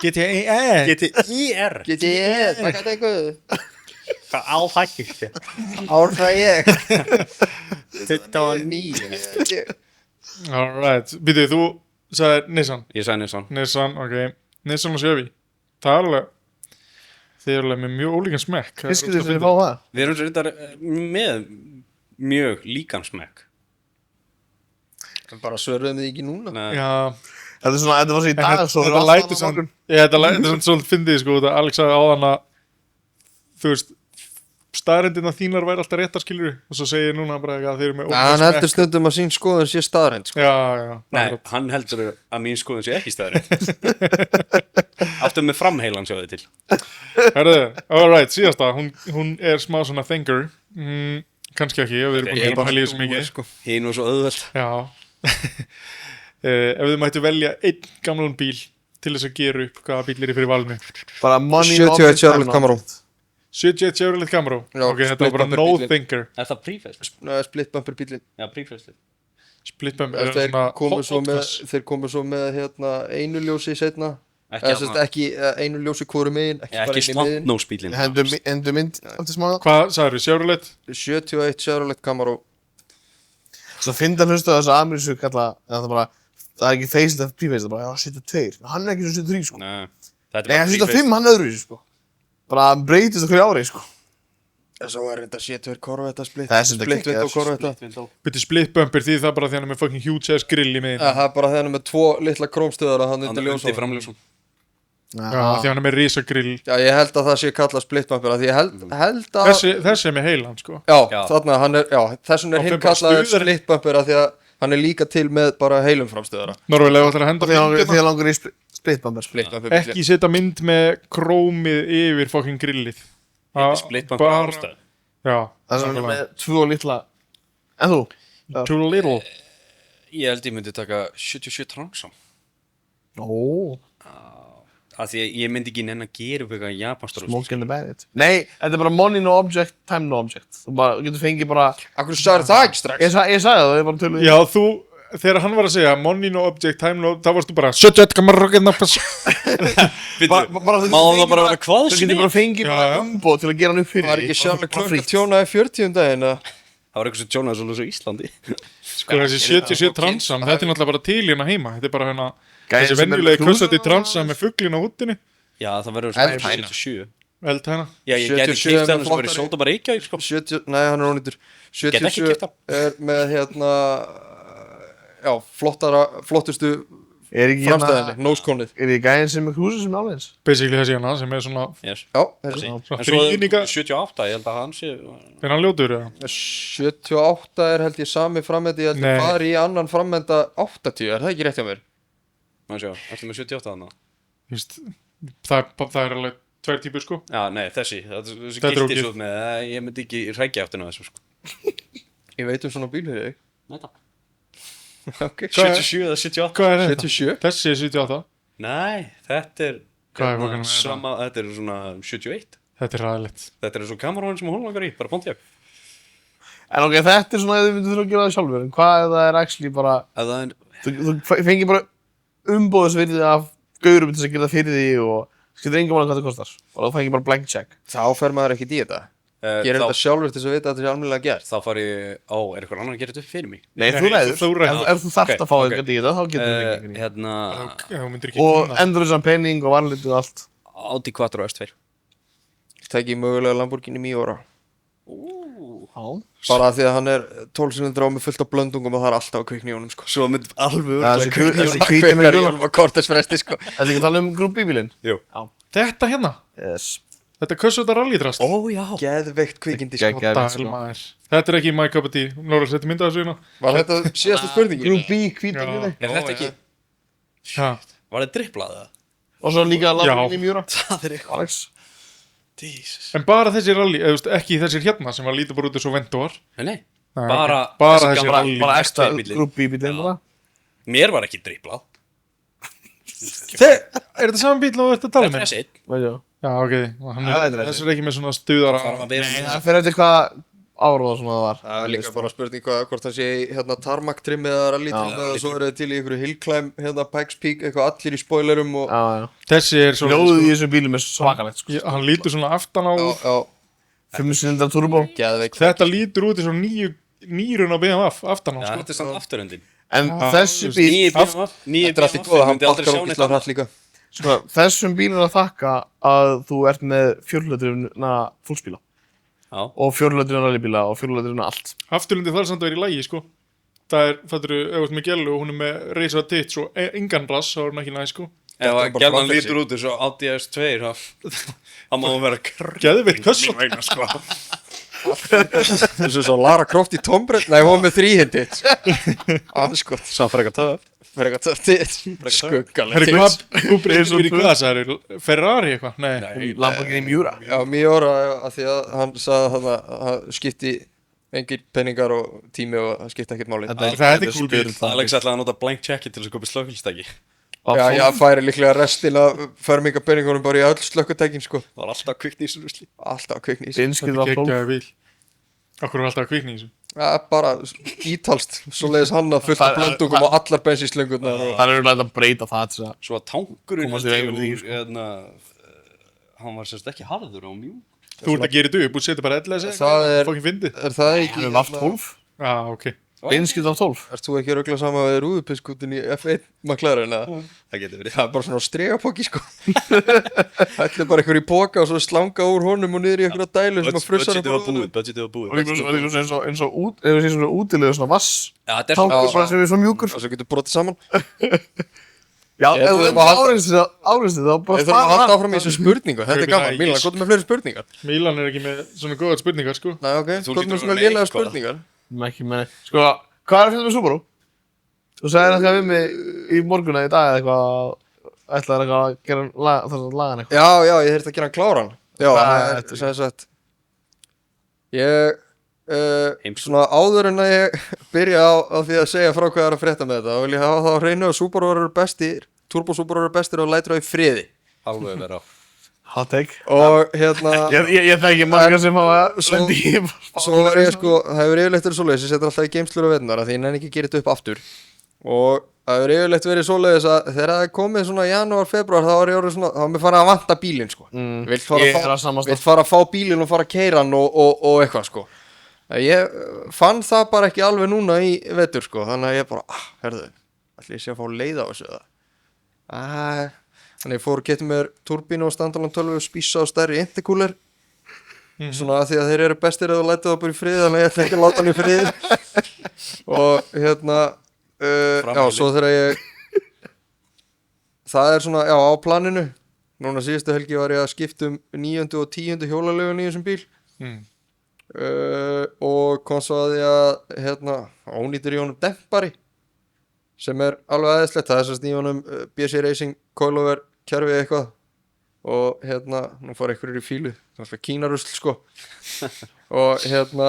GTA GTI-R Takk að eitthvað Hvað áhækkist þér? Árfæ ég 29 Alright, býtu, þú sagðir Nissan. Ég sagði Nissan. Nissan, ok. Nissan og Chevy. Það er alveg, þið eru alveg með mjög ólíkan smekk. Fiskir þið sem þið fá það? Við erum reyndar með mjög líkan smekk. Bara svörðum þið ekki núna Nei. Já, Þetta er svona, þetta var svo í dag, svo þetta lætur samt, þetta lætur samt svolítið fyndið, sko, þetta Alex sagði áðan að, þú veist, staðrendina þínar væri alltaf réttar, skilur og svo segir núna bara að þeir eru með Hann heldur stundum að sín skoðun sé staðrænt sko. Já, Nei, akkurat. hann heldur að mín skoðun sé ekki staðrið. Aftur með framheilan sjáðu til. Herðu, alright, síðasta, hún er smá svona thinker, kannski ekki, við erum búin að pæla í þessu mikið. sko. Hinn og svo auðvelt. Já, ef þið mættu velja einn gamlan bíl til þess að gera upp hvaða bíl er í fyrir valinu. Bara money 71 Chevrolet Camaro 71 Chevrolet Camaro, Já, ok, þetta var bara split no bumper bíllinn. thinker. Er það prífæsli? Split bumper bílinn Já, prífæsli. Split bumper, er það Þeir svona komu svo hot með class? Þeir komu svo með hérna, einu ljósi setna Ekki, ekki einu ljósi hvoru megin Ekki bara ekki einu megin slantnósbílinn. Hendur mynd eftir smá. Hvað sagður við, Chevrolet? 71 Chevrolet Camaro Svo finna hlustu á þessu amerísku kalla, það bara, það er ekki facelift eða pre-facelift, það er bara, 73. Hann er ekki svo 73, sko. Nei, þetta Nei, hann 75, hann er öðruvísi, sko. Bara hann breytist okkur ári, sko. Svo er þetta 72 Corvette split Það er sem þetta Split geggjað, vind og Corvette Byrju split bumper því það bara því hann er með fucking huge ass grill í miðin. Það er bara þegar hann er með 2 litla krómstöðar og hann Hann undir er undir ljósum framljósum. Já, því hann er með risa grill. Já, ég held að það sé kallað split bumper af Því ég held að Þessi er með heilan, sko. Já, Já. þarna hann er, já, þessum Og er hinn þeim bara kallaður stuðar- split bumper af Því að hann er líka til með bara heilum framstöðara Norvilega ætlar að henda myndina. Því að langar í splitbumper. Split bumper Ekki setja mynd með krómið yfir fucking grillið. Split bumper Bara- ástæð. Já, Það er svona með 2 litla. En þú? too little. Ég held ég myndi taka 77 Transam. Ó, Af því að ég myndi ekki nenn að gera upp eitthvað japanstur. smoke in the bandit. Nei, þetta er bara money no object, time no object. Þú bara getur fengið bara, Akkur sagði það ekki strax ég sagði það, það er bara töluð. Já, þú þegar hann var að segja money no object, time no, þá varstu bara shut up, come on, Má það bara vera hvað Þú sem getur bara er? fengið bara umboð til að gera hann upp fyrir Var ekki Charlie Clerk að tjónaði 40 daginn eða? Það var eitthvað sem tjónaði svolítið svo Íslandi. sko þessi 77 transam, þetta er náttúrulega bara til hérna heima, þetta er bara hérna Gæði þessi sem er venjulegi cruise- kussati transam með fuglin á húttinni, Já, það verður Eldhæna. 77. eldhæna. Já, ég gæti 77 keypt með hann sem verið flottari- sóta bara Reykjavík, sko. 70, nei hann er ónýttur Get ekki 77 keypt hann. er með já, flottustu Er ekki framstæðinni, nóskonið Er þið gæðin sem er krúsið sem er alveg Basically þessi hérna sem er svona Yes. Já, þessi En svona svo þrýðninga, 78, ég held að hann sé... er hann ljótur eða? 78 er held ég sami frammendi, ég held Nei. ég fari í annan frammenda 80, er það ekki rétt hjá mér? Má sjá, ertu með 78 þannig? Víst, það er alveg tvær típur sko. Já, nei, þessi Þetta er gildi ógeð. svo með, ég myndi ekki rækja áttina þessu, sko. Ég veit svona bíl fyrir þig Nei, það. Ok, Hvað er- 77 eða 78? Hvað er þetta? 77 Þessi er 78, Nei, þetta er... Hvað er hérna, fólkinu með þetta? sama, þetta er svona 71. þetta er ræðilegt. Þetta er svo kamerón sem hún langar í, bara Pontiac. En ok, þetta er svona ef þið myndir þurfa að gera það sjálfur En hvað ef það er actually bara Ef það er... Þú fengir bara umboðsvirði af gaurum til þess að gera það fyrir því og skilur engum alveg hvað það kostar og þú fengir bara blank check Þá fer maður ekkert í þetta Gerir þetta sjálfur til þess að vita að þetta sé almennilega gert Þá fari ég... Ó, er eitthvað annar að gera þetta upp fyrir mig? Nei, þú ræður þú ræður. Ef þú þarft Ok, að fá ok. eitthvað í þetta þá getur þú fengið þetta Hérna... Þú myndir ekki Og kunna. endur þessan penning og varlitu og allt Audi Quattro S2. Tæki mögulega Lamborghini Miura Já Bara af því að hann er 12 silindra á með fullt af blöndungum og það er alltaf að kvikna í honum sko Svo mynd alveg Þessi örgulega hvíti með í gula honum á kortesfresti sko Þetta er ekki að tala um grúbbíbílinn Jú. Þetta hérna, Yes þetta kössut rallydrast. Ó, já. Geðveikt kvikindi sko Geðveikt, sko. Dælmaður. Þetta er ekki my cup of tea. Nóra, setja mynda þessu hérna. Var þetta síðasta spurningin? Grúbbí, hvíti Já. guli Er þetta ekki... Já. Var þetta driplað það? Og svo líka Lamborghini Miura Það er eitthvað. Alex Jesus. En bara þessi rally, eða þú veist, ekki þessir hérna sem var lítið bara út eins og Ventur. Nei. Nei, Bara... bara þessi þessi gamla- rally. Bara ekstra bíllinn. grúbbíbílinn bara Mér var ekki driplað. Er þetta saman bíl og þetta tala Þetta með? er þessi einn. Veit ég Já, ok. Hann Já, þetta er þessi er ekki með svona stuðara. Það var að vera... Það fyrir eftir hvað ára það svona það var Það er líka bara spurning hvort það sé í, hérna tarmac trim eða rally trim eða svo er það til í einhverju hillclimb hérna Pikes Peak, eitthvað allir í spoilerum og Já, já Þessi er svona... Ljóðið í þessum bílum er svakalegt sko Hann lítur svona aftan á... já, 5 cylindra turbo geðveikt Þetta lítur út eins og nýrun á BMF aftan á, Já, sko. þetta er samt afturöndin. En Já, þessi þú veist, bíl Nýi BMF. Nýi Þetta er allt í BMF. góða, hann Myndi aldrei bakkar sjá neitt ógislega annað. hratt líka Sko, þessum bílum er að þakka að þú ert með fjórhluturina fólksbíla Já. og fjórhluturina rallybíla og fjórhluturina allt. Afturlundi þarf samt að vera í lægi, sko. Það er, þetta eru, ef þú ert með gælu og hún er með reisa tits og engan rass, þá er hún ekki næ, sko. Ef að bara gælan framfyrir lítur út eins og Audi S2, þá má hún vera Geðveikt köss. sko. Þessu svo Lara Croft í Tomb Raider Nei, hún var með þríhindi Anskot Samt frekar töf. Fyrir eitthvað þetta Skuggaleg Herri, tits. þú breyðir í hvað það er? Ferrari eitthvað? Nei. Lamborghini Miura. Já, mjög ára að því að hann sagði að það skipti engin penningar og tími og það skipti ekkert máli Þetta er cool bíl. Alex ætlaði að nota blank check-in til þess að köpa slökkvildstæki. Já, já, færi líklega restin af fermingapenningunum bara í öll slökkutækin sko Það var alltaf kvikni í þessu rusli. Alltaf kvikni í sig Innskið Þetta af er 12. geggjaði bíl. Akkur er alltaf að kvikna í þessu. Já, bara ítalst, svo leiðis hann að fullt af blöndungum og allar bensinslöngurnar og... Það er auðvitað að breyta það til að Svo að tankurinn Komast í veg fyrir því, sko. hérna, hann var sérst ekki harður og mjúk. Þú ert að gera þetta upp og setja bara LS Það er- Fokkin fyndið. Er það ekki... með VAF 12. Já, ok. Innskið af 12. Ert þú ekki að rögla saman við rúðupiskutin í F1 McLaren eða? Það getur verið. Það er bara svona stregapóki sko Það er bara einhver í póka og svo slanga úr honum og niður í einhverja dælu sem að frussar Budgetið var búið, budgetið var Og búið. líka eins og út, ef við séum svona útilega svona vass Já, þetta er tankur svona... bara sem er svo mjúkur. og svo getur brotið saman Já, Ég ef ætla þú að halda- áriðst þá bara Við þurfum að halda áfram í þessu spurningu Þetta er Kaupið gaman, það í Mílan, gísk. hvað er með fleiri spurningar? Mílan er ekki með svona góða spurningar, sko. Nei, ok, Þú hvað er getur með svona verið lélega eitthvað. spurningar? Ekki með Sko, hvað er að finna með Subaru? Þú sagðir eitthvað við mig í morguna í dag eða eitthvað ætlaðir eitthvað að gera lagan eitthvað Já, já, ég þurfti að gera hann kláran Já, Hvað það er er sem sagt Ég Heimsku. svona áður en að ég byrja á því að segja frá hvað er að frétta með þetta þá vil ég hafa það á hreinu að Subaru eru bestir Turbo Subaru eru bestir og lætur á í friði Alveg vera á. Hot take og hérna Ég þekki marga sem hafa lendi í svo er ég sko, það hefur yfirleitt verið svoleiðis ég setur alltaf í geimslur og veitunar því ég nenni ekki að gera þetta upp aftur og það hefur yfirleitt verið svoleiðis að þegar það er komið svona janúar, februar þá er ég orðið svona, þá er mér farið að vanta bílinn sko. Vill fara að fá bílinn og fara að keyra hann og eitthvað sko. Ég fann það bara ekki alveg núna í vetur sko, þannig að ég bara, herðu, ætli ég sé að fá leið á þessu það. Þannig ég fór og keypti mér túrbínu og standalone 12 og spísa á stærri intercooler. Svona að því að þeir eru bestir að þú lætið það bara í frið, þannig að ég ætla ekki að láta hann í frið. Og hérna, já, svo þegar ég, það er svona, já, á planinu. Núna síðustu helgi var ég að skipta 9. og 10. hjólalögun í þessum bíl. Og kom svo að ég að, hérna, ónýtur í honum dempari, sem er alveg aðeinslegt. Það er sérst í honum BC Racing coilover kerfi eitthvað. Og hérna, nú fór einhverjur í fílu, það var kínarusl sko. Og hérna,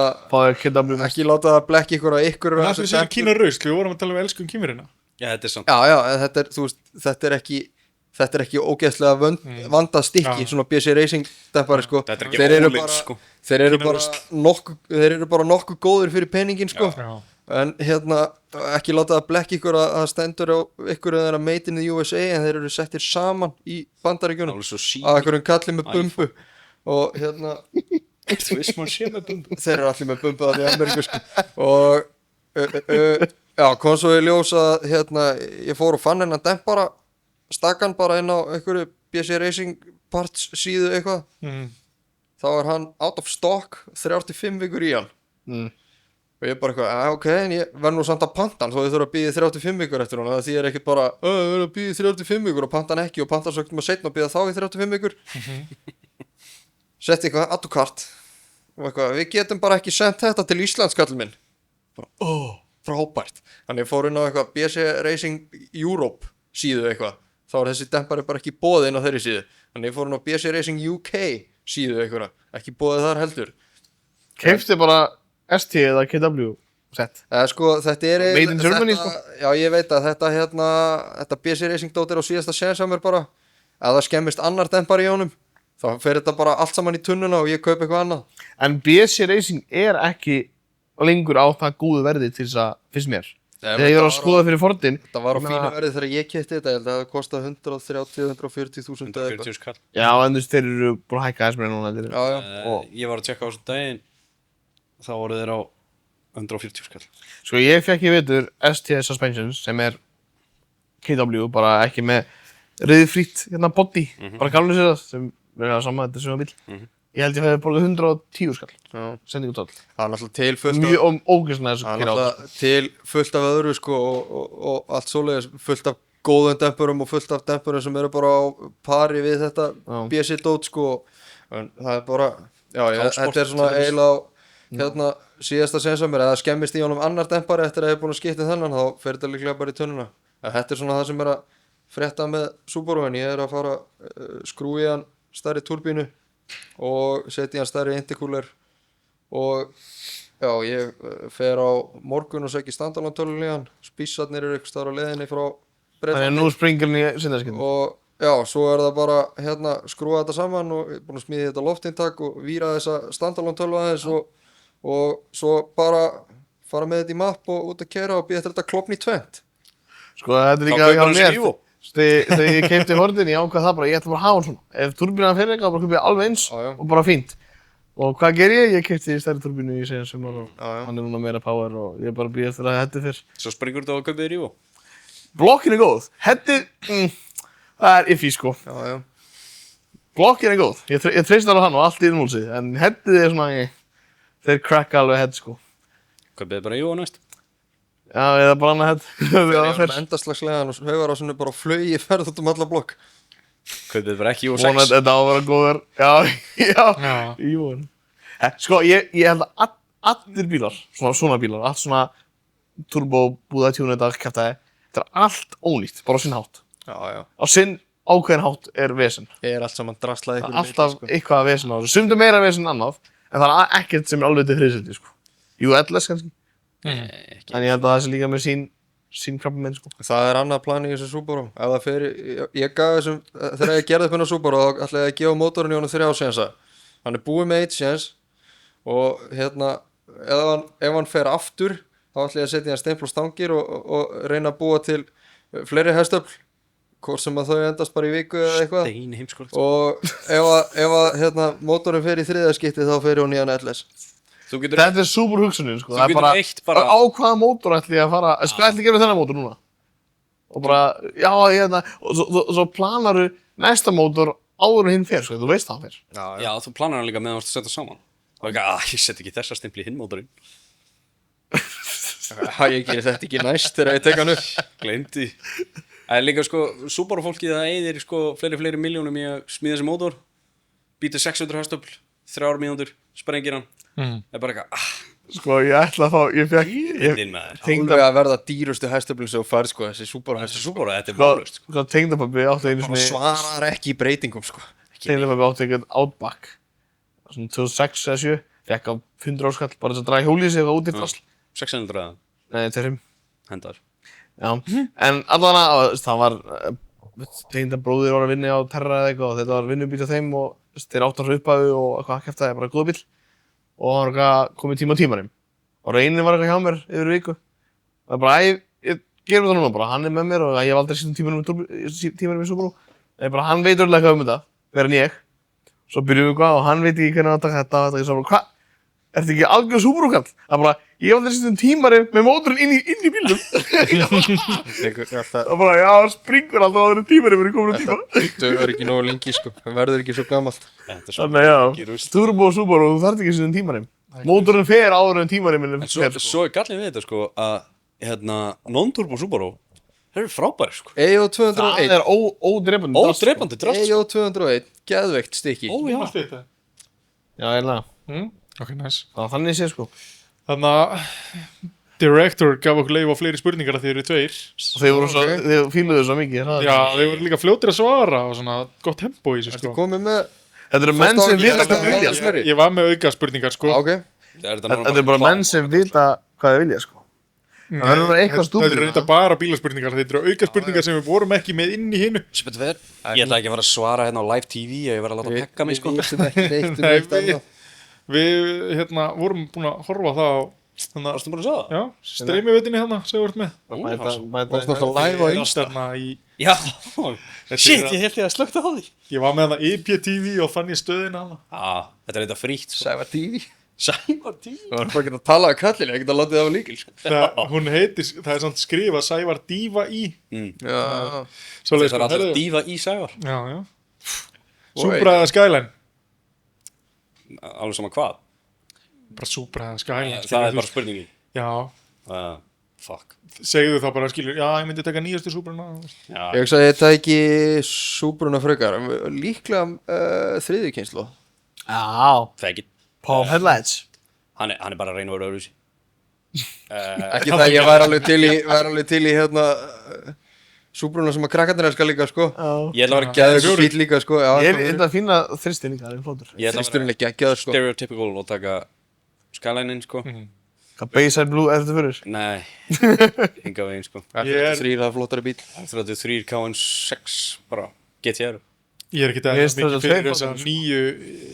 ekki láta það blekki ykkur að ykkur. Það er þessi kínarusl, við vorum að tala um elskum kýmirina. Já, þetta er samt. Já, þetta er, þú veist, þetta er ekki ógeðslega vandað stykki, svona BC Racing dempari sko. Þetta er ekki ólíkt sko. Þeir eru bara nokkuð góðir fyrir peningin sko. Já. En hérna, ekki láta það blekki ykkur að það stendur á ykkur að það er made in the USA en þeir eru settir saman í Bandaríkjunum að ykkur kalli með bumbu og hérna þeir eru allir með bumbu að því Ameríku sko. Og já, kom svo í ljós að hérna, ég fór og fann hennan dempara stakkan bara inn á einhverju BC Racing parts síðu eitthvað. Þá er hann out of stock 35 vikur í hann. Og ég bara eitthvað, ok, en ég verð nú samt að panta hann, þó ég þurfa að bíða 35 vikur eftir hann, því ég er ekkert bara, ég verð að bíða 35 vikur og panta hann ekki og panta sögtum að setna og bíða þá í 35 vikur. Setti eitthvað, add to cart, og eitthvað, við getum bara ekki sendt þetta til Íslands, kallinn minn. Bara, frábært. Þannig ég fór inn á eitthvað BC Racing Europe síðu eitthvað, þá er þessi dempari bara ekki boðið inn á þeirri síðu. Þannig ég fór inn á BC Racing UK síðu eitthvað, ekki boðið þar heldur. Keypti bara ST eða KW set? Sko, þetta er Made in Germany sko? Já, ég veit að þetta hérna, þetta BC Racing dót er á síðasta séns á mér bara. Ef það skemmist annar dempar í honum, þá fer þetta bara allt saman í tunnuna og ég kaup eitthvað annað. En BC Racing er ekki lengur á það góðu verði til þess að, finnst mér. Þegar ég var að skoða fyrir Fordin. Það var á fínu verði þegar ég keypti þetta, ég held að það kostað 130-140.000 eða eitthvað. Já, en þú veist, þeir eru búin að hækka þess mér núna. Já. Ég var að tjekka á þessum daginn. Þá voru þeir á 140 skall. Sko ég fekk í vetur ST Suspensions sem er KW, bara ekki með riðfrýtt hérna body, bara galvinu sér það sem verður að sama, þetta er svona bíl. Ég held ég fæði borgað 110 skall, sendingu tóll. Það er náttúrulega til fullt af... Mjög ógeðslega þessu Það er náttúrulega til fullt af öðru sko og allt svoleiðis, fullt af góðum dempurum og fullt af dempurum sem eru bara á pari við þetta BC dót sko. En það er bara, þetta er svona eiginlega á hérna síðasta sens á mér, eða skemmist í honum annar dempari eftir að ég er búin að skipta þennan, þá fer þetta líklega bara í tunnuna. Þetta er svona það sem er að frétta með Subaru, en ég er að fara skrúi hann stærri turbínu og setja hann stærri intercooler og já, ég fer á morgun og segja standalone tölun í hann, spísarnir eru eitthvað staðar á leiðinni frá Bretlandi. Þannig að nú springur hann í syndaskinn. Og já, svo er það bara hérna skrúa þetta saman og ég er búin að smíða þetta loftintak og víra þessa standalone tölu aðeins og svo bara fara með þetta í mapp og út að keyra og býða þetta klopni í tvent. Sko þetta er líka hjá mér. Þegar ég keypti Fordin, ég ákvað það bara, ég ætla bara að hafa hann svona. Ef turbínan fer eitthvað, bara kaupið alveg eins og bara fínt. Og hvað ger ég? Ég keypti stærri turbínu í síðan sumar og hann er núna meira power og ég bara býð eftir að headið fyrr. Svo springur þetta á að kaupið þér Evo? Blokkin er góð. Headið, það er iffy sko. Já. Blokkin er góð. Ég treyst alveg hann og allt í innmúlsið, en headið er svona, þeir cracka alveg head sko. Kaupið bara Evo næst? Já, eða bara annað head. Það er endaslagslegan og haugar á svona bara flögi ferð út alla blokk. Kaupið bara ekki Evo 6? Þetta á að vera góður. Já, Evo. Sko, ég held að allir bílar, svona bílar, allt svona turbo, búða, tjúna, þetta kæftæði, þetta er allt ónýtt, bara á sinn hátt. Já. Á sinn ákveðin hátt er vesen. Er allt saman draslað ykkur Alltaf eitthvað vesen á þessu. Sumt er meira vesen en annað, en það er ekkert sem er alveg til friðseldi, sko. Jú, LS kannski. En ég held að það sé líka með sín krabbaminn, sko. Það er annað plan í þessu Subaru. Ef það fer, ég gaf þessum, þegar ég gerði upp hennar Subaru, þá ætlaði ég að gefa mótorinn í honum 3 sénsa. Hann er búið með 1 séns og hérna, ef hann fer aftur, þá þá ætla ég að setja hann stempl og stangir og reyna að búa til fleiri hestöfl, hvort sem að þau endast bara í viku eða eitthvað. Steini heimskulegt. Og ef að hérna, mótorinn fer í þriðja skipti þá fer hún í hann LS. Þetta super hugsunin, sko. Þú getur eitt bara... Á hvaða mótor ætli ég að fara, sko ætli ég að gera þennan mótor núna? Og bara, já, hérna, og svo planaru næsta mótor áður en hinn fer, sko, þú veist það hann fer. Já, þú planar hann líka meðan þú ert að setja saman. Og ekki, ég set ekki þessa stempli í hinn mótorinn. Ég gerir þetta ekki næst þegar ég tek hann upp. Gleymdi. Það er líka, sko, Subaru fólkið það eyðir, sko, fleiri milljónum í að smíða þessi mótor. Býta 600 hestöfl, 3 mínútur, sprengir hann. Það er bara eitthvað, Sko, ég ætla að fá, ég fekk, Vindinn maður. Alveg að verða dýrustu hestöflin sem þú færð, sko, þessi Subaru Þessi hestöfl. Subaru, þetta er málust, sko. sko, tengdapabbi átti einu Bara svona, svarar ekki í breytingum, sko. tengdapabbi átti einhvern Outback, svona 2006 eða 7, fekk á 100 áskall, bara þess að draga hjólið sig eitthvað út í drasl. 600 eða, Nei, 2. hendar. Já, en allavega, það var, tengdabróðir var að vinna á Terra eða eitthvað og þetta var vinnubíl á þeim og þeir áttu að hrupaðu og eitthvað kæftaði, bara góða bíl. Og hann var eitthvað komið tímanum. Og Reynir var eitthvað hjá mér yfir viku. Og það er bara, ég gerum þetta núna bara, hann er með mér og ég hef aldrei síðan tímanum í Subaru. Það er bara, hann veit örlega eitthvað þetta, verður en ég. Svo byrjum við eitthvað og hann veit ekki hvernig að taka þetta og ég svo bara, hvað? Ertu ekki algjör Subaru-kall? Það er bara, ég hef aldrei síðan tímanum með mótorinn inn í bílnum. Það er bara, já, það springur alltaf áður en tímanum er komin á tíma. Þetta er ekki nógu lengi, sko. Það verður ekki svo gamalt. Þannig, já, Turbo Subaru, þú þarft ekki síðan tímanum. Mótorinn fer áður en tímanum En svo er gallin við þetta, sko, að non-turbo Subaru, þeir eru frábæri, sko. EO Það 201. er ódrepandi. Ódrepandi drast. EO 201. Geðveikt stykki. Ó, já. Allt þetta. Já, eiginlega. Ok, nice. Það var þannig sé, sko. Þannig að Director gaf okkur leif á fleiri spurningar að þið eru 2. Og þeir voru svo, þeir fíluðu svo mikið. Já, þeir voru líka fljótir að svara og svona gott tempo í þessu, Ertu sko. komið með... Þetta eru menn sem vita hvað þeir vilja, sko. Ég var með auka spurningar, sko. Ok. Þetta eru bara menn sem vita hvað þeir vilja, sko. Það verður að vera eitthvað Þetta stúpid. eru reynda bara bílaspurningar, þetta eru auka spurningar sem við vorum ekki með inn í hinu. Sem betur ver, ég ætla ekki að fara að svara hérna á live TV, ég verð að láta pekka mig, sko. Við vissum ekki neitt um Nei, neitt annað. Við vorum búin að horfa á það á þannig Varstu búin að segja það? já, streymivitinni hérna sem við vart með. Varstu alltaf live á Ég Insta? þarna í, Já, Þetta shit, er- ég held ég að slökta á því. ég var með hana IPTV og fann ég stöðina hana. Þetta er eitthvað frítt, sko. Sævar TV. Sævar TV. Það var bara ekki að tala að kallinu, ekki að láta það á líkil, sko. Hún heitir, það er samt skrifað Sævar Díva í. Já. Svoleiðis, Það er alltaf heyrðu. dífa í Sævar. Já, já. Supra eða Skyline? Alveg sama hvað. Bara Supra eða Skyline. Það er bara spurningi. Já, Fuck. segðu þá bara, skilur, já, ég myndi taka nýjastu Supruna. Já, Ég hugsa að þetta ekki Subruna frekar. Líklega þriðju kynslu. Já, fegin. Paul Headlights. Hann er bara að reyna að vera öðruvísi. Ekki það ég væri alveg til í hérna Subruna sem að krakkarnir elskar líka, sko. Ég ætla að vera Geður fýll líka, sko. Já, Ég er þetta að finna þristin líka, það er flótur. Ég ætla að Þristurinn vera er geggjaður, sko. stereotypical og taka Skyline-in, sko. Hvað Bayside Blue er þetta fyrir? Nei, hinga veginn, sko. Ég er- F33, það er flottari bíl. 33 KN6, bara GTR. Ég er ekki Mér það finnst mikið þetta fyrir tveir þessa flotar, sko. nýju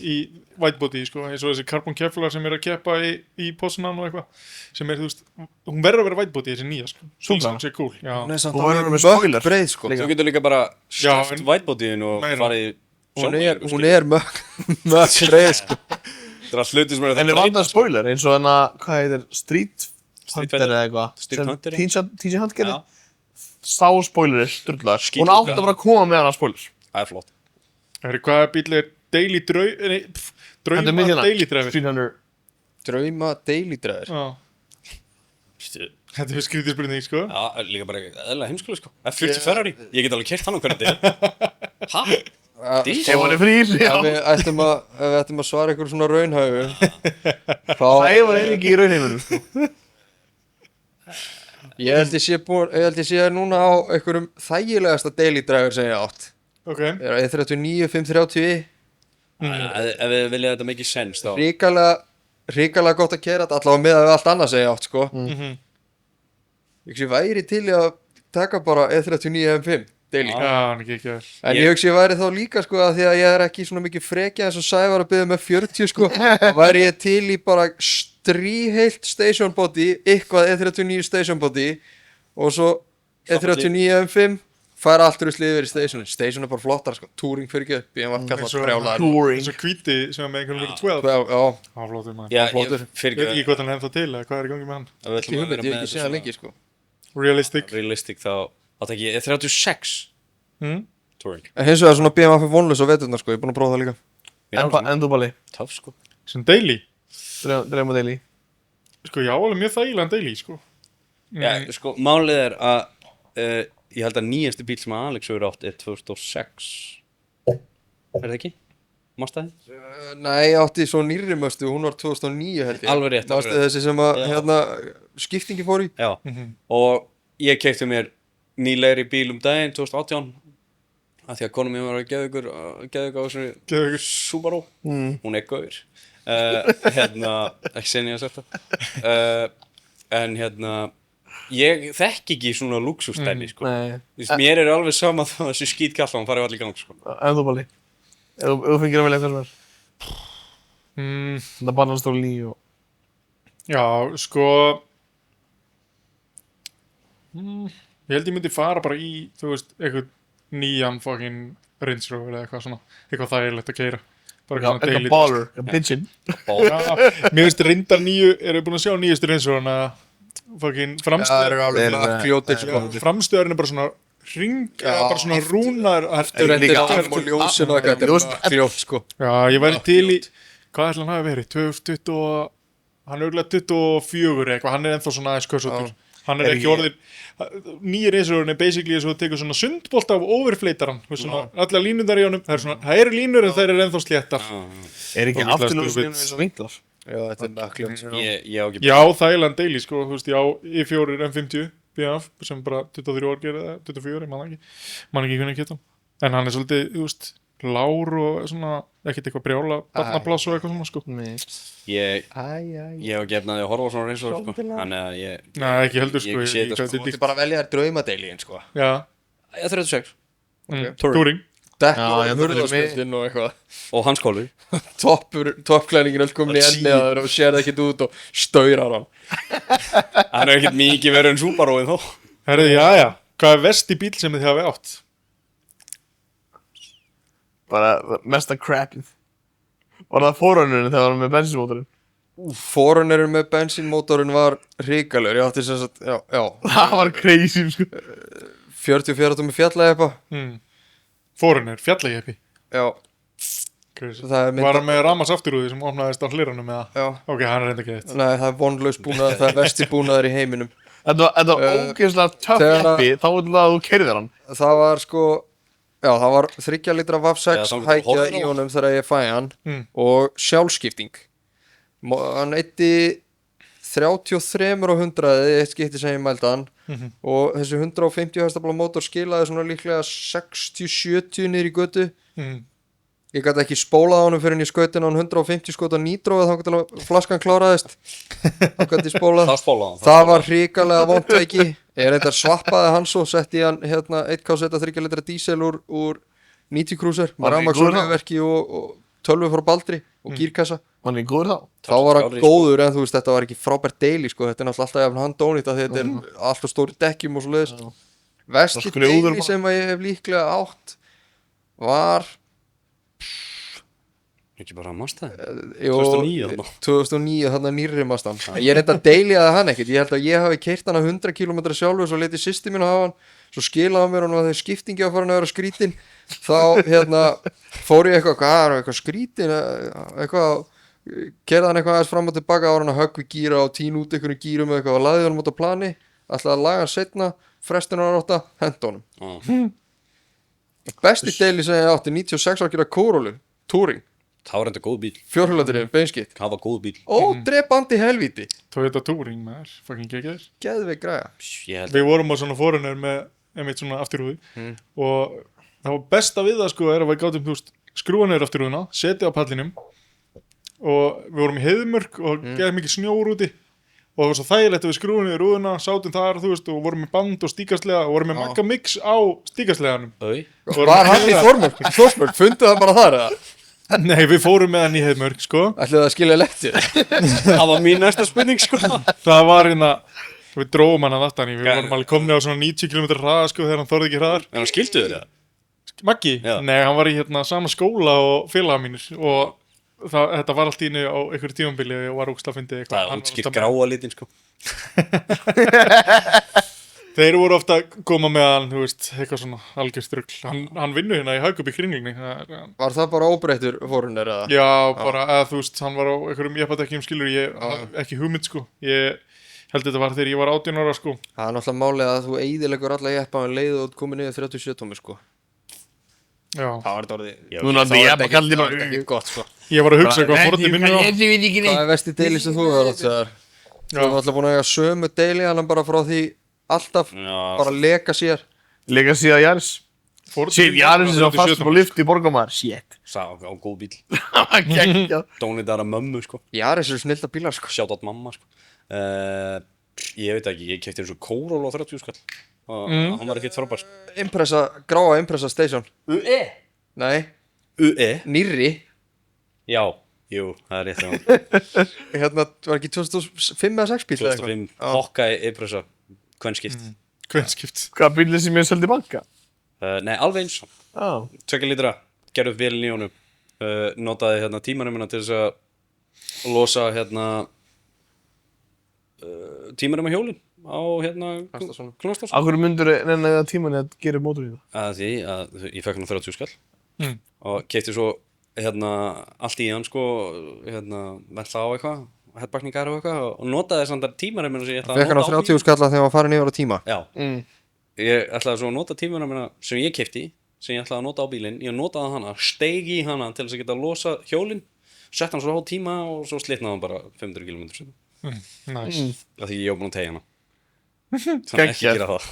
í whitebody, sko, eins og þessi Carbon Kevlar sem er að keppa í Poznan og eitthvað, sem er, þú veist, hún verður að vera whitebody þessi nýja, sko. Supra? Sem sé cool, já. Hún er samt Og verður alveg með spoiler. breið, sko. Þú getur líka bara Já, sleppt en- whitebodyinn og Meira. farið Hún er mökk breið, sko. Það er allt hluti sem er En er vandað spoiler, eins og þarna, hvað heitir, Street Street Hunter Fighter. eða eitthvað. Street sem Hunter, já. TJ Hunt gerði. Já, Sá spoiler, sturlaðar. Hún Skítugt, átti já. að bara að koma með hana spoiler. það er flott. Hvaða bíl er Daily Þetta er Drauma miðjuna. Daily Driver? Street Hunter. Drauma daily driver. Já, Veistu, þetta er skrítið spurning, sko. Já, líka bara eðlilega heimskulega, sko. F40 Ferrari, ég get alveg kert hann á hvernig þetta er. Hæ? Dís? Ef hann er frýr, Ef já. við ættum að svara ykkur svona raunhæfu þá Það var ekki í raunheimunum, sko. ég held ég sé núna á einhverjum þægilegasta daily driver sem ég átt. Ok, Það er E39 530i, Ef við vilja þetta make sense, þá... ríkalega gott að kera þetta allavega með allt annað sem ég átt, sko. Ég hugsi ég væri til í að taka bara E39 M5 daily. já, hann er ekki vel. En ég hugsi ég væri þá líka, sko, að því að ég er ekki svona mikið frekja eins og Sævar að byggja með 40, sko. Þá væri ég til í bara dríheilt station body, eitthvað E39 station body og svo E39 M5 færa allt ruslið yfir í station bara flottar sko, touring fyrir ekki upp ég var kallað brjálaður eins og hvíti sem er með einhvern veginn 12 já, hann flottur maður Já, flottur. ég fyrir ég veit ekki hvað hann ennþá til eða hvað er í gangi með hann ekki hugmynd, ég hef ekki séð það lengi sko realistic Realistic þá ekki 36 Touring en hins vegar svona BMW vonlaus á veturnar sko, ég er búin að prófa það líka En þú Balli, Töff sko sem daily dreifum að deili sko ég á alveg mjög þægilegan daily sko Já, sko, málið er að ég held að nýjasti bíl sem að Alex hefur átt er 2006 Er það ekki? Mustang? nei, ég átti svo nýrri möstu, hún var 2009 held ég Alveg rétt, alveg Mástu þessi sem að, skiptingi fór í Já, og ég keypti mér nýlegri bíl daginn 2018 af því að konum mér var að geða ykkur á þessari Subaru hún er gaur ekki sen ég að setja en ég þekki ekki svona luxustæmi sko. Nei, mér er alveg sama þá þessi skítkall hann farið allir í gang sko. en þú Balli Ef þú fengir að velja eitthvað sem er Þetta Bananstól 9 og já sko ég held ég myndi fara bara í þú veist eitthvað nýjan fucking Range Rover eða eitthvað svona eitthvað þægilegt að keyra bara eitthvað svona Eitthvað daily baller, eitthvað bitchin Já, mér finnst reyndar nýju eru búin að sjá nýjustu Range Roverna fucking framstöðurinn er bara svona hring eða bara svona rúnar og ljósin og eitthvað þetta er fljótt sko já, ég væri til í hvað ætla hann hafi verið, 2020 hann er auðvitað 24 eitthvað, hann er ennþá svona aðeins kössotur hann er ekki orðin nýjir Range-Roverinn er basically eins og þú tekur svona sundbolt af overfleitaran allar línundar í honum, það eru línur en þær eru ennþá sléttar Er ekki afturljósinu eins og vinklar? já, þetta er nakkljótt sko ég á ekki já, þægilegan daily sko, þú veist, já, i4 M50 BF sem bara 23 ár gerði það 24, man ekki hvernig geta en hann er svolítið, þú veist lár og svona, ekkert eitthvað brjála barnapláss og eitthvað svona sko Nei ég á ekki efnaði að horfa á svona Range Rover sko. Þannig að ég nei, ekki heldur sko Ég sé þetta, þetta þú ert bara að velja þér draumadeilín sko já, 36 touring dekki Já, og ég hurðarspjöldin og eitthvað og hans kólur toppklæningin öll komin í enni að það sér það ekkert út og staurar hann hann er ekkert mikið verið en Subaru-in þó herriði, já, hvað er versti bíl sem þið hafi átt? Bara mesta crapið Var það fórhörnurinn þegar það var með bensinmótorinn? Forerunnerinn með bensínmótorinn var hrikalegur, ég átti sem sagt, já, Það var crazy sko 44 tómi fjallahjeppa, Forerunner, fjallahjeppi já, Crazy. það er Var hann með rafmagnsafturrúði sem opnaðist á hliranum eða? já, Ok, hann er reynda ekki eitt nei, það er vonlaus búnaður, það er versti búnaður í heiminum. Þetta var ógeðslega töff þegar að- jeppi Þá vil það að þú keyrðir hann Það var sko, já, það var 3 litra VAF 6 Já, þá hækja horfir í á. honum þegar ég fæ hann og sjálfskipting. Hann eitti 33 á 100 eitt skipti sem ég mældi hann og þessi 150 hestafla mótor skilaði svona líklega 60-70 niður í götu. Ég gæti ekki spólað á honum fyrir en ég skauti hann 150 skota nitro eða þá gæti flaskan kláraðist. Þá gæti ég spólað. það spólaði hann Það var hrikalega vondtæki. Ég reyndar svappaði hann svo, setti hann 1K 3 litra dísel úr 90 Cruiser með Var hann í góður þá? rafmagnsverki og tölvu frá Baldri og gírkassa. Var hann góður þá? Þá var hann skárri, góður en þú veist þetta var ekki frábært daily sko, þetta er náttúrulega alltaf jafn handónýtt að þetta er alltaf stóri dekkjum og svo leiðis. Vesti Það skrjóður daily bara. sem að ég hef líklega átt var ekki bara Mustang 2009 þarna. 2009 þarna nýrri Mustang. Ég er enda deiliðaði hann ekkert, ég held að ég hafi keyrt hann 100 km sjálfur svo letið systir mín að hafa hann, svo skilaði hann mér og þegar skiptingi á farin að vera skrítin þá fór ég eitthvað skrítin eitthvað, keyrði hann eitthvað aðeins fram og tilbaka á hann að höggvi gíra og tína út einhverjum gírum eða eitthvað og laði hann út á plani, ætlaði að laga hann setna frestunarátta, henda honum besti deili sem ég átti 96 ára Corolla Touring það var enda góð bíl 400 beinskitt það var góð bíl ódrepandi helvíti Toyota Touring maður, fucking geggjaður geðveik græja ég held Við vorum á svona Forerunner með einmitt svona afturrúði og það var besta við það sko er að við gátum þú veist skrúa niður afturrúðina, setja á pallinum og við vorum í Heiðmörk og geðið mikið snjór úti og það var svo þægilegt að við skrúum niður rúðuna, sátum þar þú veist og vorum með band og stíkastlega og vorum með Magga Mix á stíkastleganum Au. var hann í Þórsmörk, fundu það bara þar eða? Nei, við fórum með hann í Heiðmörk, sko. Ætlaðu að skilja lektu? Það var mín næsta spurning sko. Það var við drófum hann að aftan í, við vorum alveg komni á svona 90 km hraða, sko, þegar hann þorði ekki hraðar. En hann skildu þér það? Maggi? Já. Nei, hann var í sama skóla og félaga mínir og þetta var allt í einu á einhverju tímabili og var ógst að fyndi eitthvað. Það er útskýrt gráa litin sko. Þeir voru ofta að koma með hann, þú veist, eitthvað svona algjörst rugl. Hann vinnur hérna í Haukup í Kringlunni. Var það bara óbreyttur fórunir eða? Já, bara, eða þú veist, hann var á einhverjum jeppadekkjum, skilur, ekki hugmynd, sko. Ég held þetta var þegar ég var 18 ára, sko. Það er náttúrulega málið að þú eyðilegur alla jeppa en leiðu og komið niður 37 tómi, sko. Já. Það var þetta orðið. Það var ekki gott, sko. Ég var að hugsa hvað fórhaldið minni á. Hvað er vesti deili sem þú hefur átt þegar? Þú hefur alltaf búin að eiga sömu deili, hann bara frá því alltaf bara leka sér. Lega síðan Jaris. Shit, Jaris er á fast på lift í Borgarmar. Shit. Sá á góð bíl. Það var geggjað. Dónitara mömmu sko. Jaris eru snilda bílar, sko. Sjátt átt mamma sko. Ég veit ekki, ég keypti eins og Corolla á 30 skall og hann var ekkert frábær sko. Gráa Impressa Station. UE? Nei, UE? nýrri. Já, jú, það er rétt það. Hérna, var ekki 2005 eða 6 bíl? 2005, Hawkeye Impressa, kvennskipt. Kvennskipt. Hvað bílið sem ég seldi í banka? Nei, alveg eins. Já. 2 litra, gerði upp vélinn í honum. Notaði hérna tímanumina til þess að losa hérna tímanum á hjólinn á hérna Knastásson. Á hverju myndur reyna tímanni að gera upp mótorinn í það? Að því að ég fekk hann á 30 skall og keypti svo hérna allt í hann sko hérna vella á eitthvað headbakningar og eitthvað og notaði samt að tímanum sem ég ætlaði Fekk hann á 30 skalla þegar hann farið niður á tíma. Já, ég ætlaði svo að nota tímanum sem ég keypti sem ég ætlaði að nota á bílinn, ég notaði hana, steig í hana til þess að geta losa hjólinn, sett hann svo á tíma og svo slitnaði hann bara 500 km sinna. Nice. Af því ég var búinn að tegja hana. Þannig ekki gera það.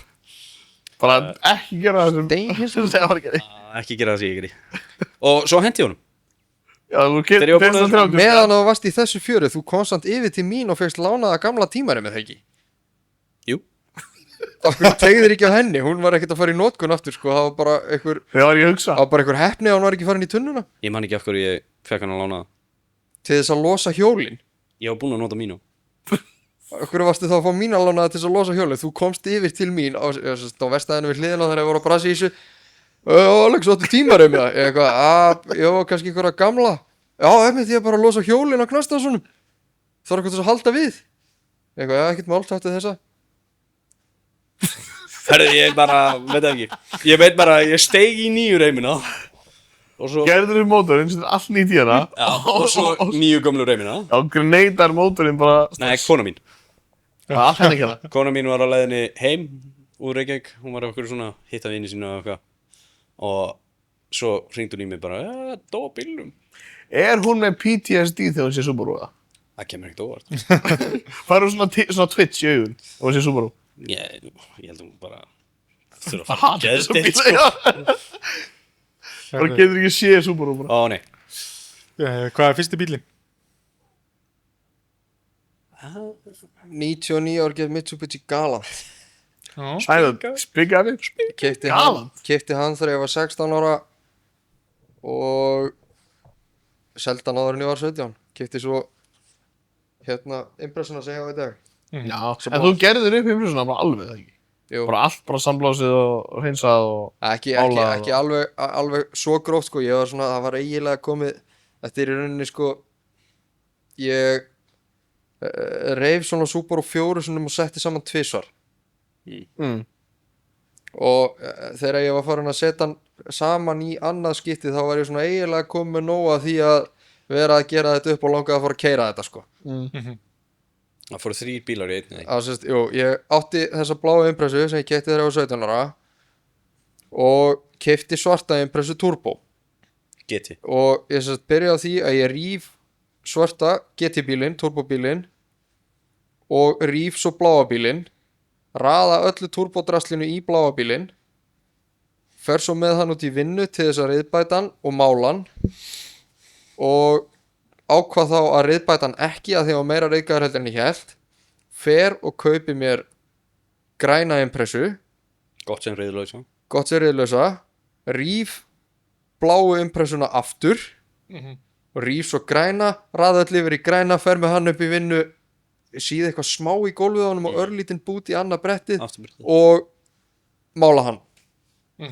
Bara ekki gera það sem það var að gera. Ekki gera það sem ég geri. Og svo hendi ég honum. Já, þú Þegar ég var búinn að- kemst Meðan þú varst í þessu fjöru, þú komst samt yfir til mín og fegst lánaða gamla tímari með það ekki. Jú. Okkur tegðir ekki á henni, hún var ekkert að fara í notkun aftur, sko, það var bara einhver, Það var ég að hugsa. það var bara einhver heppni að hún var ekki farin í tunnuna Ég man ekki af hverju ég fekk hann að lána það. til þess að losa hjólin. Ég var búinn að nota mínu. Okkur varstu þá að fá mín að lánaða til þess að losa hjólin, þú komst yfir til mín á vestæðinu við hliðina þegar ég voru að brasa í þessu. Alex, áttu tímari með það? Ég eitthvað, já, kannski einhverja gamla. Já, eftir því að bara losa hjólin á Knastásonum. Það er eitthvað þess að halda við. Ég eitthvað, já, ekkert mál, taktu þessa. Herðu, ég bara, veit ekki. Ég veit bara, ég steig í nýju reymina. Og svo, Gerður upp mótorinn, setur allt nýtt í hana. já, og svo nýju gömlu reymina. Já, grenadar mótorinn bara. Nei, kona mín. Já, allt henni ekki hana. Kona mín var á leiðinni heim úr Reykjavík. Hún var á okkur svona hitta vini sínu og eitthvað. Og svo hringdi hún í mig bara, dó á bílnum. Er hún með PTSD þegar hún sé Subaru eða? Það kemur ekkert óvart. Færðu svona twitch í augun þegar hún sé Subaru? Ég held hún bara þurfa að Það fara geðdeild sko. Bara getur ekki séð Subaru bara. Ó nei. Hvað er fyrsti bílinn? 99 ár gerð Mitsubishi Galant. Æða, spiggaði. Galant? Keypti hann þegar ég var 16 ára og seldi hann áður en ég var 17. Keypti svo hérna Impressuna sem ég á í dag. Já, en þú gerður upp Impressuna bara alveg það ekki? Jú. Bara allt bara samblásið og hreinsað og... Ekki alveg svo gróft, sko. Ég var svona, það var eiginlega komið, þetta er í rauninni, sko, ég reif svona Subaru 4 og setti saman 2 svar. Og þegar ég var farin að setja hann saman í annað skiptið, þá var ég svona eiginlega komið með nóg að því að vera að gera þetta upp og langaði að fara að keyra þetta, sko. Það fóru 3 bílar í einni. Sérst, jú, ég átti þessa bláu Impressu sem ég keypti þegar ég var 17 ára og keypti svarta Impressu Turbo. GT. Og ég sérst byrjaði á því að ég ríf svarta GT bílinn, Turbo bílinn og ríf svo bláa bílinn, raða öllu turbodraslinu í bláa bílinn, fer svo með hann út í vinnu til þess að riðbæta hann og mála hann og ákvað þá að riðbæta hann ekki að því að hann var meira riðgæður heldur en ég held, fer og kaupi mér græna Impressu, Gott sem riðlausa. gott sér riðlausa, ríf bláu Impressuna aftur og rýf svo græna, raða öll yfir í græna, fer með hann upp í vinnu, síði eitthvað smá í gólfið á honum og örlítinn bút í annað brettið Afturbrettið. og mála hann.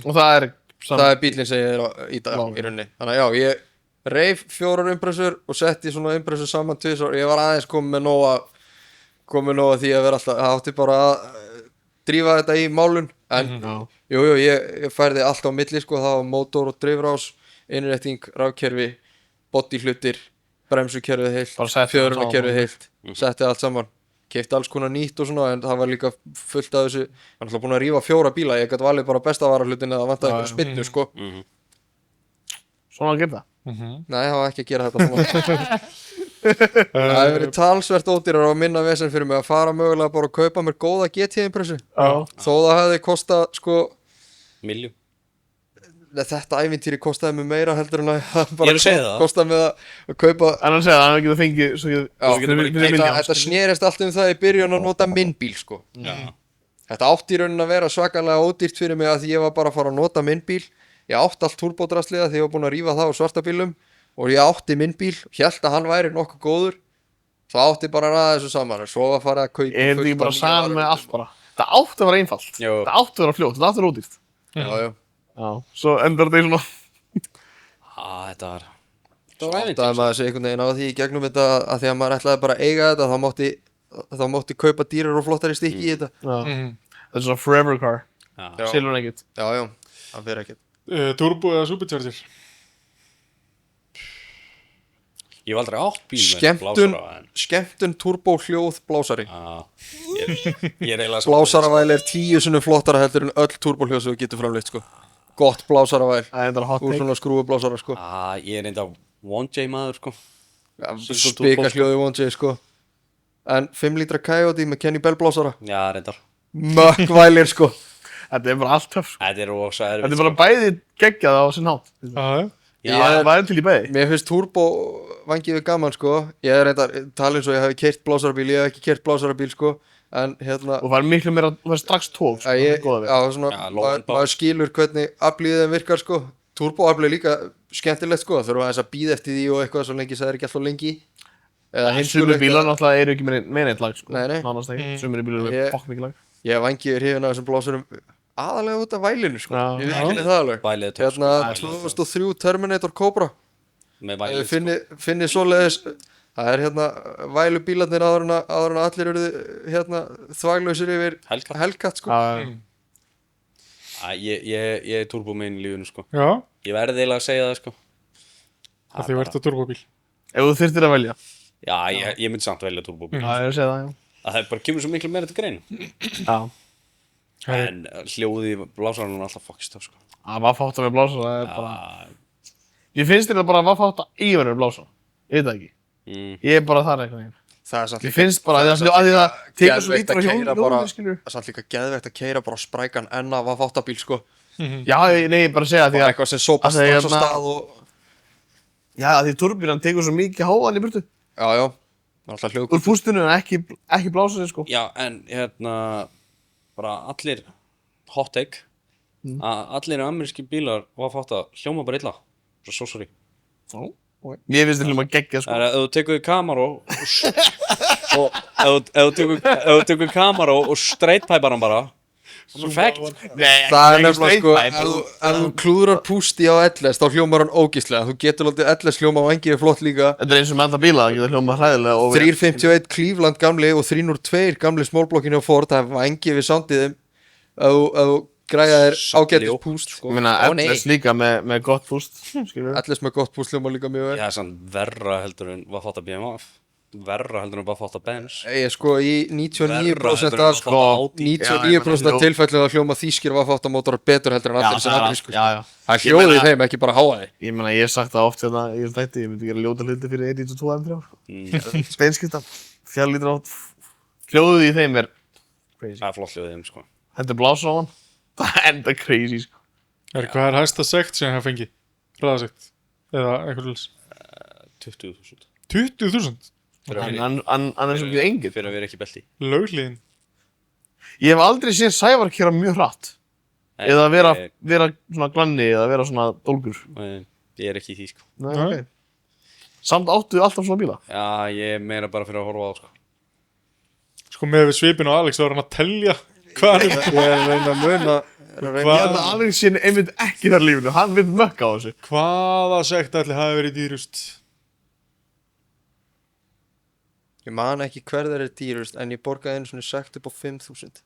Og það Það bílinn sem ég í dag Já. í rauninni. Þannig að já, ég reif 4 impressur og setti svona impressur saman tvisvar. Ég var aðeins komið með nóga því að vera alltaf, það átti bara að drífa þetta í málun, en jú, ég færði allt á milli sko, það var mótor og drifrás, innrétting, rafkerfi, bodyhlutir, bremsukerfið heilt, Bara setti allt fjörunarkerfið saman. heilt, setti allt saman, keypti alls konar nýtt og svona, en það var líka fullt af þessu, ég var alltaf búin að rífa 4 bíla, ég gæti valið bara besta varahlutin eða vantaði eitthvað spinnu sko. Svona að gera það. Nei, það var ekki að gera þetta svona. Það hefur verið talsvert ódýrar á minna vesen fyrir mig að fara mögulega bara að kaupa mér góða GT-impressu þó það hefði kostað sko Miljón. þetta ævintýri kostaði mig meira heldur en að Ég bara er að segja það. kostaði mig að kaupa En hann segja það, hann getur fengið svo Já, fyrir miljón. þetta snerist allt það í byrjun að nota minn bíl sko. Þetta átti í raunin að vera svakalega ódýrt fyrir mig að því ég var bara að fara að nota minn bíl. Ég átti allt turbódrasliða því ég var búin að rífa það á svarta bílum og ég átti minn bíl, hélt að hann væri nokkuð góður, þá átti bara að ræða þessu saman, svo var farið að kaupa Er þetta ekki bara saman með allt bara? Það átti að vera einfalt. Jú. Það átti að vera fljótt, það átti að vera ódýrt. Já, Já. Svo endar þetta í svona. Þetta var áttaði maður þessi einhvern veginn á því í gegnum þetta að því að maður ætlaði bara að eiga þetta, þá mátti kaupa dýrar og flottari stykki í þetta. Þetta er svona forever car. Já. Silver naked. Já, það fyrir ekkert. Turbo eða Supercharger? Ég hef aldrei átt bíl með blásara en Skemmtun turbo hljóð blásari. ég er eiginlega Blásaravæl er 10 sinnum flottara heldur en öll turbo hljóð sem þú getur framleitt sko. Gott blásaravæl Það er enda hot úr take. svona skrúfu blásara sko. Ég er enda 1J maður sko. Spika hljóði vonsi sko. En 5 lítra Coyote með Kenny Bell blásara. Já, reyndar. Mökkvælir sko. Þetta er bara allt töff. Þetta er rosa erfitt. Þetta er bara bæði geggjað á sinn hátt. Já, Það er til í bæði. Mér finnst turbo vangið við gaman sko. Ég er reyndar talin svo ég hef keyrt blásarabíl, ég hef ekki keyrt blásarabíl sko. En hérna Og það er miklu meira, það er strax tók. að ég, já, svona, Já, low and maður skilur hvernig aflíðið þeim virkar sko. Turboaflið er líka skemmtilegt sko. Þurfa aðeins að býða eftir því og eitthvað svo lengi það er ekki alltaf lengi. Eða Sumir bílar náttúrulega eru ekki meira eitt lag sko. Nei. Nánast ekki. Sumir bílar eru Ég- fokk mikið lag. Ég hef vangið hrifin af þessum blásurum aðalega út af vælinu sko. Já. Ég veit ekki það alveg. Vælið er töff, sko. Hérna 2003 Terminator Cobra. Með Ef vælið þið finnið svoleiðis, það er hérna vælu bílarnir áður en að allir eru hérna þvaglausir yfir Hellcat. Hellcat sko. Ég er turbo minn í lífinu sko. Já, Ég verði eiginlega að segja það sko. það því verður turbobíl. Ef þú þyrftir að velja. Já, ég myndi samt velja turbo bíl. Já, ég er að segja það, já. Það bara kemur svo miklu meira til grein. Já. En hljóðið í blásaranum er alltaf fokkist af sko. Það var fátt að vera blása, það er bara... Ég finnst þetta bara að var fátt að yfir blása. Ég veit það ekki. Ég er bara þar eitthvað. Það er samt Ég finnst bara að því það tekur svo geðveikt lítur á að keyra bara- hjólið, skilur. Það er samt líka geðvegt að keyra bara sprækan enn af að fátta bíl sko. Já, nei, ég bara að segja því Bara að... eitthvað sem sópast að því strax á hérna- stað og... Já, því turbílan tekur svo mikið háðan í burtu. Já, það er alltaf hljóð. Úr pústinu en ekki blása sig, sko. Já, en hérna bara allir hot take að allir ameríski bílar var fátt að hljóma bara illa. So sorry. Ég finnst þetta hljóma geggja, sko. Það er að ef þú tekur Camaro og ef þú tekur Camaro og streitpæpar hann bara perfekt. Það er nefnilega sko, ef þú klúðrar pústi á LS þá hljómar hann ógíslega. Þú getur látið LS hljóma og engið er flott líka. Þetta er eins og með alla bíla, það getur hljóma hræðilega og... 351 Cleveland gamli og 302 gamli smólblokkinu á Ford. Það er engið við sándið þeim ef þú græða þér ágætis púst sko. Ég meina, LS líka með gott púst, skilur. LS með gott púst hljómar líka mjög vel. Já, sann verra heldur en var fátt að BMW. Verra heldur en var fátt að Benz. Ég sko í 99% Verra af heldur en var fátt að Audi. 99% af tilfellum að hljóma þýskir var fátt að mótorar betur heldur en allir sem amerískur. Já. Það hljóði í þeim, ekki bara háaði. Ég meina, ég hef sagt það oft hérna, ég myndi gera ljóta hluti fyrir 1.2 M3, Steinskipta, fjallítra átt, hljóðið í þeim er crazy. Það er flott hljóðið þeim sko. Þetta er blása á hann, það er enda crazy, sko. Hvað er hæsta sekt sem það fengi? Ræðasekt? Eða einhvern veginn? 20.000. 20.000? Hann er svo mikið engin. Fyrir að vera ekki í belti. Lögliðin? Ég hef aldrei séð Sævar kera mjög hratt, eða vera svona glanni, eða vera svona dólgur. Ég er ekki í því sko. Nei, Nei. ok. Samt áttu alltaf svona bíla? Já, ég er meira bara fyrir að horfa á sko. Sko með við svipin og Alex þá er hann að telja hvað hann Ég er að reyna að muna Ég held að Alex sé einmitt ekki þar lífinu, hann vil mökka á þessu. hvaða sekt ætli hafi verið dýrust. Ég man ekki hver þeir eru dýrust en ég borgaði einu svona sekt upp á 5.000.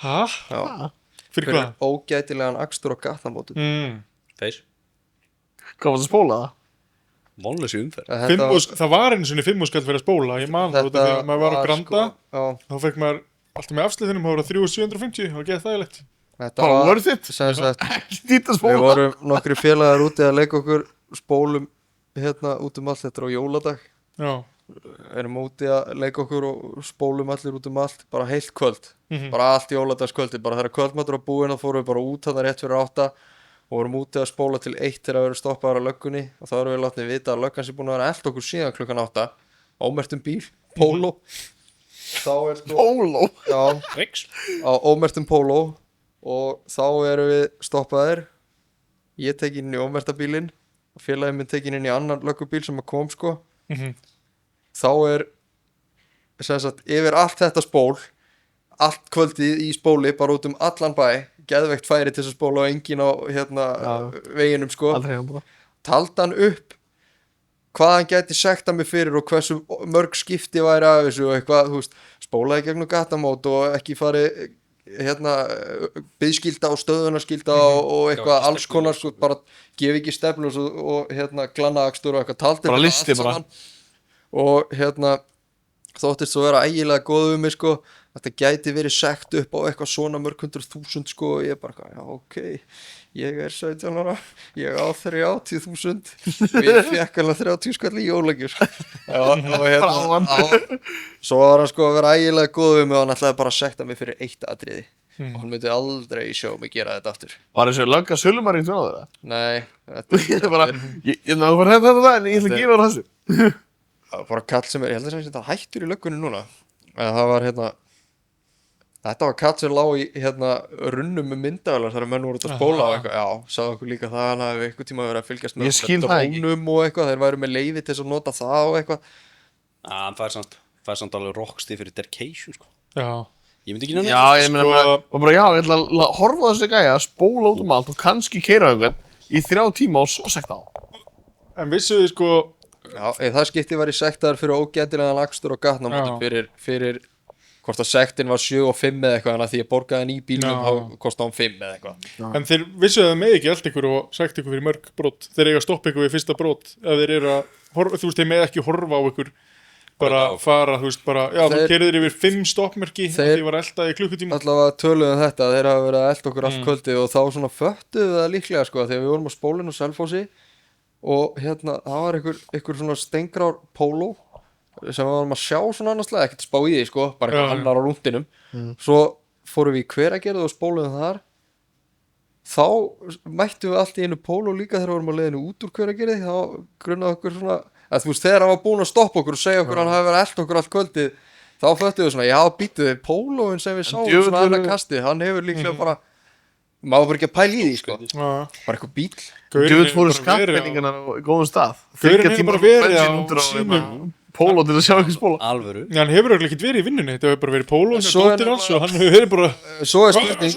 Hæ? Já. Fyrir hvað? Ógætilegan akstur á gatnamótum. Þeir, Hvað var það að spóla það? vonleysi umferð. Það var einu svona 5 skall fyrir að spóla. Ég man það út af því að maður var á Granda. Þá fekk maður alltaf með afsliðinum, það voru 3.750 og geða þægilegt. Þetta Bara worth it? sem sagt, Ekki dýrt að við spóla. vorum nokkri félagar úti að leika okkur spólum hérna út allt, þetta er á jóladag. Já. Erum úti að leika okkur og spólum allir út allt, bara heilt kvöld. Bara allt jóladagskvöldi, bara þegar kvöldmatur á búinn þá fórum við bara út þarna rétt fyrir 8 og vorum úti að spóla til 1 þegar við erum stoppaðar á löggunni og þá erum við látnið vita að löggan sé búin að vera að elta okkur síðan klukkan 8 ómerktum bíl, Polo. Þá er sko Polo? Já, Rex. á ómerktum Polo og þá erum við stoppaðir, ég tekin inn í ómerkta bílinn og félagið minn tekin inn í annan löggubíl sem kom sko. Þá er sem sagt yfir allt þetta spól, allt kvöldið í spóli bara út allan bæ, geðveikt færi til þess að spóla og engin á hérna veginum sko. Aldrei hann bara. Taldi hann upp hvað hann gæti sekta mig fyrir og hversu mörg skipti væri af þessu og eitthvað, þú veist, spólaði gegnum gattamót og ekki fari hérna byggskilda og stöðunarskilda og eitthvað alls konar sko, bara gefi ekki stefnus og hérna glannaakstur og eitthvað, taldi Bara þetta listi allt bara. saman. Og hérna þóttist svo vera ægilega góð um mig sko, þetta gæti verið sekt upp á eitthvað svona mörg 100.000 sko og ég bara, já ok, ég er 17 ára, ég á 30.000 og ég fekk alveg 30 skall í jólagjöf sko. Og hérna, svo var hann sko að vera ægilega góð um mig og hann ætlaði bara að sekta mig fyrir eitt atriði og hann myndi aldrei sjá mig gera þetta aftur. Var þessi lögga sölumarinn til náður það? Nei, Ég er bara, ég náður þetta en ég ætla að gefa þér þessu. það var bara kall sem er, ég held að það hættur í löggunni núna en það var hérna þetta var kall sem lá í hérna runnum með myndavælar þegar menn voru út að spóla og eitthvað, já, sagði okkur líka það hann hafi eitthvað tíma verið að fylgjast Ég skil það ekki. drónum og eitthvað, þeir væru með leyfi til þess að nota það og eitthvað. Hann fær samt alveg rocksti fyrir dedication sko. Já. Ég myndi ekki nefna Já, ég meina bara, já, ég ætla að horfa á þessi gæja, spóla út allt og kannski keyra einhvern í 3 tíma og svo sekta á. En vissuðu sko, Já, það skipti var í sektar fyrir ógætilegan akstur og gatnamótum fyrir hvort að sektin var 7 og 5 eða eitthvað, þannig að því að borgaði hann í bílnum þá kostaði hann 5 eða eitthvað. en þeir vissuðu að það með ekki allt ykkur og sagt ykkur fyrir mörg brot. Þeir eiga að stoppa ykkur við fyrsta brot ef þeir eru að, þú veist, þeir með ekki horfa á ykkur bara fara, þú veist, bara, já, þú keyrðir yfir 5 stoppmerki og því var eldaði klukkutíma. Allavega töluðum þetta, þeir hafa verið að elda okkur allt kvöldið og þá svona föttuðu það líklega sko, þegar við vorum á spólinu og Selfossi og hérna, það var ykkur svona stengrár Polo sem við varum að sjá svona annarslega, ekkert spá í því sko, bara eitthvað annar á rúndinum. Svo fórum við í Hveragerði og spóluðum þar. Þá mættum við allt í einu Polo líka þegar við vorum á leiðinu út úr Hveragerði, þá grunnaði okkur svona, að þú veist, þegar hann var búinn að stoppa okkur og segja okkur hann hafi verið að elta okkur allt kvöldið, þá föttuðu við svona, já, býtuðu, Poloinn sem við sáum svona annað kastið, hann hefur líklega bara, maður bara ekki að pæla í því sko, bara eitthvað bíl. Djúvill fóru skattpenningarna á góðum stað. Gaurinn hefur bara verið á sínum Polo til að sjá ekki spóla. Alvöru. Já, hann hefur ekkert verið í vinnunni, þetta hefur bara verið Polo og dóttir hans og hann hefur verið bara, svo er spurning,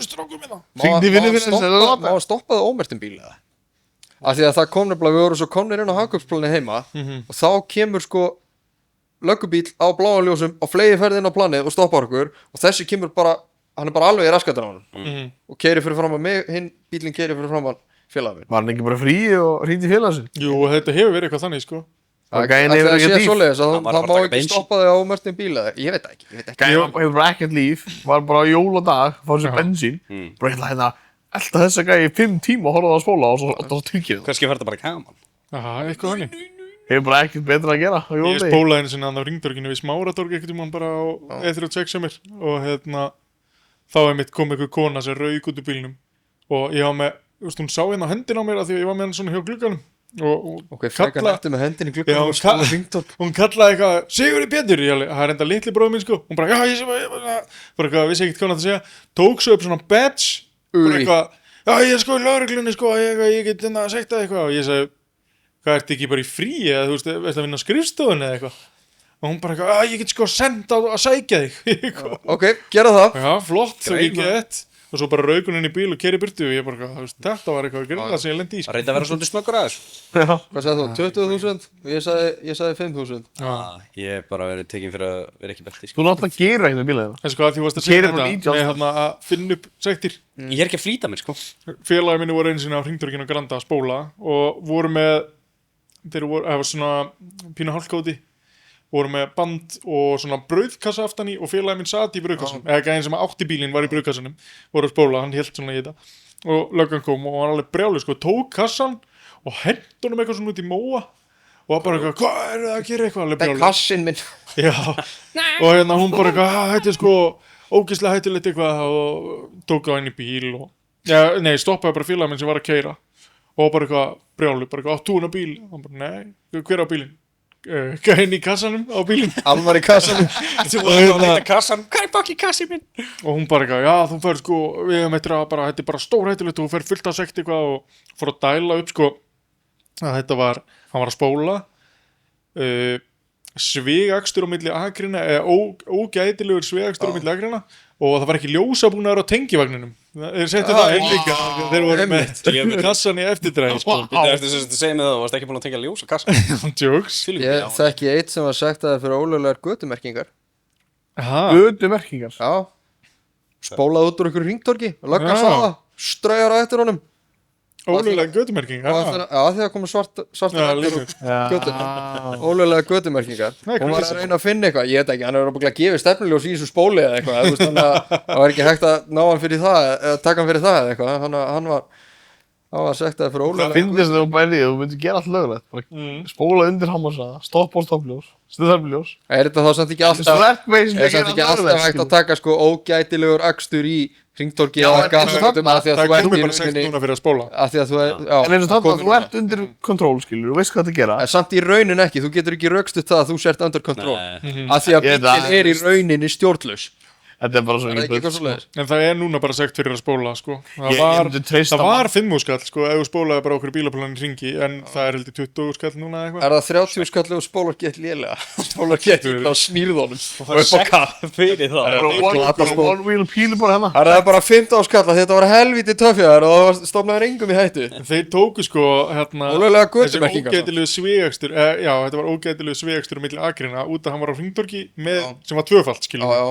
má að stoppaði ómerktum bíl eða? Af því að það kom nefnilega, við vorum svo komnir inn á hagkaupsplanið heima og þá kemur sko löggubíl á bláan ljósum og flegi ferði inn á planið og stoppar okkur og þessi kemur bara, hann er bara alveg í raskatur á hann og keyrir fyrir fram að mig, hinn bílinn keyrir fyrir fram að félagin. Var hann ekki bara frí og hringdi í félagsinn? jú, þetta hefur verið eitthvað þannig, sko. Gæinn hefur ekkert líf. Það má ekki stoppa þig á ómerktum bíl eða, ég veit ekki. Gæinn hefur bara ekkert líf, var bara á jóladag, fá sér bensín, bara hérna hérna, elta þessa gæi í 5 tíma og horfa það að spóla og svo tryggir það. Kannski fer þetta bara kaman. Aha, eitthvað þannig. Hefur bara ekkert betra að gera á Ég jóladegi. spólaði einu sinni á ringdorginu við Smáradorg ekkert bara á E36 hjá mér og hérna þá kom einhver kona sem rauk út úr bílnum og ég var með, þú veist, hún sá hérna á hendina á mér af því að ég var með hann svona hjá glugganum og frekar nættu með hendin í glugganum og spóla ringdorg. hún kallaði eitthvað, Sigurður Pétur, það er enda litli bróður minn sko, hún bara, já, ég sé bara eitthvað, vissi ekkert hvað hann átti að segja, tók svo upp svona badge, bara eitthvað, já, ég er sko í lögreglunni sko, ég get að segta eitthvað og ég segi, hvað ertu ekki bara í frí eða þú veist að vinna á skrifstofunni eða eitthvað og hún bara eitthvað, ég get sko senda að sækja þig Ok, gera það. Já, flott, svo ekki gett og svo bara rauk hún inn í bíl og keyri burtu og ég bara, þú veist, þetta var eitthvað grilla sem ég lendi í að reynda að vera svolítið snöggur að þessu. Hvað sagði þú? 20.000? Og ég sagði 5.000. Ég hef bara verið tekinn fyrir að vera ekki belti, sko. Þú náttúrulega gerir ekkert með bílaðina. En sko að því varst að segja Keyrir bara þetta 90 með þarna að finna upp sektir Ég er ekki að flýta mér, sko. félagi minni voru einu sinni á Hringtorginu á Granda að spóla og voru með það var svona pínu hálkóti voru með band og svona brauðkassa aftan í og félagi minn sat í brauðkassanum eða gæðin sem átti bílinn var í brauðkassanum voru að spóla, hann hélt svona í þetta og löggan kom og hann alveg brjálu sko, tók kassan og hent honum eitthvað svona út í móa og bara eitthvað, hvað er það að gera eitthvað alveg Það brjálu er kassin minn. Já, og hérna hún bara eitthvað, þetta er sko ógeðslega hættulegt eitthvað og tók á henni bíl og, stoppaði bara félagi minn sem var að keyra og bara eitthvað brjálu, bara eitthvað, áttu hún á bíl og hann bara, nei, hver á bílinn? Gæinn í kassanum á bílinn Alvar í kassanum. Þú var að leita kassan, hvað er baki kassi minn? og hún bara eitthvað, já þú fær sko við hefum eftir að bara, þetta er bara stórhættulegt og þú fær fullt að sekt eitthvað og fór að dæla upp sko að þetta var, hann var að spóla svigakstur á milli akrina eða ógætilegur svigakstur á milli akrina og það var ekki ljósabúnaður á tengivagninum þeir settu það einn líka þeir voru með kassan í eftirdræði sko. Þetta er að segja mig það, þú varst ekki búin að tengja ljós á kassan. Jokes Ég þekki eitt sem var sagt að það fyrir ólöglegar götumerkingar. Götumerkingar. Já. Spólað út úr einhverju hringtorgi og löggan sá það. Straujar á eftir honum. ólulega götumerking Já, þegar komið svarta götur. Ólöglegar götumerkingar. Hún var að reyna að finna eitthvað. Ég veit ekki, hann er að gefa stefnuljós í þessu spóli eða eitthvað. Þú veist, þannig að það var ekki hægt að ná hann fyrir það eða taka hann fyrir það eða eitthvað. Þannig að hann var sektaði fyrir ólöglegar. Finnst þú bælið, þú myndir gera allt lögulegt. Spóla undir hammarsaða, stoppa á stoppljós, stuðarljós. Er þetta þá samt ekki alltaf hægt að taka sko ógætilegur akstur í hringtorki eða gasgötum af því að þú ert í rauninni núna fyrir að spóla af því að þú En eins og þannig að þú ert undir kontról, skilur, þú veist hvað þetta gera. En samt í raunin ekki, þú getur ekki rökstutt það að þú sért under control Nei. af því að bíllinn er í rauninni stjórnlaus. Þetta er bara svo Það er ekki eitthvað svoleiðis. En það er núna bara sekt fyrir að spóla sko. Ég myndi treysta Það var 5 skall sko, ef þú spólaði bara okkur bílaplanin hringi en það er heldur 20 skall núna eitthvað Er það 30 skall og spólar gett lélega? Spólar gett þá snýrðunum Það er sekt fyrir það. One wheel pílu bara hérna. Það er bara 15 skall að þetta var helviti töffjaðar og það stofnaður engum í hættu. En þeir tóku sko hérna Ólöglegar þessi götumerkingar. ógætilegu svegakstur já, þetta var ógætilegu svegakstur á milli akrina út að hann var á hringtorki með, sem var tvöfalt skilur Já.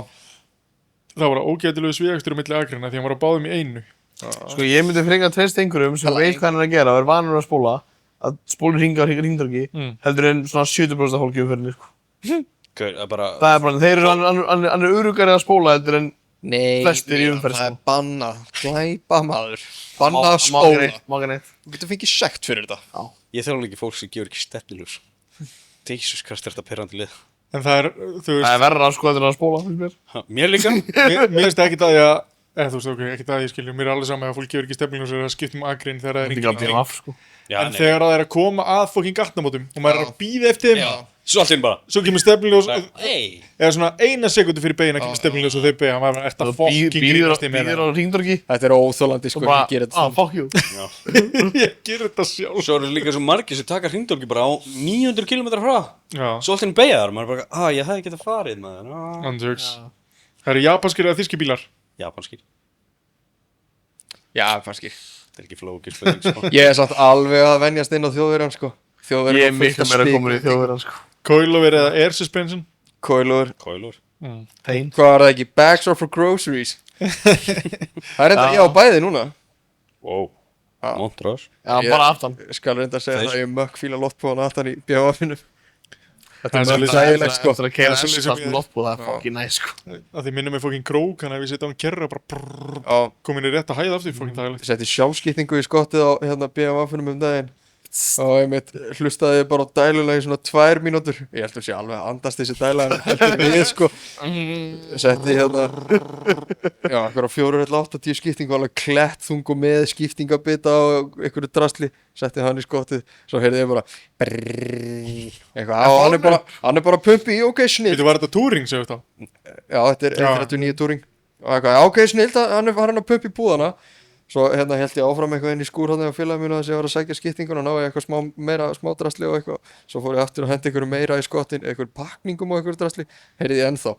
það var ógætilegu svegakstur á milli akrina því hann var á báðum í einu Sko ég myndi frekar að treysta einhverjum sem veit hvað hann er að gera og er vanur að spóla að spólur hringa á hringtorki heldur en svona 70% af fólki umferðinni sko. Það er bara, Það er bara, þeir eru hann er öruggari að spóla heldur en Nei, flestir í umferð það er sko. bannað. Glæpa maður. Bannað að spóla. Mága neitt. Þú getur fengið sekt fyrir þetta. ég þarf ekki fólk sem gefur ekki stefniljós. Jesus, hvað er þetta perrandi lið? en það er, þú Það veist, er verra sko heldur en að spóla finnst mér. Ha, mér líka? mér finnst ekki það þú veist, ok, ekki það ég skilju mér er alveg sama að fólk gefur ekki stefningum sem er að skipta akrin þegar það er Þetta er ekki hringing af sko. Já, en þegar það er að koma að fokking gatnamótum og maður er að býða eftir þeim Svo allt inn bara. svo kemur stefniljós Hey. eða svona eina sekundu fyrir beina kemur stefniljós og þau beina maður er þetta fokking grínast í mér Býðir á hringtorki Þetta er óþólandi sko, og bara, ég gerir þetta fuck you. ég ger þetta sjálf Svo eru líka svo margir sem taka hringdólki bara á 900 km hraða. já, Svo allt inn beigja þar, maður er bara, ég hefði getað farið maður. andjöks það eru japanskir eða þýski bílar Japanskir. Já, kannski. Það er ekki flókið spurning, sko. Ég er samt alveg að venjast inn á Þjóðverjan sko. Ég Þjóðverjan er miklu meira komin í þjóðverðan sko. coilover eða air suspension Coilover. Kólur. Þeim. Hvað var það ekki? Bags are for groceries. Það er enda ég á bæði núna. Wow. Montrose. Já, Ég- bara aftan. Ég skal reynda að segja Þeir- það að ég mökk fíla lottpóðan aftan í BHF-inu. Þetta er mjög svolítið þægilegt sko. Þetta er að keira Það er svolítið S-klass sem með ég- lottbúð, það er fucking næs sko. að því minnum við fokking krók hann að við setja á hann kerra bara brrrr, Já, komin í rétt að hæða aftur fokking dagilegt ég setti sjálfskiptingu í skottið á hérna BHF-inum daginn. Og ég mitt hlustaði bara á dælulega í svona 2 mínútur. Ég held að sé alveg að andast þessi dæla en heldur við sko. Setti hérna já, eitthvað á 480 skiptingu alveg klett þungu með skiptingabita og einhverju drasli. Setti hann í skottið. Svo heyrði ég bara brrrr, eitthvað. Já, hann er bara pumpi í ok snill. Þetta var þetta touring segðu þetta Já, þetta er Já. 39 túring. Og eitthvað, já ok snill, hann er að pumpi í búðana. Svo hérna held ég áfram eitthvað inn í skúr hann á félaginu mínu þess að ég var að sækja skiptinguna og ná ég eitthvað smá drasli og eitthvað. Svo fór ég aftur og hendi einhverju meira í skottin, einhverju pakningum og einhverju drasli. Heyrði ég ennþá.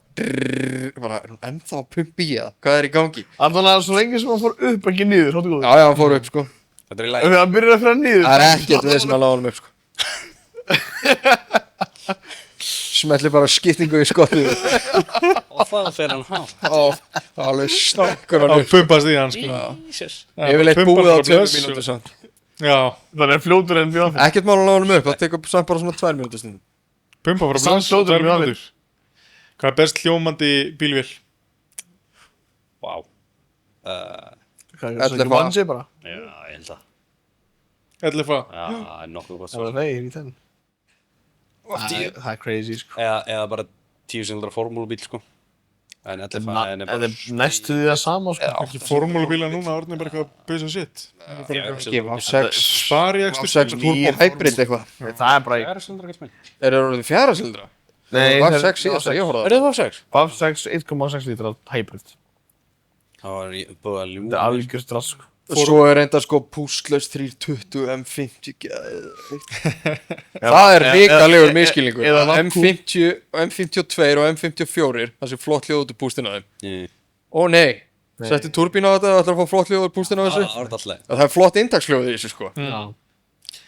Bara, er hún ennþá að pumpa í það? Hvað er í gangi? Þannig að svo lengi sem hann fór upp ekki niður, hóttu góður. Já, hann fór upp sko. Þetta er í Ef hann byrjar að fyrir niður. Það er ekkert við sem að lága hann upp sko. Smelli bara skiptingu í skottið. Og það fer hann hafa. Alveg snakkur hann Þá upp. pumpast í hann sko. Jesus. Yfirleitt búið á 2 mínútur samt. Já, Þannig er fljótur en bjóðan fyrir. Ekkert mál að lága hann upp, það tekur samt bara svona 2 mínútur stundum. pumpa frá Samt blöss fljótur 2 mjög mínútur. Hvað er best hljómandi bílvél? Vá. Hvað er það Ellefu. ekki vansi bara? Já, ég held að. LFA. Já, það er nokkuð gott Það svo. var þeir í þenn. Það er crazy sko. Eða bara 10 cylindra formúlubíl, sko. En LFA er Það er næstu því það sama sko. Ekki formúlubíla núna, orðin er bara eitthvað bauðs og sitt. Ekki, V6 Spari ekstur. V6 turbo hybrid eitthvað. Það er bara í... 4 cylindra gæsmenn. Er það orðið 4 cylindra? Nei, V6 síðast að ég horfði á Er það 6? BAF 6, 1,6 lítra hybrid. Það var búið að ljúga. Það er algjör strass sko. Svo er reynda sko púslaus 320 M50 Það er ríkalegur miskilningur eða var M50, M52 og M54 það sé flott hljóð út úr pústin á þeim Það Ó nei, setti turbín á þetta og ætlar að fá flott hljóð úr pústin á þessu var alltaf. Það er flott inntakshljóð í þessu sko Já.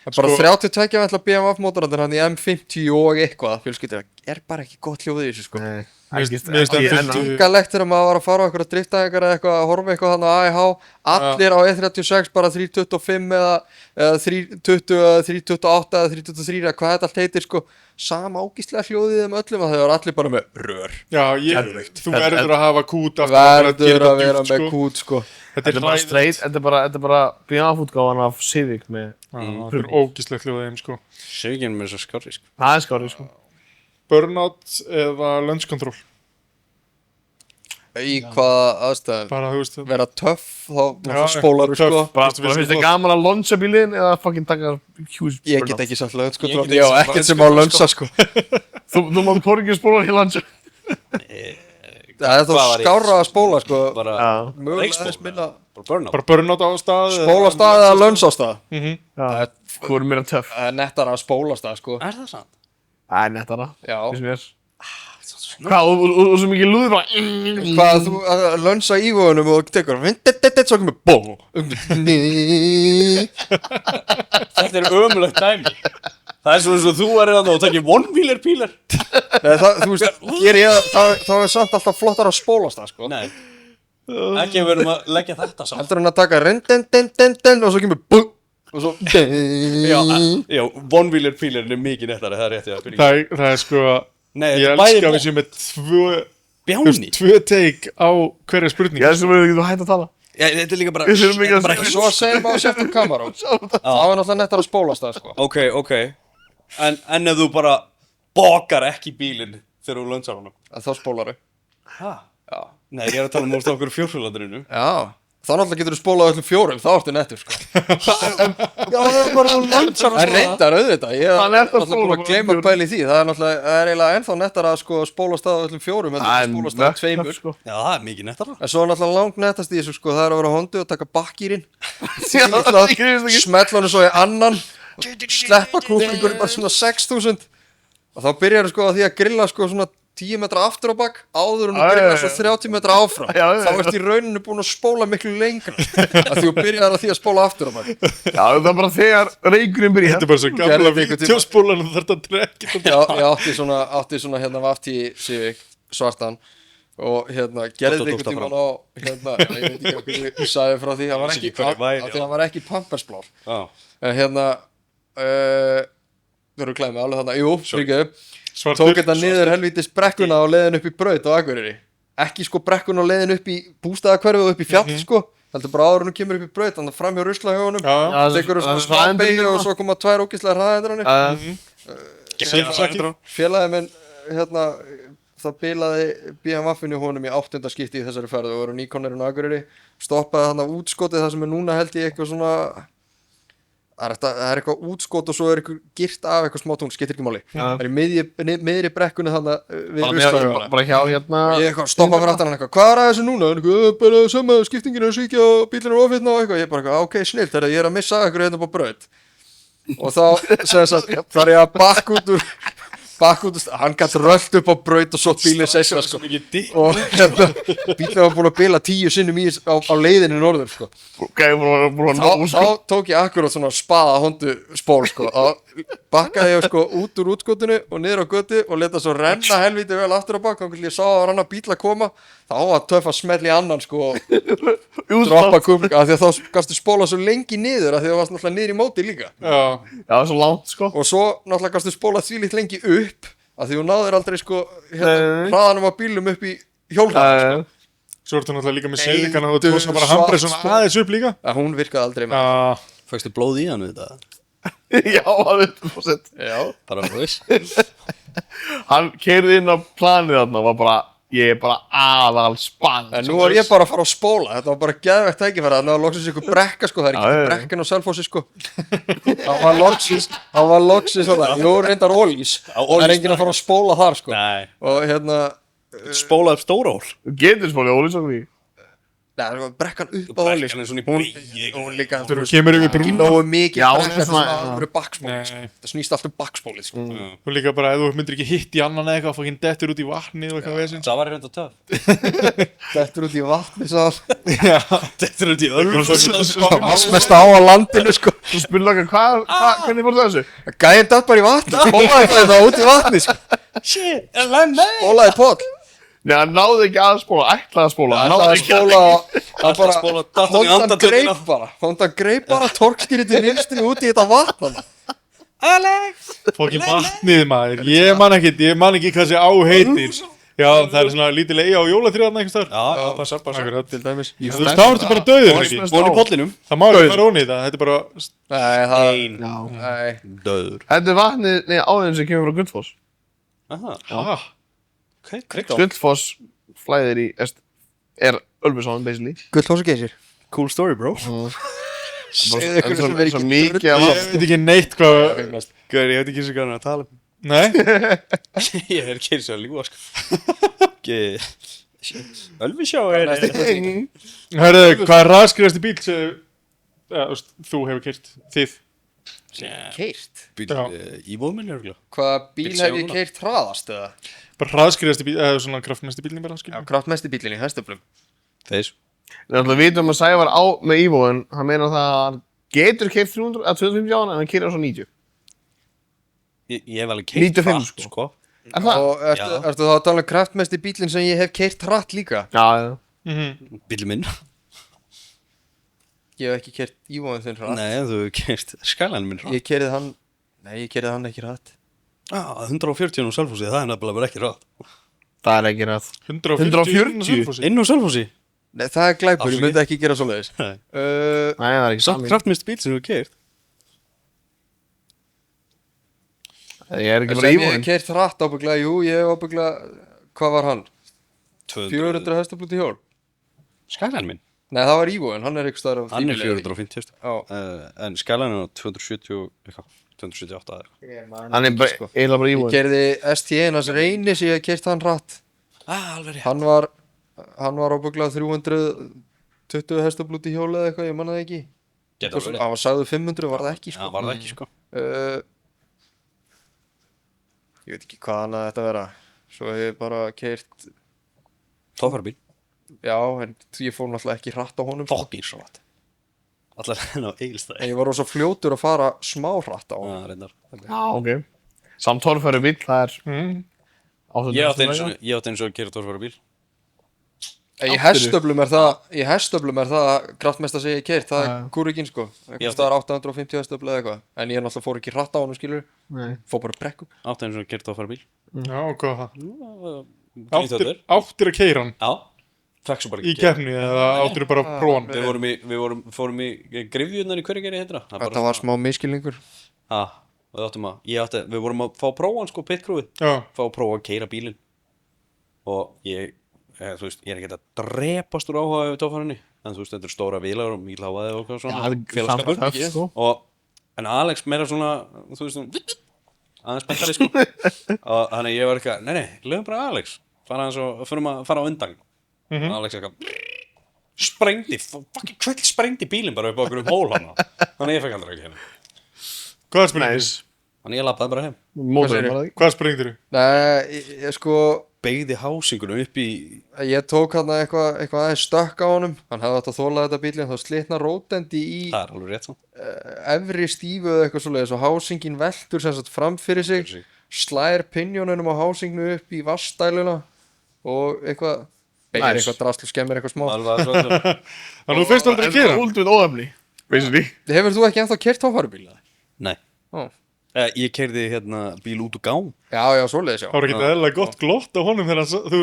Það er bara 32 ætla BMW mótorandir hann í M50 og eitthvað fjölskyldið er bara ekki gott hljóð í þessu sko Nei. Mér finnst M50 Galegt þegar maður var að fara á eitthvað driftæðingar eða eitthvað að horfa eitthvað hann á AIH allir á E36 bara 325 eða 320 eða 328 eða 323 eða hvað þetta allt heitir sko sama ágíslega hljóðið þeim öllum að þau var allir bara með rör Já, þú verður að hafa kút aftur verður að vera með kút sko Þetta Þetta er bara straight, þetta er bara BF-útgáfan af Civic með... Þetta er ógíslegt hljóðið þeim sko. Sögin með svo skári, sko. Það er skárið sko. Burnout eða launch control. Í hvaða aðstæðum Bara, þú veist vera töff þá Já, spólar töff. sko Bara finnst þið gaman að launcha bílinn eða fucking taka huge Ég burnout? get ekki sagt lögn sko Ég get ég á ekki sagt ekkert lögn, sem á sko. lönsa sko Þú mátt hvorki spóla í launcha. Það er þá Hvað var ég? skárra að spóla sko Bara Já. mögulega Reykspóla. aðeins minna bara burnout. Bara burnout á stað spóla stað eða lönsa stað Já. Þú er meira töff. Það er nettara að spóla stað sko Er það sant? Það er nettara. Já Finnst mér. Hvað, og svo mikið lúði bara... Hvað þú að lönsa í vögunum og tekur svo kemur bó Þetta er ömulegt dæmi. Það er svona eins og þú er að og takir one-wheeler pílar. Þú veist, gerir ég þá er samt alltaf flottar að spóla stað sko Nei. Ekki að verðum að leggja þetta saman. Heldur hann að taka den og svo kemur bú og svo Já, one-wheeler pílarinn er mikið nettari, það er rétt, já. Það er sko Nei, Ég þetta er elska að við bæði séum með bjáni. tvö take á hverja spurning Ég þessum verður ekki þú hægt að tala. Já, þetta er líka bara... Við þurfum ekki að- bara ekki Svo að segja maður sért um kamerá Það er náttúrulega nettar að spóla stað sko Ok. En ef þú bara bókar ekki bílinn þegar þú lönsar honum. að þá spólar Hæ? Já. Nei, ég er að tala um úr okkur fjórhjólandrinu. Já Þá náttúrulega getur þú spólað öllum fjórum, þá ertu nettur sko Já, það er bara þú lönsar Það er reyndar auðvitað, ég er Það er nettar náttúrulega búin að spóla gleyma bara pæli í því Það er náttúrulega, það er eiginlega ennþá nettar að sko spóla stað öllum fjórum en Það spóla stað tveimur sko. Já, það er mikið nettara. En svo er náttúrulega langt nettast í þessu sko, það er að vera á hondu og taka bakkýrin Ekki. Smetla hann svo í annan og sleppa krúpingur bara svona 6.000 og þá byrjar sko að því að grilla sko svona 10 metra aftur á bak áður en þú grillar svo 30 metra áfram Já, þá ertu í rauninu búin að spóla miklu lengra að þú byrjar að því að spóla aftur á bak Já, það er bara þegar reykurinn byrja. Þetta er bara svo gamla Gerði einhvern tímann. vídeospólan og þarf að trekja Já, ég átti svona hérna vafti Civic svartan og hérna gerði Tókst einhvern það tímann á hérna, ég veit ekki okkur ég sagði frá því hann var ekki, Ekki hverju væri, af því hann var ekki pampersblár Já. en hérna þú eru klæmið alveg þarna, jú, fyrirgeðu tók Svartur þetta niður helvítis brekkuna og leiðin upp í braut á Akureyri ekki sko brekkuna og leiðin upp í bústaðakverfi og upp í fjall sko heldur bara áður en hún kemur upp í braut þannig að fram hjá ruslahjónum Já, tekur þú svona smábeigju og svo koma 2 ógeðslegar hraðaðendranir félagi minn hérna það bilaði BMW-inu honum í 8. skipti í þessari ferð og voru nýkonirinn á Akureyri stoppaði hann af útskotið það sem er núna held ég eitthvað svona það er eitthvað útskot og svo er eitthvað girt af eitthvað smá tún, skiptir ekki máli. Það er í miðri brekkunni þannig við Ruslahöfuna. Bara hjá hérna. Ég eitthvað stoppa fyrir aftan hann eitthvað, hvað er að þessu núna? Bara sama skiptingin er svíkja og bílinn er ofitna og eitthvað. Ég bara eitthvað, ok, snilt, ég er að missa eitthvað hérna upp á braut. Og þá þarf ég að bakka út úr hann gæti röllt upp á braut og svo bílinn sesja sko. Og hérna, bílinn var búin að bila 10 sinnum á leiðinni norður sko. Þá tók ég akkurat svona spaða hondu spól sko. Bakkaði ég sko út úr útskotinu og niður á götu og leta svo renna helviti vel aftur á bak. Þá ég sá að annar bíl að koma, þá var töff að smelli annan sko og droppa kublik af því að þá gastu spóla svo lengi niður af því að það var náttúrulega niður í móti líka. Já, svo langt sko. Og svo náttúrulega gastu spóla því lít lengi upp af því þú náður aldrei sko hraðanum á bílum upp í hjólhraðan sko. Svo ertu náttúrulega líka með seðikana og þú bara hambrið svona aðeins upp líka. Hún virkaði aldrei með. Fækstu blóð í hann við þetta? Já, 100%. Já. Bara veist. Hann keyrði inn á planið þarna og var bara, ég er bara aðal spann. En nú var ég bara að fara að spóla, þetta var bara geðvegt tækifæri, þannig að loksins ykkur brekka sko, það er ekki brekkan á Selfossi sko. Það var loksins svona, nú reyndar Ólís, það er enginn að fara að spóla þar sko. Nei. Og hérna... Spóla upp Stórahól. Þú getur spólið Ólís okkur í. Nei, það var brekkan upp á Ólís. Brekkan er svona í beygju. Hún líka, Þegar þú kemur yfir brún. nógu mikið Já, brekka til svona- að það verið bakspólið sko. Það snýst allt bakspólið sko. Og líka bara, ef þú myndir ekki hitt í annan eða eitthvað, fokkin dettur út í vatnið og eitthvað vesins. Það var reynda töff. Dettur út í vatni svo Þetta er út í öll. Vatnsmesta á landinu sko. Þú spurði okkar, hvernig fór þessu? Gæinn datt bara í vatni, spólaði þetta út í vatni sko. Shit, er það með? Spólaði poll. Nei, hann náði ekki að spóla, ætlaði að spóla. Það ætlaði að spóla hann bara, spóla, datt hann í Hondan andardráttina. greip bara torkstýrið til vinstri út í þetta vatn Alex! Fokkin vatnið maður. Ég man ekki hvað þessi á heitir. Já, það er svona lítil eiga á jólatrýðarna einhvers þar. Já, passar. Akkurat. til dæmis. Þú veist, þá ertu bara döður, ekki? Bóli í pollinum. Það má ekki fara onni í það, þetta er bara... Nei, Ein. Döður. Þetta er vatnið áðin sem kemur frá Gullfoss. Aha. Ok, krygg á. Gullfoss flæðir í, er Ölfusson, basically. Gullfoss og Geysir. Cool story, bro. Segðu ykkur sem er Svo ekki mikið af Ég veit ekki neitt hvað... Gauður, ég veit ekki sem hvað hann er að tala um. Nei? Ég er ekki eins og að ljúa, sko. Ölfusjá er... Hörðu, hvað er raðskrifasti bíl sem þú hefur keyrt? Þið? Keyrt? Íbúð minn, örgulega. Hvaða bíl Bíll hef ég Sjóna. keyrt hraðast eða? Bara raðskrifasti bíl, eða svona kraftmesti bílni bara, Já, skiljum? kraftmesti bílinn í hestöflum. Þeis. Við ætlum að vitum að Sævar á með Evo en hann meina það að hann getur keyrt 300 að 250 á hann en hann keyrir á svo 90. Ég hef alveg keyrt 95, hratt, sko. Er það? Og ertu þá að tala um kraftmesti bílinn sem ég hef keyrt hratt líka? Já, já. Bílum minn. Ég hef ekki keyrt Ívoðin þinn hratt. Nei, þú hefur keyrt Skyline minn hratt. Ég keyrði hann ekki hratt. 140 á Selfossi, það er nefnilega bara ekki hratt. Það er ekki rætt. 140? Inn á Selfossi? Nei, það er glæpur, ég Afsakið. myndi ekki gera svoleiðis. Nei. Nei, það er ekki Samt sami. kraftmest bíl sem þú hefur keyrt. Ég er ekki bara Sem ég Evo hef keyrt hratt ábygglega, jú, ég hef ábygglega, hvað var hann? 400 hestaflúti hjól? Skyline minn? Nei, það var Ívoðin, hann er ykkur staðar á Hann er þínu leiðinni. 450, Já. en Skyline er á 270 eitthvað, 278 eða eitthvað. Hann er bara, eiginlega bara Evo. Ég keyrði ST1 hans reyni sem ég hef keyrt hann hratt. Alveg rétt. Hann var ábygglega 320 hestaflúti hjól eða eitthvað, ég manna það ekki. Geta verið. Hann var sagður 500, var það ekki, Já, sko. var það ekki, sko. Ég veit ekki hvað hann að þetta vera. Svo hef ég bara keyrt, Tófarabíl. já, en ég fór náttúrulega ekki hratt á honum. sko. Fokkin svo hratt. Allar henn á Egilstæði. En ég var rosa fljótur að fara smá hratt á honum. Já, reyndar. Já, ok. Samt torfæri bíl, það er Mm. 800 Ég átti eins og að gera Tófarabíl. En í hestöflum er það kraftmesta sem ég hef keyrt, það er kúrikinn sko. Ég Eitthvað átti- staðar 850 hestöflu eða eitthvað. En ég náttúrulega fór ekki hratt á honum, skilur. Nei. Fór bara brekku. Átti eins og að gera Tófarabíl. Já, hvað það? Áttir? Áttir að keyra hann Já. Fekk svo bara í ekki gera. keppni eða áttir bara að prófa hann? Við fórum í grifjurnar í hverju geri heitra. Þetta var smá miskilningur. Við vorum að fá að prófa hann sko, pitkrúið. Já, Fá að prófa að keyra bílinn. Og þú veist, ég er ekki að drepast úr áhuga yfir Tófarinni. En þú veist, þetta er stóra vilar og mýlháaði og eitthvað Já, svona. það er Félagsskapur. samt töff, sko. Og en Alex meira svona, þú veist, aðeins spenntari sko og þannig að ég var eitthvað, nei, lögum bara Alex fara á undan Alex eitthvað sprengdi, fucking kvöld sprengdi bílinn bara upp á okkur hól hana þannig að ég fekk aldrei ekki hérna Hvað sprengdir? þannig ég labbaði bara heim Mótorinn bara því. Hvað sprengdir þú? Nei, ég sko beigði hásingunum upp í ég tók hann eitthvað aðeins stökk á honum hann hefði átt að þóla þetta bílinn þá slitna rótendi í það er alveg rétt svo efri stífu eða eitthvað svoleiðis og hásingin veltur sem sagt fram fyrir sig slær pinjónunum á hásingnu upp í vassstæluna og eitthvað beigir eitthvað drasl og skemmir eitthvað smá alveg svo Þannig að þú finnst aldrei að gera? Úldvið óefni, basically. Hefur þú ekki ennþá kert tófarubíl? nei, Ó. ég keyrði hérna bíl út úr gám Já, svoleiðis já Það var ekki eðlilega gott glott á honum þegar þú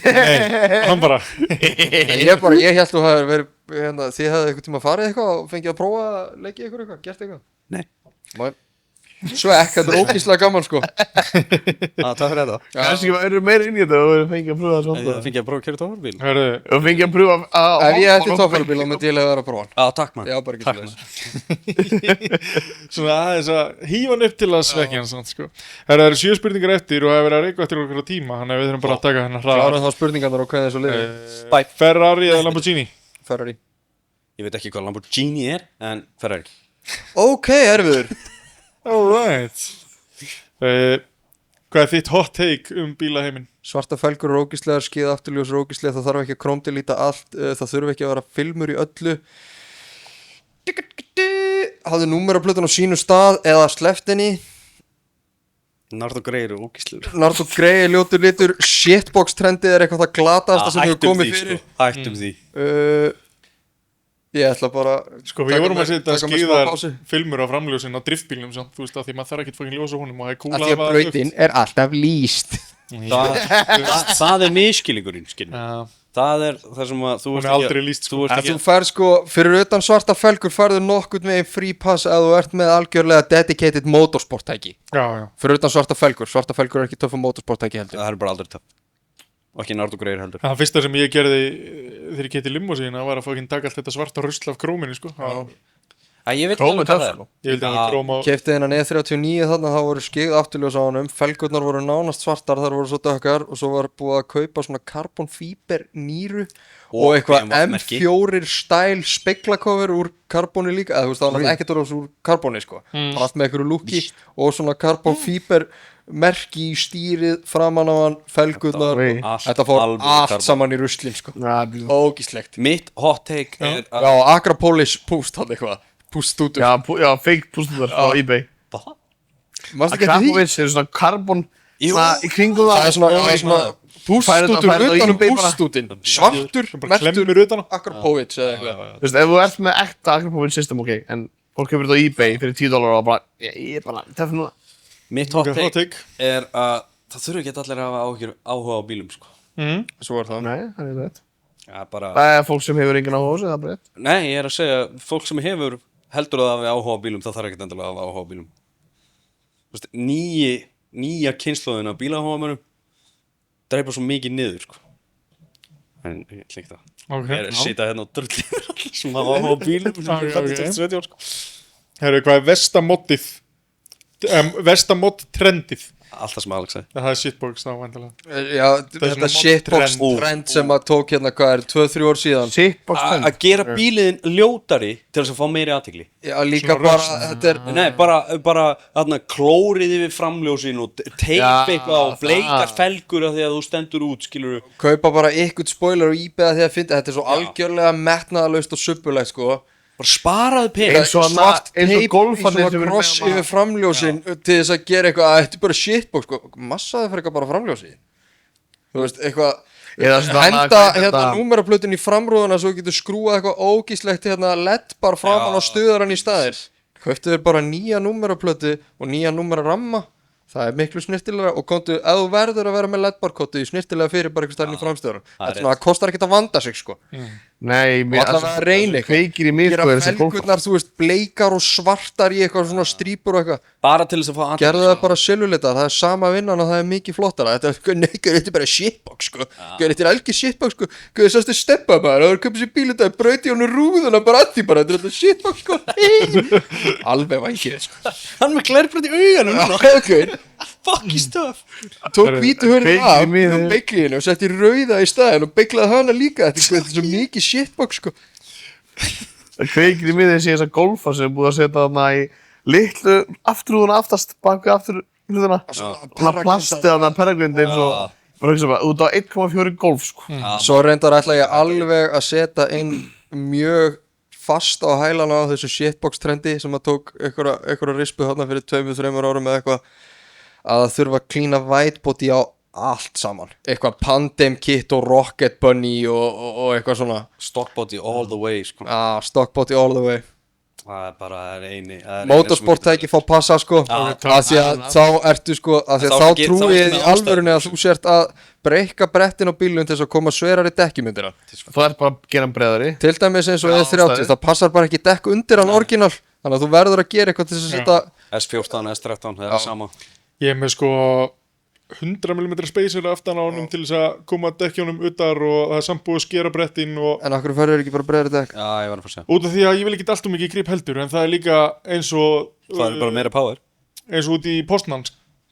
Nei, hann bara Ég held þú hefur verið hérna, þið hefði eitthvað tíma farið eitthvað og fengið að prófa að leggja ykkur eitthvað, gert eitthvað nei, Svo ekki, þetta er ógíslega gaman sko takk fyrir þetta Kannski eru meira inn í þetta og við fengið að pröfa það það svona. fengi ég að prófa að keira tófarbíl Hörru, Og fengið að pröfa að... Ef ég ætti tófarubíl þá myndi ég lega vera að prófa hann takk mann Já, bara ekki svoleiðis svona aðeins að hífa hann upp til að svekja hann samt, sko. Það eru 7 spurningar eftir og það er verið að reyka eftir okkur tíma þannig að við þurfum bara að taka hennar hraða Klárum þá spurningarnar og hvernig þessu liði bye Ferrari eða Lamborghini? Ferrari ég veit ekki hvað Lamborghini er en Ferrari Ok, erfiður Alright Hvað er þitt hot take bílaheiminn? Svarta felgur er ógíslegar, skíða afturljós er ógíslega það þarf ekki að krómdilíta allt það þurfi ekki að vera filmur í öllu Hafðu númeraplötun á sínu stað eða sleppt henni Nardo Grey eru ógíslur Nardo Grey er ljótur litur shitbox trendið er eitthvað það glataðasta sem hefur komið fyrir hættum því Ég ætla bara Sko, við vorum að setja taka mér smá skíðar pásu. filmur á framljósin á driftbílnum samt, þú veist að því maður þarf ekkert fokkin ljósa honum og það er cool Af því að brautin er alltaf lýst það er miskilingurinn skilur Já, það er það sem að þú hún ert er ekki aldrei líst, sko. þú ert Ef ekki þú fær sko, fyrir utan svarta felgur færðu nokkurt með frí pass að þú ert með algjörlega dedicated motorsporttæki Já, Fyrir utan svarta felgur er ekki töff motorsporttæki heldur það er bara aldrei töff og ekki Nardo Grey heldur Það fyrsta sem ég gerði þegar ég keypti limósína var að fokkin taka allt þetta svarta rusl af króminu, sko. ég veit Krómið alveg hvað töff, það sko. Ég vildi að króm á... Keypti þennan E39 þarna, þá voru skigð afturljós á honum, felgurnar voru nánast svartar, þar voru svo dökkar og svo var búið að kaupa svona carbon fiber nýru og eitthvað merki. M4 stæl speglakofur úr karboni líka, eða þú veist það var ekkert orðs úr karboni sko, bara allt með einhverju lúki og svona carbon fiber merki í stýrið framan á hann, felgurnar, þetta fór allt saman í ruslin sko, ógíslegt. mitt hot take er Já, Akrapolis púst hann eitthvað, púst út Já, fake pústuðar á eBay. Mástu ekki eftir því? Akrapovic er svona karbon svona í kringum Það það. er svona púststútur færðu á utan um eBay bara. púststútin svartur, bara klemmur utan á. Akrapovic eða eitthvað Þú veist, ef þú ert með ekta Akrapovic system, ok, en fólk hefur þetta á eBay fyrir $10 og bara, ég er bara, töff núna. mitt hot Ok, hot take take. er að það þurfi ekki allir að hafa áhuga á bílum sko Svo er það Nei, það er þetta. ja, bara Það er fólk sem hefur engin áhuga á þessu, það er bara rétt. nei ég er að segja fólk sem hefur heldur að það hafi áhuga á bílum það þarf ekki endilega að hafa áhuga á bílum þú veist nýja kynslóðin af bílaáhugamönnum dreipa svo mikið niður sko en ég ætla ekki það Ok. ég er að sita hérna og drulli sem hafa áhuga á bílum sem Ok, er ok. 17 sko Herru, hvað er vestamoddið? Vestamod trendið? alltaf sem Alex sagði Það er shitbox þá, vantilega. Já, er þetta svona shitbox trend. trend sem að tók hérna, hvað er, 2-3 ár síðan Shitbox trend. að gera bíliðin ljótari til þess að fá meiri aðtegli Já, líka Svona bara, röst. þetta er nei, bara þarna klórið yfir framljósin og teip Já, eitthvað og bleikar það. felgur af því að þú stendur út skilur kaupa bara ykkur spoiler og íbeða því að finna þetta er svo algjörlega metnaðalaust og suppulegt sko bara sparaðu pening Eins og svart eins og teip í golfarnir svona sem eru kross með yfir framljósin til þess að gera eitthvað að þetta er bara shitbox sko, massaði fyrir eitthvað bara framljósi þú veist, eitthvað Eða svona henda hvað hérna þetta- númeraplötun í framrúðuna svo þú getur skrúað eitthvað ógíslegt hérna led bara framan á stuðarann í staðir kauptu þér bara nýja númeraplötu og nýja númeraramma það er miklu snirtilega og kontu, ef þú verður að vera með ledbarkottu í snirtilega fyrir bara eitthvað stærn í framstöðurum það er þetta er svona, það kostar ekkert að vanda sig sko Nei, allavega reyna eitthvað. kveikir í mig Gera sko, er þessi golf. felgurnar, þú veist, bleikar og svartar í eitthvað svona strípur og eitthvað. Bara til þess að fá athygli. Gerðu það bara silulita, það er sama vinnan og það er mikið flottara. Þetta er bara shitbox, sko. Þetta er algjör shitbox, sko. Guð, sástu steppa maður, það var köpið sér bíl þetta, brauti honum rúðuna bara að því bara, þetta er þetta shitbox, sko. Alveg vækið, sko. Hann með glærbrot í augunum. Okay. Fucking stuff. Tók hvítu hörðin kveikir af í mig, um beiglinu og setti rauða í staðin og beiglaði hana líka. Þetta er svo mikið shitbox, sko. Það kveikir í mig þessi þessa golfa sem er búið að setja þarna í litlu afturrúðuna aftast bak við afturrúðuna. Svona plastið þarna perragrind eins og bara hugsa bara út á 1,4 golf sko. Svo reyndar ætla ég alveg að setja inn mjög fast á hælana á þessu shitbox trendi sem að tók einhverja rispu þarna fyrir 2-3 árum eða eitthvað, að það þurfa að klína whitebody á allt saman, eitthvað Pandem Kit og Rocket Bunny og eitthvað svona Stockbody all the way, sko. stockbody all the way. Það er bara eini. Motorsport tæki fá passa, sko, af því að þá ertu, sko, af því að þá trúi ég í alvörunni að þú sért að breykka brettin á bílum til þess að koma sverari dekkjum undir hann. Það er bara að gera hann breiðari. Til dæmis eins og E30, það passar bara ekki dekk undir hann orginal, þannig að þú verður að gera eitthvað til þess að setja S14, S13, það er sama. Ég er með sko 100mm spacer aftan á honum til þess að koma dekkjónum utar og það er samt búið að skera brettin og En okkur færður ekki bara breiðari dekk? Já, ég var að fara að segja. út af því að ég vil ekki alltaf mikið grip heldur en það er líka eins og Það er bara meira power. eins og út í Postman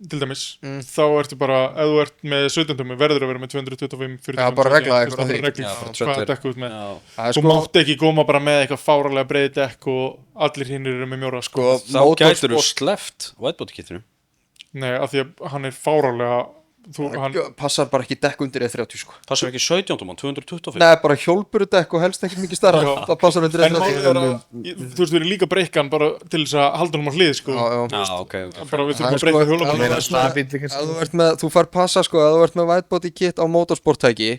til dæmis þá ertu bara, ef þú ert með 17 verður að vera með 225 40, Já, bara regla eitthvað eitthvað því. Já, bara hvað tröllur. dekku út með Já. Það er þú sko, mátt ekki koma bara með eitthvað fáralega breiði dekk og allir hinnir eru með mjóra sko. Þá gætur þú sleppt whitebody kitinu. Nei, af því að hann er fáralega hann, passar bara ekki dekk undir E30, sko. Passar ekki 17, mann, 225. Nei, bara hjólburudekk og helst ekki mikið stærra. Já. Það passar undir en málið er að þú veist við erum líka breykkan bara til þess að halda hann á hlið sko. Já. Já, ok. bara við Það þurfum er að breyka sko- hjólabíl Meira stabíll Ef kannski. þú ert með, þú fær passa, sko, ef þú ert með whitebody kit á motorsporttæki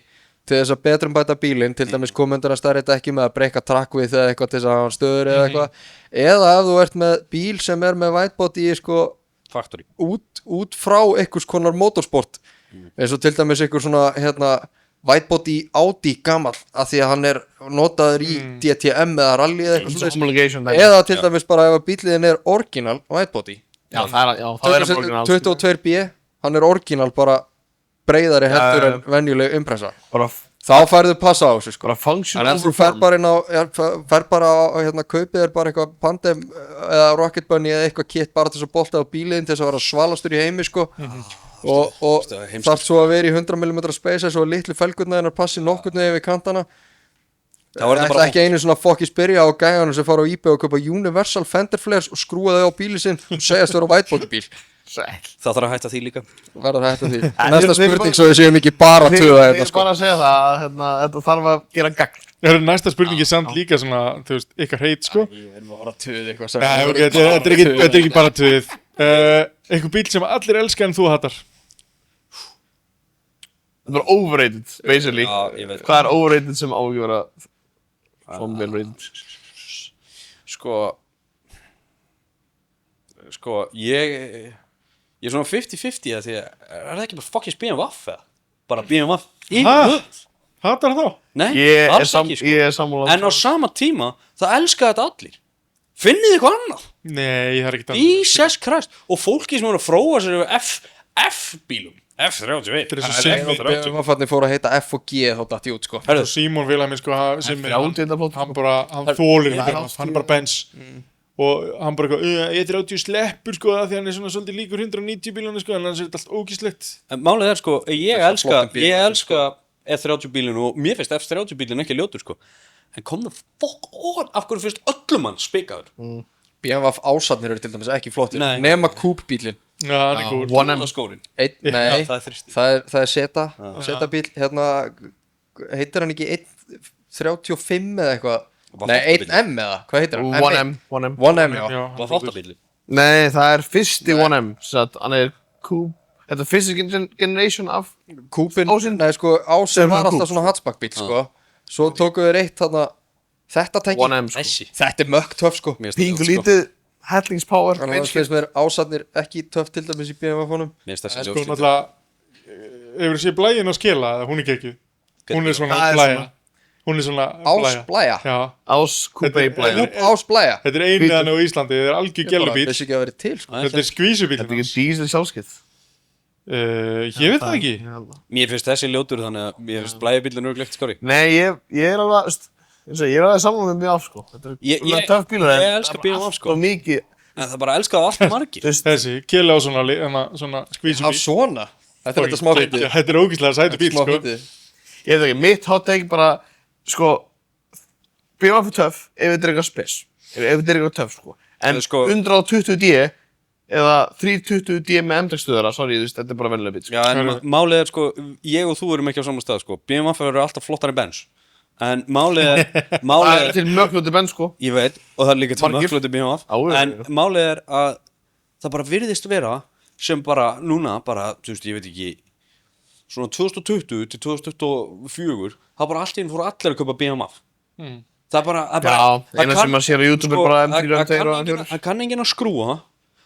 til þess að betrumbæta bílinn, til dæmis komendur að stærri dekki með að breyka trackvið eða eitthvað til þess að hafa hann stöður eða eitthvað, eða ef þú ert með bíl sem er með whitebody, sko, Factory. út frá einhvers konar motorsport, eins og til dæmis einhver svona, whitebody Audi gamall, af því að hann er notaður í DTM eða rally eða eitthvað svoleiðis. Homologation dæmi. Eða til dæmis bara ef að bíliðin er original whitebody, Já, það er að borgina 22B, hann er original bara breiðari heldur en venjuleg impressa. bara Þá færðu passa á þessu, sko. bara function En ef þú fer bara inn á, fer bara á, kaupið er bara eitthvað Pandem eða Rocket Bunny eða eitthvað kit bara til þess að bolta á bíliðin til þess að vera svalastur í heimi, sko. Og Það er heimskt. þarf svo að vera í 100mm space svo litlu felgurnaðinnar passi nokkurnu yfir kantana. Það var Það þetta ætla bara ekki einu svona fokki spyrja á gæjanum sem fara á eBay og kaupa Universal Fender Flares og skrúa þau á bíli sinn og segjast vera á whitebody bíl. Það þarf að hætta því líka. Verður hægt að því. En Næsta þið- þið spurning svo við séum ekki bara að tuða Ég þetta, er sko. bara að segja það að þetta þarf að gera gagn. næsta spurning er samt líka svona þú veist, ykkar heit sko. Ég er bara að tuða eitthvað. Nei, okay, þetta er ekki bara tuð einhver bíl sem allir elska en þú hattar Þetta er overrated, basically. Já, ég veit. Hvað er overrated sem á ekki að vera svona vel rated? Sko, ég er svona 50-50 að því að er það ekki bara fucking BMW eða? Bara BMW hattar þá? Nei, Ég er alls ekki, sko. Ég er sammála. En á sama tíma, það elska þetta allir. Finnið þið eitthvað annað? Nei, það er ekki Jesus Christ. Og fólki sem er að fróa sér yfir F-bílum. F31. Þetta er svo simmi BMF-arnir fóru að heita F og G þá datt ég út, sko. Svo Símon Vilhelm sko, sem er hann þólir hann er bara Benz og hann bara eitthvað E30 sleppur sko því hann er svona svolítið líkur 190 bílunni sko en hann er allt ógíslegt En málið er sko, ég flottum bíl. elska F30 bílinu og mér finnst F30 bílinu ekki ljótur sko. En kom það fuck on, af hverju finnst öllum hann spikaður? BMF ásatnir eru til dæmis ekki flottir. Nei. Nema Coupe-bílinn. Já, hann er góð One-M. Skórin. Nei, það er þrýsti. það er Zeta bíl, heitir hann ekki 135 eða eitthvað? Var Nei, flottur 1M eða, hvað heitir hann? 1M. 1M, já. Var flottabíli. Nei, það er fyrsti 1M. Hann er Coupe. Þetta er fyrsti generation af Coupe-in, Ásinn. nei sko, Ásinn Sem var hann alltaf Coupe. svona hatchback bíl, sko. Svo tókuðu þeir eitt þarna, þetta tæki, 1M, sko. Þessi. þetta er mökk töff, sko. Mér finnst það Pingu ljótt, sko. lítið, hellingspower. Þannig að það finnst mér ásatnir ekki töff til dæmis í BMF-unum. Mér finnst þessi sko ljótt. náttúrulega hefur séð blægin að skila eða hún er ekki hún er svona Það er blæja svona. Hún er svona Ásblæja Já, Ás Coupé blæði. Ásblæja þetta er einu þannig á Íslandi, þetta er algjör gælubíl. Þessi ekki að vera til sko. Þetta er skvísubíl. Þetta er ekki dísil sjálfskeið. Ég veit það ekki. Mér finnst þessi ljótur þannig að mér finnst blæðibílun örglegt skári. Nei, ég er alveg, veist, ég er alveg saman með mjög af, sko. Þetta er töff bílar, ég elska BMW, sko. og mikið, En það bara elskaði allt margir. þú veist, Þessi, Keli á svona Á skvísubíl. svona Þetta er þetta smá fyndið Þetta er ógeðslega sætur bíl, Smá sko. fyndið ég veit ekki, mitt hot take bara, sko, BMW er töff ef þetta er eitthvað spes, ef þetta er eitthvað töff, sko. En Sko- 120D eða 320D með M-dagstöðara, sorry, þú veist, þetta er bara vennilega bíl, sko. Já, en málið er sko, ég og þú erum ekki á saman stað sko. BMW eru alltaf flottari Benz. En málið Það er er, til mögnuti benn, sko. ég veit, og það er líka til Margir. mögflötu BMW. Já, já, En já. málið er að það bara virðist vera sem bara núna, bara, þú veist, ég veit ekki, svona 2020 til 2024, það bara allt í einn fóru allir að kaupa BMW. Það er bara, Já, eina sem maður sér á YouTube er bara M3 og M2 og M4. Það kann enginn að skrúa,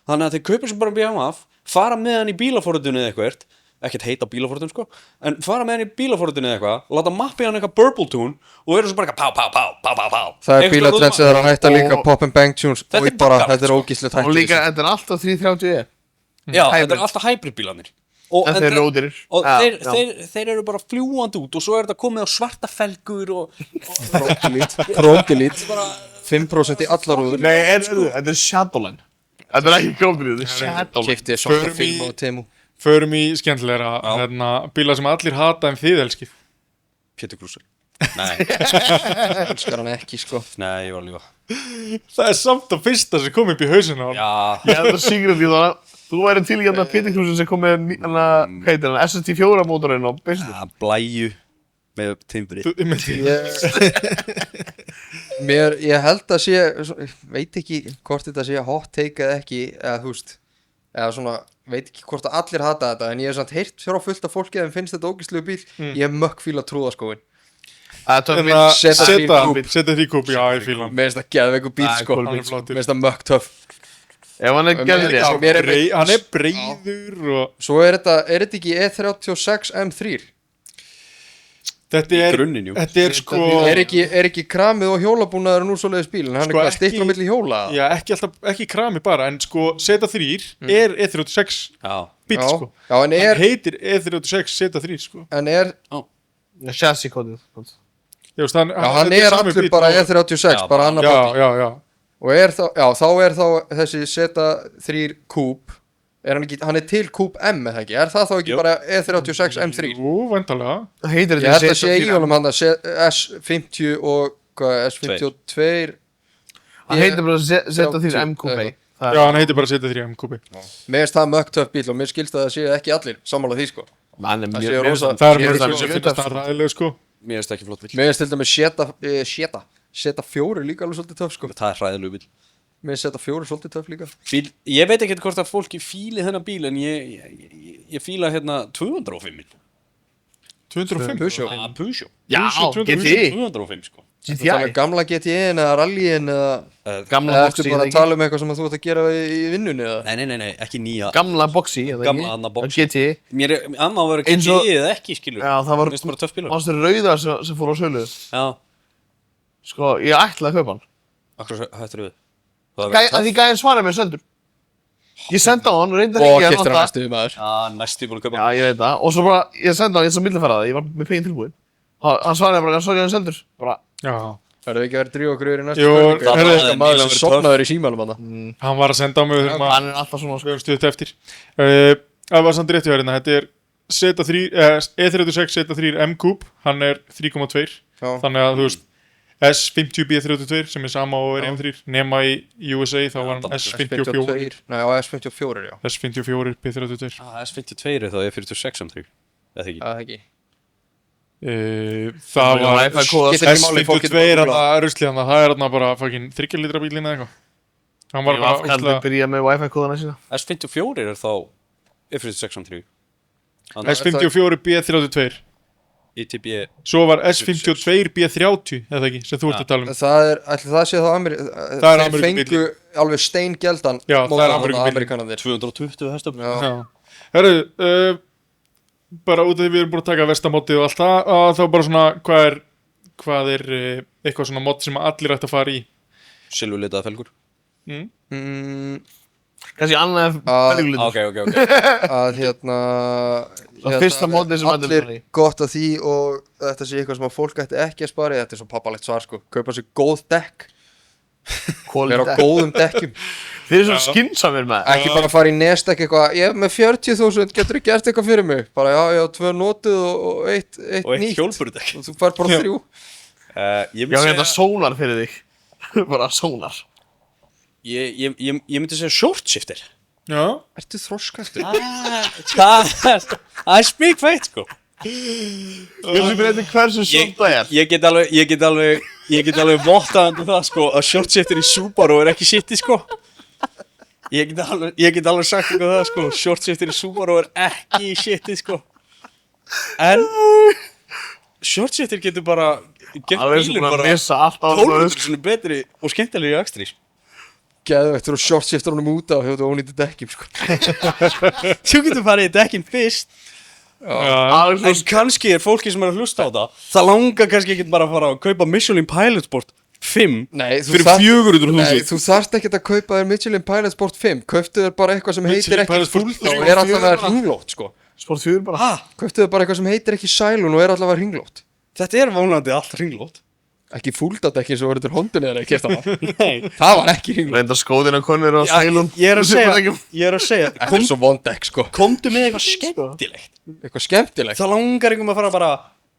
þannig að þeir kaupa sér bara BMW, fara með hann í bílaforritinu eða eitthvað, ekkert heita bílaforritun sko, en fara með hann í bílaforritinu eða eitthvað, láta mappi hann eitthvað Burble Tune og eru svo bara eitthvað pá. Það er bílatrend sem það er að hætta líka Pop and Bang Tunes Þetta Og er bara, baggalegt, þetta er sko. ógíslegt Og hætti líka, þetta er alltaf 330E. Já, þetta Hybrid. er alltaf hybrid bílarnir. En þeir eru ódýrir. Og Já, þeir, já. þeir eru bara fljúandi út og svo er þetta komið á svarta felgur og Krómdilít 5% í allar rúður Nei, þetta er Shadowline. Þetta er ekki krómdilið, þetta er Shadowline. Keypti svarta Förum í- film á Temu Förum í skemmtilegra, bíla sem allir hata en þið elskið. Pétur Krúsar. Nei, Elskar hann ekki sko nei, ég var að lífa. Það er samt að fyrsta sem kom upp í hausinu á hann. Já, Ég held að Sigurður í það. Þú væri til í hérna Peter Krúsin sem kom með hvað heitir hann, SST4 mótorinn og beinslu. blæju með timbri. Ég held að sé ég veit ekki hvort þetta sé hot take eða ekki eða þú veist eða svona, veit ekki hvort að allir hata þetta en ég hef samt heyrt frá fullt af fólki að þeim finnst þetta ógæslegu bíl ég hef mökkfíla trúðaskóin Það er töff bíl. Seta því kúp, já, ég fíla hann. mér finnst það geðveikur bíl Það er sko cool mér bíll, Hann er flottur. finnst það mökk töff Ef hann er gerðið Já, rétt. mér er Hann er breiður og svo er þetta ekki E36 M3 þetta er, Grunninn, jú. þetta er sko, er ekki kramið og hjólabúnaður nú svoleiðis bíl en hann Sko, er hvað ekki- stikla á milli hjóla já, ekki krami bara, en sko, Seta 3 er E36 Já, bíl, Já, sko. já, en Hann er heitir E36 Seta 3, sko. Chassis kódið. Ég veist, hann hann þetta er sami allur bíll bara og- E36 Já, bara annar baki Já. og þá er þá þessi Zeta 3 Coupe hann er til Coupe M eða ekki er það þá ekki Jú. bara E36 M3 Jú, væntalega. Það heitir ég held að sé í honum hann S50 og hvað, S52 Það heitir bara Z3 MQB. Já, hann heitir bara Seta 3 MQB. mér finnst það mökk töff bíl og mér skilst að það séu ekki allir sammála því sko Hann er Það mjög sé rosa- Það er Mér mjög finnst sem það finnst töff, það ræðileg, sko. mér finnst ekki flott bíl. mér finnst til dæmis Zeta 4 líka alveg svolítið töff sko Það er hræðilegu bíl. mér finnst Zeta 4 svolítið töff líka Bíl, ég veit ekki hvort að fólki fíli þennan bíl en ég fíla hérna 205 205. Peugeot Peugeot Já, 200, GTI. 205 sko. Það er GTI. gamla GT-in eða rallyin eða Gamla eða boxi. ertu bara að tala um eitthvað sem þú ert að gera í vinnunni eða Nei, ekki nýja. Gamla boxi. Gamla annað boxi. GTI. Mér er annað að vera Eins og- GTI eða ekki skilur. Já, það var, Mér finnst bara töff bílar. mannstu rauða sem fór á sölu. Já, Sko, ég ætlaði að kaupa hann. akkur hættur við. Það Að því gæðin svaraði mér sendur. Ég sendi á hann, reyndar og ekki að keftir nota. hann næstu maður Já, næstu búin að kaupa. Já, ég veit það. Og svo bara, ég sendi á hann, ég sem millifæraði, ég var með peginn tilbúin. Hann svaraði bara, sorry, hann seldur. Bara, Já. verður ekki verið að drífa okkur yfir í næstu Jú, spurningu? það er- Það er maður sem verið sopnaður í símanum hann Hann var að senda á mig þegar maður hann er alltaf svona, sko. skoðum stuðt eftir. Það var samt rétt hjá hérna. Þetta er Seta 3, E36 Seta 3 M-Coupe. Hann er 3,2. Já. Þannig að, þú veist, S50B32 sem er sama og er M3 nema í USA þá var hann S54 Nei, á S54 já S54 B32 S52 er þá E46 3. Eða ekki. Það er ekki Það var Wi-Fi kóða. Skiptir ekki máli, fólk getur S52 bara er það ruslið hann það er hann bara fucking 3 litra bílinn eða eitthvað hann var Ég var bara afkaldið að byrja með Wi-Fi kóðana sína. S54 er þá E46 3. S54 B32 ITB. svo var S52 B30 eða ekki sem þú ert að tala um Það er, ætli það sé þá Það er Þeir Ameríkubíll. fengu alveg steingeldan Já, það er Ameríkubíll. Amerikanandir 220 hestöfl. Já, Herru, bara út af því við erum búin að taka vestamótið og allt það, að þá bara svona, hvað er hvað er eitthvað svona mod sem allir ætti að fara í? Silfurlitaða felgur. Kannski annað felgulit. Ok. Að Það fyrsta mótið sem allir allir gott að því og þetta sé eitthvað sem að fólk ætti ekki að spara í. Þetta er svo pappalegt svar sko. Kaupa sér góð dekk. Vera á góðum dekkjum. Þið er svo skynsamir með það. Ekki bara fara í nesdekk eitthvað. Ég hef með 40.000, getur þú gert eitthvað fyrir mig? Bara já, 2 notuð og eitt Og eitt nýtt. hjólburudekk. Og þú fær bara 3. Ég Já, myndi þetta segja, sónar fyrir þig. Bara sónar. ég myndi segja shortshifter. Já. Ertu þroskastur? Það er spikfætt, sko. Hversu breytir hversu sjótt það er? Ég get alveg vottað undir það, sko, að shortshifter í Subaru er ekki shitti, sko. Ég get alveg sagt eitthvað það, sko, shortshifter í Subaru er ekki shitti, sko. En shortshifter getur bara gert Alveg sem bílinn búin að bara missa allt á 12 sinni betri og skemmtilegri í akstri, sko. Geðvegt, þú eru shortshifter honum út á og hefur þú ónýttu dekkjum sko. Þú getur farið í dekkin fyrst. En kannski er fólki sem er að hlusta á það langar kannski ekki bara að fara að kaupa Michelin Pilot Sport 5 Nei, fyrir 400.000. Nei, þú þarft ekki að kaupa þér Michelin Pilot Sport 5. Kauftu þér bara eitthvað sem heitir Michelin ekki Pilot Sport full og er allavega hringlótt sko. Sport 4 bara. Kauftu þér bara eitthvað sem heitir ekki Cylon og er allavega hringlótt. Þetta er vonandi allt hringlótt. Ekki fullt ekki eins og verður til hondunni eða kefta það. Nei. Það var ekki hringlótt. Reynda skóðina konur á sælum. Ég er að segja Það er svo vond dekk sko. komdu með eitthvað skemmtilegt. Eitthvað skemmtilegt. Það langar einhverjum að fara bara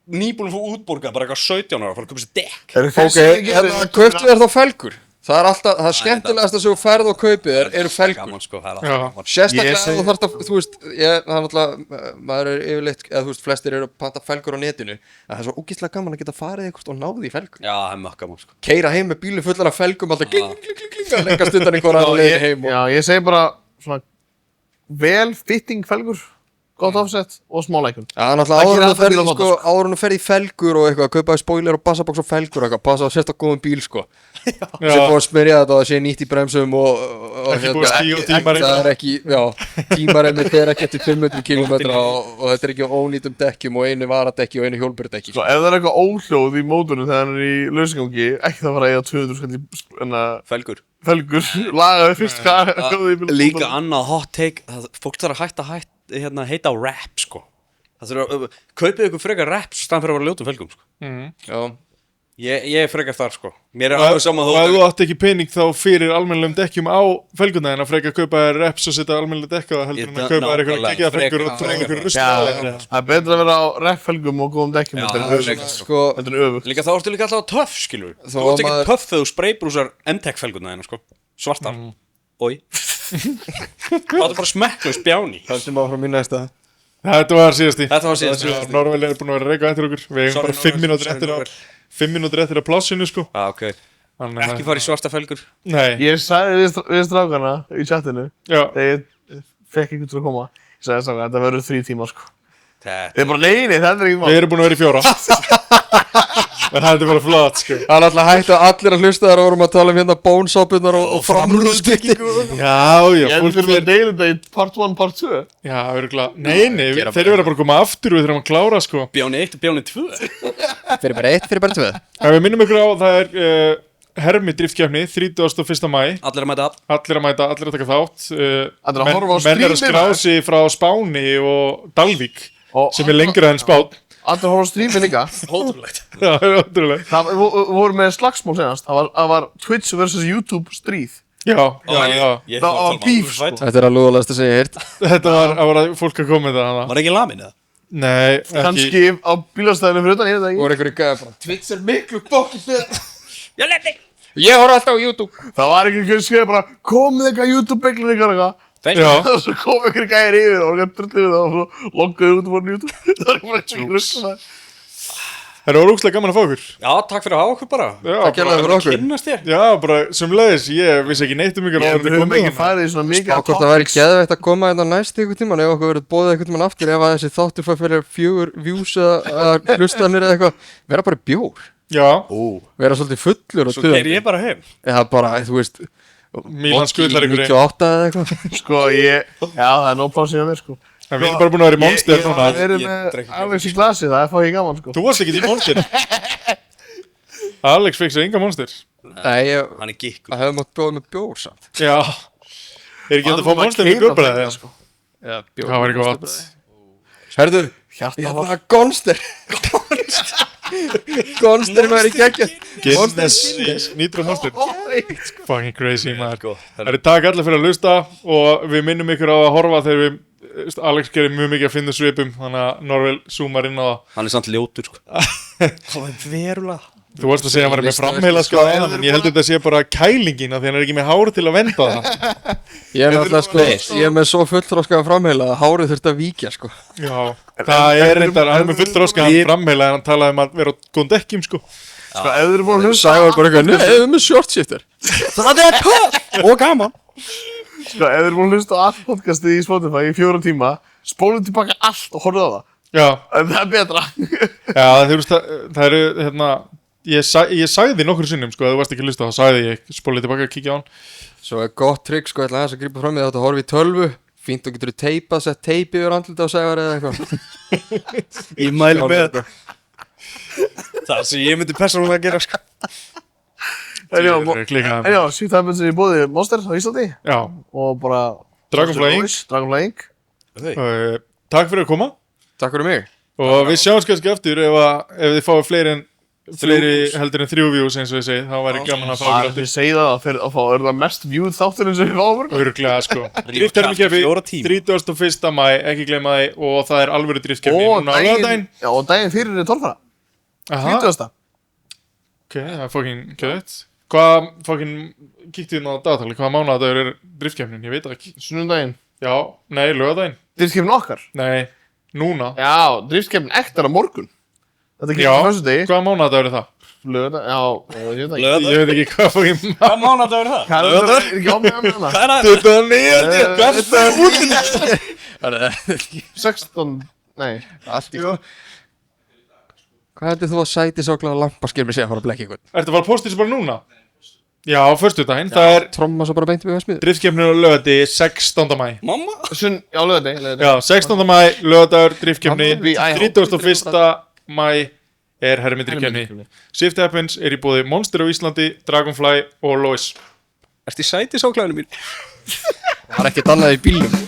nýbúin að fá útborgað bara eitthvað 17 ára að fara að köpa sér dekk. Ok, kauftu þér þá felgur. Það er alltaf, það skemmtilegast að þú ferð og kaupið þér eru felgur. Gaman, sko, það er Já. alltaf gaman. Sérstaklega þú þarft að, þú veist, það er náttúrulega, maður er yfirleitt, eða þú veist, flestir eru að panta felgur á netinu, en það er svo ógeðslega gaman að geta farið eitthvað og náði í felgur. Já, það er mjög gaman, sko. Keira heim með bílinn fullan af felgum, alltaf gling, að lenga stundan einhverja á leiðinni heim. Já, ég segi bara svona vel fitting felgur, gott offset og smá lækun. Já, Það náttúrulega gerir áður en þú alltaf ferð, bíl að sko, nota, áður en þú ferð í felgur og eitthvað, kaupaði spoiler og bassabox og felgur og eitthvað, passa á sérstaklega góðum bíl, sko. Sem fór að smyrja þetta og það sé nýtt í bremsum og Ekki búið að stíga á tímarinn. það er ekki, já, tímarinn fer ekki eftir 500 km og þetta er ekki á ónýtum dekkjum og einu varadekki og einu hjólbyrðdekki. Sko, ef það er eitthvað óhljóð í mótunum þegar hann er í lausgangi, ekki það fara að eiga 200 skall Felgur. felgur, lagaði fyrst hvað hljóði í bílum. Líka annað hot take, fólk þarf að heita á rap, sko. Það þurfa að kaupið ykkur frekar rap staðan fyrir að vera ljótum felgum, sko. Já. Ég er frekar þar, sko. Mér er alveg saman Og ef þú átt ekki pening þá fyrir almennilegum dekkjum á felguna en að freka að kaupa þér reps og setja almennilega dekka á það heldur en að kaupa þér eitthvað geggjaða felgur og tróða eitthvað rusl á það. Það er betra að vera á ref-felgum og góðum dekkjum Já, heldur en það er öfugt. frekar, Sko, Heldur en öfugt. Líka þá ertu líka alltaf töff, skilur. Þó Þú ert ekki maður- töff þegar þú spraybrúsar M-Tech felguna þína, sko. Svartar. Oj. Það er bara smekklaus bjáni. höldum áfram í næsta. Þetta var síðasti. Þetta var síðast. Norvel er búin að vera reyka eftir okkur. Við eigum bara 5 mínútur eftir að plássinu sko. Ok. Þannig að- Ekki fara í svarta felgur. Nei, Ég sagði við strákana í chatinu, já, þegar ég fekk einhvern til að koma, ég sagði strákana, þetta verður 3 tímar sko. Þetta Þeir bara, nei, þetta er ekki við erum búin að vera í 4. En þetta er bara flott sko. Það er alltaf hægt að allir að hlusta þar og vorum að tala um hérna bónsápunar og framrúðskiptingu. Já, já, Ég fólk þurfum er að deila þetta í part 1, part 2. Já, örgulega. Nei, þeir verða bara að koma aftur og við þurfum að klára sko. Bjáni 1 og Bjáni 2. Fyrir bara 1, fyrir bara 2. Ef við minnum ykkur á, það er hermi driftkeppni, 31. maí. Allir að mæta. Allir að mæta, allir að taka þátt. Allir að horfa á Menn er að strímið, skrá maður. sig frá Spáni og Dalvík, Og sem er lengra en Spán. allir horfa á strímið líka. Ótrúlegt. Já, það er ótrúlega. Það voru með slagsmál senast, það var Twitch vs YouTube stríð. Já, já. Ég Það var beef, sko. Þetta er að lúðalegast að segja hirt. Þetta var fólk að koma með það. Var ekki lamin eða? Nei, ekki. Kannski á bílastæðinu fyrir utan, ég veit það Og ekki. einhverju gæða bara, Twitch er miklu bokkið þetta. Ég leti. Ég horf alltaf á YouTube. Það var einhver skrifið bara, komið eitthvað YouTube-beglun eitthvað. Já, Og svo kom einhver gæðir yfir og hann drullið við það og svo loggaði út úr YouTube. Það var bara eitthvað russum. það er ótrúlega gaman að fá okkur. Já, takk fyrir að hafa okkur bara. Já, Takk hérlega fyrir okkur. Kynnast þér. Já, bara sem leiðis, ég vissi ekki neitt um ykkur. Við höfum ekki farið í svona mikið Á hvort það væri geðveikt að koma hérna næst ykkur tíman ef okkur verið bóðið einhvern tíman aftur ef að þessi þáttur fær fyrir 4 views eða hlustanir eða eitthvað. Vera bara í bjór. Já, Vera svolítið fullur og Svo töðan. keyri ég bara heim. Eða bara, þú veist, Mílan skullar ykkur einn. 98 eða eitthvað. Sko, já, það er nóg pláss í mér, sko. En við erum bara búin að vera í Monster núna. Ég er með drekk ekki Alex í glasi, það er fáið gaman, sko. Þú varst ekki í Monster. Alex fixar enga monster. Nei, Hann er gikkur. það hefði mátt bjóða með bjór samt. Já. Er ekki hægt að fá monster með bjórbræði? sko. Já, bjór. Það var ekki gott. Herðu, Hjarta ég ætla að Gonster. Gonster maður í geggjað. Guinness. Nitro monster. Fucking crazy, maður. Sko, Það er takk allir fyrir að hlusta og við minnum ykkur á að horfa þegar við Alex gerir mjög mikið að finna svipum þannig að Norvel zoomar inn á það. hann er samt ljótur, sko. Það var verulega. Þú varst að segja að hann er með framheila sko, en ég heldur þetta sé bara kælingin af því hann er ekki með hár til að venda það. Ég er náttúrulega sko, ég er með svo fullþroskaðan framheila að hárið þurfti að víkja sko. Já, það er reyndar, hann er með fullþroskaðan framheila en hann talaði um að vera á góðum dekkjum sko. Sko, ef þið eru búin að hlusta Sævar bara eitthvað, nei, við erum með short shifter. Það er töff og gaman. Sko, ef þið eru búin að hlusta á allt podcastið í Spotify í 4 tíma spólum tilbaka allt og horfðu á það. Já, En það er betra. já, þú veist það eru, hérna, ég sagði nokkur sinnum sko, ef þú varst ekki að hlusta þá sagði ég, spólið tilbaka að kíkja á hann. Svo er gott trygg sko, ég ætla aðeins að grípa fram í þetta að horfa í tölvu. Fínt og getur teipað, sett teipi yfir andlita á Sævar eða eitthvað. Ég mæli með þetta. Það sem ég myndi persónulega að gera, sko. En já, Klikaði. Sweet Happens er í bóði Monster á Íslandi Já, og bara Dragonfly Inc. Dragonfly Inc. Takk fyrir að koma Takk fyrir mig. og við sjáumst kannski aftur ef þið fáið fleiri heldur en 3 views eins og ég segi, þá væri gaman að fá ykkur Ég aftur. segi það að fyrir að fá er það mest viewed þátturinn sem við fáum. Örglega sko. Driftkerfi 31. mæ, ekki gleyma því og það er alvöru driftkerfi Og núna á laugardaginn. Já, og daginn fyrir er 12. Aha. 20. Ok, það er fucking gæðið. Hvað fucking kíktu inn á dagatali, hvaða mánaðadagur er driftkeppnin? Ég veit það ekki. Sunnudaginn. Já, nei, laugardaginn. Driftkeppnin okkar. Nei, núna. Já, driftkeppnin ektar á morgun. Þetta Já, kemur fyrstu degi. hvaða mánaðadagur er það? Lögða, já, ég veit ekki. Ég veit ekki hvað fucking Hvað mánaðadagur er það? Hvað er það? Er ekki ámið að meina? Hvað er það? 29. 16, nei. Allt í Hvað heldur þú að sæti sáklaða lampaskirmi sé að fara að blekja ykkur? Ertu að fara að posta þessu bara núna? Já, föstudaginn, það er Tromma svo bara beint við að smiða. driftkeppnin á laugardegi 16. mæ. Mamma? Já, lögða. Já, 16. mæ, laugardagur, driftkeppni, Hammarby, æ, 31. mæ er herrmyndrikeppni. Swift Happens er í boði Monster á Íslandi, Dragonfly og Lois. Ertu í sæti sáklæðinu mín? Það var ekkert annað í bílnum.